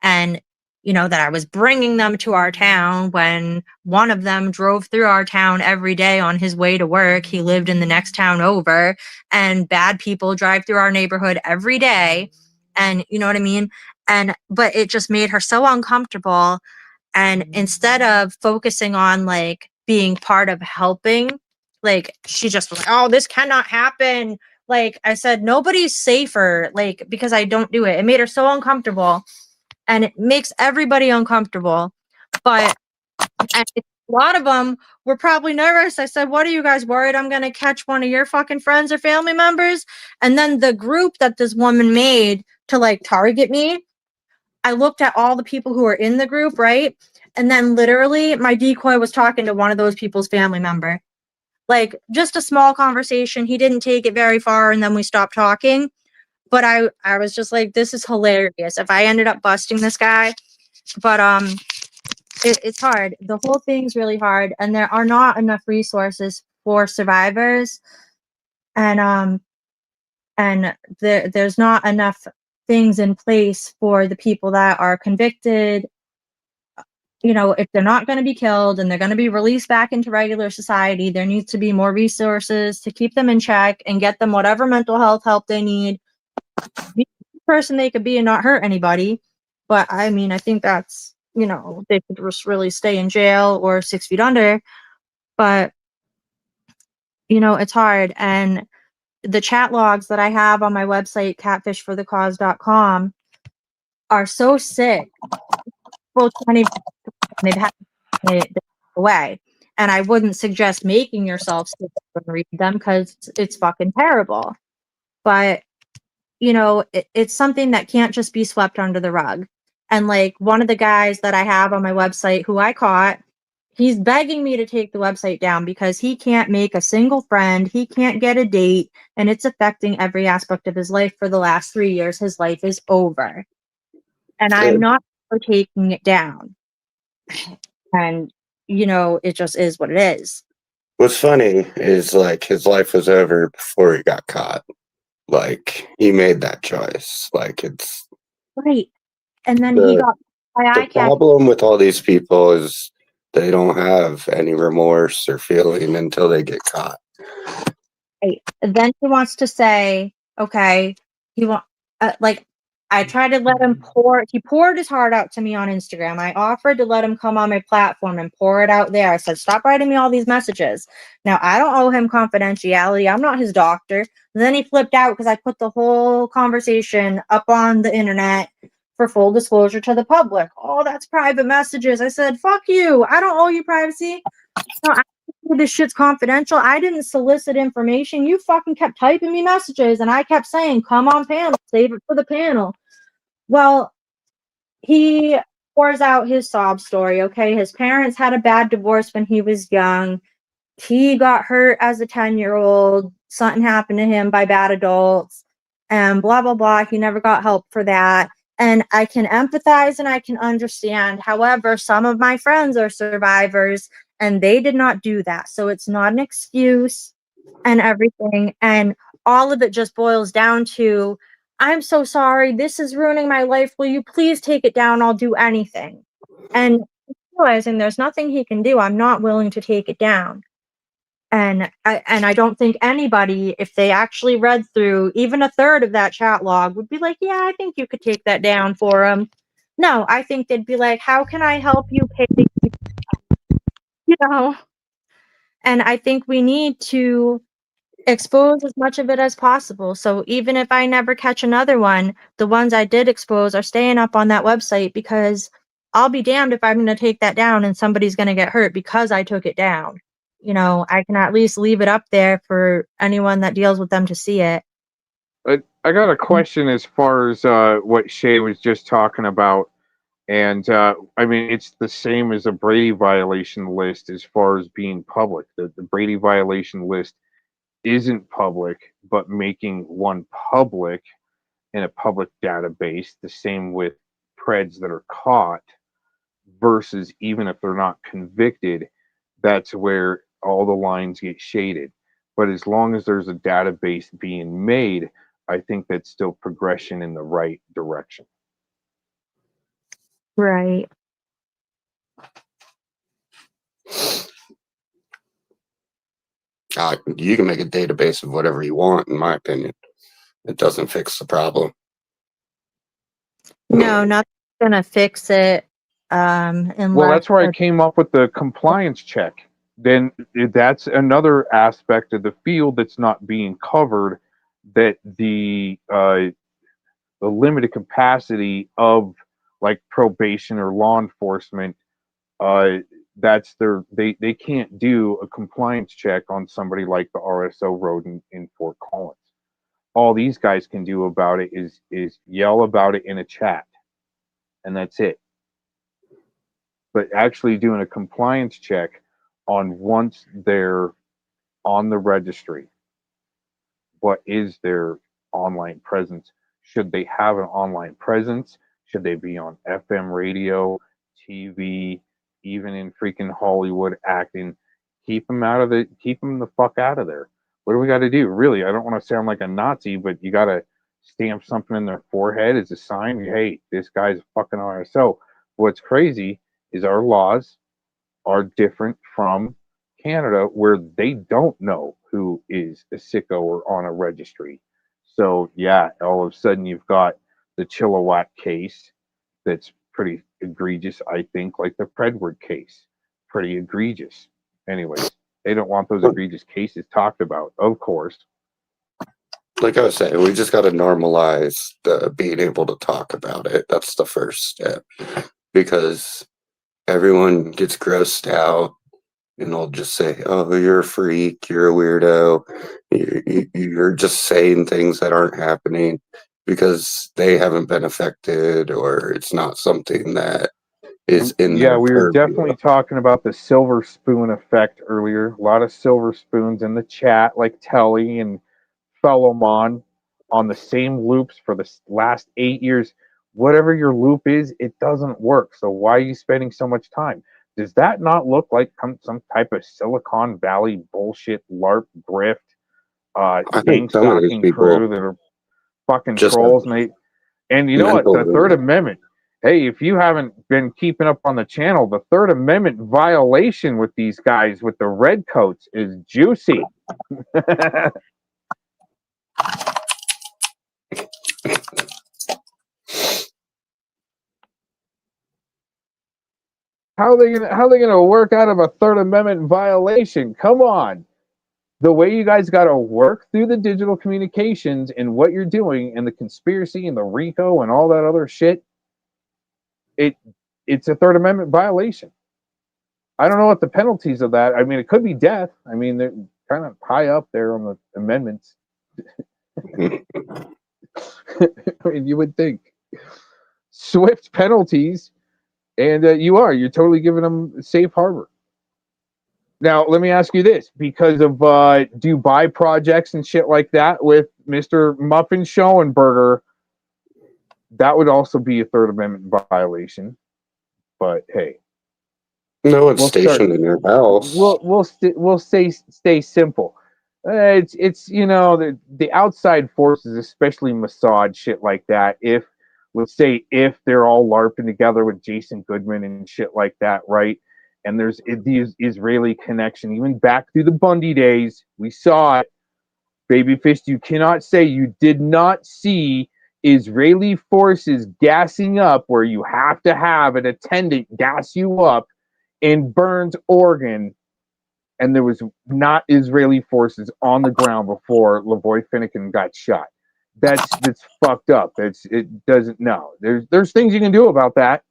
J: and, you know, that I was bringing them to our town when one of them drove through our town every day on his way to work. He lived in the next town over, and bad people drive through our neighborhood every day. And you know what I mean? But it just made her so uncomfortable. And instead of focusing on like being part of helping, like she just was like, oh, this cannot happen. Like I said, nobody's safer, like, because I don't do it. It made her so uncomfortable. And it makes everybody uncomfortable. But a lot of them were probably nervous. I said, what are you guys worried I'm going to catch one of your fucking friends or family members? And then the group that this woman made to like target me, I looked at all the people who were in the group, right? And then literally my decoy was talking to one of those people's family member. Like just a small conversation. He didn't take it very far and then we stopped talking. But I was just like, this is hilarious. If I ended up busting this guy, but it's hard. The whole thing's really hard, and there are not enough resources for survivors, and there's not enough things in place for the people that are convicted. You know, if they're not going to be killed and they're going to be released back into regular society, there needs to be more resources to keep them in check and get them whatever mental health help they need. Be the person they could be and not hurt anybody. But I mean, I think that's, you know, they could just really stay in jail or 6 feet under. But, you know, it's hard. And the chat logs that I have on my website, catfishforthecause.com, are so sick. People they've had it away. And I wouldn't suggest making yourself sit and read them because it's fucking terrible. But you know, it's something that can't just be swept under the rug. And like one of the guys that I have on my website who I caught, he's begging me to take the website down because he can't make a single friend. He can't get a date, and it's affecting every aspect of his life for the last 3 years. His life is over. And I'm not for taking it down. And, you know, it just is what it is.
N: What's funny is like his life was over before he got caught. Like he made that choice. Like it's
J: right. And then he got
N: the problem with all these people is they don't have any remorse or feeling until they get caught.
J: Right. Then he wants to say, okay, he want like I tried to let him he poured his heart out to me on Instagram. I offered to let him come on my platform and pour it out there. I said, stop writing me all these messages. Now, I don't owe him confidentiality. I'm not his doctor. And then he flipped out because I put the whole conversation up on the internet for full disclosure to the public. Oh, that's private messages. I said, fuck you. I don't owe you privacy. No, this shit's confidential. I didn't solicit information. You fucking kept typing me messages and I kept saying, come on panel, save it for the panel. Well, he pours out his sob story, okay? His parents had a bad divorce when he was young. He got hurt as a 10-year-old. Something happened to him by bad adults and blah, blah, blah. He never got help for that. And I can empathize and I can understand. However, some of my friends are survivors and they did not do that. So it's not an excuse and everything. And all of it just boils down to, I'm so sorry, this is ruining my life. Will you please take it down? I'll do anything. And realizing there's nothing he can do, I'm not willing to take it down. And I don't think anybody, if they actually read through even a third of that chat log, would be like, yeah, I think you could take that down for him. No, I think they'd be like, how can I help you pay? You know? And I think we need to expose as much of it as possible. So even if I never catch another one, the ones I did expose are staying up on that website, because I'll be damned if I'm going to take that down and somebody's going to get hurt because I took it down. You know, I can at least leave it up there for anyone that deals with them to see it.
M: I got a question as far as what Shay was just talking about. And I mean, it's the same as a Brady violation list as far as being public. The Brady violation list isn't public, but making one public in a public database, the same with Preds that are caught, versus even if they're not convicted, that's where all the lines get shaded. But as long as there's a database being made, I think that's still progression in the right direction.
J: Right.
N: You can make a database of whatever you want, in my opinion. It doesn't fix the problem.
J: No, nothing's going to fix it. Unless
M: Well, that's where I came up with the compliance check. Then that's another aspect of the field that's not being covered, that the limited capacity of like probation or law enforcement, that's they can't do a compliance check on somebody like the RSO road in Fort Collins. All these guys can do about it is yell about it in a chat, and that's it. But actually doing a compliance check on once they're on the registry, what is their online presence? Should they have an online presence? Should they be on FM radio, TV, even in freaking Hollywood acting? Keep them the fuck out of there. What do we got to do? Really, I don't want to sound like a Nazi, but you got to stamp something in their forehead as a sign. Hey, this guy's a fucking RSO. What's crazy is our laws are different from Canada, where they don't know who is a sicko or on a registry. So yeah, all of a sudden you've got the Chilliwack case that's pretty egregious, I think, like the Predward case. Pretty egregious. Anyways, they don't want those egregious cases talked about, of course.
N: Like I was saying, we just got to normalize being able to talk about it. That's the first step, because everyone gets grossed out and they'll just say, oh, you're a freak, you're a weirdo, you're just saying things that aren't happening because they haven't been affected, or it's not something that is in their
M: we were
N: purview.
M: definitely talking about the silver spoon effect earlier. A lot of silver spoons in the chat, like Telly and Fellowmon, on the same loops for the last 8 years. Whatever your loop is, it doesn't work. So why are you spending so much time? Does that not look like some type of Silicon Valley bullshit LARP grift? Gang stalking crew that are fucking trolls, and you know what? The Third Amendment. Hey, if you haven't been keeping up on the channel, the Third Amendment violation with these guys with the red coats is juicy. How are they gonna work out of a Third Amendment violation? Come on. The way you guys got to work through the digital communications and what you're doing and the conspiracy and the RICO and all that other shit, it's a Third Amendment violation. I don't know what the penalties of that. I mean, it could be death. I mean, they're kind of high up there on the amendments. I mean, you would think swift penalties, and you're totally giving them safe harbor. Now, let me ask you this, because of Dubai projects and shit like that with Mr. Muffin Schoenberger, that would also be a Third Amendment violation. But hey,
N: No one's
C: We'll start.
N: stationed in your house.
C: We'll stay simple. It's you know the outside forces, especially Mossad shit like that. If let's say if they're all LARPing together with Jason Goodman and shit like that, right? And there's the Israeli connection, even back through the Bundy days, we saw it. Babyfish, you cannot say you did not see Israeli forces gassing up where you have to have an attendant gas you up in Burns, Oregon, and there was not Israeli forces on the ground before Lavoy Finnegan got shot. That's fucked up. It doesn't no. There's things you can do about that.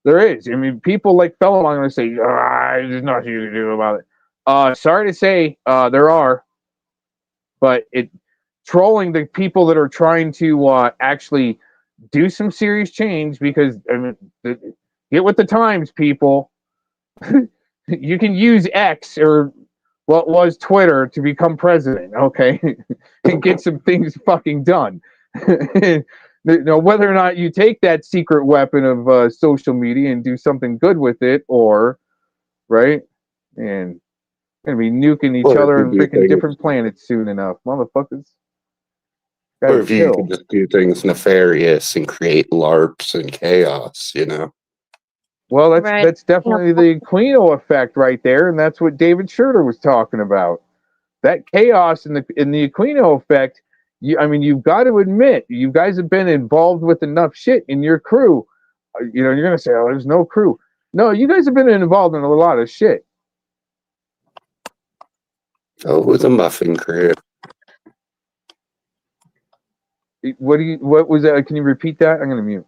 C: There is. I mean, people like Fellowman are going to say, there's nothing you can do about it. Sorry to say, there are. But trolling the people that are trying to actually do some serious change, because I mean, get with the times, people. You can use X or what was Twitter to become president, okay, and get some things fucking done. Now, whether or not you take that secret weapon of social media and do something good with it, or right, and gonna be nuking each
N: Or if
C: other
N: you
C: on
N: do
C: freaking
N: things,
C: different planets soon enough, motherfuckers.
N: or
C: Gotta
N: if you
C: chill.
N: could just do things nefarious and create LARPs and chaos, you know.
C: Well,
J: Right.
C: that's definitely the Aquino effect right there, and that's what David Schurter was talking about. That chaos in the Aquino effect. I mean, you've got to admit, you guys have been involved with enough shit in your crew. You know, you're gonna say, "Oh, there's no crew." No, you guys have been involved in a lot of shit.
N: Oh, the Muffin Crew.
C: What was that? Can you repeat that? I'm gonna mute.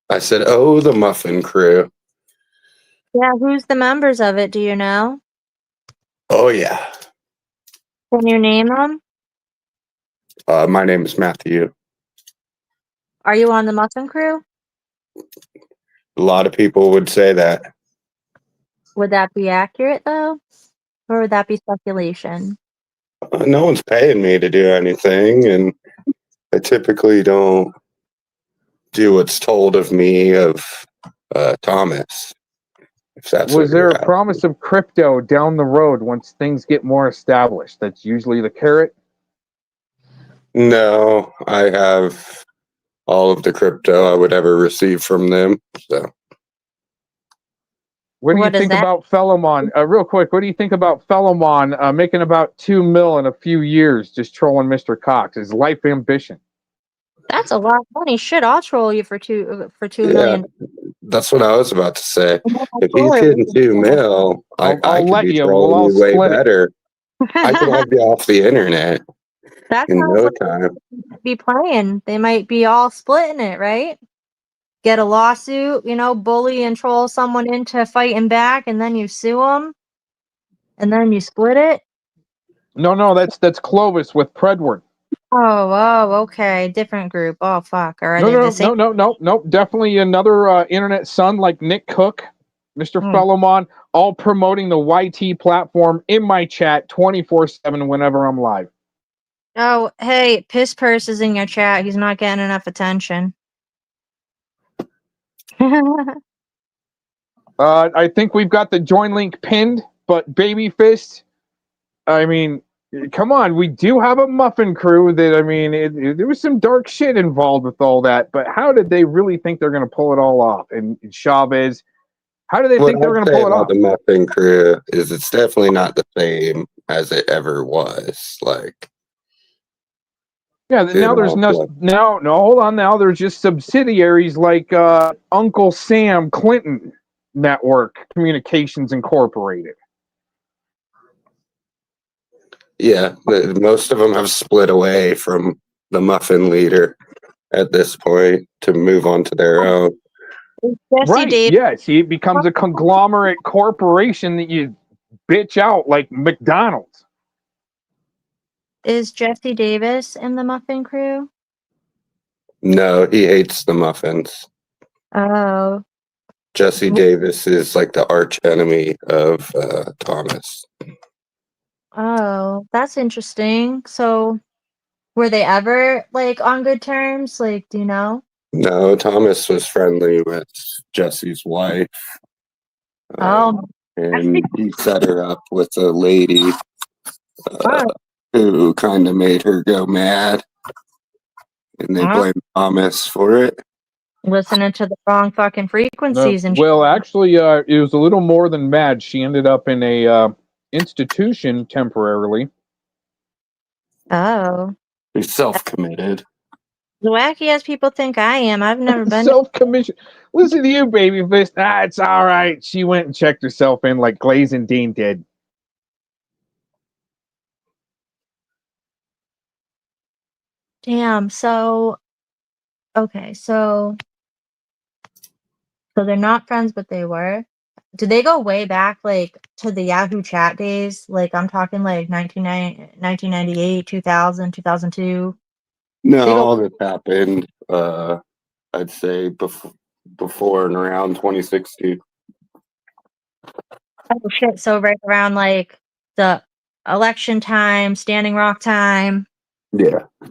N: I said, oh, the Muffin Crew.
J: Yeah, who's the members of it? Do you know?
N: Oh, yeah.
J: Can you name them?
N: My name is Matthew.
J: Are you on the Muffin Crew?
N: A lot of people would say that.
J: Would that be accurate though, or would that be speculation?
N: No one's paying me to do anything, and I typically don't do what's told of me of Thomas. If that's
C: Was
N: what
C: there
N: you're
C: a
N: asking.
C: promise of crypto down the road once things get more established? That's usually the carrot.
N: No, I have all of the crypto I would ever receive from them. So,
C: What do you
J: What is
C: think
J: that?
C: about Fellowman? Real quick, what do you think about Fellowman making about $2 million in a few years just trolling Mr. Cox? His life ambition.
J: That's a lot of money. Shit, I'll troll you for two
N: yeah,
J: million.
N: that's what I was about to say.
J: I'll
N: If
J: troll
N: he's
J: it.
N: hitting 2 mil, I
C: I'll
N: could
C: let
N: be
C: you. We'll
N: trolling
C: all
N: you way
C: split it.
N: better. I could all be off the internet
J: That
N: in
J: sounds
N: no
J: like
N: time.
J: be playing. They might be all splitting it, right? Get a lawsuit, bully and troll someone into fighting back, and then you sue them, and then you split it.
C: No, that's Clovis with Predward.
J: Oh, okay, different group. Oh, fuck. Are they
C: No,
J: the same?
C: no. Definitely another internet son like Nick Cook, Mr.
J: Hmm.
C: Fellowman, all promoting the YT platform in my chat 24/7 whenever I'm live.
J: Oh, hey, Piss Purse is in your chat. He's not getting enough attention.
C: I think we've got the join link pinned, but Baby Fist, I mean, come on, we do have a Muffin Crew that, I mean, there was some dark shit involved with all that, but how did they really think they're going to pull it all off? And Chavez, how do they
N: What
C: think they're
N: I'd
C: going to
N: say
C: pull it
N: about
C: off?
N: the Muffin Crew is it's definitely not the same as it ever was. Like,
C: Yeah, now there's no, hold on. Now there's just subsidiaries like Uncle Sam Clinton Network Communications Incorporated.
N: yeah, most of them have split away from the Muffin leader at this point to move on to their own.
J: Jesse Davis.
C: Yes, it becomes a conglomerate corporation that you bitch out like McDonald's.
J: Is Jesse Davis in the Muffin Crew?
N: No, he hates the muffins.
J: Oh.
N: Jesse Davis is like the arch enemy of Thomas.
J: Oh, that's interesting. So, were they ever on good terms? Do you know?
N: No, Thomas was friendly with Jesse's wife. And he set her up with a lady who kind of made her go mad, and they blame Thomas for it.
J: Listening to the wrong fucking frequencies and
M: Well, actually, it was a little more than mad. She ended up in a institution temporarily.
J: Oh.
N: He's self-committed.
J: The wacky as people think I am. I've never been.
M: Self-commission. Listen to you, baby fist. It's all right. She went and checked herself in like Glaze and Dean did.
J: Damn. So, okay. So they're not friends, but they were. Did they go way back, like, to the Yahoo chat days? Like, I'm talking, like, 1998, 2000, 2002?
N: No, all this happened, I'd say, before and around 2016.
J: Oh, shit. So right around, like, the election time, Standing Rock time.
N: Yeah.
J: A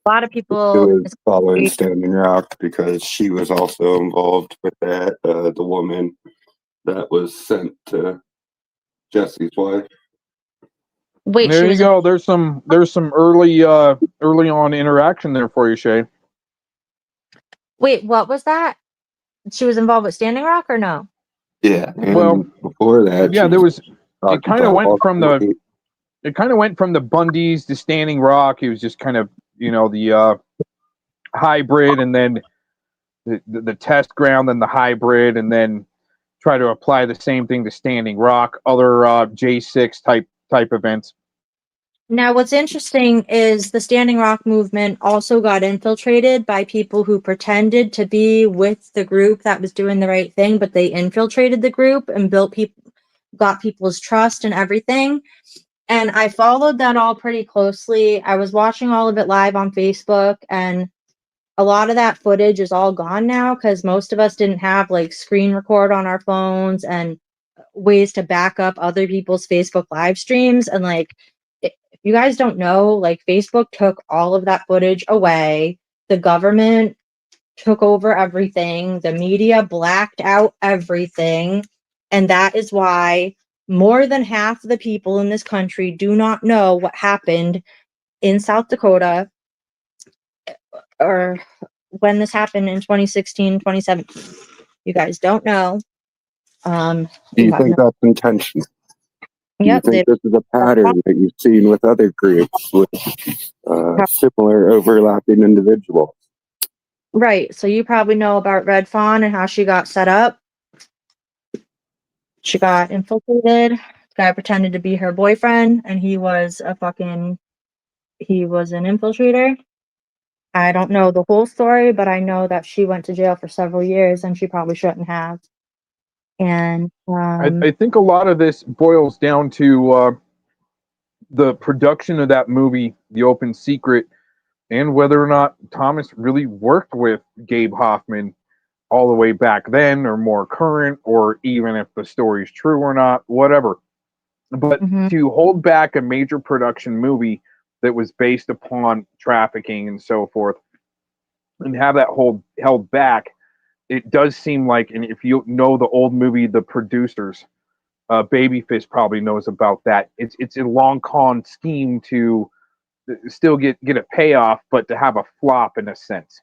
J: lot of people...
N: It was following Standing Rock because she was also involved with that, the woman that was sent to Jesse's wife.
J: Wait,
M: there you go. There's some early on interaction there for you, Shay.
J: Wait, what was that? She was involved with Standing Rock or no?
N: Yeah.
M: Well,
N: before that,
M: yeah, there was. It kind of went from the. It kind of went from the Bundys to Standing Rock. It was just kind of, the hybrid, and then the test ground, then the hybrid, and then try to apply the same thing to Standing Rock, other J6 type events.
J: Now, what's interesting is the Standing Rock movement also got infiltrated by people who pretended to be with the group that was doing the right thing, but they infiltrated the group and got people's trust and everything. And I followed that all pretty closely. I was watching all of it live on Facebook, and a lot of that footage is all gone now because most of us didn't have like screen record on our phones and ways to back up other people's Facebook live streams. And like, if you guys don't know, like, Facebook took all of that footage away. The government took over everything. The media blacked out everything. And that is why more than half of the people in this country do not know what happened in South Dakota or when this happened in 2016, 2017. You guys don't know.
N: Do you think that's intentional?
J: Yep,
N: Do you think this is a pattern that you've seen with other groups with similar overlapping individuals?
J: Right. So you probably know about Red Fawn and how she got set up. She got infiltrated. The guy pretended to be her boyfriend, and he was an infiltrator. I don't know the whole story, but I know that she went to jail for several years, and she probably shouldn't have. And
M: I think a lot of this boils down to the production of that movie, The Open Secret, and whether or not Thomas really worked with Gabe Hoffman all the way back then, or more current, or even if the story's true or not, whatever. But to hold back a major production movie that was based upon trafficking and so forth, and have that held back, it does seem like, and if you know the old movie, The Producers, Babyface probably knows about that. It's a long con scheme to still get a payoff, but to have a flop in a sense.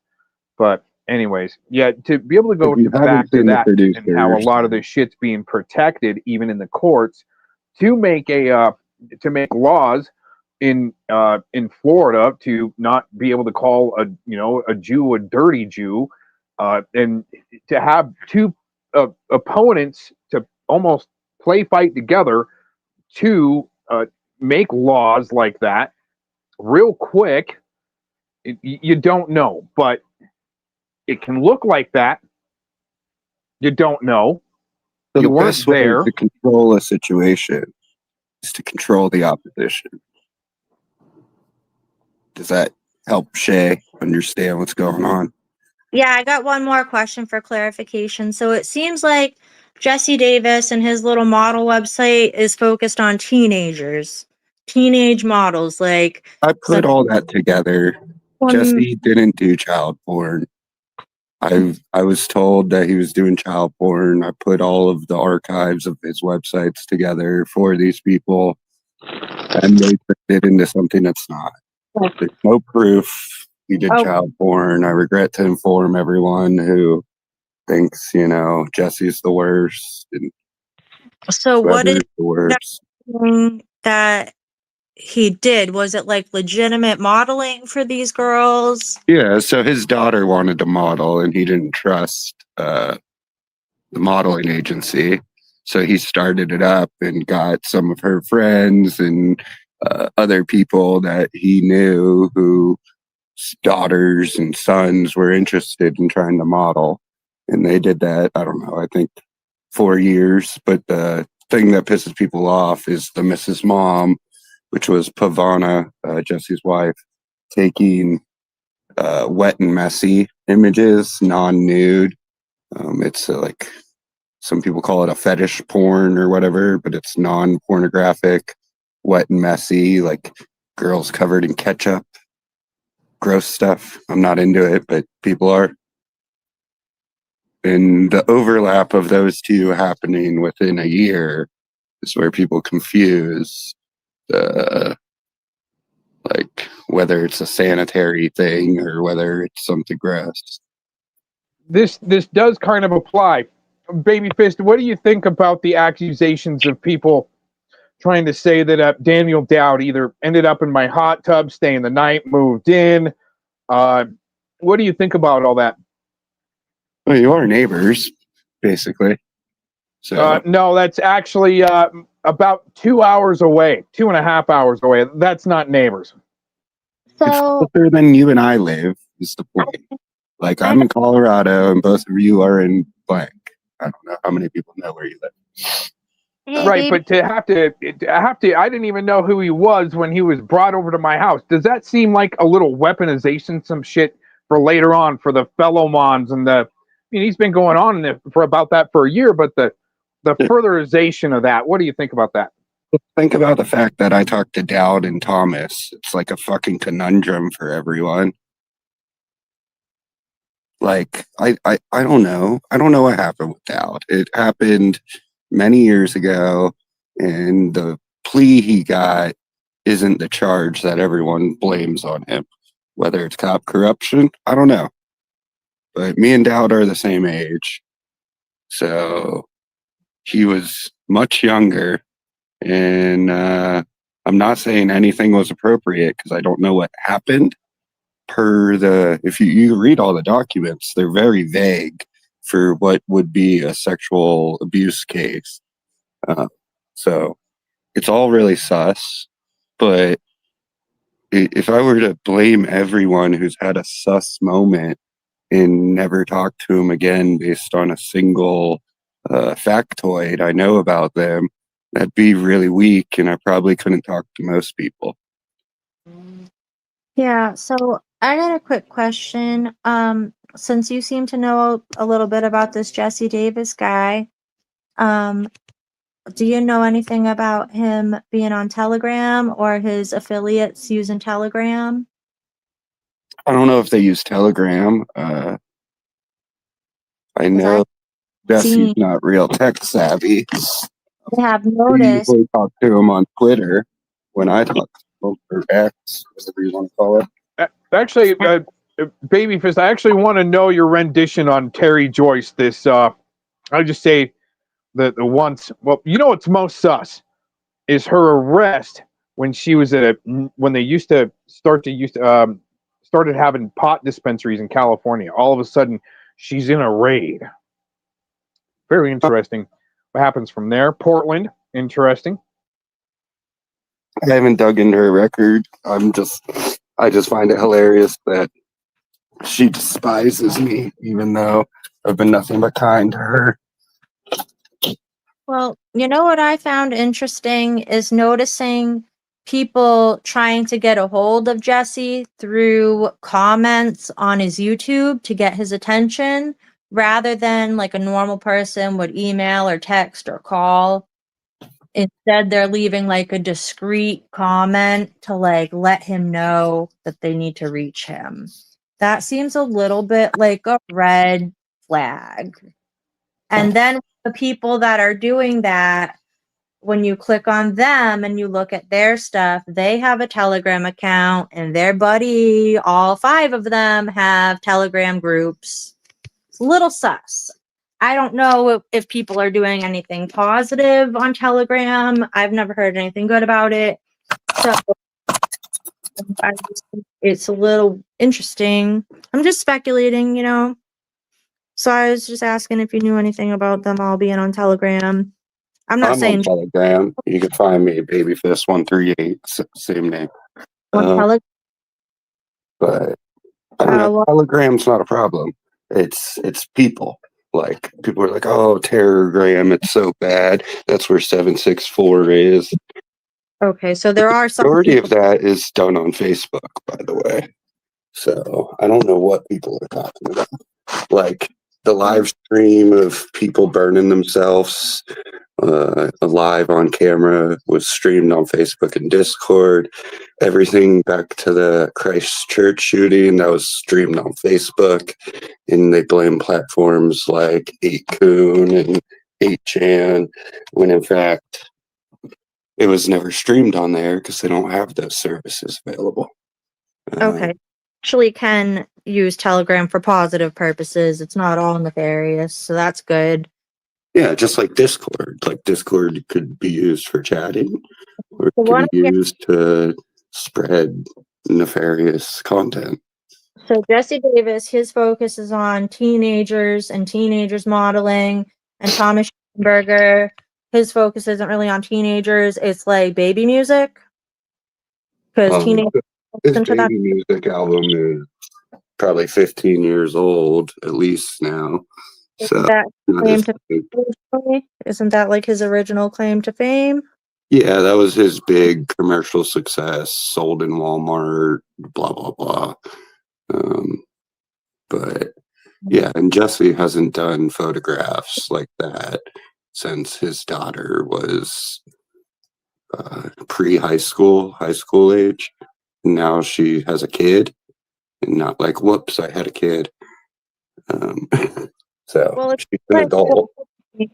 M: But anyways, yeah, to be able to go back to that and how a lot of this shit's being protected, even in the courts, to make laws in Florida to not be able to call a Jew a dirty Jew, and to have two opponents to almost fight together to make laws like that real quick. You don't know, but it can look like that. You don't know.
N: So
M: you
N: the
M: weren't
N: best way
M: there.
N: to control a situation is to control the opposition. Does that help Shay understand what's going on?
J: Yeah, I got one more question for clarification. So it seems like Jesse Davis and his little model website is focused on teenagers, teenage models. Like,
N: I put all that together. Jesse didn't do child porn. I was told that he was doing child porn. I put all of the archives of his websites together for these people, and they turned it into something that's not. There's no proof he did child porn. I regret to inform everyone who thinks, Jesse's the worst and
J: So what is
N: whoever's the worst.
J: that he did? Was it like legitimate modeling for these girls?
N: Yeah, so his daughter wanted to model, and he didn't trust the modeling agency. So he started it up and got some of her friends and other people that he knew whose daughters and sons were interested in trying to model. And they did that, I don't know, I think 4 years. But the thing that pisses people off is the Mrs. Mom, which was Pavana, Jesse's wife, taking wet and messy images, non-nude. It's like some people call it a fetish porn or whatever, but it's non-pornographic, wet and messy, like girls covered in ketchup, gross stuff. I'm not into it, but people are. And the overlap of those two happening within a year is where people confuse like whether it's a sanitary thing or whether it's something gross.
M: This does kind of apply. Babyfist, what do you think about the accusations of people trying to say that Daniel Dowd either ended up in my hot tub, staying the night, moved in? What do you think about all that?
N: Well, you are neighbors, basically. So
M: no, that's actually about 2 hours away, 2.5 hours away. That's not neighbors.
J: So
N: it's closer than you and I live, is the point. Like, I'm in Colorado and both of you are in blank. I don't know how many people know where you live.
M: Right, but to have to, I didn't even know who he was when he was brought over to my house. Does that seem like a little weaponization, some shit for later on for the FellowMons and the? I mean, he's been going on for about that for a year, but the furtherization of that. What do you think about that?
N: Think about the fact that I talked to Dowd and Thomas. It's like a fucking conundrum for everyone. Like, I don't know. I don't know what happened with Dowd. It happened many years ago, and the plea he got isn't the charge that everyone blames on him. Whether it's cop corruption, I don't know. But me and Dowd are the same age. So he was much younger, and I'm not saying anything was appropriate because I don't know what happened. If you read all the documents, they're very vague for what would be a sexual abuse case. So it's all really sus. But if I were to blame everyone who's had a sus moment and never talk to him again based on a single factoid I know about them, that'd be really weak, and I probably couldn't talk to most people.
J: Yeah, so I got a quick question. Since you seem to know a little bit about this Jesse Davis guy, do you know anything about him being on Telegram or his affiliates using Telegram?
N: I don't know if they use Telegram. I know Jesse's not real tech savvy.
J: I have
N: I
J: noticed.
N: usually talk to him on Twitter when I talk to him, or X, whatever you want to call it.
M: Actually, Babyfist, I actually want to know your rendition on Terry Joyce. I'll just say that the once, well, what's most sus is her arrest when she was when they started having pot dispensaries in California. All of a sudden, she's in a raid. Very interesting. What happens from there? Portland, interesting.
N: I haven't dug into her record. I just find it hilarious that she despises me, even though I've been nothing but kind to her.
J: Well, you know what I found interesting is noticing people trying to get a hold of Jesse through comments on his YouTube to get his attention, rather than like a normal person would email or text or call. Instead, they're leaving like a discreet comment to like let him know that they need to reach him. That seems a little bit like a red flag. And then the people that are doing that, when you click on them and you look at their stuff, they have a Telegram account and their buddy, all 5 of them have Telegram groups. It's a little sus. I don't know if people are doing anything positive on Telegram. I've never heard anything good about it. So it's a little interesting. I'm just speculating, you know. So I was just asking if you knew anything about them all being on Telegram. I'm not
N: I'm on
J: saying
N: Telegram. You can find me, Babyfist138, same name.
J: on Telegram.
N: But I don't know.
J: well,
N: Telegram's not a problem. It's people. Like people are like, oh, Terrorgram, it's so bad. That's where 764 is.
J: okay, so there are some
N: Majority
J: people.
N: of that is done on Facebook, by the way. So I don't know what people are talking about. Like the live stream of people burning themselves live on camera was streamed on Facebook and Discord. Everything back to the Christchurch shooting that was streamed on Facebook, and they blame platforms like 8kun and 8chan when in fact it was never streamed on there because they don't have those services available.
J: Okay. Actually can use Telegram for positive purposes. It's not all nefarious, so that's good.
N: Yeah, just like Discord. Like Discord could be used for chatting, or it
J: So
N: could
J: what
N: be used to spread nefarious content.
J: So Jesse Davis, his focus is on teenagers and teenagers modeling, and Thomas Schoenberger, his focus isn't really on teenagers. It's like baby music, because teenagers
N: His
J: listen to that.
N: baby music album is probably 15 years old, at least now. So
J: Isn't that
N: not
J: claim
N: as
J: to
N: big.
J: Isn't that like his original claim to fame?
N: Yeah, that was his big commercial success, sold in Walmart, blah, blah, blah. But yeah, and Jesse hasn't done photographs like that since his daughter was high school age. Now she has a kid, and not like, whoops, I had a kid. So
J: Well, it's
N: she's an
J: like,
N: adult.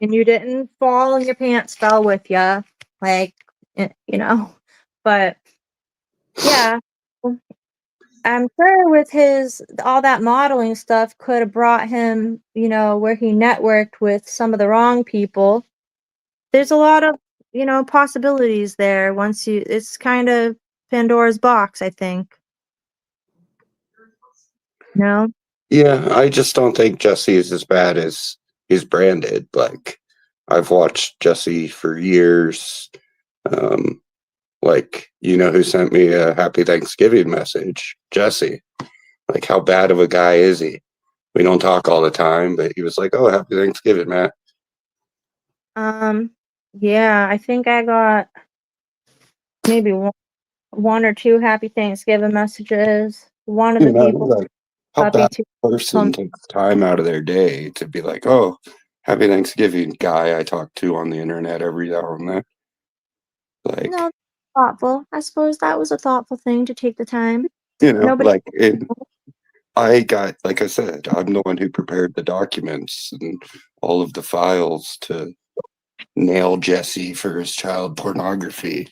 J: and you didn't fall and your pants fell with you, like, you know. But yeah, I'm sure with his all that modeling stuff could have brought him, you know, where he networked with some of the wrong people. There's a lot of, you know, possibilities there once it's kind of Pandora's box, I think. No?
N: Yeah, I just don't think Jesse is as bad as he's branded. Like, I've watched Jesse for years. Like, you know who sent me a happy Thanksgiving message? Jesse. Like, how bad of a guy is he? We don't talk all the time, but he was like, oh, happy Thanksgiving, Matt.
J: Yeah, I think I got maybe one or two happy Thanksgiving messages. One of
N: You
J: the
N: know,
J: people
N: like, how
J: got me
N: bad
J: to
N: a person takes time out of their day to be like, oh, happy Thanksgiving, guy I talk to on the internet every now and then. Like,
J: no, thoughtful. I suppose that was a thoughtful thing to take the time.
N: you know,
J: Nobody.
N: like I got, like I said, I'm the one who prepared the documents and all of the files to nail Jesse for his child pornography,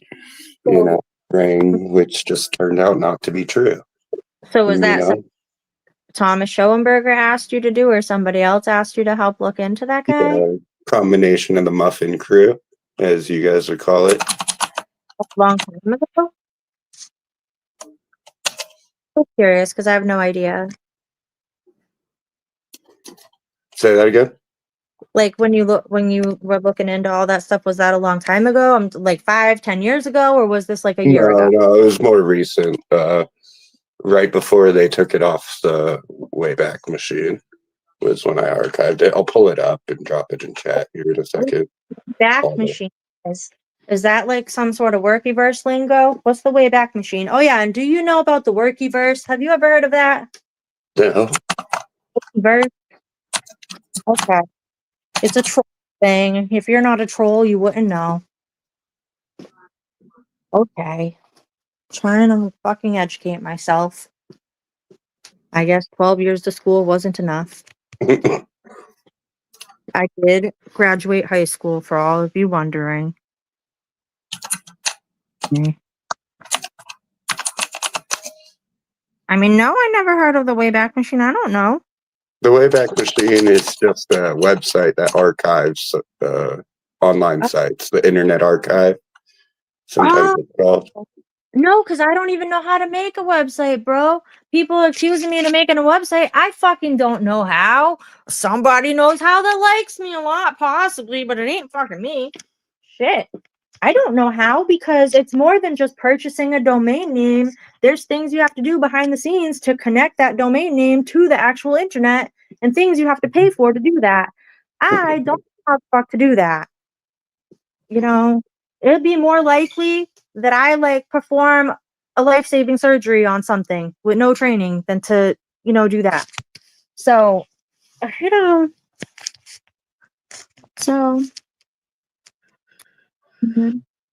N: you know, ring, which just turned out not to be true.
J: So was
N: You
J: that
N: know,
J: something Thomas Schoenberger asked you to do, or somebody else asked you to help look into that guy?
N: the combination of the muffin crew, as you guys would call it.
J: A long time ago? I'm curious because I have no idea.
N: Say that again.
J: Like when you were looking into all that stuff, was that a long time ago? I'm like 5-10 years ago, or was this like a year ago?
N: No, it was more recent. Right before they took it off the Wayback Machine was when I archived it. I'll pull it up and drop it in chat here in a second.
J: Back machine is that like some sort of workyverse lingo? What's the Wayback Machine? Oh yeah, and do you know about the workyverse? Have you ever heard of that?
N: No.
J: Workyverse? Okay. It's a troll thing. If you're not a troll, you wouldn't know. Okay. Trying to fucking educate myself. I guess 12 years to school wasn't enough. I did graduate high school, for all of you wondering. I mean, no, I never heard of the Wayback Machine. I don't know.
N: The Wayback Machine is just a website that archives online sites, the Internet Archive. Sometimes it's called.
J: No, because I don't even know how to make a website, bro. People accusing me of making a website. I fucking don't know how. Somebody knows how that likes me a lot, possibly, but it ain't fucking me. Shit. I don't know how, because it's more than just purchasing a domain name. There's things you have to do behind the scenes to connect that domain name to the actual internet, and things you have to pay for to do that. I don't know how the fuck to do that. You know, it'd be more likely that I like perform a life-saving surgery on something with no training than to, do that. So, so.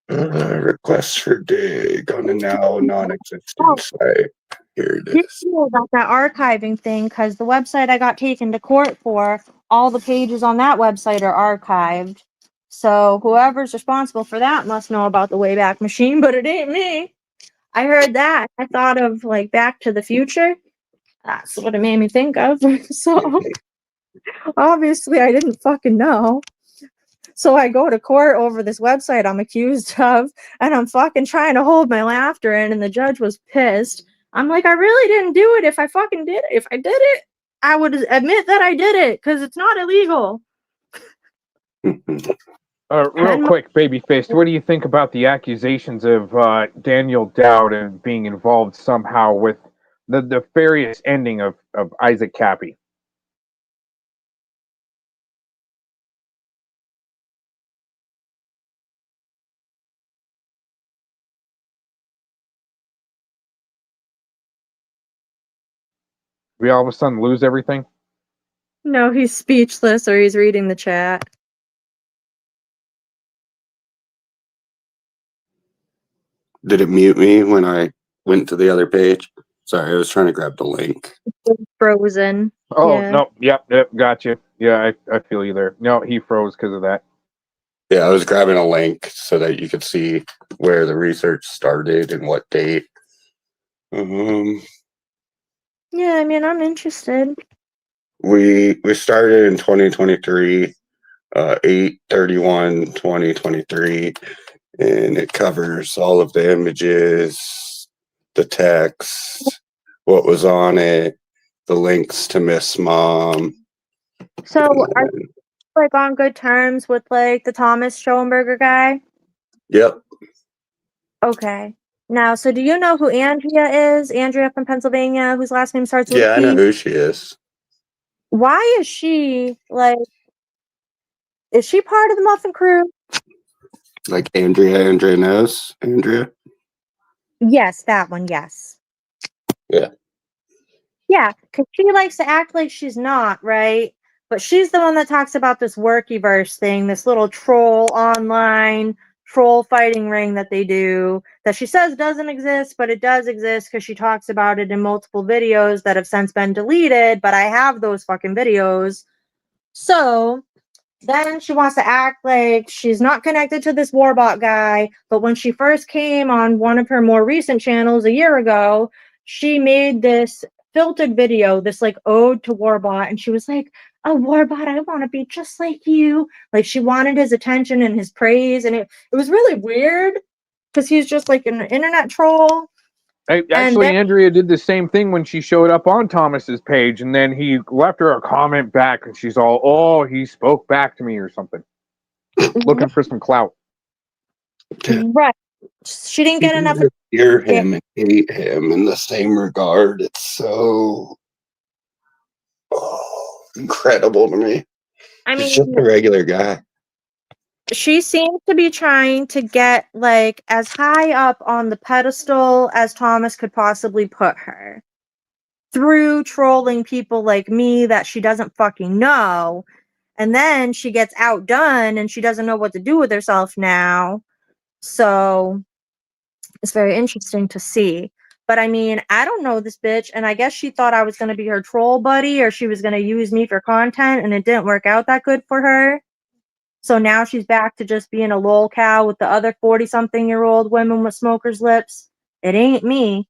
N: Requests for dig on a now non-existent site. Here it is.
J: You know about that archiving thing, because the website I got taken to court for, all the pages on that website are archived. So whoever's responsible for that must know about the Wayback Machine, but it ain't me. I heard that. I thought of like Back to the Future. That's what it made me think of. So obviously I didn't fucking know. So I go to court over this website I'm accused of, and I'm fucking trying to hold my laughter in, and the judge was pissed. I'm like, I really didn't do it. If I fucking did it, if I did it, I would admit that I did it, because it's not illegal.
M: Real quick, Babyface, what do you think about the accusations of Daniel Dowd and being involved somehow with the nefarious ending of Isaac Cappy? We all of a sudden lose everything?
J: No, he's speechless, or he's reading the chat.
N: Did it mute me when I went to the other page? Sorry, I was trying to grab the link.
J: Frozen.
M: Oh,
J: Yeah.
M: no. Yep, gotcha. Yeah, I feel you there. No, he froze because of that.
N: Yeah, I was grabbing a link so that you could see where the research started and what date.
J: Yeah, I mean, I'm interested.
N: We started in 2023, 8/31/2023, and it covers all of the images, the text, what was on it, the links to Miss Mom.
J: So are you like on good terms with like the Thomas Schoenberger guy?
N: Yep.
J: Okay. Now, so do you know who Andrea is? Andrea from Pennsylvania, whose last name starts with
N: Yeah, I
J: P?
N: know who she is.
J: Why is she like? Is she part of the Muffin Crew?
N: Like Andrea knows Andrea.
J: Yes, that one. Yes.
N: Yeah.
J: Yeah, because she likes to act like she's not, right? But she's the one that talks about this Workyverse thing, this little troll online troll fighting ring that they do, that she says doesn't exist, but it does exist because she talks about it in multiple videos that have since been deleted, but I have those fucking videos. So then she wants to act like she's not connected to this Warbot guy, but when she first came on one of her more recent channels a year ago, she made this filtered video, this like ode to Warbot, and she was like, "Oh, Warbot, I want to be just like you." Like she wanted his attention and his praise, and it was really weird because he's just like an internet troll.
M: Actually, Andrea did the same thing when she showed up on Thomas's page, and then he left her a comment back, and she's all, "Oh, he spoke back to me or something," looking for some clout.
J: Right. She didn't get enough.
N: Hear him and hate him in the same regard. It's so incredible to me.
J: I mean,
N: he's just a regular guy.
J: She seems to be trying to get like as high up on the pedestal as Thomas could possibly put her through trolling people like me that she doesn't fucking know. And then she gets outdone and she doesn't know what to do with herself now. So it's very interesting to see. But I mean, I don't know this bitch, and I guess she thought I was going to be her troll buddy, or she was going to use me for content, and it didn't work out that good for her. So now she's back to just being a lol cow with the other 40-something-year-old women with smokers' lips. It ain't me,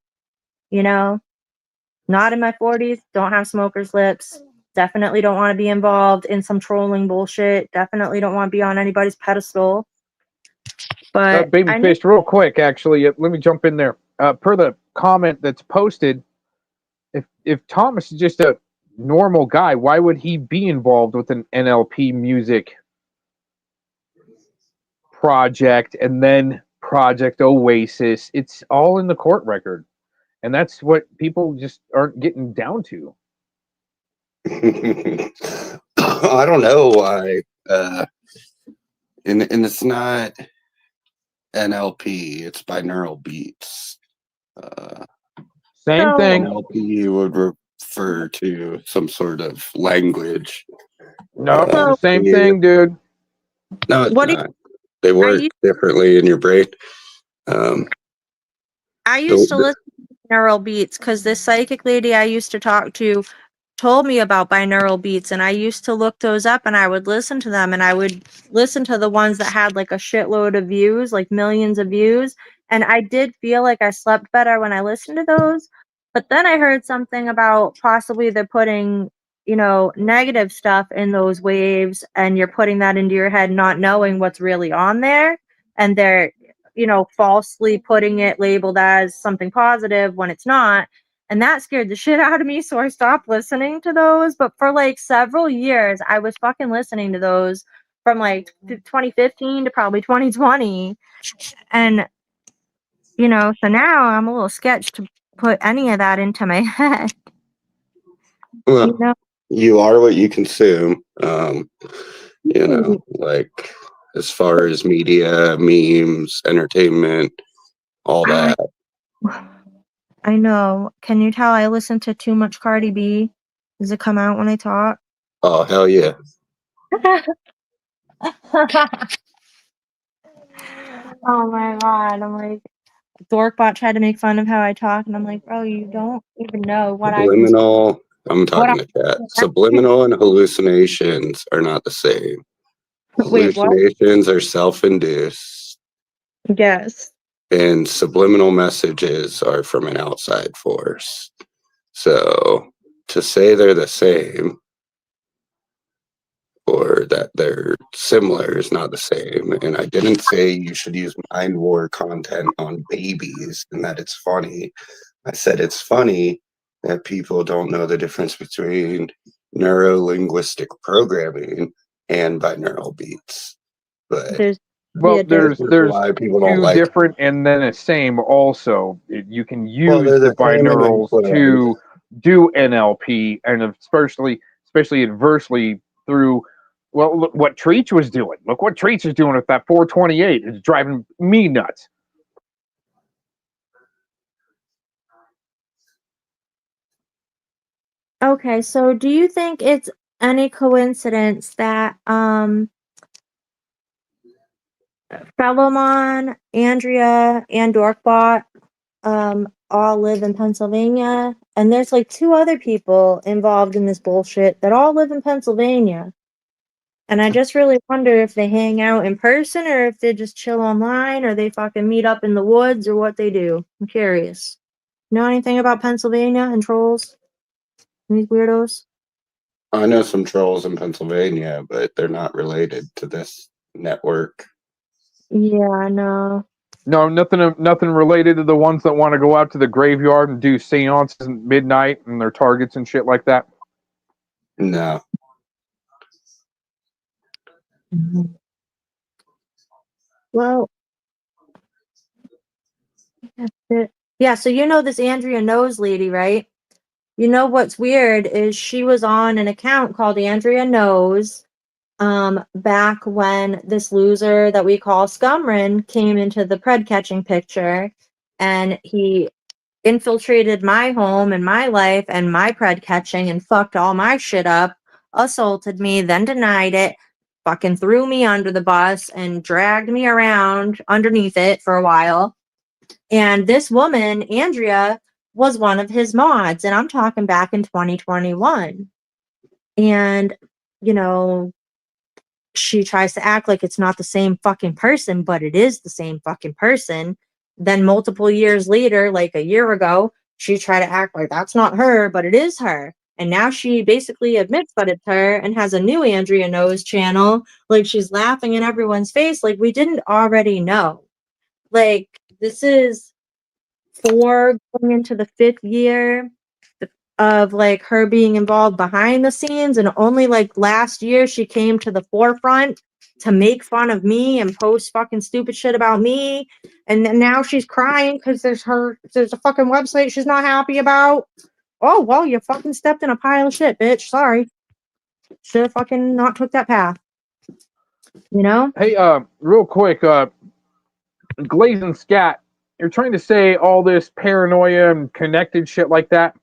J: you know? Not in my 40s, don't have smokers' lips. Definitely don't want to be involved in some trolling bullshit. Definitely don't want to be on anybody's pedestal. But
M: Babyface, real quick, actually, let me jump in there. Per the comment that's posted, if Thomas is just a normal guy, why would he be involved with an NLP music project and then Project Oasis? It's all in the court record, and that's what people just aren't getting down to.
N: I don't know why. And it's not NLP, it's binaural beats.
M: Same thing.
N: NLP would refer to some sort of language.
M: No, it's the same thing, dude.
N: No, it's not. They work differently in your brain.
J: I used to listen to binaural beats because this psychic lady I used to talk to told me about binaural beats, and I used to look those up, and I would listen to them, and I would listen to the ones that had like a shitload of views, like millions of views, and I did feel like I slept better when I listened to those. But then I heard something about possibly they're putting, you know, negative stuff in those waves, and you're putting that into your head not knowing what's really on there, and they're, you know, falsely putting it labeled as something positive when it's not. And that scared the shit out of me, so I stopped listening to those. But for like several years, I was fucking listening to those from like 2015 to probably 2020. And, you know, so now I'm a little sketched to put any of that into my head.
N: Well,
J: you know?
N: You are what you consume. You know, like as far as media, memes, entertainment, all that.
J: I know. Can you tell I listen to too much Cardi B? Does it come out when I talk?
N: Oh, hell yeah.
J: Oh my god. I'm like, Dorkbot tried to make fun of how I talk, and I'm like, bro, you don't even know what I've been.
N: Subliminal, I'm talking to chat. Subliminal and hallucinations are not the same.
J: Wait, what?
N: Hallucinations are self-induced.
J: Yes.
N: And subliminal messages are from an outside force. So to say they're the same or that they're similar is not the same. And I didn't say you should use mind war content on babies and that it's funny. I said it's funny that people don't know the difference between neuro-linguistic programming and binaural beats. But
J: there's
N: why people don't
M: two
N: like
M: different and then a same also. You can use
N: they're
M: the
N: same and then
M: binaurals to do NLP, and especially adversely through, well, look what Treach was doing. Look what Treach is doing with that 428. It's driving me nuts.
J: Okay, so do you think it's any coincidence that Fellowmon, Andrea, and Dorkbot all live in Pennsylvania, and there's like 2 other people involved in this bullshit that all live in Pennsylvania? And I just really wonder if they hang out in person, or if they just chill online, or they fucking meet up in the woods, or what they do. I'm curious. Know anything about Pennsylvania and trolls? These weirdos?
N: I know some trolls in Pennsylvania, but they're not related to this network.
J: Yeah, I know.
M: No, nothing related to the ones that want to go out to the graveyard and do seances at midnight and their targets and shit like that.
N: No.
J: Well, that's it. Yeah, so you know this Andrea Knows lady, right? You know what's weird is she was on an account called Andrea Knows back when this loser that we call Scumrin came into the pred catching picture, and he infiltrated my home and my life and my pred catching and fucked all my shit up, assaulted me, then denied it, fucking threw me under the bus and dragged me around underneath it for a while. And this woman, Andrea, was one of his mods, and I'm talking back in 2021. And, you know, she tries to act like it's not the same fucking person, but it is the same fucking person. Then multiple years later, like a year ago, she tried to act like that's not her, but it is her. And now she basically admits that it's her and has a new Andrea Knows channel. Like, she's laughing in everyone's face like we didn't already know. Like, this is 4 going into the 5th year of like her being involved behind the scenes, and only like last year she came to the forefront to make fun of me and post fucking stupid shit about me. And then now she's crying because there's a fucking website she's not happy about. Oh well, you fucking stepped in a pile of shit, bitch. Sorry. Should have fucking not took that path. You know?
M: Hey, real quick, Glazing Scat, you're trying to say all this paranoia and connected shit like that.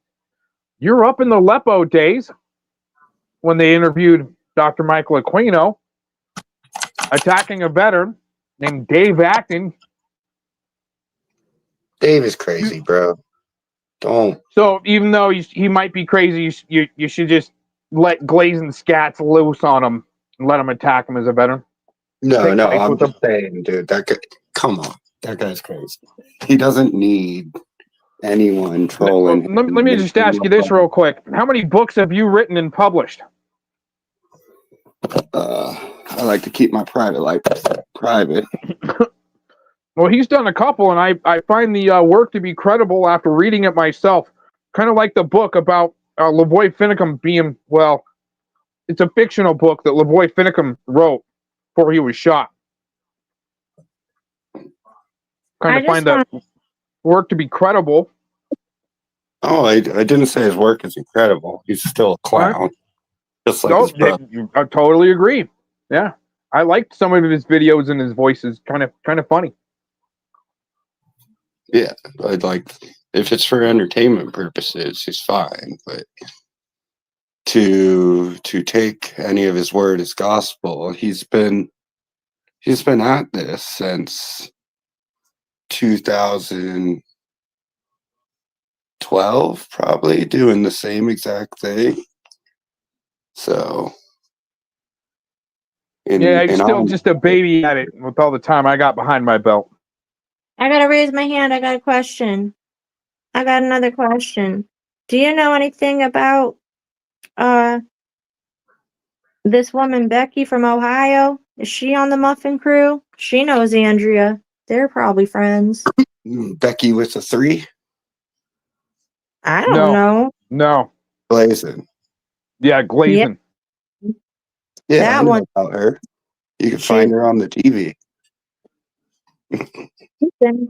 M: You're up in the Lepo days when they interviewed Dr. Michael Aquino attacking a veteran named Dave Acton.
N: Dave is crazy, bro. Don't.
M: So even though he might be crazy, you should just let Glazing Scats loose on him and let him attack him as a veteran.
N: No, I'm just saying, dude, that guy, come on. That guy's crazy. He doesn't need anyone trolling.
M: Let me just ask you this real quick. How many books have you written and published?
N: I like to keep my private life private.
M: Well, he's done a couple, and I find the work to be credible after reading it myself. Kind of like the book about Lavoy Finicum being, well, it's a fictional book that Lavoy Finicum wrote before he was shot. Kind of find that work to be credible.
N: Oh, I didn't say his work is incredible. He's still a clown. Just like his brother.
M: I totally agree. Yeah. I liked some of his videos and his voice is kind of funny.
N: Yeah, I'd like, if it's for entertainment purposes, he's fine. But to take any of his word as gospel, he's been at this since 2012, probably doing the same exact thing. So.
M: He's still just a baby at it with all the time I got behind my belt.
J: I gotta raise my hand. I got a question. I got another question. Do you know anything about this woman Becky from Ohio? Is she on the Muffin Crew? She knows Andrea. They're probably friends.
N: Becky with a 3?
J: I don't know.
M: No.
N: Glazing.
M: Yeah, Glazing.
N: Yeah,
J: that
N: I know
J: one.
N: about her. You can find her on the TV.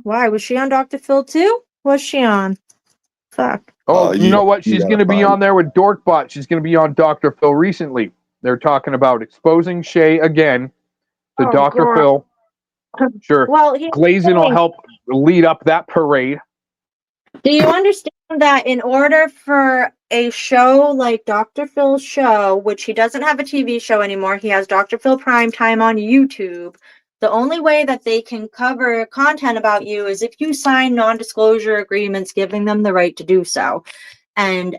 J: Why? Was she on Dr. Phil too? Was she on? Fuck.
M: Oh, you know what? She's going to be on there with Dorkbot. She's going to be on Dr. Phil recently. They're talking about exposing Shay again to Dr. Phil. Sure.
J: Well,
M: Glazing will help lead up that parade.
J: Do you understand that in order for a show like Dr. Phil's show, which he doesn't have a TV show anymore, he has Dr. Phil Primetime on YouTube, the only way that they can cover content about you is if you sign non-disclosure agreements giving them the right to do so. And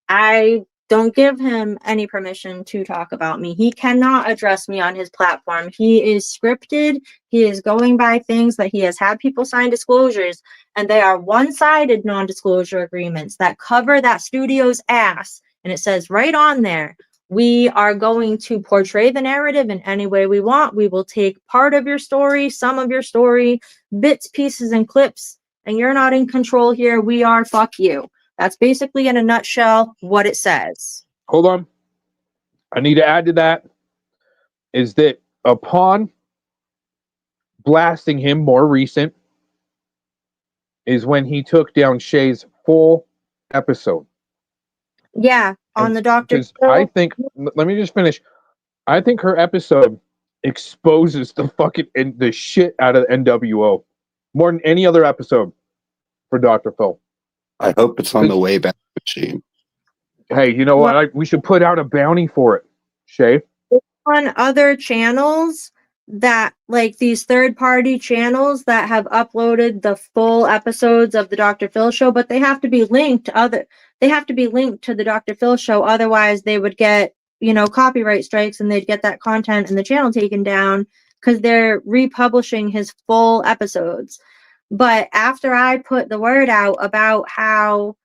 J: I don't give him any permission to talk about me. He cannot address me on his platform. He is scripted. He is going by things that he has had people sign disclosures, and they are one-sided non-disclosure agreements that cover that studio's ass. And it says right on there, we are going to portray the narrative in any way we want. We will take part of your story, some of your story, bits, pieces, and clips, and you're not in control here. We are, fuck you. That's basically, in a nutshell, what it says.
M: Hold on. I need to add to that is that upon blasting him more recent is when he took down Shay's full episode.
J: Yeah, on the Dr. Phil.
M: I think, let me just finish. I think her episode exposes the shit out of the NWO more than any other episode for Dr. Phil.
N: I hope it's on the way back machine.
M: Hey, you know what? We should put out a bounty for it, Shay.
J: On other channels, that like these third-party channels that have uploaded the full episodes of the Dr. Phil show, but they have to be linked to the Dr. Phil show, otherwise they would get, copyright strikes and they'd get that content and the channel taken down because they're republishing his full episodes. But after I put the word out about how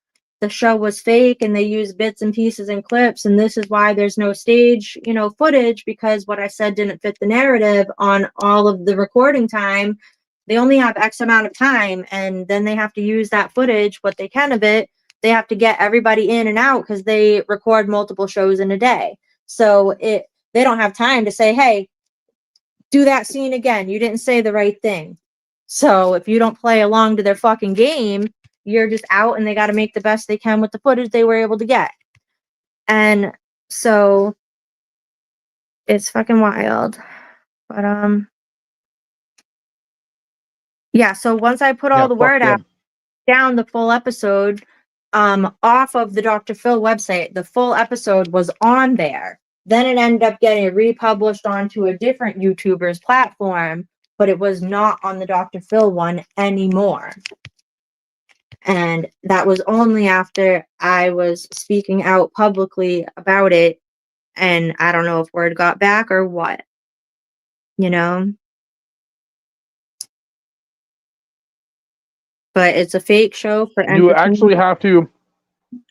J: the show was fake and they used bits and pieces and clips, and this is why there's no stage, footage, because what I said didn't fit the narrative on all of the recording time. They only have X amount of time, and then they have to use that footage, what they can of it. They have to get everybody in and out because they record multiple shows in a day. So they don't have time to say, hey, do that scene again. You didn't say the right thing. So if you don't play along to their fucking game, you're just out, and they got to make the best they can with the footage they were able to get. And so it's fucking wild. But yeah, so once I put all the word out, down the full episode off of the Dr. Phil website, the full episode was on there. Then it ended up getting republished onto a different YouTuber's platform, but it was not on the Dr. Phil one anymore. And that was only after I was speaking out publicly about it. And I don't know if word got back or what, But it's a fake show for entertainment.
M: You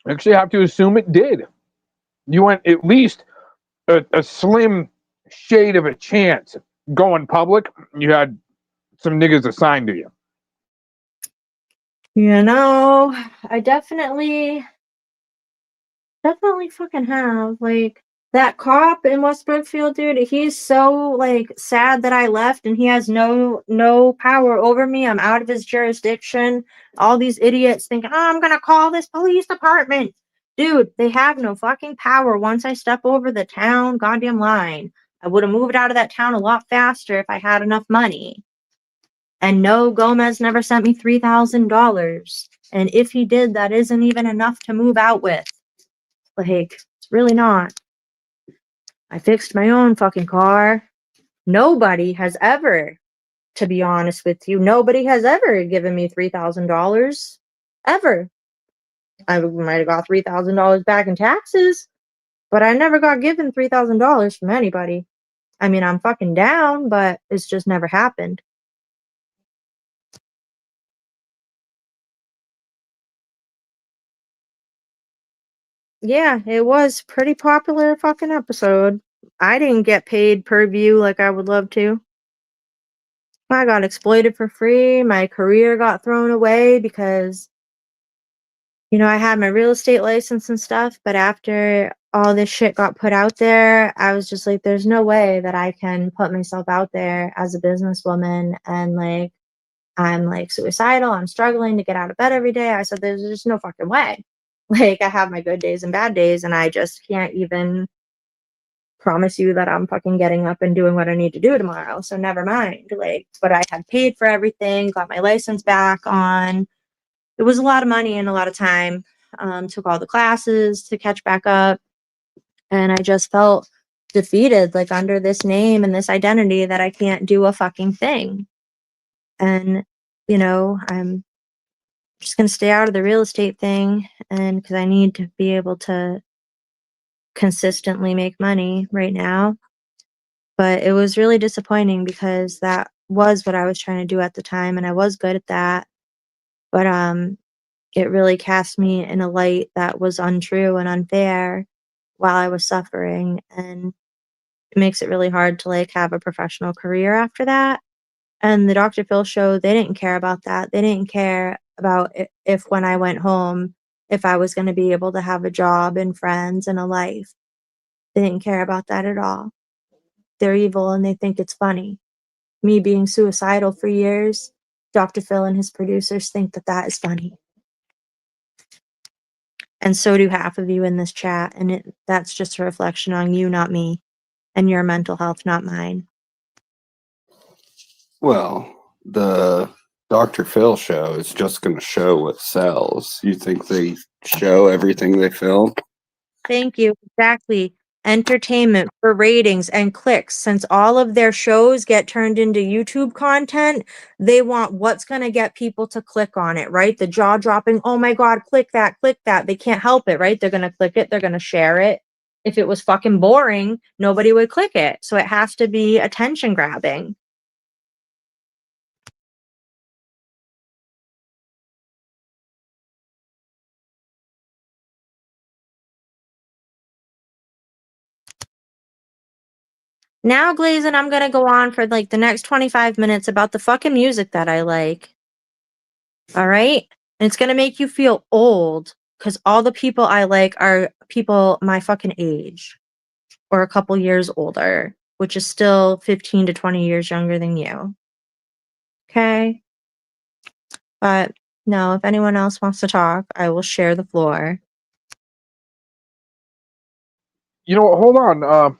M: actually have to assume it did. You went at least a slim shade of a chance going public. You had some niggas assigned to you.
J: I definitely fucking have. Like, that cop in West Brookfield, dude, he's so, sad that I left, and he has no power over me. I'm out of his jurisdiction. All these idiots thinking, I'm gonna call this police department. Dude, they have no fucking power once I step over the town goddamn line. I would have moved out of that town a lot faster if I had enough money. And no, Gomez never sent me $3,000. And if he did, that isn't even enough to move out with. It's really not. I fixed my own fucking car. Nobody has ever, to be honest with you, nobody has ever given me $3,000. Ever. I might have got $3,000 back in taxes, but I never got given $3,000 from anybody. I mean, I'm fucking down, but it's just never happened. Yeah, it was pretty popular fucking episode. I didn't get paid per view like I would love to. I got exploited for free. My career got thrown away because, I had my real estate license and stuff, but after all this shit got put out there, I was just like, there's no way that I can put myself out there as a businesswoman and I'm suicidal. I'm struggling to get out of bed every day. I said, there's just no fucking way. I have my good days and bad days, and I just can't even promise you that I'm fucking getting up and doing what I need to do tomorrow. So never mind. But I had paid for everything, got my license back on. It was a lot of money and a lot of time. Took all the classes to catch back up. And I just felt defeated, under this name and this identity, that I can't do a fucking thing. And, I'm just going to stay out of the real estate thing, and because I need to be able to consistently make money right now. But it was really disappointing because that was what I was trying to do at the time, and I was good at that. But it really cast me in a light that was untrue and unfair while I was suffering, and it makes it really hard to have a professional career after that. And the Dr. Phil show, they didn't care about that. They didn't care about if when I went home, if I was going to be able to have a job and friends and a life. They didn't care about that at all. They're evil and they think it's funny. Me being suicidal for years, Dr. Phil and his producers think that that is funny. And so do half of you in this chat, and that's just a reflection on you, not me, and your mental health, not mine.
N: Well, the Dr. Phil show is just going to show what sells. You think they show everything they film?
J: Thank you. Exactly. entertainment, for ratings and clicks. Since all of their shows get turned into YouTube content, they want what's going to get people to click on it, right? The jaw-dropping, oh my God, click that, click that. They can't help it, right? They're going to click it. They're going to share it. If it was fucking boring, nobody would click it. So it has to be attention grabbing. Now, Glazin, I'm going to go on for like the next 25 minutes about the fucking music that I like. All right? And it's going to make you feel old because all the people I like are people my fucking age or a couple years older, which is still 15 to 20 years younger than you. Okay? But no, if anyone else wants to talk, I will share the floor.
M: You know, hold on.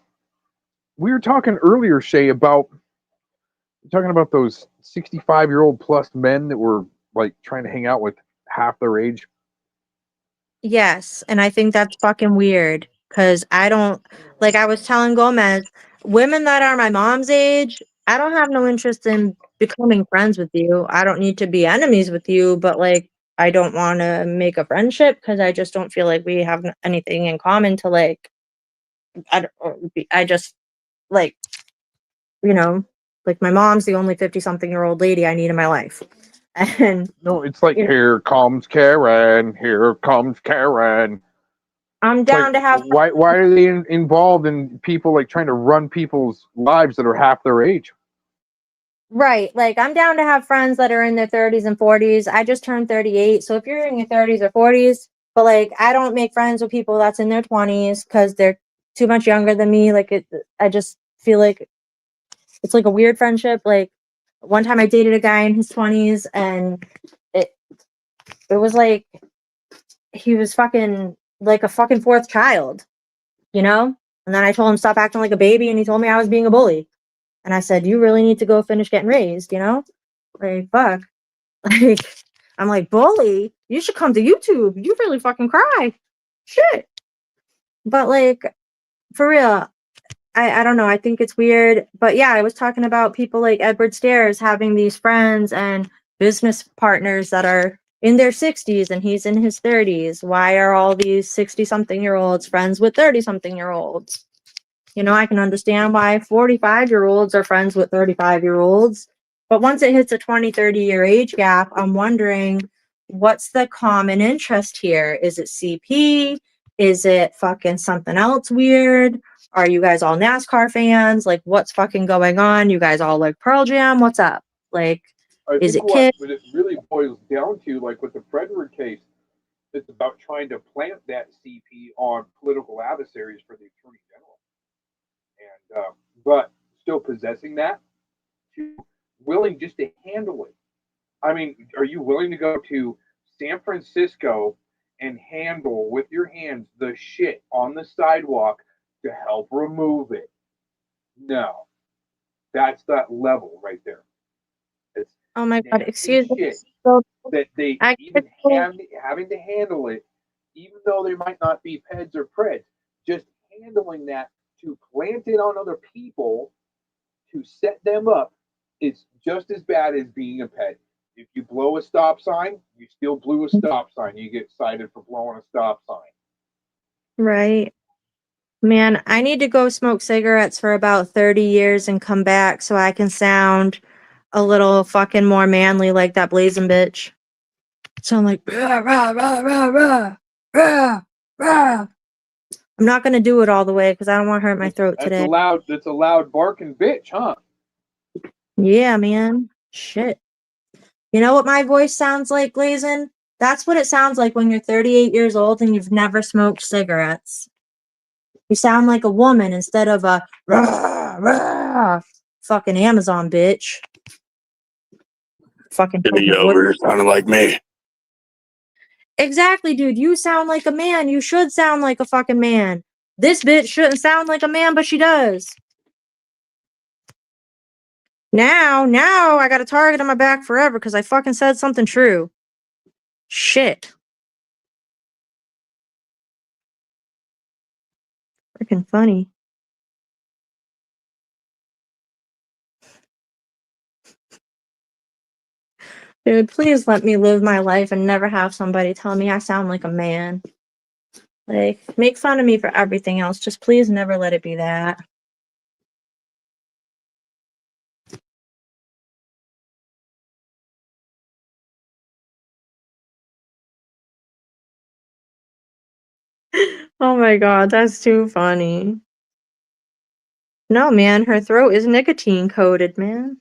M: We were talking earlier, Shay, about those 65-year-old plus men that were like trying to hang out with half their age.
J: Yes, and I think that's fucking weird because I don't, like I was telling Gomez, women that are my mom's age, I don't have no interest in becoming friends with you. I don't need to be enemies with you, but like I don't want to make a friendship because I just don't feel like we have anything in common to like, I just like, you know, like my mom's the only 50-something-year-old lady I need in my life. And
M: No, it's like,
J: you know,
M: here comes Karen, here comes Karen.
J: I'm
M: It's
J: down
M: like,
J: to have
M: why are they involved in people like trying to run people's lives that are half their age?
J: right. Like I'm down to have friends that are in their 30s and 40s. I just turned 38. So if you're in your 30s or 40s, but like I don't make friends with people that's in their 20s because they're too much younger than me. Like I just feel like it's like a weird friendship. Like one time I dated a guy in his 20s and it was like he was fucking like a fucking fourth child, you know? And then I told him stop acting like a baby and he told me I was being a bully. And I said, you really need to go finish getting raised, you know? Like, fuck. Like, I'm like, bully? You should come to YouTube. You really fucking cry. Shit. But like, for real, I don't know. I think it's weird. But yeah, I was talking about people like Edward Stairs having these friends and business partners that are in their 60s and he's in his 30s. Why are all these 60-something-year-olds friends with 30-something-year-olds? You know, I can understand why 45-year-olds are friends with 35-year-olds. But once it hits a 20, 30-year age gap, I'm wondering what's the common interest here? Is it CP? Is it fucking something else weird? Are you guys all NASCAR fans? Like, what's fucking going on? You guys all like Pearl Jam? What's up? Like, is it kids?
M: What it really boils down to, like with the Frederick case, it's about trying to plant that CP on political adversaries for the Attorney General. And but still possessing that, willing just to handle it. I mean, are you willing to go to San Francisco and handle with your hands the shit on the sidewalk to help remove it? No, that's that level right there. It's
J: Oh my God, excuse me.
M: shit
J: So,
M: that they even having to handle it, even though they might not be peds or preds, just handling that to plant it on other people to set them up is just as bad as being a pet. If you blow a stop sign, you still blew a stop sign. You get cited for blowing a stop sign.
J: right. Man, I need to go smoke cigarettes for about 30 years and come back so I can sound a little fucking more manly like that blazing bitch. Sound like rah, rah, rah, rah, rah, rah, rah. I'm not gonna do it all the way because I don't want to hurt my throat today.
M: That's a loud barking bitch, huh?
J: Yeah, man. Shit. You know what my voice sounds like, Glazin? That's what it sounds like when you're 38 years old and you've never smoked cigarettes. You sound like a woman instead of a rah, rah, fucking Amazon bitch. Fucking
N: Over sounding like me.
J: Exactly, dude. You sound like a man. You should sound like a fucking man. This bitch shouldn't sound like a man, but she does. Now I got a target on my back forever because I fucking said something true. Shit. Freaking funny. Dude, please let me live my life and never have somebody tell me I sound like a man. Like, make fun of me for everything else. Just please never let it be that. Oh my god, that's too funny. No, man, her throat is nicotine coated, man.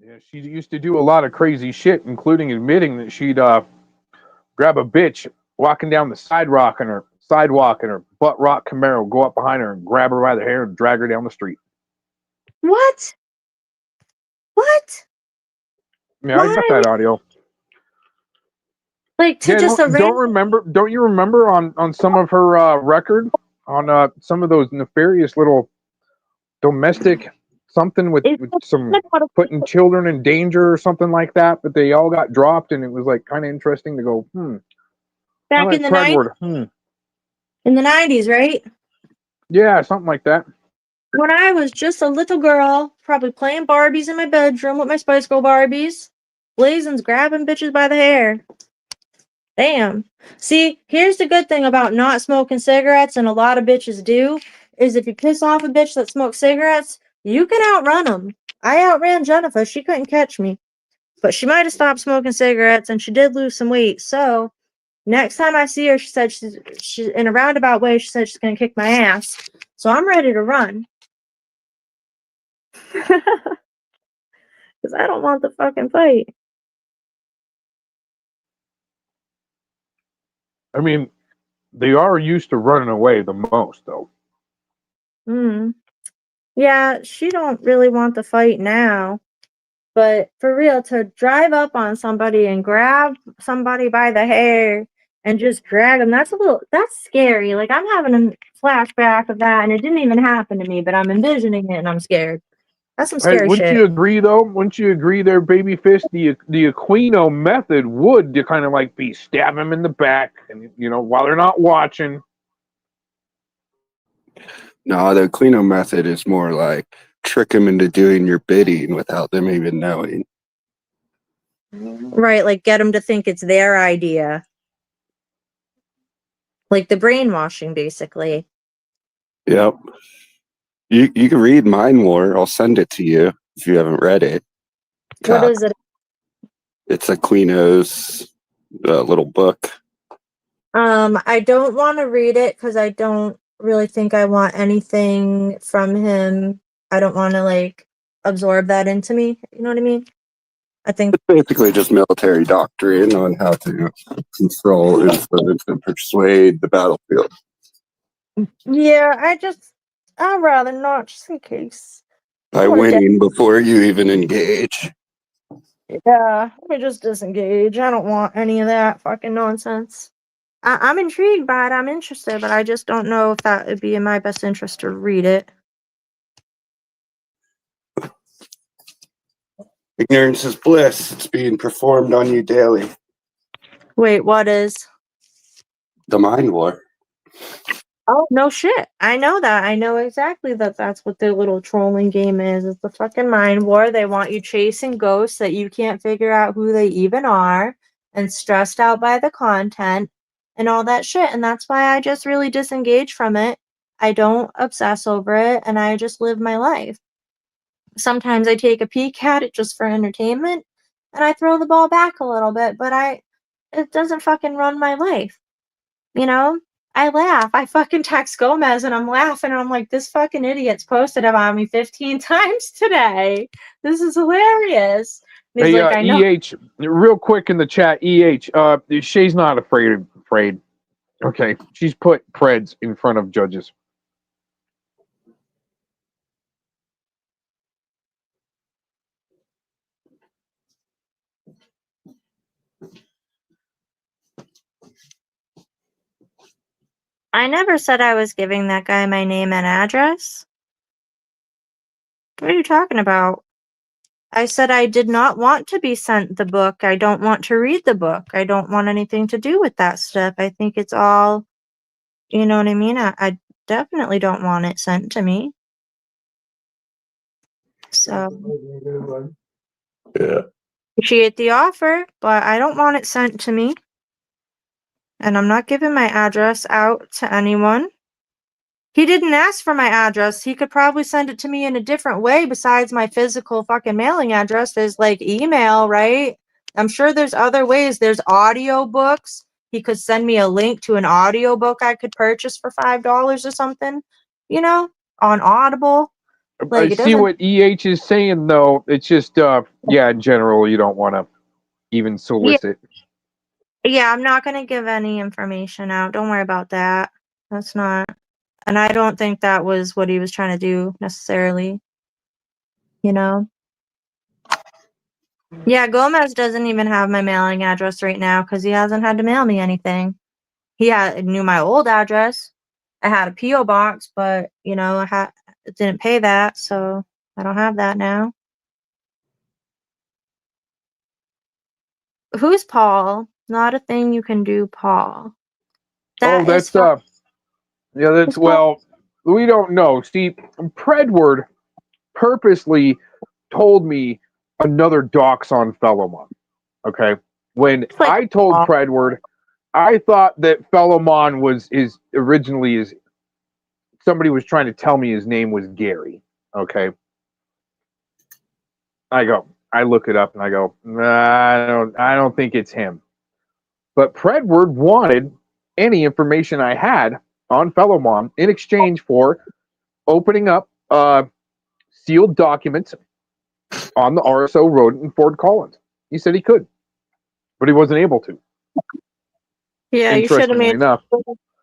M: Yeah, she used to do a lot of crazy shit, including admitting that she'd grab a bitch walking down the sidewalk and her butt rock Camaro, go up behind her and grab her by the hair and drag her down the street.
J: What? What?
M: Yeah, I got that audio.
J: Like, to
M: Yeah,
J: just a random...
M: don't you remember on some of her record, on some of those nefarious little domestic something with some putting children in danger or something like that, but they all got dropped, and it was like kind of interesting to go,
J: Back
M: like
J: in the
M: Fredward,
J: 90s? In the 90s, right?
M: Yeah, something like that.
J: When I was just a little girl, probably playing Barbies in my bedroom with my Spice Girl Barbies, Blazin's grabbing bitches by the hair. Damn. See, here's the good thing about not smoking cigarettes, and a lot of bitches do, is if you piss off a bitch that smokes cigarettes, you can outrun them. I outran Jennifer. She couldn't catch me. But she might have stopped smoking cigarettes, and she did lose some weight. So, next time I see her, she said she's in a roundabout way, she said she's going to kick my ass. So I'm ready to run. Because I don't want the fucking fight.
M: I mean, they are used to running away the most, though.
J: Yeah, she don't really want the fight now. But for real, to drive up on somebody and grab somebody by the hair and just drag them, that's scary. Like, I'm having a flashback of that, and it didn't even happen to me, but I'm envisioning it and I'm scared. That's some scary
M: Wouldn't
J: shit.
M: you agree, though? Wouldn't you agree there, Babyface? The Aquino method would to kind of like be stab him in the back, and while they're not watching.
N: No, the Aquino method is more like trick them into doing your bidding without them even knowing.
J: Right, like get them to think it's their idea. Like the brainwashing, basically.
N: Yep. You can read Mind War. I'll send it to you if you haven't read it.
J: What is it?
N: It's Aquino's little book.
J: I don't want to read it because I don't really think I want anything from him. I don't want to like absorb that into me. You know what I mean? I think
N: it's basically just military doctrine on how to control, influence, and persuade the battlefield.
J: Yeah, I'd rather not, just in case.
N: By winning before you even engage.
J: Yeah, let me just disengage. I don't want any of that fucking nonsense. I'm intrigued by it. I'm interested, but I just don't know if that would be in my best interest to read it.
N: Ignorance is bliss. It's being performed on you daily.
J: Wait, what is?
N: The Mind War.
J: Oh, no shit. I know that. I know exactly that's what their little trolling game is. It's the fucking mind war. They want you chasing ghosts that you can't figure out who they even are and stressed out by the content and all that shit. And that's why I just really disengage from it. I don't obsess over it and I just live my life. Sometimes I take a peek at it just for entertainment and I throw the ball back a little bit, but it doesn't fucking run my life. You know? I laugh. I fucking text Gomez and I'm laughing and I'm like, this fucking idiot's posted about me 15 times today. This is hilarious. And he's
M: Hey,
J: like, I know.
M: EH, real quick in the chat, EH, Shay's not afraid. Okay, she's put Preds in front of judges.
J: I never said I was giving that guy my name and address. What are you talking about? I said I did not want to be sent the book. I don't want to read the book. I don't want anything to do with that stuff. I think it's all, you know what I mean? I definitely don't want it sent to me. So,
N: Yeah.
J: appreciate the offer, but I don't want it sent to me. And I'm not giving my address out to anyone. He didn't ask for my address. He could probably send it to me in a different way besides my physical fucking mailing address. There's like email, right? I'm sure there's other ways. There's audio books. He could send me a link to an audio book I could purchase for $5 or something, you know, on Audible.
M: I
J: Like, it
M: see
J: doesn't.
M: what EH is saying, though. It's just, yeah, in general, you don't want to even solicit.
J: Yeah, I'm not gonna give any information out. Don't worry about that. That's not. And I don't think that was what he was trying to do necessarily. You know? Yeah, Gomez doesn't even have my mailing address right now because he hasn't had to mail me anything. He knew my old address. I had a P.O. box, but, you know, didn't pay that, so I don't have that now. Who's Paul? Not a thing you can do, Paul.
M: Oh, that's, yeah, that's, well, we don't know. See, Predward purposely told me another docs on Fellowmon. Okay? When I told Predward, I thought that Fellowmon was originally somebody was trying to tell me his name was Gary. Okay? I look it up and I go, nah, I don't think it's him. But Predward wanted any information I had on Fellowmon in exchange for opening up sealed documents on the RSO road in Fort Collins. He said he could, but he wasn't able to.
J: Yeah, you should have made
M: enough.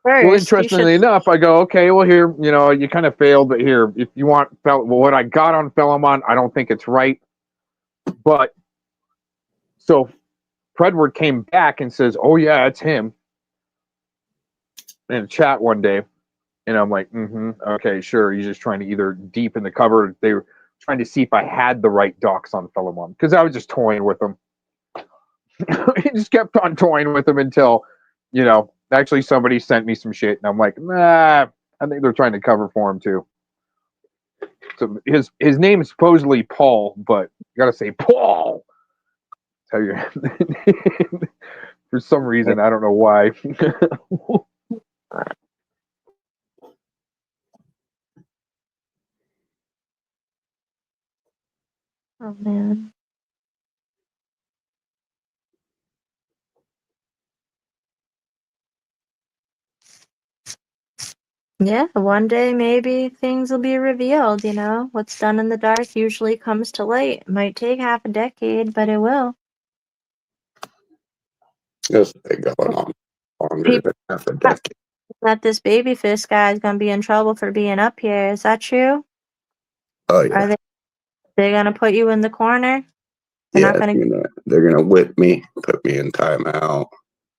J: first.
M: Well, interestingly enough, I go, okay, well, here, you know, you kind of failed, but here, if you want, what I got on Fellowmon, I don't think it's right. But, so, Predward came back and says, oh, yeah, it's him. In a chat one day. And I'm like, okay, sure. He's just trying to either deepen the cover. They were trying to see if I had the right docs on Fellowmon. Because I was just toying with them. He just kept on toying with them until, you know, actually somebody sent me some shit. And I'm like, nah, I think they're trying to cover for him too. So his name is supposedly Paul, but you got to say Paul. Tell you, for some reason, I don't know why.
J: Oh, man. Yeah, one day maybe things will be revealed, you know? What's done in the dark usually comes to light. It might take half a decade, but it will.
N: It's been going on longer than half a decade.
J: That this baby fist guy is gonna be in trouble for being up here. Is that true?
N: Oh, yeah.
J: Are they gonna put you in the corner?
N: They're gonna whip me, put me in timeout.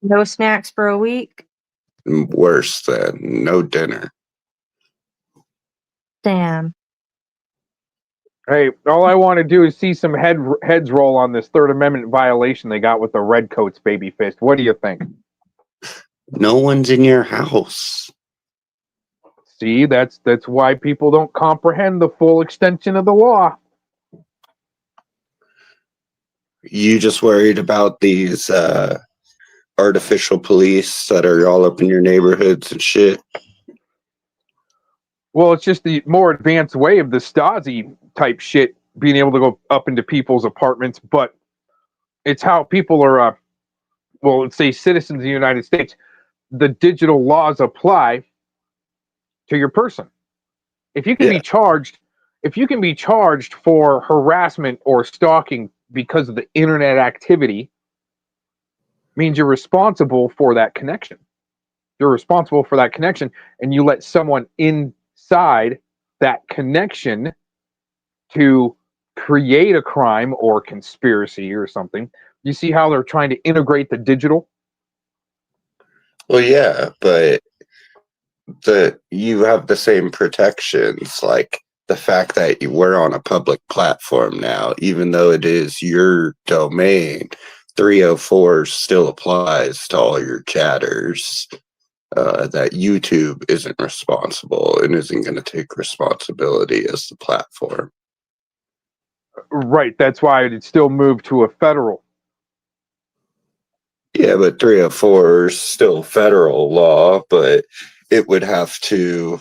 J: No snacks for a week?
N: Worse than no dinner.
J: Damn.
M: Hey, all I want to do is see some heads roll on this Third Amendment violation they got with the Redcoats baby fist. What do you think?
N: No one's in your house.
M: See, that's why people don't comprehend the full extension of the law.
N: You just worried about these artificial police that are all up in your neighborhoods and shit?
M: Well, it's just the more advanced way of the Stasi type shit being able to go up into people's apartments, but it's how people are, well, let's say citizens of the United States, the digital laws apply to your person. If you can be charged for harassment or stalking because of the internet activity, means you're responsible for that connection. You're responsible for that connection, and you let someone inside that connection to create a crime or conspiracy or something. You see how they're trying to integrate the digital?
N: Well, yeah, but you have the same protections. Like, the fact that we're on a public platform now, even though it is your domain, 304 still applies to all your chatters. That YouTube isn't responsible and isn't going to take responsibility as the platform.
M: Right. That's why it still moved to a federal.
N: Yeah, but 304 is still federal law, but it would have to,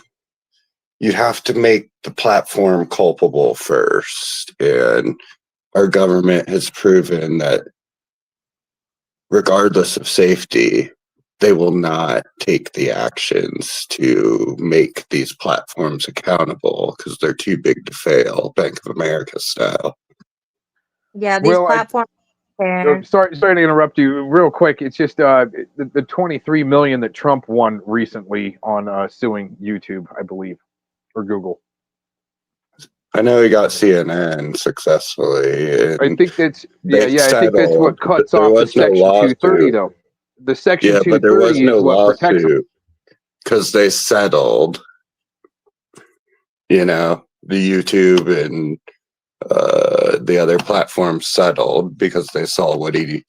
N: you'd have to make the platform culpable first. And our government has proven that regardless of safety, they will not take the actions to make these platforms accountable because they're too big to fail, Bank of America style.
J: Yeah, these platforms.
M: Sorry to interrupt you real quick. It's just the 23 million that Trump won recently on suing YouTube, I believe, or Google.
N: I know he got CNN successfully.
M: I think that's I think that's
N: settled,
M: what cuts
N: but there
M: off the
N: was no
M: Section 230 though. The Section 230
N: but there was no
M: is what protects them.
N: lawsuit because they settled. You know, the YouTube and the other platforms settled because they saw what he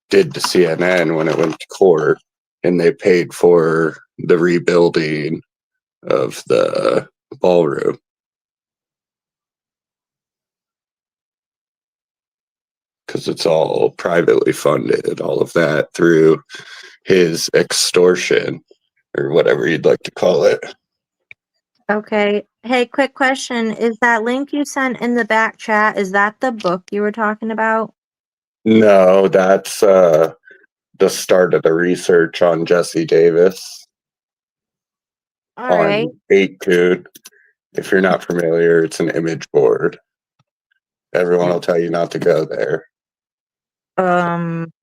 N: did to CNN when it went to court, and they paid for the rebuilding of the ballroom. Because it's all privately funded, all of that through his extortion or whatever you'd like to call it.
J: Okay. Hey, quick question. Is that link you sent in the back chat, is that the book you were talking about?
N: No, that's the start of the research on Jesse Davis.
J: All right.
N: 8kun. If you're not familiar, it's an image board. Everyone will tell you not to go there.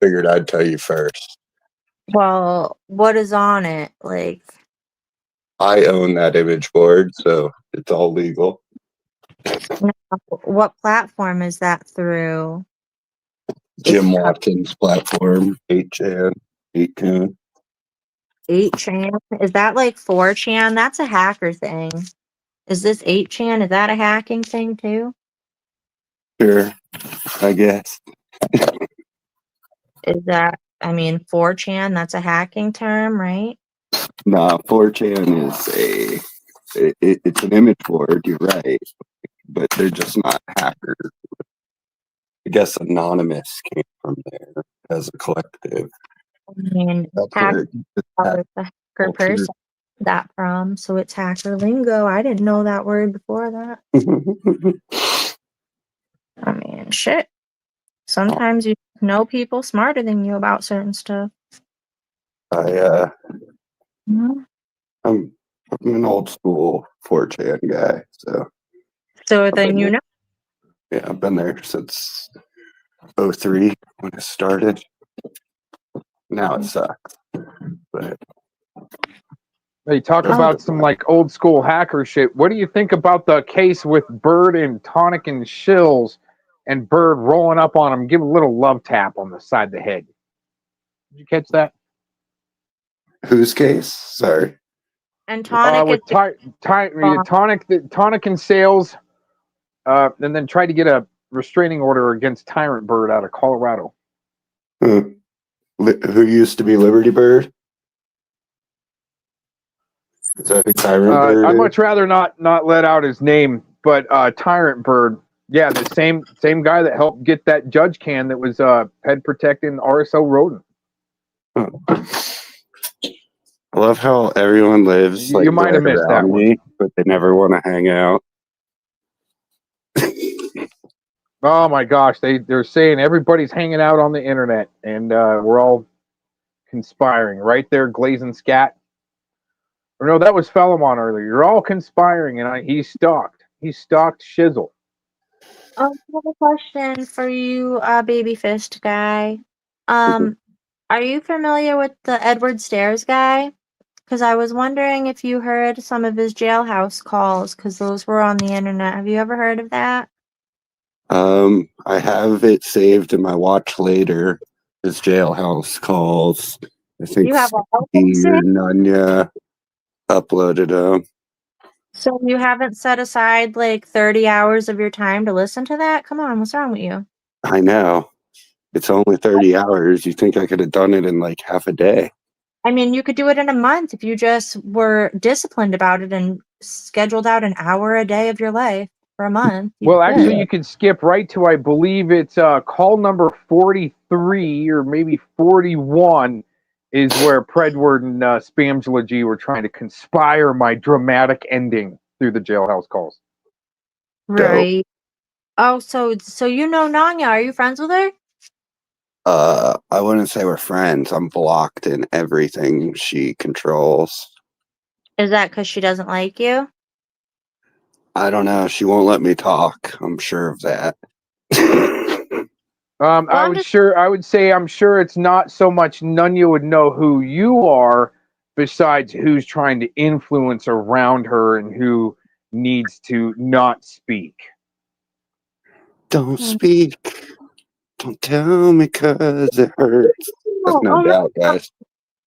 N: Figured I'd tell you first.
J: Well, what is on it? Like,
N: I own that image board, so it's all legal.
J: what platform is that through?
N: Jim Watkins' platform, 8chan, 8kun.
J: 8chan? Is that like 4chan? That's a hacker thing. Is this 8chan? Is that a hacking thing too?
N: Sure, I guess.
J: Is that, I mean, 4chan, that's a hacking term, right?
N: Nah, 4chan is it's an image board, you're right. But they're just not hackers. I guess Anonymous came from there as a collective.
J: I mean, hacker, the hacker person that from, so it's hacker lingo. I didn't know that word before that. I mean, shit. Sometimes you know people smarter than you about certain stuff.
N: I'm an old school 4chan guy, so.
J: So then you know.
N: Yeah, I've been there since 03 when it started. Now it sucks, but.
M: They talk about some like old school hacker shit. What do you think about the case with Bird and Tonic and Shills and Bird rolling up on him, give a little love tap on the side of the head? Did you catch that?
N: Whose case? Sorry.
J: And Tonic
M: with Tonic and Sales, and then tried to get a restraining order against Tyrant Bird out of Colorado.
N: Who used to be Liberty Bird? Is that who Tyrant Bird
M: I'd
N: is?
M: much rather not let out his name, but Tyrant Bird, yeah, the same guy that helped get that judge can that was head protecting RSO rodent.
N: I love how everyone lives like
M: you might have missed that
N: me, but they never want to hang out.
M: Oh my gosh, they're saying everybody's hanging out on the internet, and we're all conspiring right there, glazing scat. Or no, that was Felomon earlier. You're all conspiring, and he stalked Shizzle.
J: I have a question for you, baby fist guy. Are you familiar with the Edward Stairs guy? Because I was wondering if you heard some of his jailhouse calls, because those were on the internet. Have you ever heard of that?
N: I have it saved in my watch later. His jailhouse calls. I think
J: You have a
N: Nunya uploaded them.
J: So you haven't set aside like 30 hours of your time to listen to that? Come on, what's wrong with you?
N: I know. It's only 30 hours. You think I could have done it in like half a day?
J: I mean, you could do it in a month if you just were disciplined about it and scheduled out an hour a day of your life for a month.
M: Well, actually, you could skip right to, I believe it's call number 43 or maybe 41 is where Predward and Spamslogy were trying to conspire my dramatic ending through the jailhouse calls.
J: Right. Oh, so you know Nanya. Are you friends with her?
N: I wouldn't say we're friends. I'm blocked in everything she controls.
J: Is that because she doesn't like you?
N: I don't know. She won't let me talk. I'm sure of that.
M: I would say I'm sure it's not so much Nunya would know who you are, besides who's trying to influence around her and who needs to not speak.
N: Don't speak. Don't tell me 'cause it hurts. That's no doubt, guys.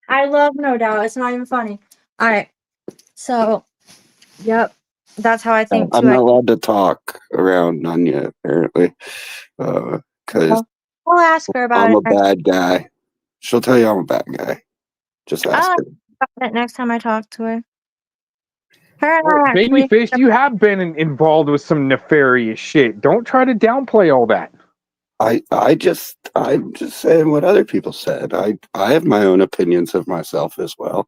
J: I love No Doubt. It's not even funny. All right. So, yep. That's how I think too.
N: I'm not allowed to talk around Nunya, apparently. Because
J: I'll ask her about
N: I'm
J: it.
N: a bad guy. She'll tell you I'm a bad guy. Just ask
J: I'll
N: her.
J: ask about it next time I talk to her. Her and I actually.
M: Babyface, you have been involved with some nefarious shit. Don't try to downplay all that.
N: I'm just saying what other people said. I have my own opinions of myself as well.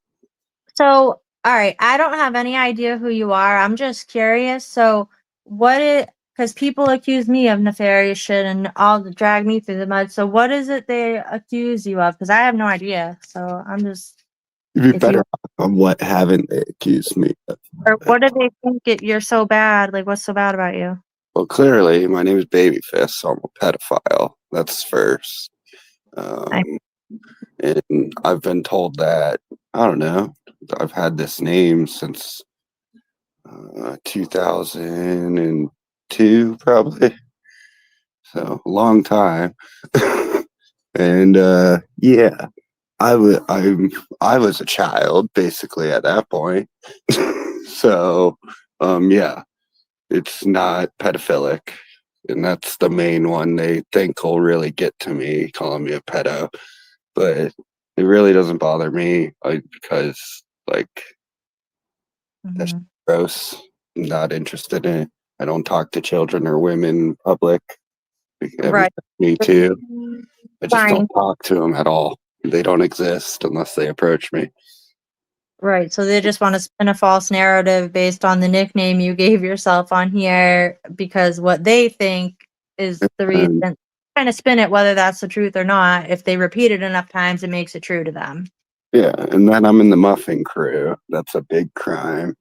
J: So, all right, I don't have any idea who you are. I'm just curious. So, because people accuse me of nefarious shit and all drag me through the mud. So, what is it they accuse you of? Because I have no idea. So, I'm just.
N: You'd be better off on what haven't they accused me of.
J: Or what do they think you're so bad? Like, what's so bad about you?
N: Well, clearly, my name is Babyface, so I'm a pedophile. That's first. And I've been told that, I don't know, I've had this name since 2002, probably. So, a long time. And yeah, I was a child, basically, at that point. So, yeah, it's not pedophilic. And that's the main one they think will really get to me, calling me a pedo. But it really doesn't bother me because, like, that's gross. I'm not interested in it. I don't talk to children or women in public.
J: Right.
N: Me too. I just don't talk to them at all. They don't exist unless they approach me.
J: Right. So they just want to spin a false narrative based on the nickname you gave yourself on here because what they think is the reason. Trying to spin it whether that's the truth or not. If they repeat it enough times, it makes it true to them.
N: Yeah, and then I'm in the muffin crew. That's a big crime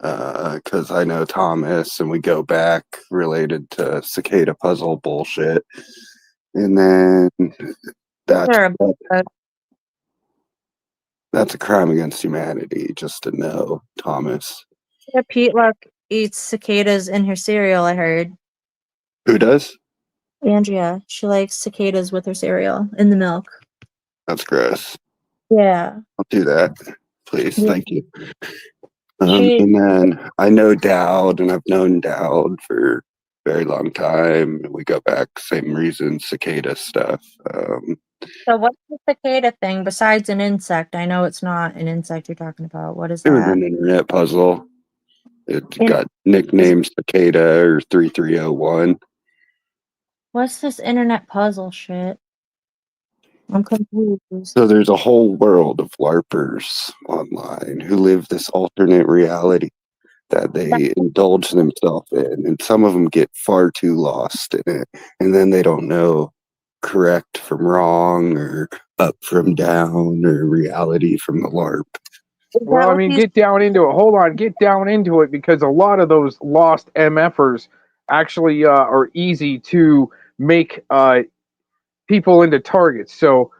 N: because I know Thomas and we go back related to cicada puzzle bullshit. And then that's a crime against humanity, just to know, Thomas.
J: Yeah, Pete Luck eats cicadas in her cereal, I heard.
N: Who does?
J: Andrea. She likes cicadas with her cereal in the milk.
N: That's gross.
J: Yeah.
N: I'll do that, please.
J: Yeah.
N: Thank you. And then I know Dowd, and I've known Dowd for a very long time. We go back, same reason, cicada stuff.
J: So what's the cicada thing besides an insect? I know it's not an insect you're talking about. What is
N: It was
J: that?
N: an internet puzzle. It got nicknamed Cicada or 3301.
J: What's this internet puzzle shit? I'm confused.
N: So there's a whole world of LARPers online who live this alternate reality that they indulge themselves in, and some of them get far too lost in it, and then they don't know correct from wrong or up from down or reality from the LARP.
M: Well, I mean, get down into it. Hold on, get down into it because a lot of those lost MFers actually are easy to make people into targets. So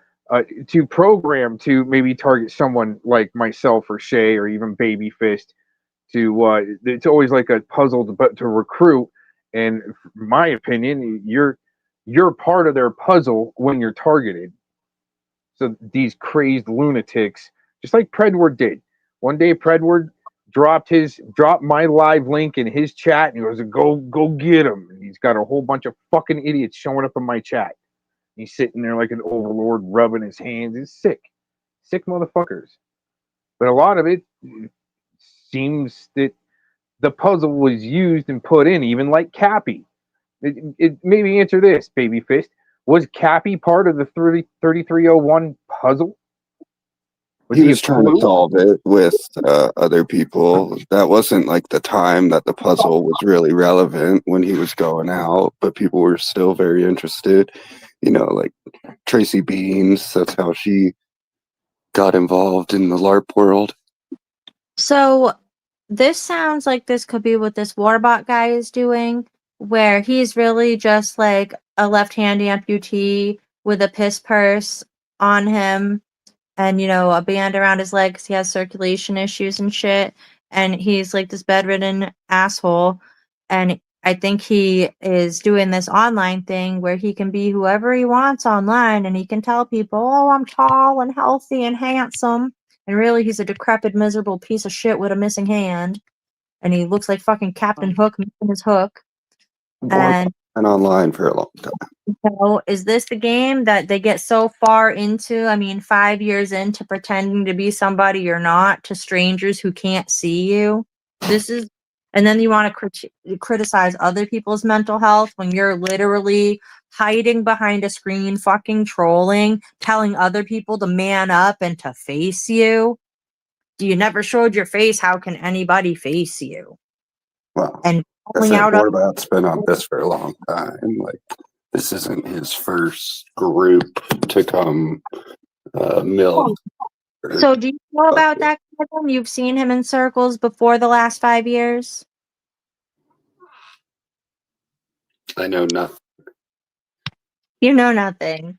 M: to program to maybe target someone like myself or Shay or even Babyfist, to it's always like a puzzle to recruit. And in my opinion, you're part of their puzzle when you're targeted. So these crazed lunatics, just like Predward did. One day Predward dropped my live link in his chat, and he goes, go get him. And he's got a whole bunch of fucking idiots showing up in my chat. He's sitting there like an overlord, rubbing his hands. It's sick motherfuckers. But a lot of it seems that the puzzle was used and put in, even like Cappy. It maybe answer this, Baby Fist. Was Cappy part of the 3301 puzzle?
N: He was trying to solve it with other people. That wasn't like the time that the puzzle was really relevant when he was going out, but people were still very interested. You know, like Tracy Beans, that's how she got involved in the LARP world.
J: So this sounds like this could be what this Warbot guy is doing, where he's really just like a left-hand amputee with a piss purse on him and, you know, a band around his leg because he has circulation issues and shit. And he's like this bedridden asshole. And I think he is doing this online thing where he can be whoever he wants online and he can tell people, oh, I'm tall and healthy and handsome. And really, he's a decrepit, miserable piece of shit with a missing hand. And he looks like fucking Captain Hook missing his hook. And
N: online for a long time.
J: so is this the game that they get so far into? I mean, 5 years into pretending to be somebody you're not to strangers who can't see you. This is, and then you want to criticize other people's mental health when you're literally hiding behind a screen, fucking trolling, telling other people to man up and to face you. You never showed your face. How can anybody face you?
N: Well,
J: and
N: I
J: out
N: Warbot's been on this for a long time. Like, this isn't his first group to come mill.
J: So do you know about that? You've seen him in circles before the last 5 years?
N: I know nothing.
J: You know nothing.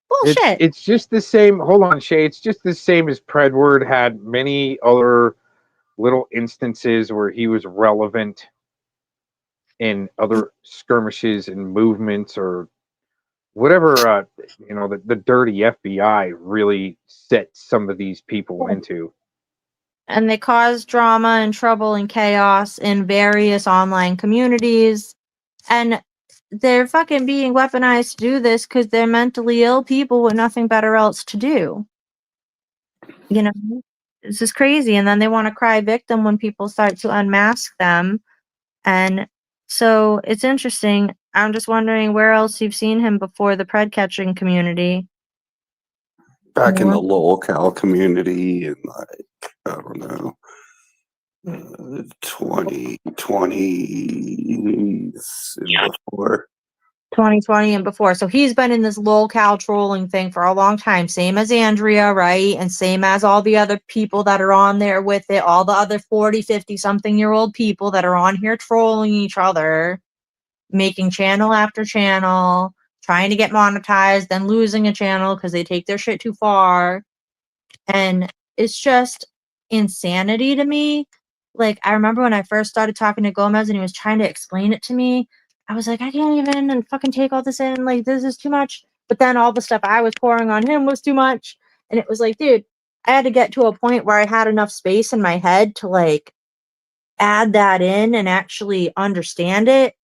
J: Bullshit.
M: It's just the same. Hold on, Shay. It's just the same as Predward had many other little instances where he was relevant in other skirmishes and movements or whatever. You know, the dirty FBI really set some of these people into.
J: And they cause drama and trouble and chaos in various online communities. And they're fucking being weaponized to do this because they're mentally ill people with nothing better else to do. You know, it's just crazy. And then they want to cry victim when people start to unmask them. And so it's interesting. I'm just wondering where else you've seen him before the pred catching community.
N: Back in the local community in like, I don't know, 2020 and before.
J: 2020 and before. So he's been in this lolcow trolling thing for a long time. Same as Andrea, right? And same as all the other people that are on there with it. All the other 40, 50-something-year-old people that are on here trolling each other. Making channel after channel. Trying to get monetized. Then losing a channel because they take their shit too far. And it's just insanity to me. Like, I remember when I first started talking to Gomez and he was trying to explain it to me. I was like, I can't even and fucking take all this in. Like, this is too much. But then all the stuff I was pouring on him was too much. And it was like, dude, I had to get to a point where I had enough space in my head to, like, add that in and actually understand it.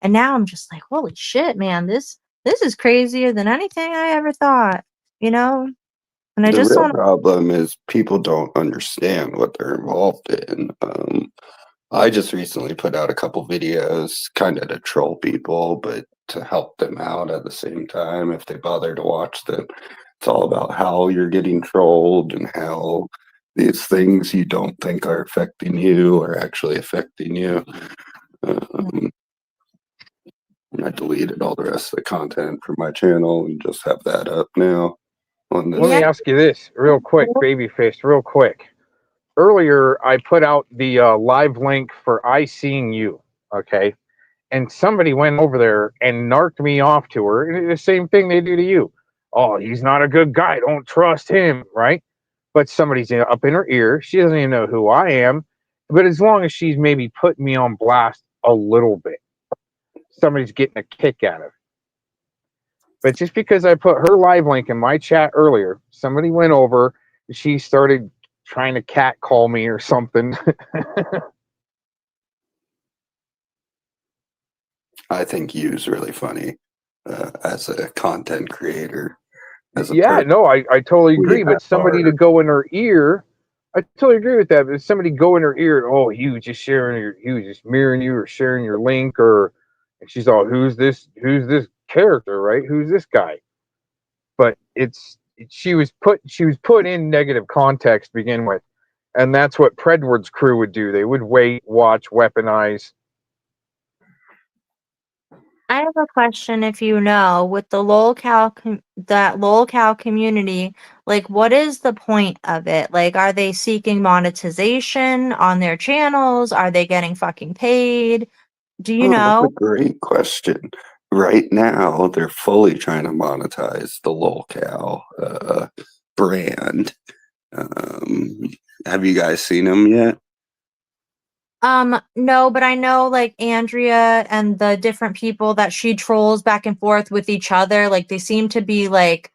J: And now I'm just like, holy shit, man, this is crazier than anything I ever thought, you know? And I
N: The
J: just
N: real
J: want
N: problem is people don't understand what they're involved in. I just recently put out a couple videos kind of to troll people, but to help them out at the same time if they bother to watch them. It's all about how you're getting trolled and how these things you don't think are affecting you are actually affecting you. I deleted all the rest of the content from my channel and just have that up now. On this.
M: Let me ask you this real quick, Babyface, real quick. Earlier, I put out the live link for I Seeing You, okay? And somebody went over there and narked me off to her. The same thing they do to you. Oh, he's not a good guy. Don't trust him, right? But somebody's up in her ear. She doesn't even know who I am. But as long as she's maybe putting me on blast a little bit, somebody's getting a kick out of it. But just because I put her live link in my chat earlier, somebody went over, she started trying to catcall me or something.
N: I think Yu's really funny as a content creator.
M: Yeah, no, I totally agree.
N: Yeah,
M: But somebody to go in her ear, I totally agree with that. But somebody go in her ear, oh, you just sharing you just mirroring you or sharing your link, or and she's all, who's this character, right? Who's this guy? But she was put in negative context to begin with, and that's what Predward's crew would do. They would wait, watch, weaponize.
J: I have a question, if you know, with the lolcow community, like, what is the point of it? Like, are they seeking monetization on their channels? Are they getting fucking paid? Do you
N: Oh, that's a
J: know?
N: great question. Right now, they're fully trying to monetize the LolCow brand. Have you guys seen them yet?
J: No, but I know, like, Andrea and the different people that she trolls back and forth with each other, like, they seem to be like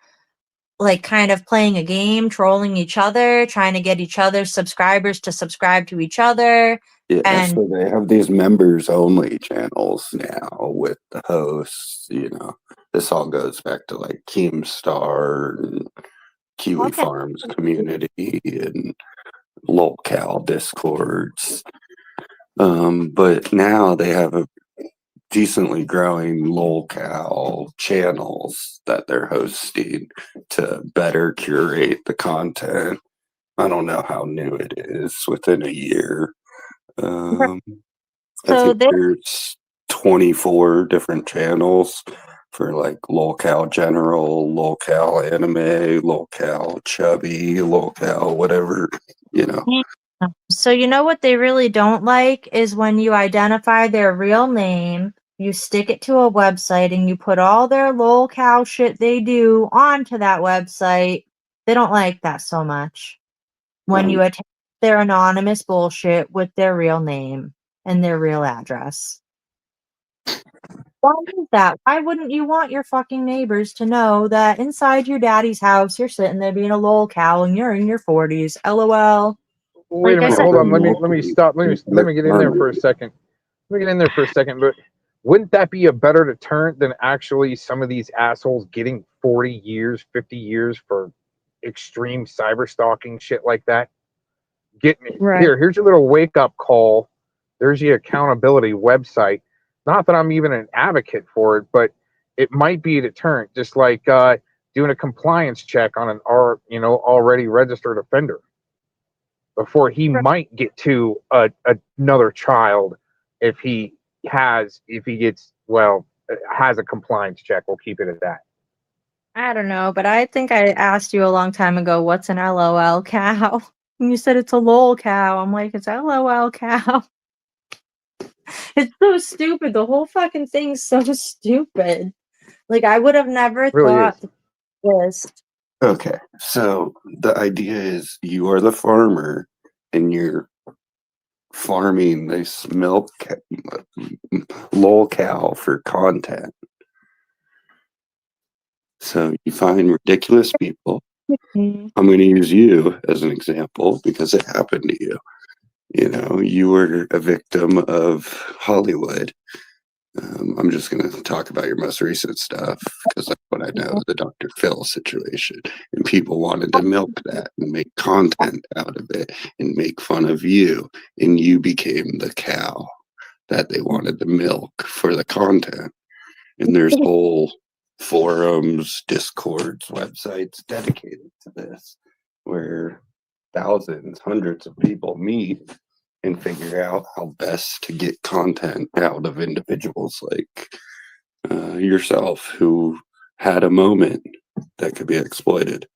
J: kind of playing a game, trolling each other, trying to get each other's subscribers to subscribe to each other.
N: Yeah,
J: And
N: so they have these members only channels now with the hosts. This all goes back to like Keemstar and Kiwi
J: okay.
N: Farms community and LolCow discords. But now they have a decently growing LolCow channels that they're hosting to better curate the content. I don't know how new it is within a year. I
J: So
N: think there's 24 different channels for like LolCow General, LolCow Anime, LolCow Chubby, LolCow whatever,
J: So you know what they really don't like is when you identify their real name, you stick it to a website, and you put all their lolcow shit they do onto that website. They don't like that so much. When you attach their anonymous bullshit with their real name and their real address. Why is that? Why wouldn't you want your fucking neighbors to know that inside your daddy's house you're sitting there being a lolcow and you're in your 40s? LOL.
M: Wait a
J: Like I
M: minute,
J: said,
M: hold on. Let me stop. Let me get in there for a second. But wouldn't that be a better deterrent than actually some of these assholes getting 40 years, 50 years for extreme cyber stalking shit like that?
J: right.
M: Here's your little wake up call. There's your accountability website. Not that I'm even an advocate for it, but it might be a deterrent, just like doing a compliance check on an already registered offender before he might get to another child if he has a compliance check. We'll keep it at that.
J: I don't know, but I think I asked you a long time ago, what's an LOL cow? And you said it's a lol cow. I'm like, it's LOL cow. It's so stupid. The whole fucking thing's so stupid. Like, I would have never thought this.
N: Okay, so the idea is you are the farmer and you're farming this LolCow for content. So you find ridiculous people. I'm going to use you as an example because it happened to you. You were a victim of Hollywood. I'm just going to talk about your most recent stuff because that's what I know, the Dr. Phil situation. And people wanted to milk that and make content out of it and make fun of you. And you became the cow that they wanted to milk for the content. And there's whole forums, discords, websites dedicated to this where thousands, hundreds of people meet and figure out how best to get content out of individuals like yourself who had a moment that could be exploited.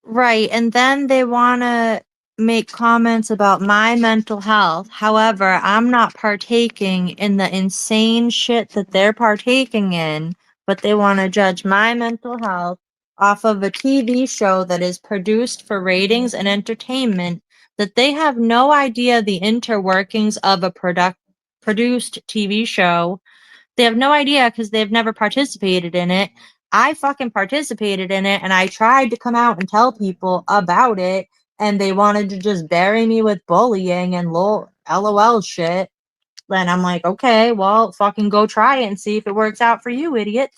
J: Right, and then they want to make comments about my mental health. However, I'm not partaking in the insane shit that they're partaking in, but they want to judge my mental health off of a TV show that is produced for ratings and entertainment, that they have no idea the interworkings of a produced TV show. They have no idea because they've never participated in it. I fucking participated in it, and I tried to come out and tell people about it, and they wanted to just bury me with bullying and LOL shit, then I'm like, okay, well, fucking go try it and see if it works out for you, idiots.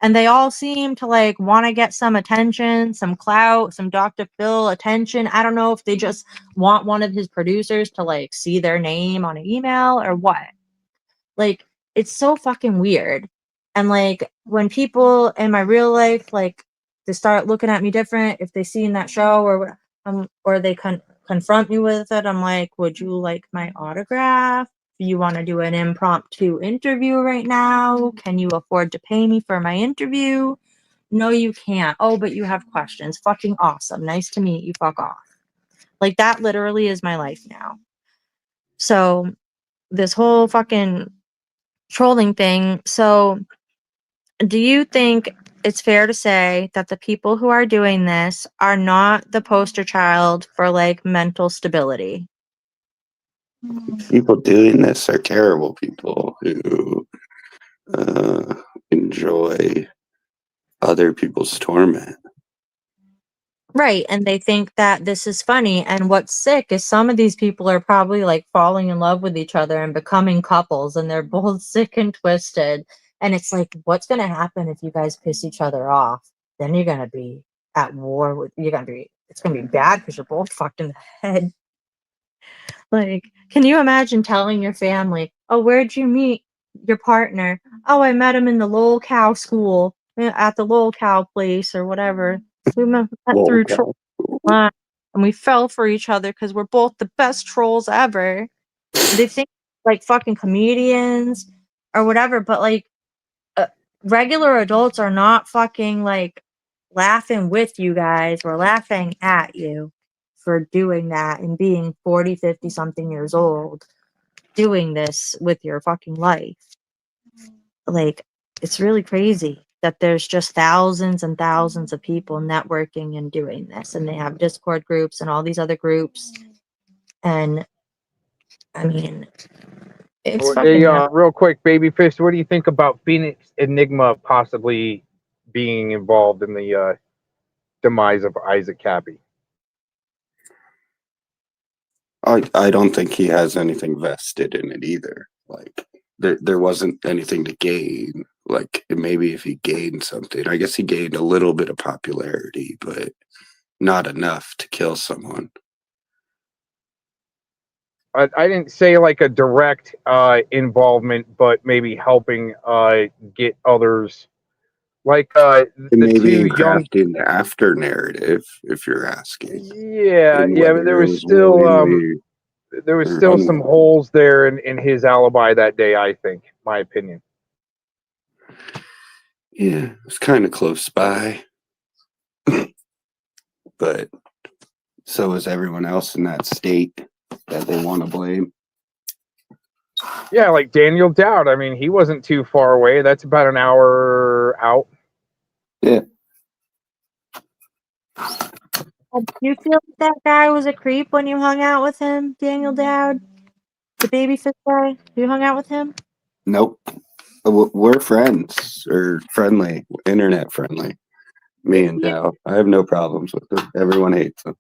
J: And they all seem to like want to get some attention, some clout, some Dr. Phil attention. I don't know if they just want one of his producers to like see their name on an email or what. Like, it's so fucking weird. And like when people in my real life, like, they start looking at me different if they see in that show or they confront me with it, I'm like, would you like my autograph? Do you want to do an impromptu interview right now? Can you afford to pay me for my interview? No, you can't. Oh, but you have questions. Fucking awesome. Nice to meet you. Fuck off. Like, that literally is my life now. So this whole fucking trolling thing. So do you think it's fair to say that the people who are doing this are not the poster child for like mental stability?
N: People doing this are terrible people who enjoy other people's torment.
J: Right, and they think that this is funny, and what's sick is some of these people are probably like falling in love with each other and becoming couples, and they're both sick and twisted, and it's like, what's gonna happen if you guys piss each other off? Then you're gonna be at war with, it's gonna be bad because you're both fucked in the head. Like, can you imagine telling your family, oh, where'd you meet your partner? Oh, I met him in the Lol Cow school, at the Lol Cow place or whatever. We met through troll, and we fell for each other because we're both the best trolls ever. They think like fucking comedians or whatever, but like regular adults are not fucking like laughing with you guys. We're laughing at you for doing that and being 40, 50 something years old, doing this with your fucking life. Like, it's really crazy that there's just thousands and thousands of people networking and doing this, and they have Discord groups and all these other groups. And I mean, it's fucking
M: real quick, Babyfish, what do you think about Phoenix Enigma possibly being involved in the demise of Isaac Cappy?
N: I don't think he has anything vested in it either. Like, there wasn't anything to gain. Like, maybe if he gained something, I guess he gained a little bit of popularity, but not enough to kill someone.
M: I didn't say like a direct involvement, but maybe helping get others, like
N: maybe in crafting the after narrative, if you're asking.
M: Yeah, but there was still some holes there in his alibi that day, I think, my opinion.
N: Yeah, it's kind of close by. But so is everyone else in that state that they want to blame.
M: Yeah, like Daniel Dowd. I mean, he wasn't too far away. That's about an hour out.
N: Yeah.
J: Do you feel like that guy was a creep when you hung out with him, Daniel Dowd? The babyfish guy? You hung out with him?
N: Nope. We're friends, or friendly, internet friendly. Me and Dow. I have no problems with him. Everyone hates him.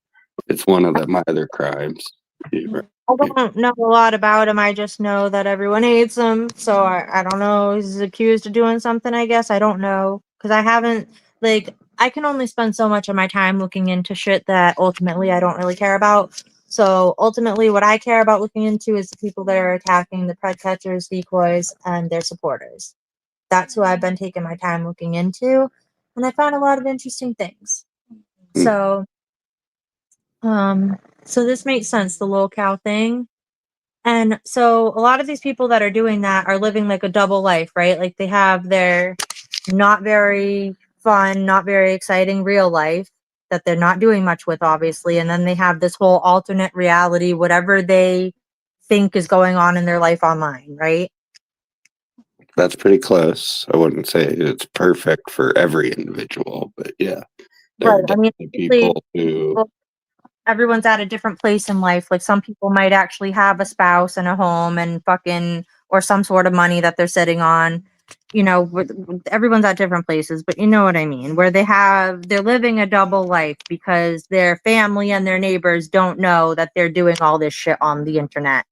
N: It's one of my other crimes.
J: I don't know a lot about him. I just know that everyone hates him. So I don't know. He's accused of doing something, I guess. I don't know. Because I haven't, like, I can only spend so much of my time looking into shit that ultimately I don't really care about. So ultimately, what I care about looking into is the people that are attacking the pred catchers, decoys, and their supporters. That's who I've been taking my time looking into. And I found a lot of interesting things. So, so this makes sense, the Lol Cow thing. And so a lot of these people that are doing that are living like a double life, right? Like they have their not very fun, not very exciting real life that they're not doing much with, obviously. And then they have this whole alternate reality, whatever they think is going on in their life online, right?
N: That's pretty close. I wouldn't say it's perfect for every individual, but yeah. There are definitely people who...
J: Everyone's at a different place in life. Like some people might actually have a spouse and a home and fucking, or some sort of money that they're sitting on. you know, everyone's at different places, but you know what I mean, where they're living a double life because their family and their neighbors don't know that they're doing all this shit on the internet.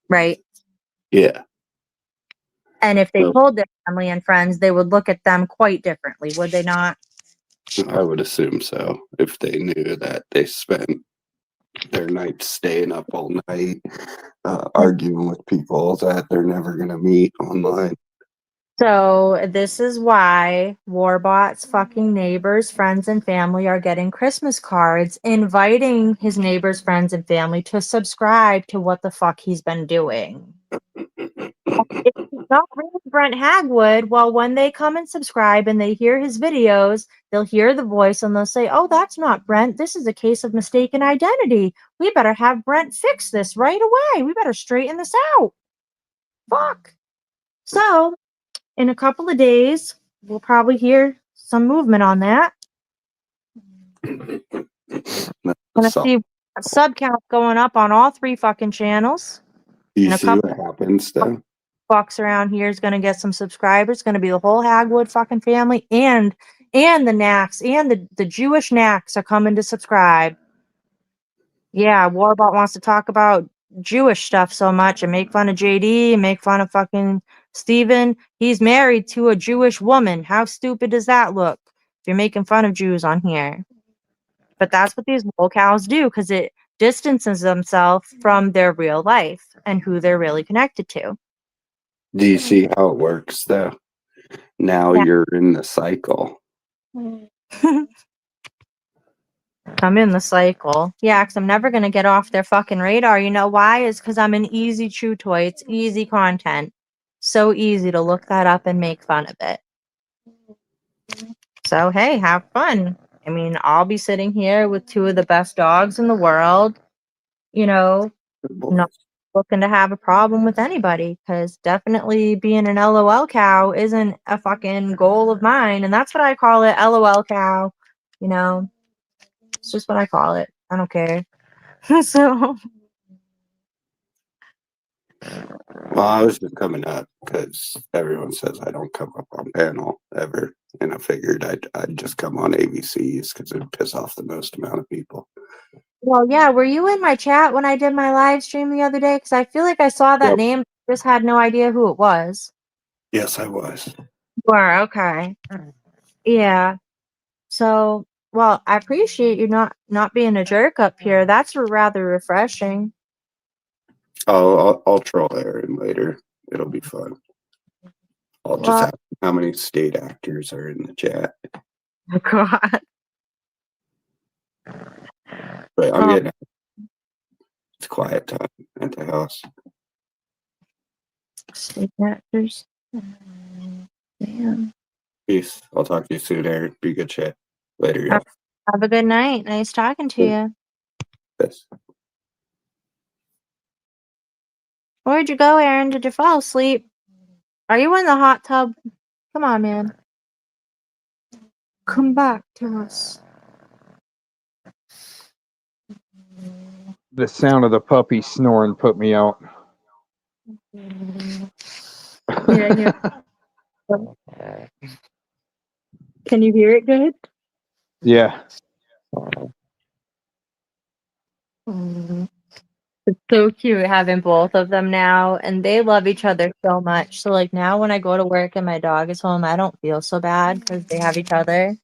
J: Right?
N: Yeah.
J: And if they told their family and friends, they would look at them quite differently, would they not?
N: I would assume so. If they knew that they spent their nights staying up all night, arguing with people that they're never going to meet online.
J: So this is why Warbot's fucking neighbors, friends, and family are getting Christmas cards inviting his neighbors, friends, and family to subscribe to what the fuck he's been doing. If he's not really Brent Hagwood, well, when they come and subscribe and they hear his videos, they'll hear the voice and they'll say, oh, that's not Brent. This is a case of mistaken identity. We better have Brent fix this right away. We better straighten this out. Fuck. So, in a couple of days, we'll probably hear some movement on that. Gonna see sub count going up on all 3 fucking channels.
N: Do you see what happens then?
J: Fucks around here is gonna get some subscribers. Gonna be the whole Hagwood fucking family and the Knacks and the Jewish Knacks are coming to subscribe. Yeah, Warbot wants to talk about Jewish stuff so much and make fun of JD and make fun of fucking Steven. He's married to a Jewish woman. How stupid does that look? If you're making fun of Jews on here. But that's what these locals do because it distances themselves from their real life and who they're really connected to.
N: Do you see how it works though? Now you're in the cycle.
J: I'm in the cycle. Yeah, because I'm never going to get off their fucking radar. You know why? Is because I'm an easy chew toy. It's easy content. So easy to look that up and make fun of it. So, hey, have fun. I mean, I'll be sitting here with 2 of the best dogs in the world. You know, not looking to have a problem with anybody because definitely being an LOL cow isn't a fucking goal of mine. And that's what I call it, LOL cow. You know, it's just what I call it. I don't care. So,
N: Well, I was just coming up because everyone says I don't come up on panel ever, and I figured I'd just come on ABCs because it'd piss off the most amount of people.
J: well, yeah, were you in my chat when I did my live stream the other day? Because I feel like I saw that name, just had no idea who it was.
N: Yes, I was.
J: You were, okay. Yeah. So, well, I appreciate you not being a jerk up here. That's rather refreshing.
N: I'll troll Aaron later. It'll be fun. I'll just ask how many state actors are in the chat.
J: Oh, God.
N: But I'm getting it's quiet time at the house.
J: State actors. Damn.
N: Peace. I'll talk to you soon, Aaron. Be good chat. Later, y'all.
J: Have a good night. Nice talking to you.
N: Yes.
J: Where'd you go, Aaron? Did you fall asleep? Are you in the hot tub? Come on, man. Come back to us.
M: The sound of the puppy snoring put me out.
J: Yeah. Can you hear it good?
M: Yeah.
J: It's so cute having both of them now, and they love each other so much. So, like, now when I go to work and my dog is home, I don't feel so bad because they have each other.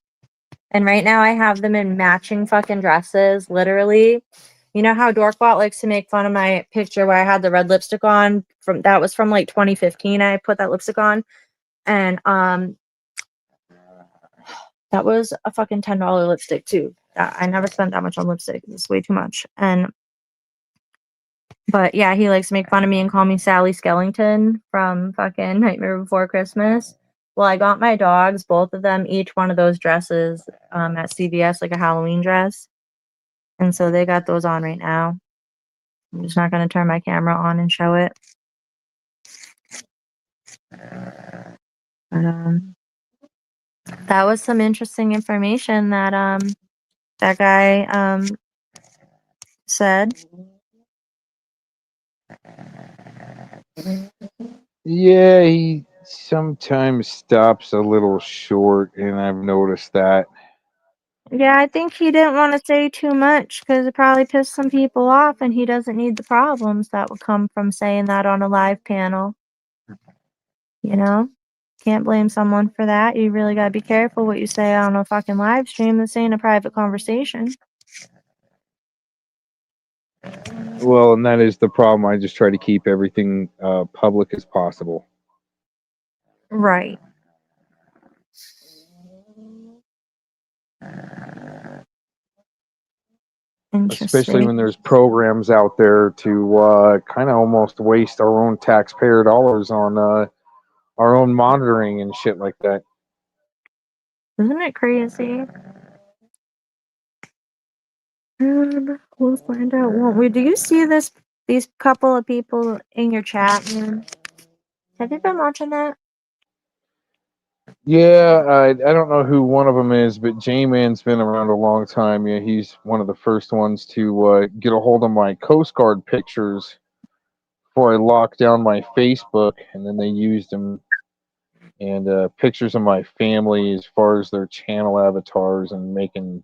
J: And right now I have them in matching fucking dresses, literally. You know how Dorkbot likes to make fun of my picture where I had the red lipstick on? That was from like 2015. I put that lipstick on. And that was a fucking $10 lipstick too. I never spent that much on lipstick. It's way too much. But yeah, he likes to make fun of me and call me Sally Skellington from fucking Nightmare Before Christmas. Well, I got my dogs, both of them, each one of those dresses at CVS, like a Halloween dress. And so they got those on right now. I'm just not going to turn my camera on and show it. But, that was some interesting information that that guy said.
M: Yeah, he sometimes stops a little short, and I've noticed that.
J: Yeah, I think he didn't want to say too much because it probably pissed some people off, and he doesn't need the problems that would come from saying that on a live panel. You know? Can't blame someone for that. You really gotta be careful what you say on a fucking live stream. This ain't a private conversation.
M: Well, and that is the problem. I just try to keep everything public as possible.
J: Right.
M: Especially when
J: Interesting.
M: there's programs out there to kind of almost waste our own taxpayer dollars on our own monitoring and shit like that.
J: Isn't it crazy? We'll find out, won't we? Do you see these couple of people in your chat, man? Have you been watching that?
M: Yeah, I don't know who one of them is, but J-Man's been around a long time. Yeah, he's one of the first ones to get a hold of my Coast Guard pictures before I locked down my Facebook, and then they used them, and pictures of my family as far as their channel avatars and making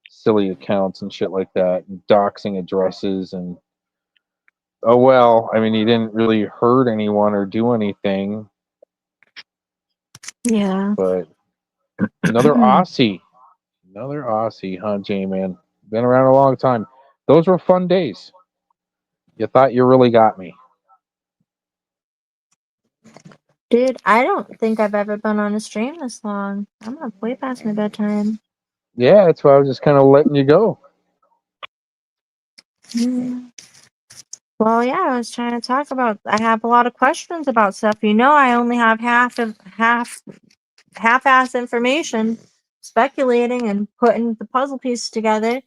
M: silly accounts and shit like that, and doxing addresses. And oh well, I mean, he didn't really hurt anyone or do anything,
J: Yeah.
M: but another Aussie, huh, J-Man? Been around a long time. Those were fun days. You thought you really got me.
J: Dude, I don't think I've ever been on a stream this long. I'm up way past my bedtime.
M: Yeah, that's why I was just kind of letting you go.
J: Well, yeah, I was trying to talk about. I have a lot of questions about stuff. You know, I only have half-ass information, speculating and putting the puzzle pieces together.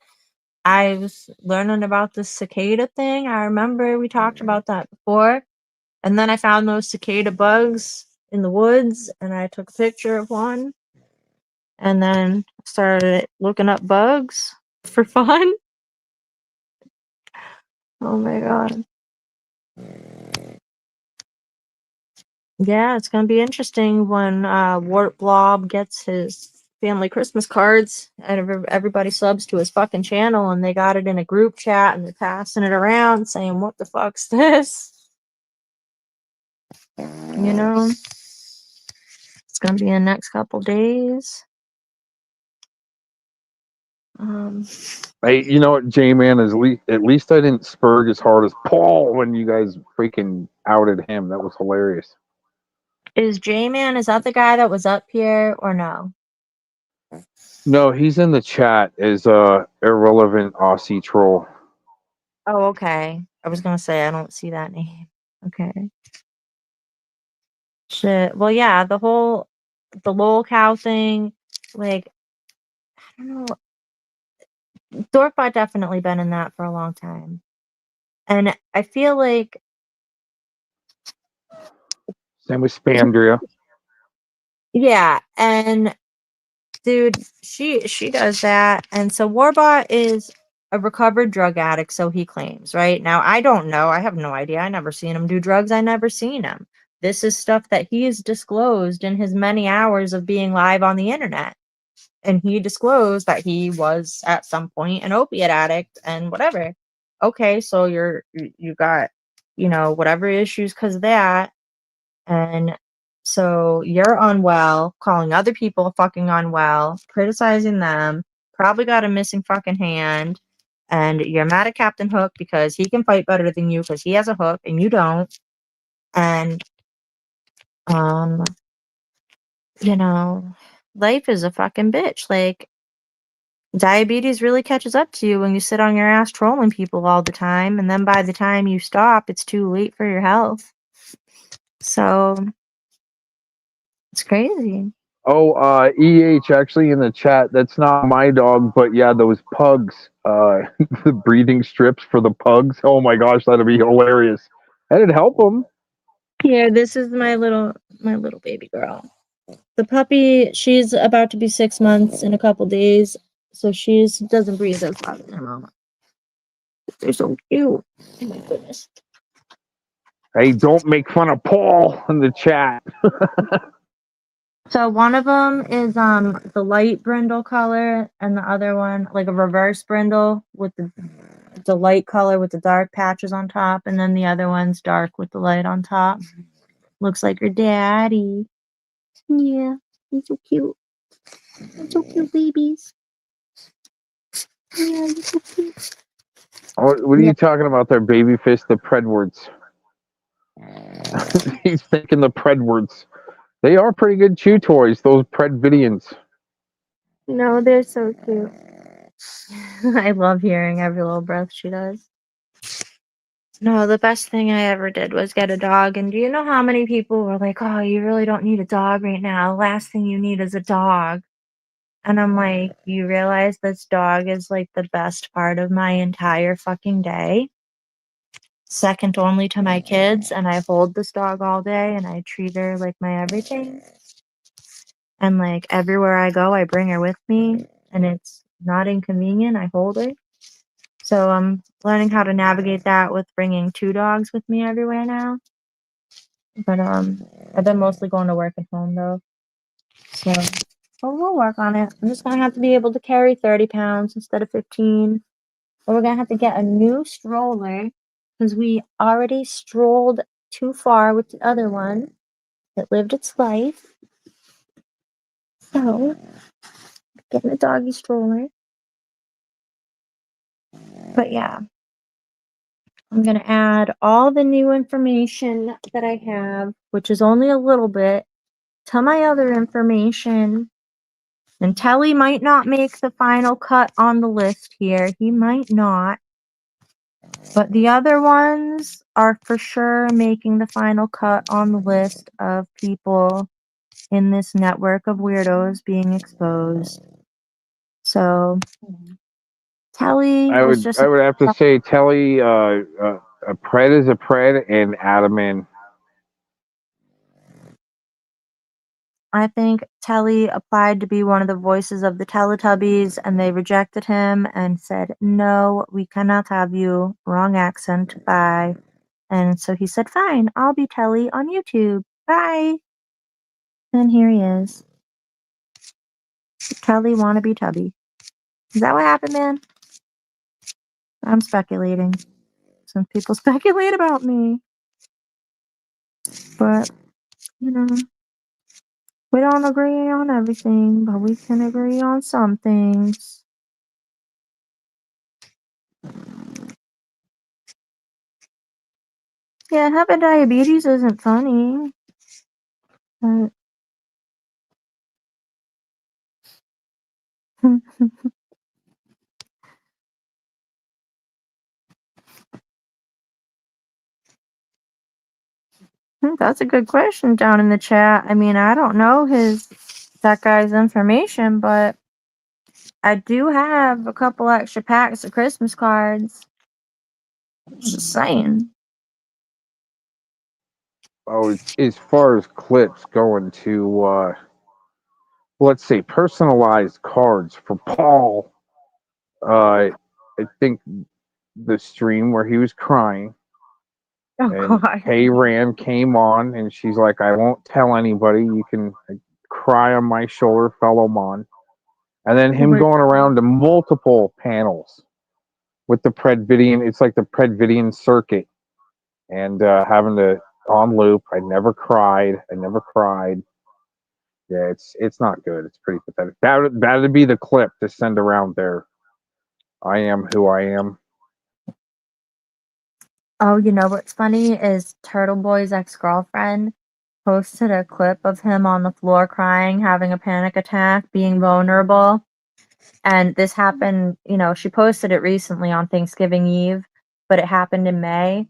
J: I was learning about the cicada thing. I remember we talked about that before, and then I found those cicada bugs in the woods, and I took a picture of one, and then started looking up bugs for fun. Oh my god. Yeah, it's gonna be interesting when Wart Blob gets his family Christmas cards and everybody subs to his fucking channel, and they got it in a group chat and they're passing it around saying, "What the fuck's this?" You know, it's gonna be in the next couple days.
M: Hey, you know what, J-Man, is at least I didn't spurg as hard as Paul when you guys freaking outed him. That was hilarious.
J: Is J-Man, is that the guy that was up here or no?
M: No, he's in the chat as irrelevant Aussie troll.
J: Oh, okay. I was gonna say I don't see that name. Okay. Shit. Well, yeah, the lol cow thing, like, I don't know. Dorfbot definitely been in that for a long time. And I feel like
M: Same with Spamdria.
J: yeah, and dude, she does that. And so Warbot is a recovered drug addict, so he claims, right? Now I don't know. I have no idea. I never seen him do drugs. I never seen him. This is stuff that he has disclosed in his many hours of being live on the internet. And he disclosed that he was at some point an opiate addict and whatever. Okay, so you got, you know, whatever issues because of that, and so you're unwell, calling other people fucking unwell, criticizing them, probably got a missing fucking hand, and you're mad at Captain Hook because he can fight better than you because he has a hook and you don't, and you know, life is a fucking bitch. Like, diabetes really catches up to you when you sit on your ass trolling people all the time, and then by the time you stop, it's too late for your health. So it's crazy.
M: Oh, EH actually in the chat. That's not my dog, but yeah, those pugs. The breathing strips for the pugs. Oh my gosh, that'd be hilarious. That'd help them.
J: Here, this is my little baby girl. The puppy, she's about to be 6 months in a couple days, so she doesn't breathe as loud as her mama. They're so cute. Oh my goodness.
M: Hey, don't make fun of Paul in the chat.
J: So one of them is the light brindle color, and the other one like a reverse brindle with the light color with the dark patches on top, and then the other one's dark with the light on top. Looks like your daddy. Yeah, he's so cute. They're so cute babies. Yeah, you're so cute.
M: What are you talking about there, babyface? The Predwards. He's thinking the Predwards. They are pretty good chew toys, those Predvidians.
J: No, they're so cute. I love hearing every little breath she does. No, the best thing I ever did was get a dog. And do you know how many people were like, oh, you really don't need a dog right now. Last thing you need is a dog. And I'm like, you realize this dog is like the best part of my entire fucking day? Second only to my kids. And I hold this dog all day and I treat her like my everything. And like everywhere I go, I bring her with me. And it's not inconvenient. I hold her. So I'm learning how to navigate that with bringing 2 dogs with me everywhere now. But I've been mostly going to work at home though. So we'll work on it. I'm just gonna have to be able to carry 30 pounds instead of 15. But we're gonna have to get a new stroller because we already strolled too far with the other one that lived its life. So getting a doggy stroller. But yeah. I'm going to add all the new information that I have, which is only a little bit, to my other information. And Telly might not make the final cut on the list here. He might not. But the other ones are for sure making the final cut on the list of people in this network of weirdos being exposed. So, Telly
M: I
J: was
M: would
J: just...
M: I would have to say Telly, a pred is a pred, and Adaman.
J: I think Telly applied to be one of the voices of the Teletubbies, and they rejected him and said, no, we cannot have you. Wrong accent. Bye. And so he said, fine, I'll be Telly on YouTube. Bye. And here he is. Telly wannabe Tubby. Is that what happened, man? I'm speculating. Some people speculate about me. But, you know, we don't agree on everything, but we can agree on some things. Yeah, having diabetes isn't funny. But that's a good question down in the chat. I mean, I don't know that guy's information, but I do have a couple extra packs of Christmas cards. Just saying.
M: Oh, as far as clips going to, let's say, personalized cards for Paul, I think the stream where he was crying,
J: Oh,
M: and
J: God.
M: Hey Ram came on, and she's like, I won't tell anybody. You can cry on my shoulder, fellow Mon. And then him going around to multiple panels with the Predvidian. It's like the Predvidian circuit, and having to on loop. I never cried. Yeah, it's not good. It's pretty pathetic. That'd be the clip to send around there. I am who I am.
J: Oh, you know what's funny is Turtle Boy's ex-girlfriend posted a clip of him on the floor crying, having a panic attack, being vulnerable. And this happened, you know, she posted it recently on Thanksgiving Eve, but it happened in May.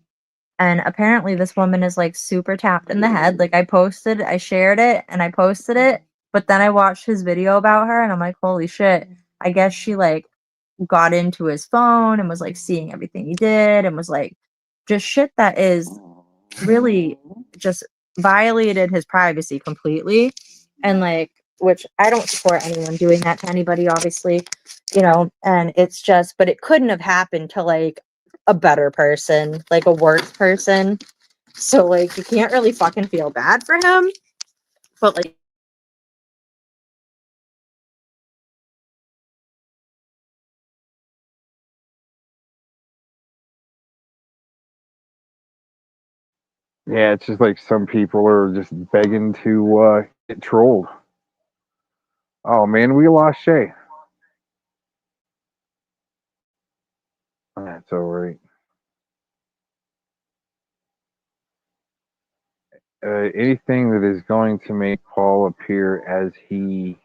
J: And apparently this woman is like super tapped in the head. Like I shared it and I posted it, but then I watched his video about her and I'm like, holy shit. I guess she like got into his phone and was like seeing everything he did and was like just shit that is really just violated his privacy completely. And like, which I don't support anyone doing that to anybody, obviously, you know, and it's just, but it couldn't have happened to like a better person, like a worse person. So, like, you can't really fucking feel bad for him. But, like,
M: Yeah, it's just like some people are just begging to get trolled. Oh man, we lost Shay. That's all right. Anything that is going to make Paul appear as he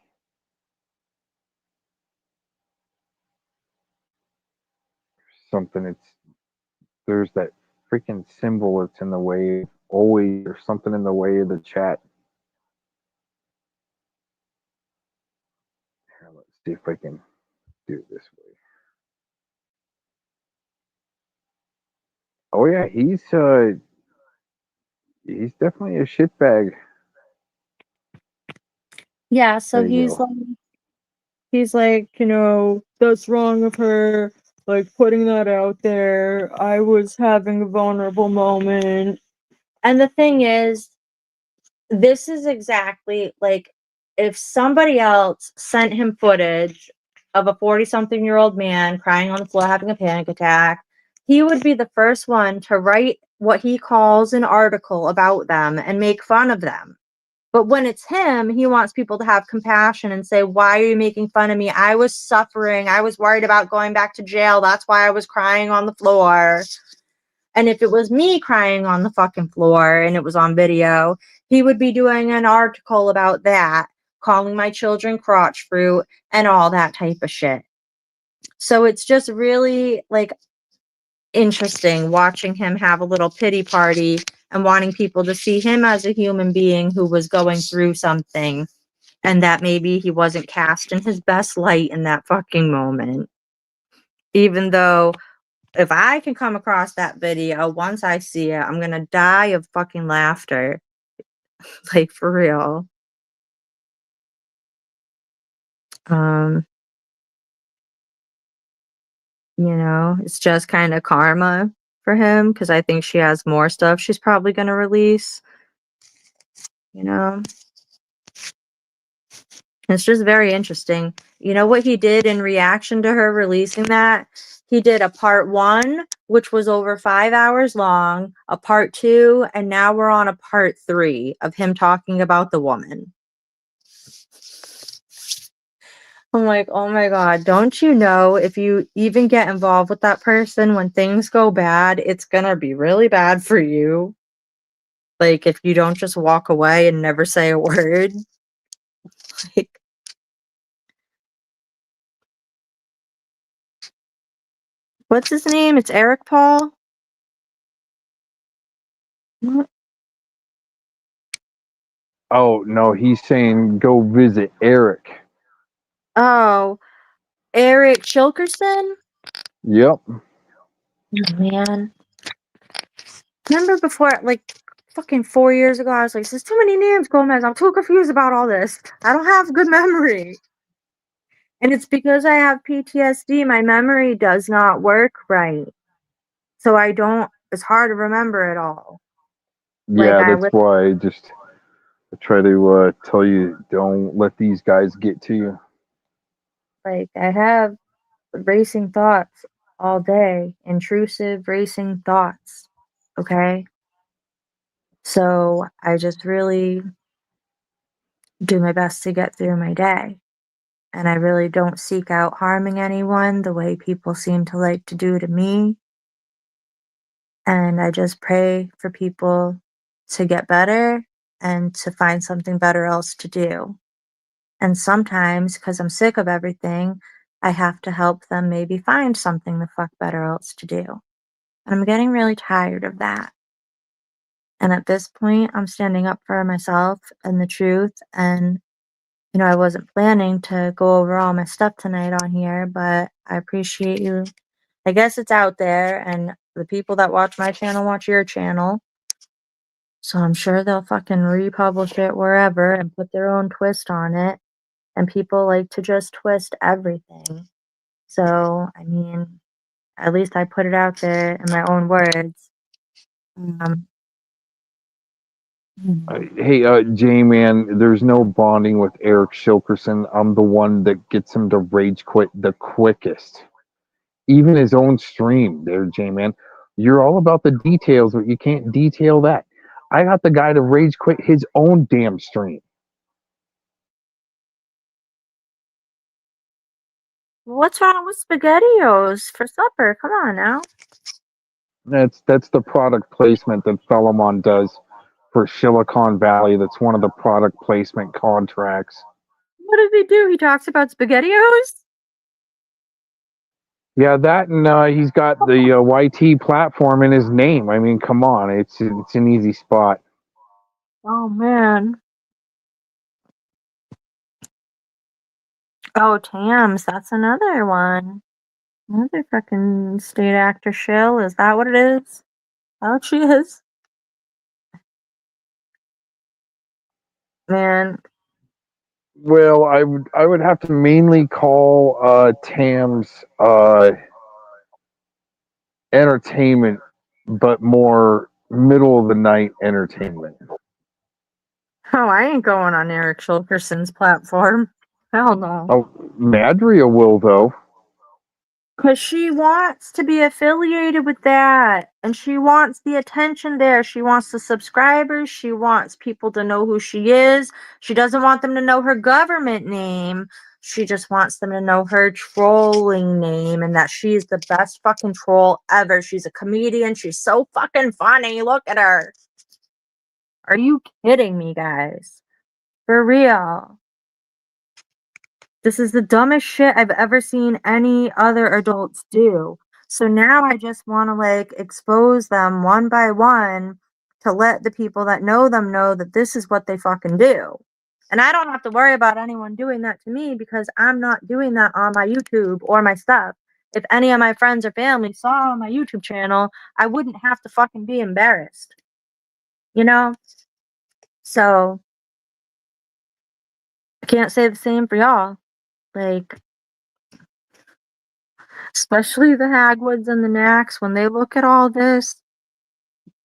M: something, there's that freaking symbol that's in the way always, or something in the way of the chat. Here, let's see if I can do it this way. Oh yeah, he's definitely a shitbag.
J: yeah, so
M: There you go.
J: he's like, you know, that's wrong of her, like, putting that out there. I was having a vulnerable moment. And the thing is, this is exactly like if somebody else sent him footage of a 40-something-year-old man crying on the floor having a panic attack, he would be the first one to write what he calls an article about them and make fun of them. But when it's him, he wants people to have compassion and say, why are you making fun of me? I was suffering. I was worried about going back to jail. That's why I was crying on the floor. And if it was me crying on the fucking floor and it was on video, he would be doing an article about that, calling my children crotch fruit and all that type of shit. So it's just really like interesting watching him have a little pity party and wanting people to see him as a human being who was going through something and that maybe he wasn't cast in his best light in that fucking moment. Even though if I can come across that video, once I see it, I'm gonna die of fucking laughter. Like, for real. Um, you know, it's just kind of karma for him because I think she has more stuff she's probably gonna release. You know, it's just very interesting. You know what he did in reaction to her releasing that? He did a part 1, which was over 5 hours long, a part 2, and now we're on a part 3 of him talking about the woman. I'm like, oh my God, don't you know if you even get involved with that person when things go bad, it's gonna be really bad for you. Like, if you don't just walk away and never say a word. Like, what's his name? It's Eric Paul? What?
M: Oh no, he's saying go visit Eric.
J: Oh, Eric Chilkerson?
M: Yep.
J: Oh, man. Remember before, like, fucking 4 years ago, I was like, there's too many names, Gomez. I'm too confused about all this. I don't have good memory. And it's because I have PTSD. My memory does not work right. So it's hard to remember it all. Like,
M: Yeah, that's why I try to tell you, don't let these guys get to you.
J: Like, I have racing thoughts all day, intrusive racing thoughts. Okay? So I just really do my best to get through my day. And I really don't seek out harming anyone the way people seem to like to do to me. And I just pray for people to get better and to find something better else to do. And sometimes, because I'm sick of everything, I have to help them maybe find something the fuck better else to do. And I'm getting really tired of that. And at this point, I'm standing up for myself and the truth. And, you know, I wasn't planning to go over all my stuff tonight on here, but I appreciate you. I guess it's out there, and the people that watch my channel watch your channel. So I'm sure they'll fucking republish it wherever and put their own twist on it. And people like to just twist everything. So, I mean, at least I put it out there in my own words.
M: Hey, J-Man, there's no bonding with Eric Shilkerson. I'm the one that gets him to rage quit the quickest. Even his own stream there, J-Man. You're all about the details, but you can't detail that. I got the guy to rage quit his own damn stream.
J: What's wrong with SpaghettiOs for supper? Come on now.
M: That's the product placement that Felomon does for Silicon Valley. That's one of the product placement contracts.
J: What does he do? He talks about SpaghettiOs?
M: Yeah, that and he's got the YT platform in his name. I mean, come on, it's an easy spot.
J: Oh, man. Oh, Tams, that's another one. Another fucking state actor shill. Is that what it is? Oh, she is. Man.
M: Well, I would have to mainly call Tams entertainment, but more middle of the night entertainment.
J: Oh, I ain't going on Eric Shulkerson's platform. Hell no.
M: Oh, Madria will though.
J: Because she wants to be affiliated with that. And she wants the attention there. She wants the subscribers. She wants people to know who she is. She doesn't want them to know her government name. She just wants them to know her trolling name and that she's the best fucking troll ever. She's a comedian. She's so fucking funny. Look at her. Are you kidding me, guys? For real. This is the dumbest shit I've ever seen any other adults do. So now I just want to like expose them one by one to let the people that know them know that this is what they fucking do. And I don't have to worry about anyone doing that to me because I'm not doing that on my YouTube or my stuff. If any of my friends or family saw on my YouTube channel, I wouldn't have to fucking be embarrassed. You know? So I can't say the same for y'all. Like, especially the Hagwoods and the Knacks, when they look at all this,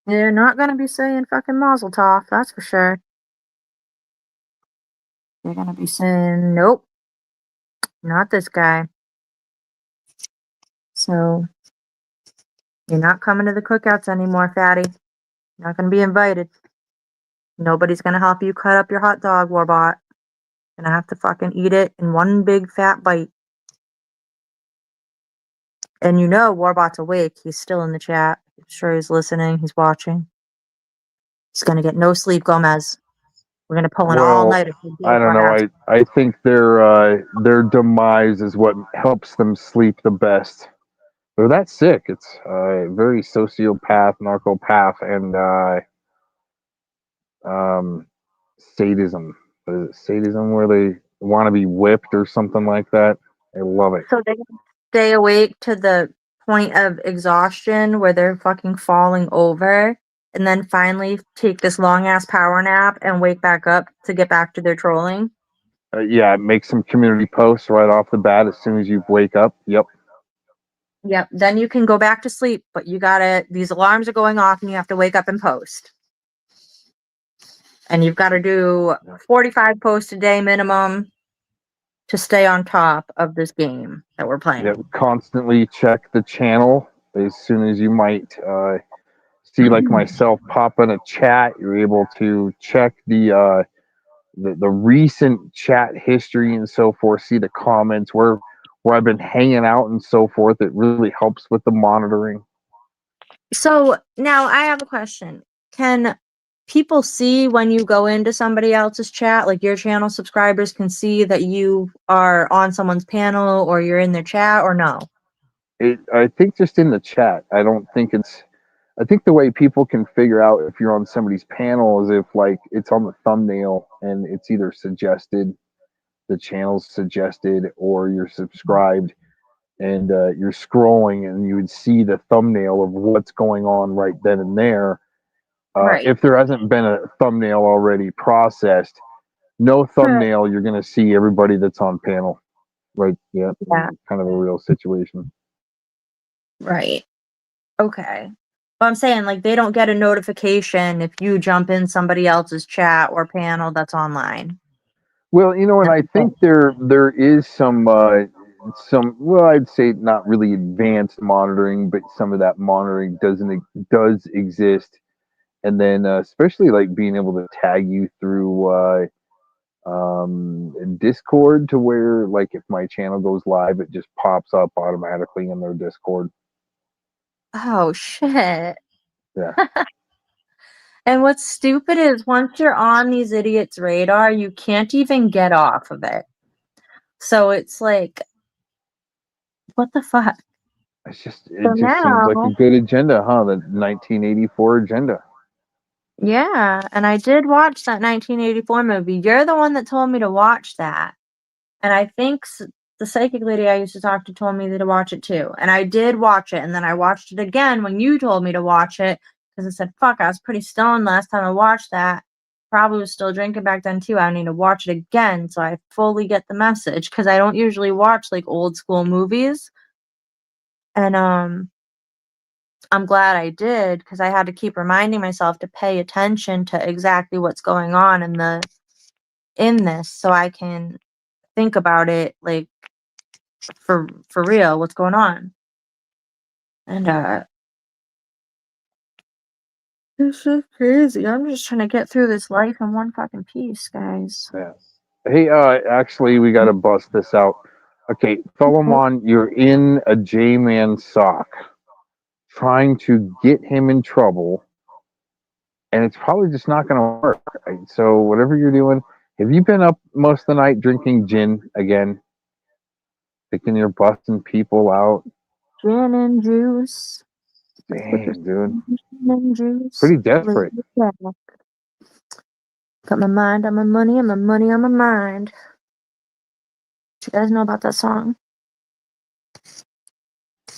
J: they're not going to be saying fucking Mazel Tov, that's for sure. They're going to be saying, nope, not this guy. So, you're not coming to the cookouts anymore, fatty. You're not going to be invited. Nobody's going to help you cut up your hot dog, Warbot. You're going to have to fucking eat it in one big fat bite. And you know Warbot's awake. He's still in the chat. I'm sure he's listening. He's watching. He's going to get no sleep, Gomez. We're going to pull an all-nighter.
M: I don't know. I think their demise is what helps them sleep the best. They're that sick. It's very sociopath, narcopath, and sadism. Is it sadism where they want to be whipped or something like that? I love it.
J: So they stay awake to the point of exhaustion where they're fucking falling over and then finally take this long ass power nap and wake back up to get back to their trolling.
M: Yeah, make some community posts right off the bat as soon as you wake up. Yep.
J: Yep. Then you can go back to sleep, but you gotta, these alarms are going off and you have to wake up and post. And you've got to do 45 posts a day minimum to stay on top of this game that we're playing.
M: Yep. Constantly check the channel as soon as you might see, like myself, pop in a chat. You're able to check the recent chat history and so forth. See the comments where I've been hanging out and so forth. It really helps with the monitoring.
J: So now I have a question. Can people see when you go into somebody else's chat, like your channel subscribers can see that you are on someone's panel or you're in their chat, or no?
M: I think just in the chat. I don't think it's, I think the way people can figure out if you're on somebody's panel is if like it's on the thumbnail and it's either suggested, the channel's suggested, or you're subscribed and you're scrolling and you would see the thumbnail of what's going on right then and there.
J: Right.
M: If there hasn't been a thumbnail already processed, no thumbnail, you're going to see everybody that's on panel. Right. Yeah. Kind of a real situation.
J: Right. Okay. But I'm saying, like, they don't get a notification if you jump in somebody else's chat or panel that's online.
M: Well, you know, and I think there is some well, I'd say not really advanced monitoring, but some of that monitoring does exist, and then especially like being able to tag you through Discord to where like if my channel goes live, it just pops up automatically in their Discord.
J: Oh, shit.
M: Yeah.
J: And what's stupid is once you're on these idiots' radar, you can't even get off of it. So it's like, what the fuck?
M: It just
J: So
M: seems like a
J: now,
M: good agenda, huh? The 1984 agenda.
J: yeah, and I did watch that 1984 movie. You're the one that told me to watch that. And I think the psychic lady I used to talk to told me to watch it too. And I did watch it. And then I watched it again when you told me to watch it. Because I said, fuck, I was pretty stoned last time I watched that. Probably was still drinking back then too. I need to watch it again so I fully get the message. Because I don't usually watch like old school movies. And I'm glad I did, because I had to keep reminding myself to pay attention to exactly what's going on in this so I can think about it like for real, what's going on. And this is crazy. I'm just trying to get through this life in one fucking piece, guys.
M: Yeah. Hey, actually, we got to bust this out. Okay, Philemon, you're in a J-Man sock, trying to get him in trouble, and it's probably just not going to work. Right? So whatever you're doing, have you been up most of the night drinking gin again? Thinking you're busting people out?
J: Gin and juice.
M: Dang, dude.
J: Gin and juice.
M: Pretty desperate.
J: Got my mind on my money and my money on my mind. Do you guys know about that song?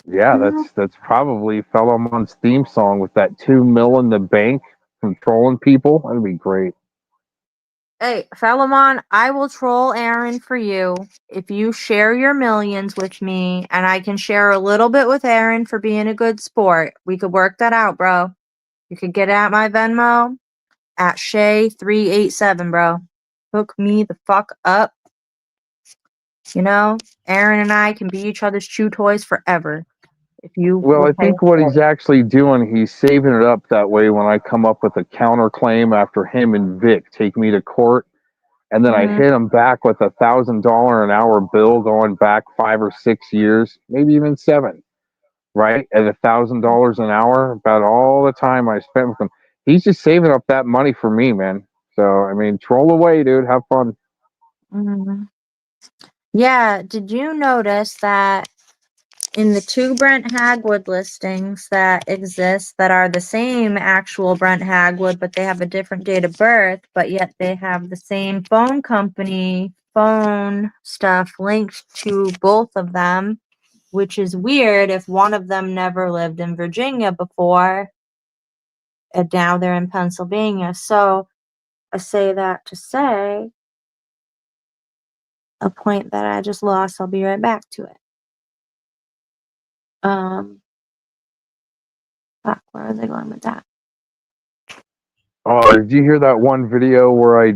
M: Yeah, that's probably Philemon's theme song with that $2 million in the bank from trolling people. That'd be great.
J: Hey, Philemon, I will troll Aaron for you if you share your millions with me, and I can share a little bit with Aaron for being a good sport. We could work that out, bro. You could get at my Venmo at Shay387, bro. Hook me the fuck up. You know, Aaron and I can be each other's chew toys forever. If you
M: Well,
J: will
M: I
J: pay
M: think what
J: for
M: he's
J: it.
M: actually doing, he's saving it up that way when I come up with a counterclaim after him and Vic take me to court, and then I hit him back with $1,000 an hour bill going back 5 or 6 years, maybe even 7, right? At $1,000 an hour, about all the time I spent with him. He's just saving up that money for me, man. So, I mean, troll away, dude. Have fun.
J: Yeah, did you notice that in the 2 Brent Hagwood listings that exist that are the same actual Brent Hagwood, but they have a different date of birth, but yet they have the same phone company, phone stuff linked to both of them, which is weird if one of them never lived in Virginia before, and now they're in Pennsylvania. So I say that to say a point that I just lost. I'll be right back to it. Fuck, where are they going with that?
M: Oh, did you hear that one video where I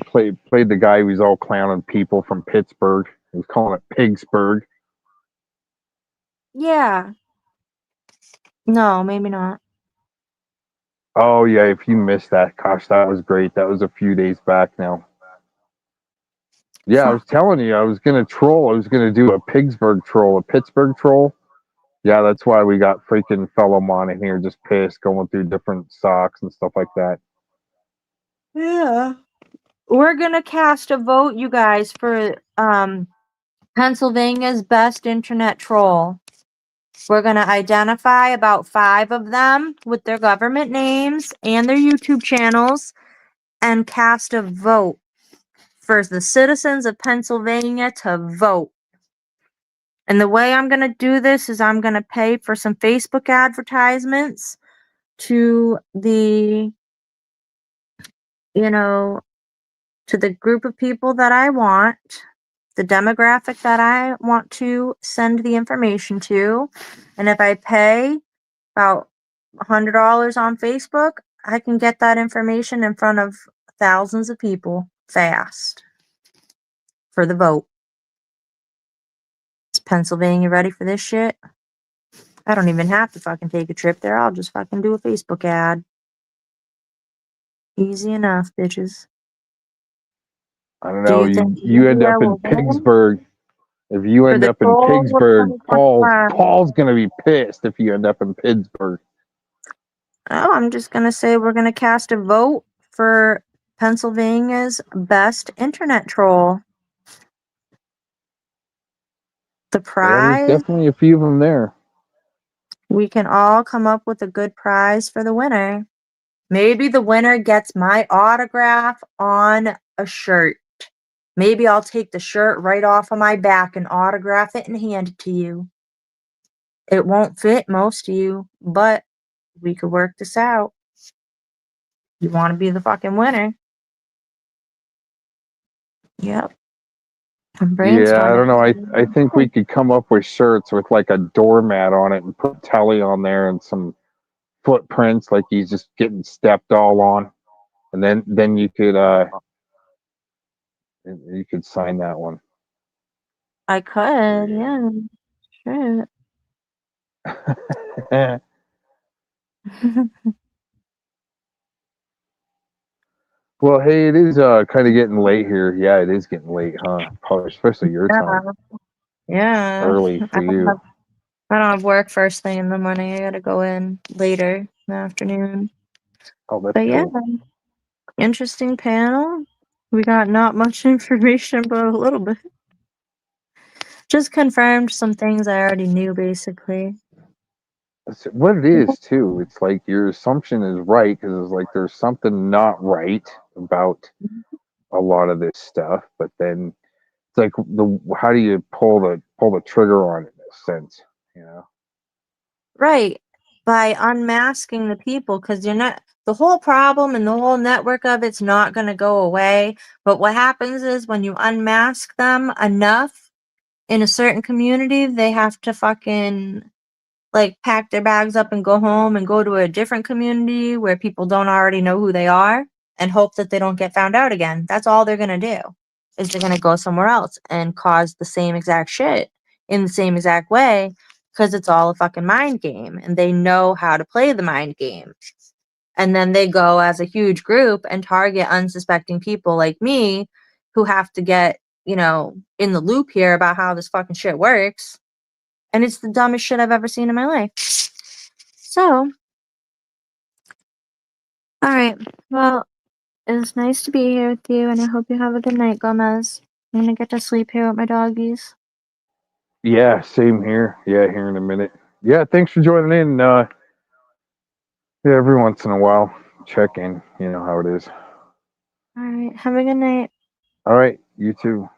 M: played the guy who's all clowning people from Pittsburgh? He was calling it Pigsburg.
J: Yeah. No, maybe not.
M: Oh yeah, if you missed that, gosh, that was great. That was a few days back now. Yeah, I was telling you, I was gonna troll. I was gonna do a Pigsburg troll, a Pittsburgh troll. Yeah, that's why we got freaking Philemon in here, just pissed, going through different socks and stuff like that.
J: Yeah. We're gonna cast a vote, you guys, for Pennsylvania's best internet troll. We're gonna identify about 5 of them with their government names and their YouTube channels and cast a vote for the citizens of Pennsylvania to vote. And the way I'm gonna do this is I'm gonna pay for some Facebook advertisements to the, to the group of people that I want, the demographic that I want to send the information to. And if I pay about $100 on Facebook, I can get that information in front of thousands of people fast for the vote. Is Pennsylvania ready for this shit? I don't even have to fucking take a trip there. I'll just fucking do a Facebook ad. Easy enough, bitches.
K: I don't
J: Do
K: know.
J: you think
K: You end
J: India
K: up in
J: will win
K: Pittsburgh. If you
J: for
K: end
J: the
K: up in
J: troll of
K: Pittsburgh,
J: $2025?
K: Paul's gonna be pissed if you end up in Pittsburgh.
J: Oh, I'm just gonna say we're gonna cast a vote for Pennsylvania's best internet troll. The
K: Yeah, there's
J: prize,
K: definitely a few of them there.
J: we can all come up with a good prize for the winner. Maybe the winner gets my autograph on a shirt. Maybe I'll take the shirt right off of my back and autograph it and hand it to you. It won't fit most of you, but we could work this out. You want to be the fucking winner? Yep. I'm
K: Yeah, I don't know. I
J: brainstorming.
K: think we could come up with shirts with like a doormat on it and put Telly on there and some footprints, like he's just getting stepped all on, and then you could sign that one.
J: I could, yeah. Sure.
K: Well, hey, it is kind of getting late here. Yeah, it is getting late, huh? Probably, especially your time.
J: Yeah.
K: Early for you.
J: I don't have work first thing in the morning. I gotta go in later in the afternoon.
K: Oh, that's
J: But yeah,
K: cool.
J: interesting panel. We got not much information, but a little bit. Just confirmed some things I already knew, basically.
K: That's what it is too. It's like your assumption is right because it's like there's something not right about a lot of this stuff, but then it's like how do you pull the trigger on it in a sense, you know?
J: Right. By unmasking the people, because you're not, the whole problem and the whole network of it's not going to go away. But what happens is when you unmask them enough in a certain community, they have to fucking like pack their bags up and go home and go to a different community where people don't already know who they are and hope that they don't get found out again. That's all they're going to do, is they're going to go somewhere else and cause the same exact shit in the same exact way, because it's all a fucking mind game and they know how to play the mind game. And then they go as a huge group and target unsuspecting people like me who have to get, in the loop here about how this fucking shit works. And it's the dumbest shit I've ever seen in my life. So, all right. Well, it was nice to be here with you, and I hope you have a good night, Gomez. I'm gonna get to sleep here with my doggies.
K: Yeah, same here. Yeah, here in a minute. Yeah, thanks for joining in. Yeah, every once in a while, check in. You know how it is.
J: All right. Have a good night.
K: All right, you too.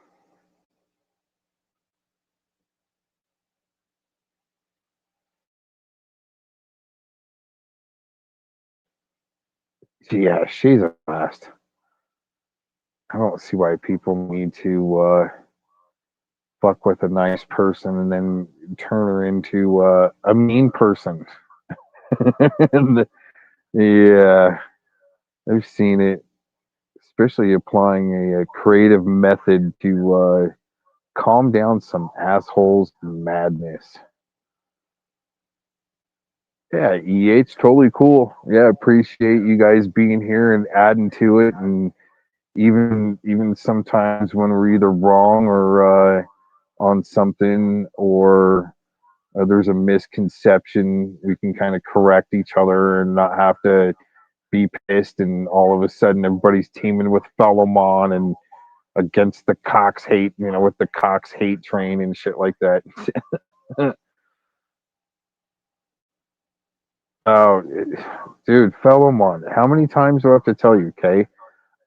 K: Yeah, she's a blast. I don't see why people need to fuck with a nice person and then turn her into a mean person. And, yeah, I've seen it, especially applying a creative method to calm down some assholes' madness. Yeah, EH's totally cool. Yeah, appreciate you guys being here and adding to it, and even sometimes when we're either wrong or on something, or there's a misconception, we can kind of correct each other and not have to be pissed and all of a sudden everybody's teaming with Fellowmon and against the Cox hate, with the Cox hate train and shit like that. Oh, dude, Fellowmon, how many times do I have to tell you, okay?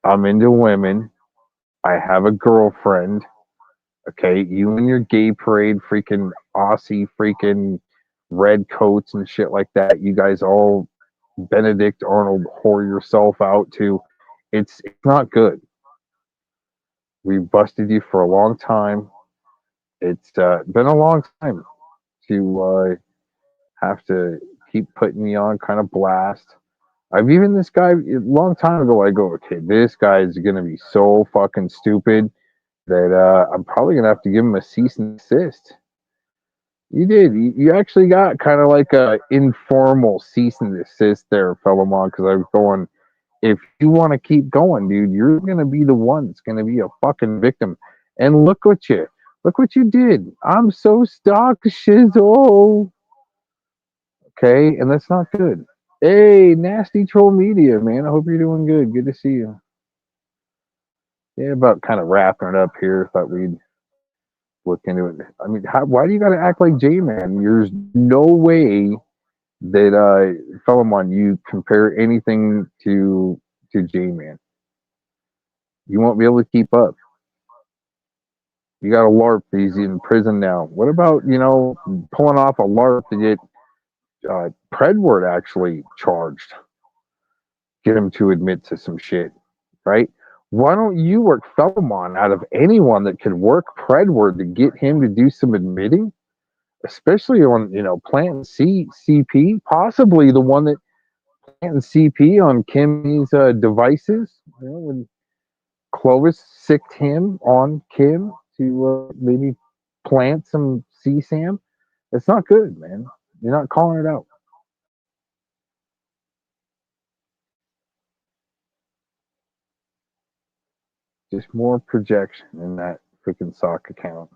K: I'm into women. I have a girlfriend. Okay, you and your gay parade, freaking Aussie, freaking red coats and shit like that. You guys all Benedict Arnold whore yourself out to. It's not good. We busted you for a long time. It's been a long time to have to
M: keep putting me on kind of blast. I've even this guy a long time ago. I go, okay, this guy is gonna be so fucking stupid that I'm probably gonna have to give him a cease and desist. You did. You actually got kind of like a informal cease and desist there, fellow Mon, because I was going, if you want to keep going, dude, you're gonna be the one that's gonna be a fucking victim. And look what you did. I'm so stuck, shizzle. Okay, and that's not good. Hey, Nasty Troll Media, man. I hope you're doing good. Good to see you. Yeah, about kind of wrapping it up here. Thought we'd look into it. I mean, why do you got to act like J-Man? There's no way that Philemon, you compare anything to J-Man. You won't be able to keep up. You got a LARP. He's in prison now. What about, pulling off a LARP to get Predward actually charged? Get him to admit to some shit, right? Why don't you work Philemon out of anyone that could work Predward to get him to do some admitting? Especially on, Plant CP, possibly the one that Plant CP on Kimmy's devices, when Clovis sicked him on Kim to maybe plant some CSAM. It's not good, man. You're not calling it out. Just more projection in that freaking sock account.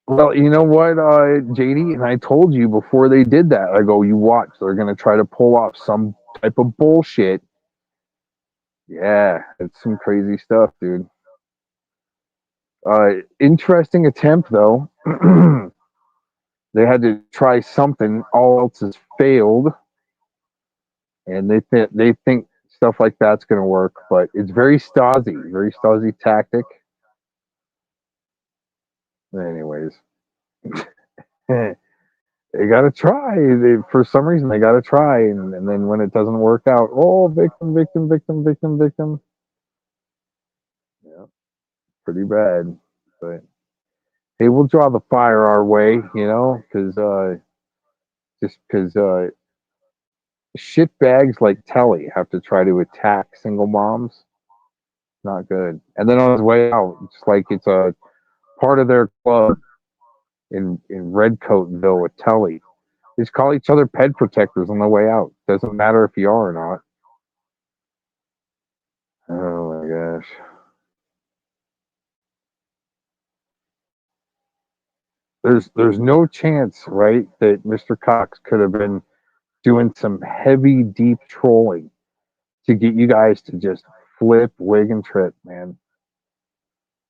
M: Well, you know what, JD, and I told you before they did that, I go, you watch, they're going to try to pull off some type of bullshit. Yeah, it's some crazy stuff, dude. Interesting attempt, though. They had to try something. All else has failed. And they think stuff like that's going to work, but it's very Stasi tactic. Anyways. They got to try. For some reason, they got to try. And then when it doesn't work out, oh, victim. Yeah, pretty bad. But hey, we'll draw the fire our way, because just because shitbags like Telly have to try to attack single moms. Not good. And then on his way out, it's like it's a part of their club in Redcoatville with Telly. They just call each other ped protectors on the way out. Doesn't matter if you are or not. Oh my gosh. There's no chance, right, that Mr. Cox could have been doing some heavy, deep trolling to get you guys to just flip, wig, and trip, man.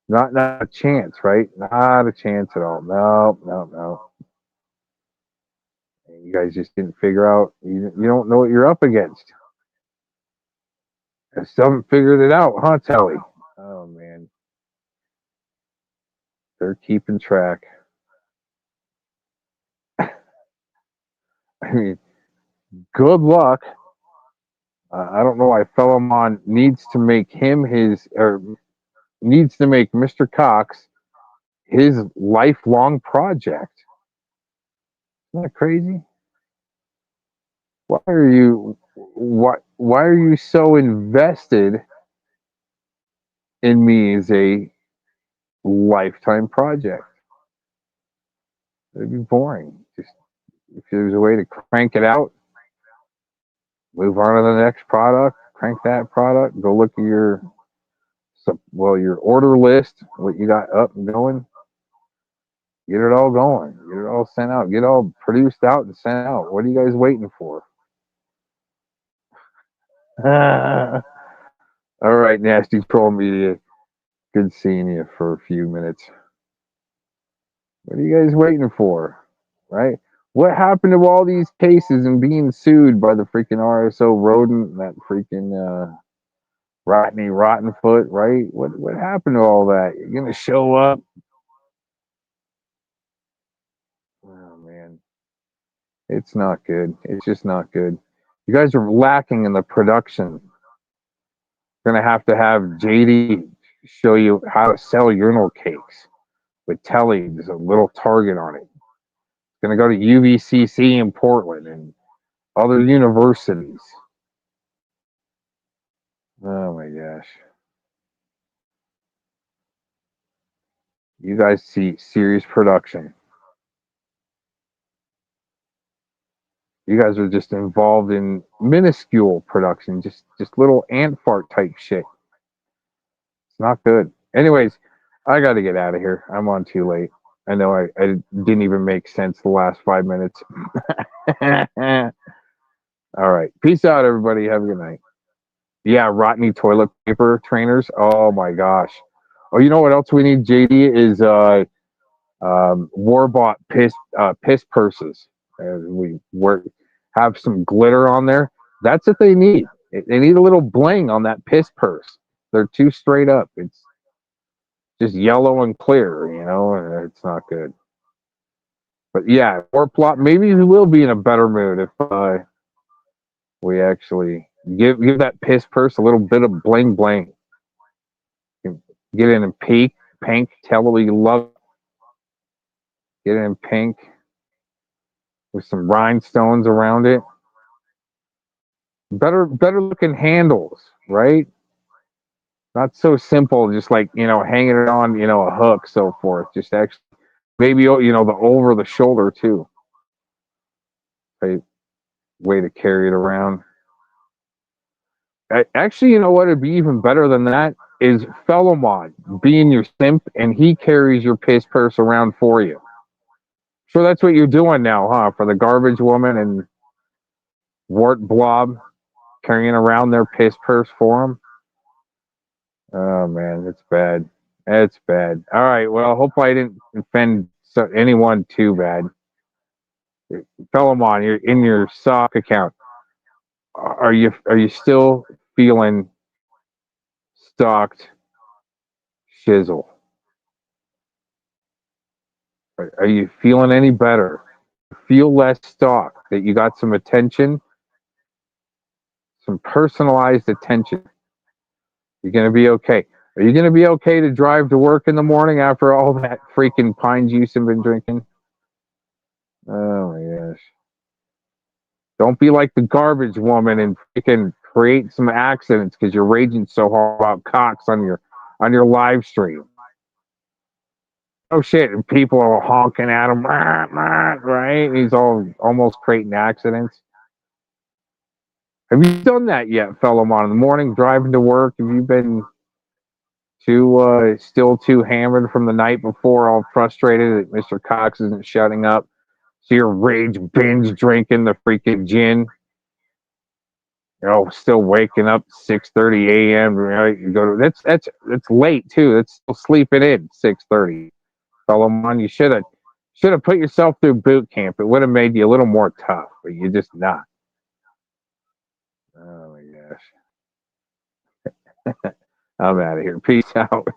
M: Not a chance, right? Not a chance at all. No. You guys just didn't figure out. You don't know what you're up against. I still haven't figured it out, huh, Telly? Oh man, they're keeping track. I mean, good luck. I don't know why Philemon needs to make needs to make Mr. Cox his lifelong project. Isn't that crazy? Why are you so invested in me as a lifetime project? It'd be boring. Just if there's a way to crank it out, move on to the next product, crank that product, go look at your order list, what you got up and going, get it all going, get it all sent out, get it all produced out and sent out. What are you guys waiting for? All right, Nasty Troll Media. Good seeing you for a few minutes. What are you guys waiting for? Right? What happened to all these cases and being sued by the freaking RSO rodent and that freaking Rodney Rottenfoot, right? What happened to all that? You're gonna show up? Oh man. It's not good. It's just not good. You guys are lacking in the production. You're gonna have JD show you how to sell urinal cakes with Telly. There's a little target on it. Going to go to UVCC in Portland and other universities. Oh my gosh. You guys see serious production. You guys are just involved in minuscule production, just little ant fart type shit. It's not good. Anyways, I got to get out of here. I'm on too late. I know I didn't even make sense the last 5 minutes. All right. Peace out, everybody. Have a good night. Yeah, rotten toilet paper trainers. Oh my gosh. Oh, you know what else we need, JD, is Warbot piss purses. We have some glitter on there. That's what they need. They need a little bling on that piss purse. They're too straight up. It's just yellow and clear, you know, and it's not good. But yeah, Warplot, maybe we will be in a better mood if we actually give that piss purse a little bit of bling bling. Get it in pink, tell her you love it. Get it in pink with some rhinestones around it. Better looking handles, right? Not so simple, just like, you know, hanging it on, you know, a hook, so forth. Just actually, maybe, you know, the over the shoulder too. Right? Way to carry it around. Actually, you know what? It'd be even better than that is Felomon being your simp, and he carries your piss purse around for you. So that's what you're doing now, huh? For the garbage woman and Wart Blob carrying around their piss purse for them. Oh man, it's bad. It's bad. All right. Well, hopefully I didn't offend anyone too bad. Felomon, you're in your sock account. Are you still feeling stalked? Shizzle. Are you feeling any better? Feel less stalked? That you got some attention, some personalized attention. You're gonna be okay. Are you gonna be okay to drive to work in the morning after all that freaking pine juice you've been drinking? Oh my gosh. Don't be like the garbage woman and freaking create some accidents because you're raging so hard about cocks on your live stream. Oh shit! And people are honking at him, right? And he's almost creating accidents. Have you done that yet, Felomon? In the morning, driving to work, have you been still too hammered from the night before, all frustrated that Mr. Cox isn't shutting up? So you're rage binge drinking the freaking gin. You know, still waking up 6:30 a.m. Right? You go to that's late too. That's still sleeping in 6:30. Felomon, you should have put yourself through boot camp. It would have made you a little more tough, but you're just not. Oh my gosh. I'm out of here. Peace out.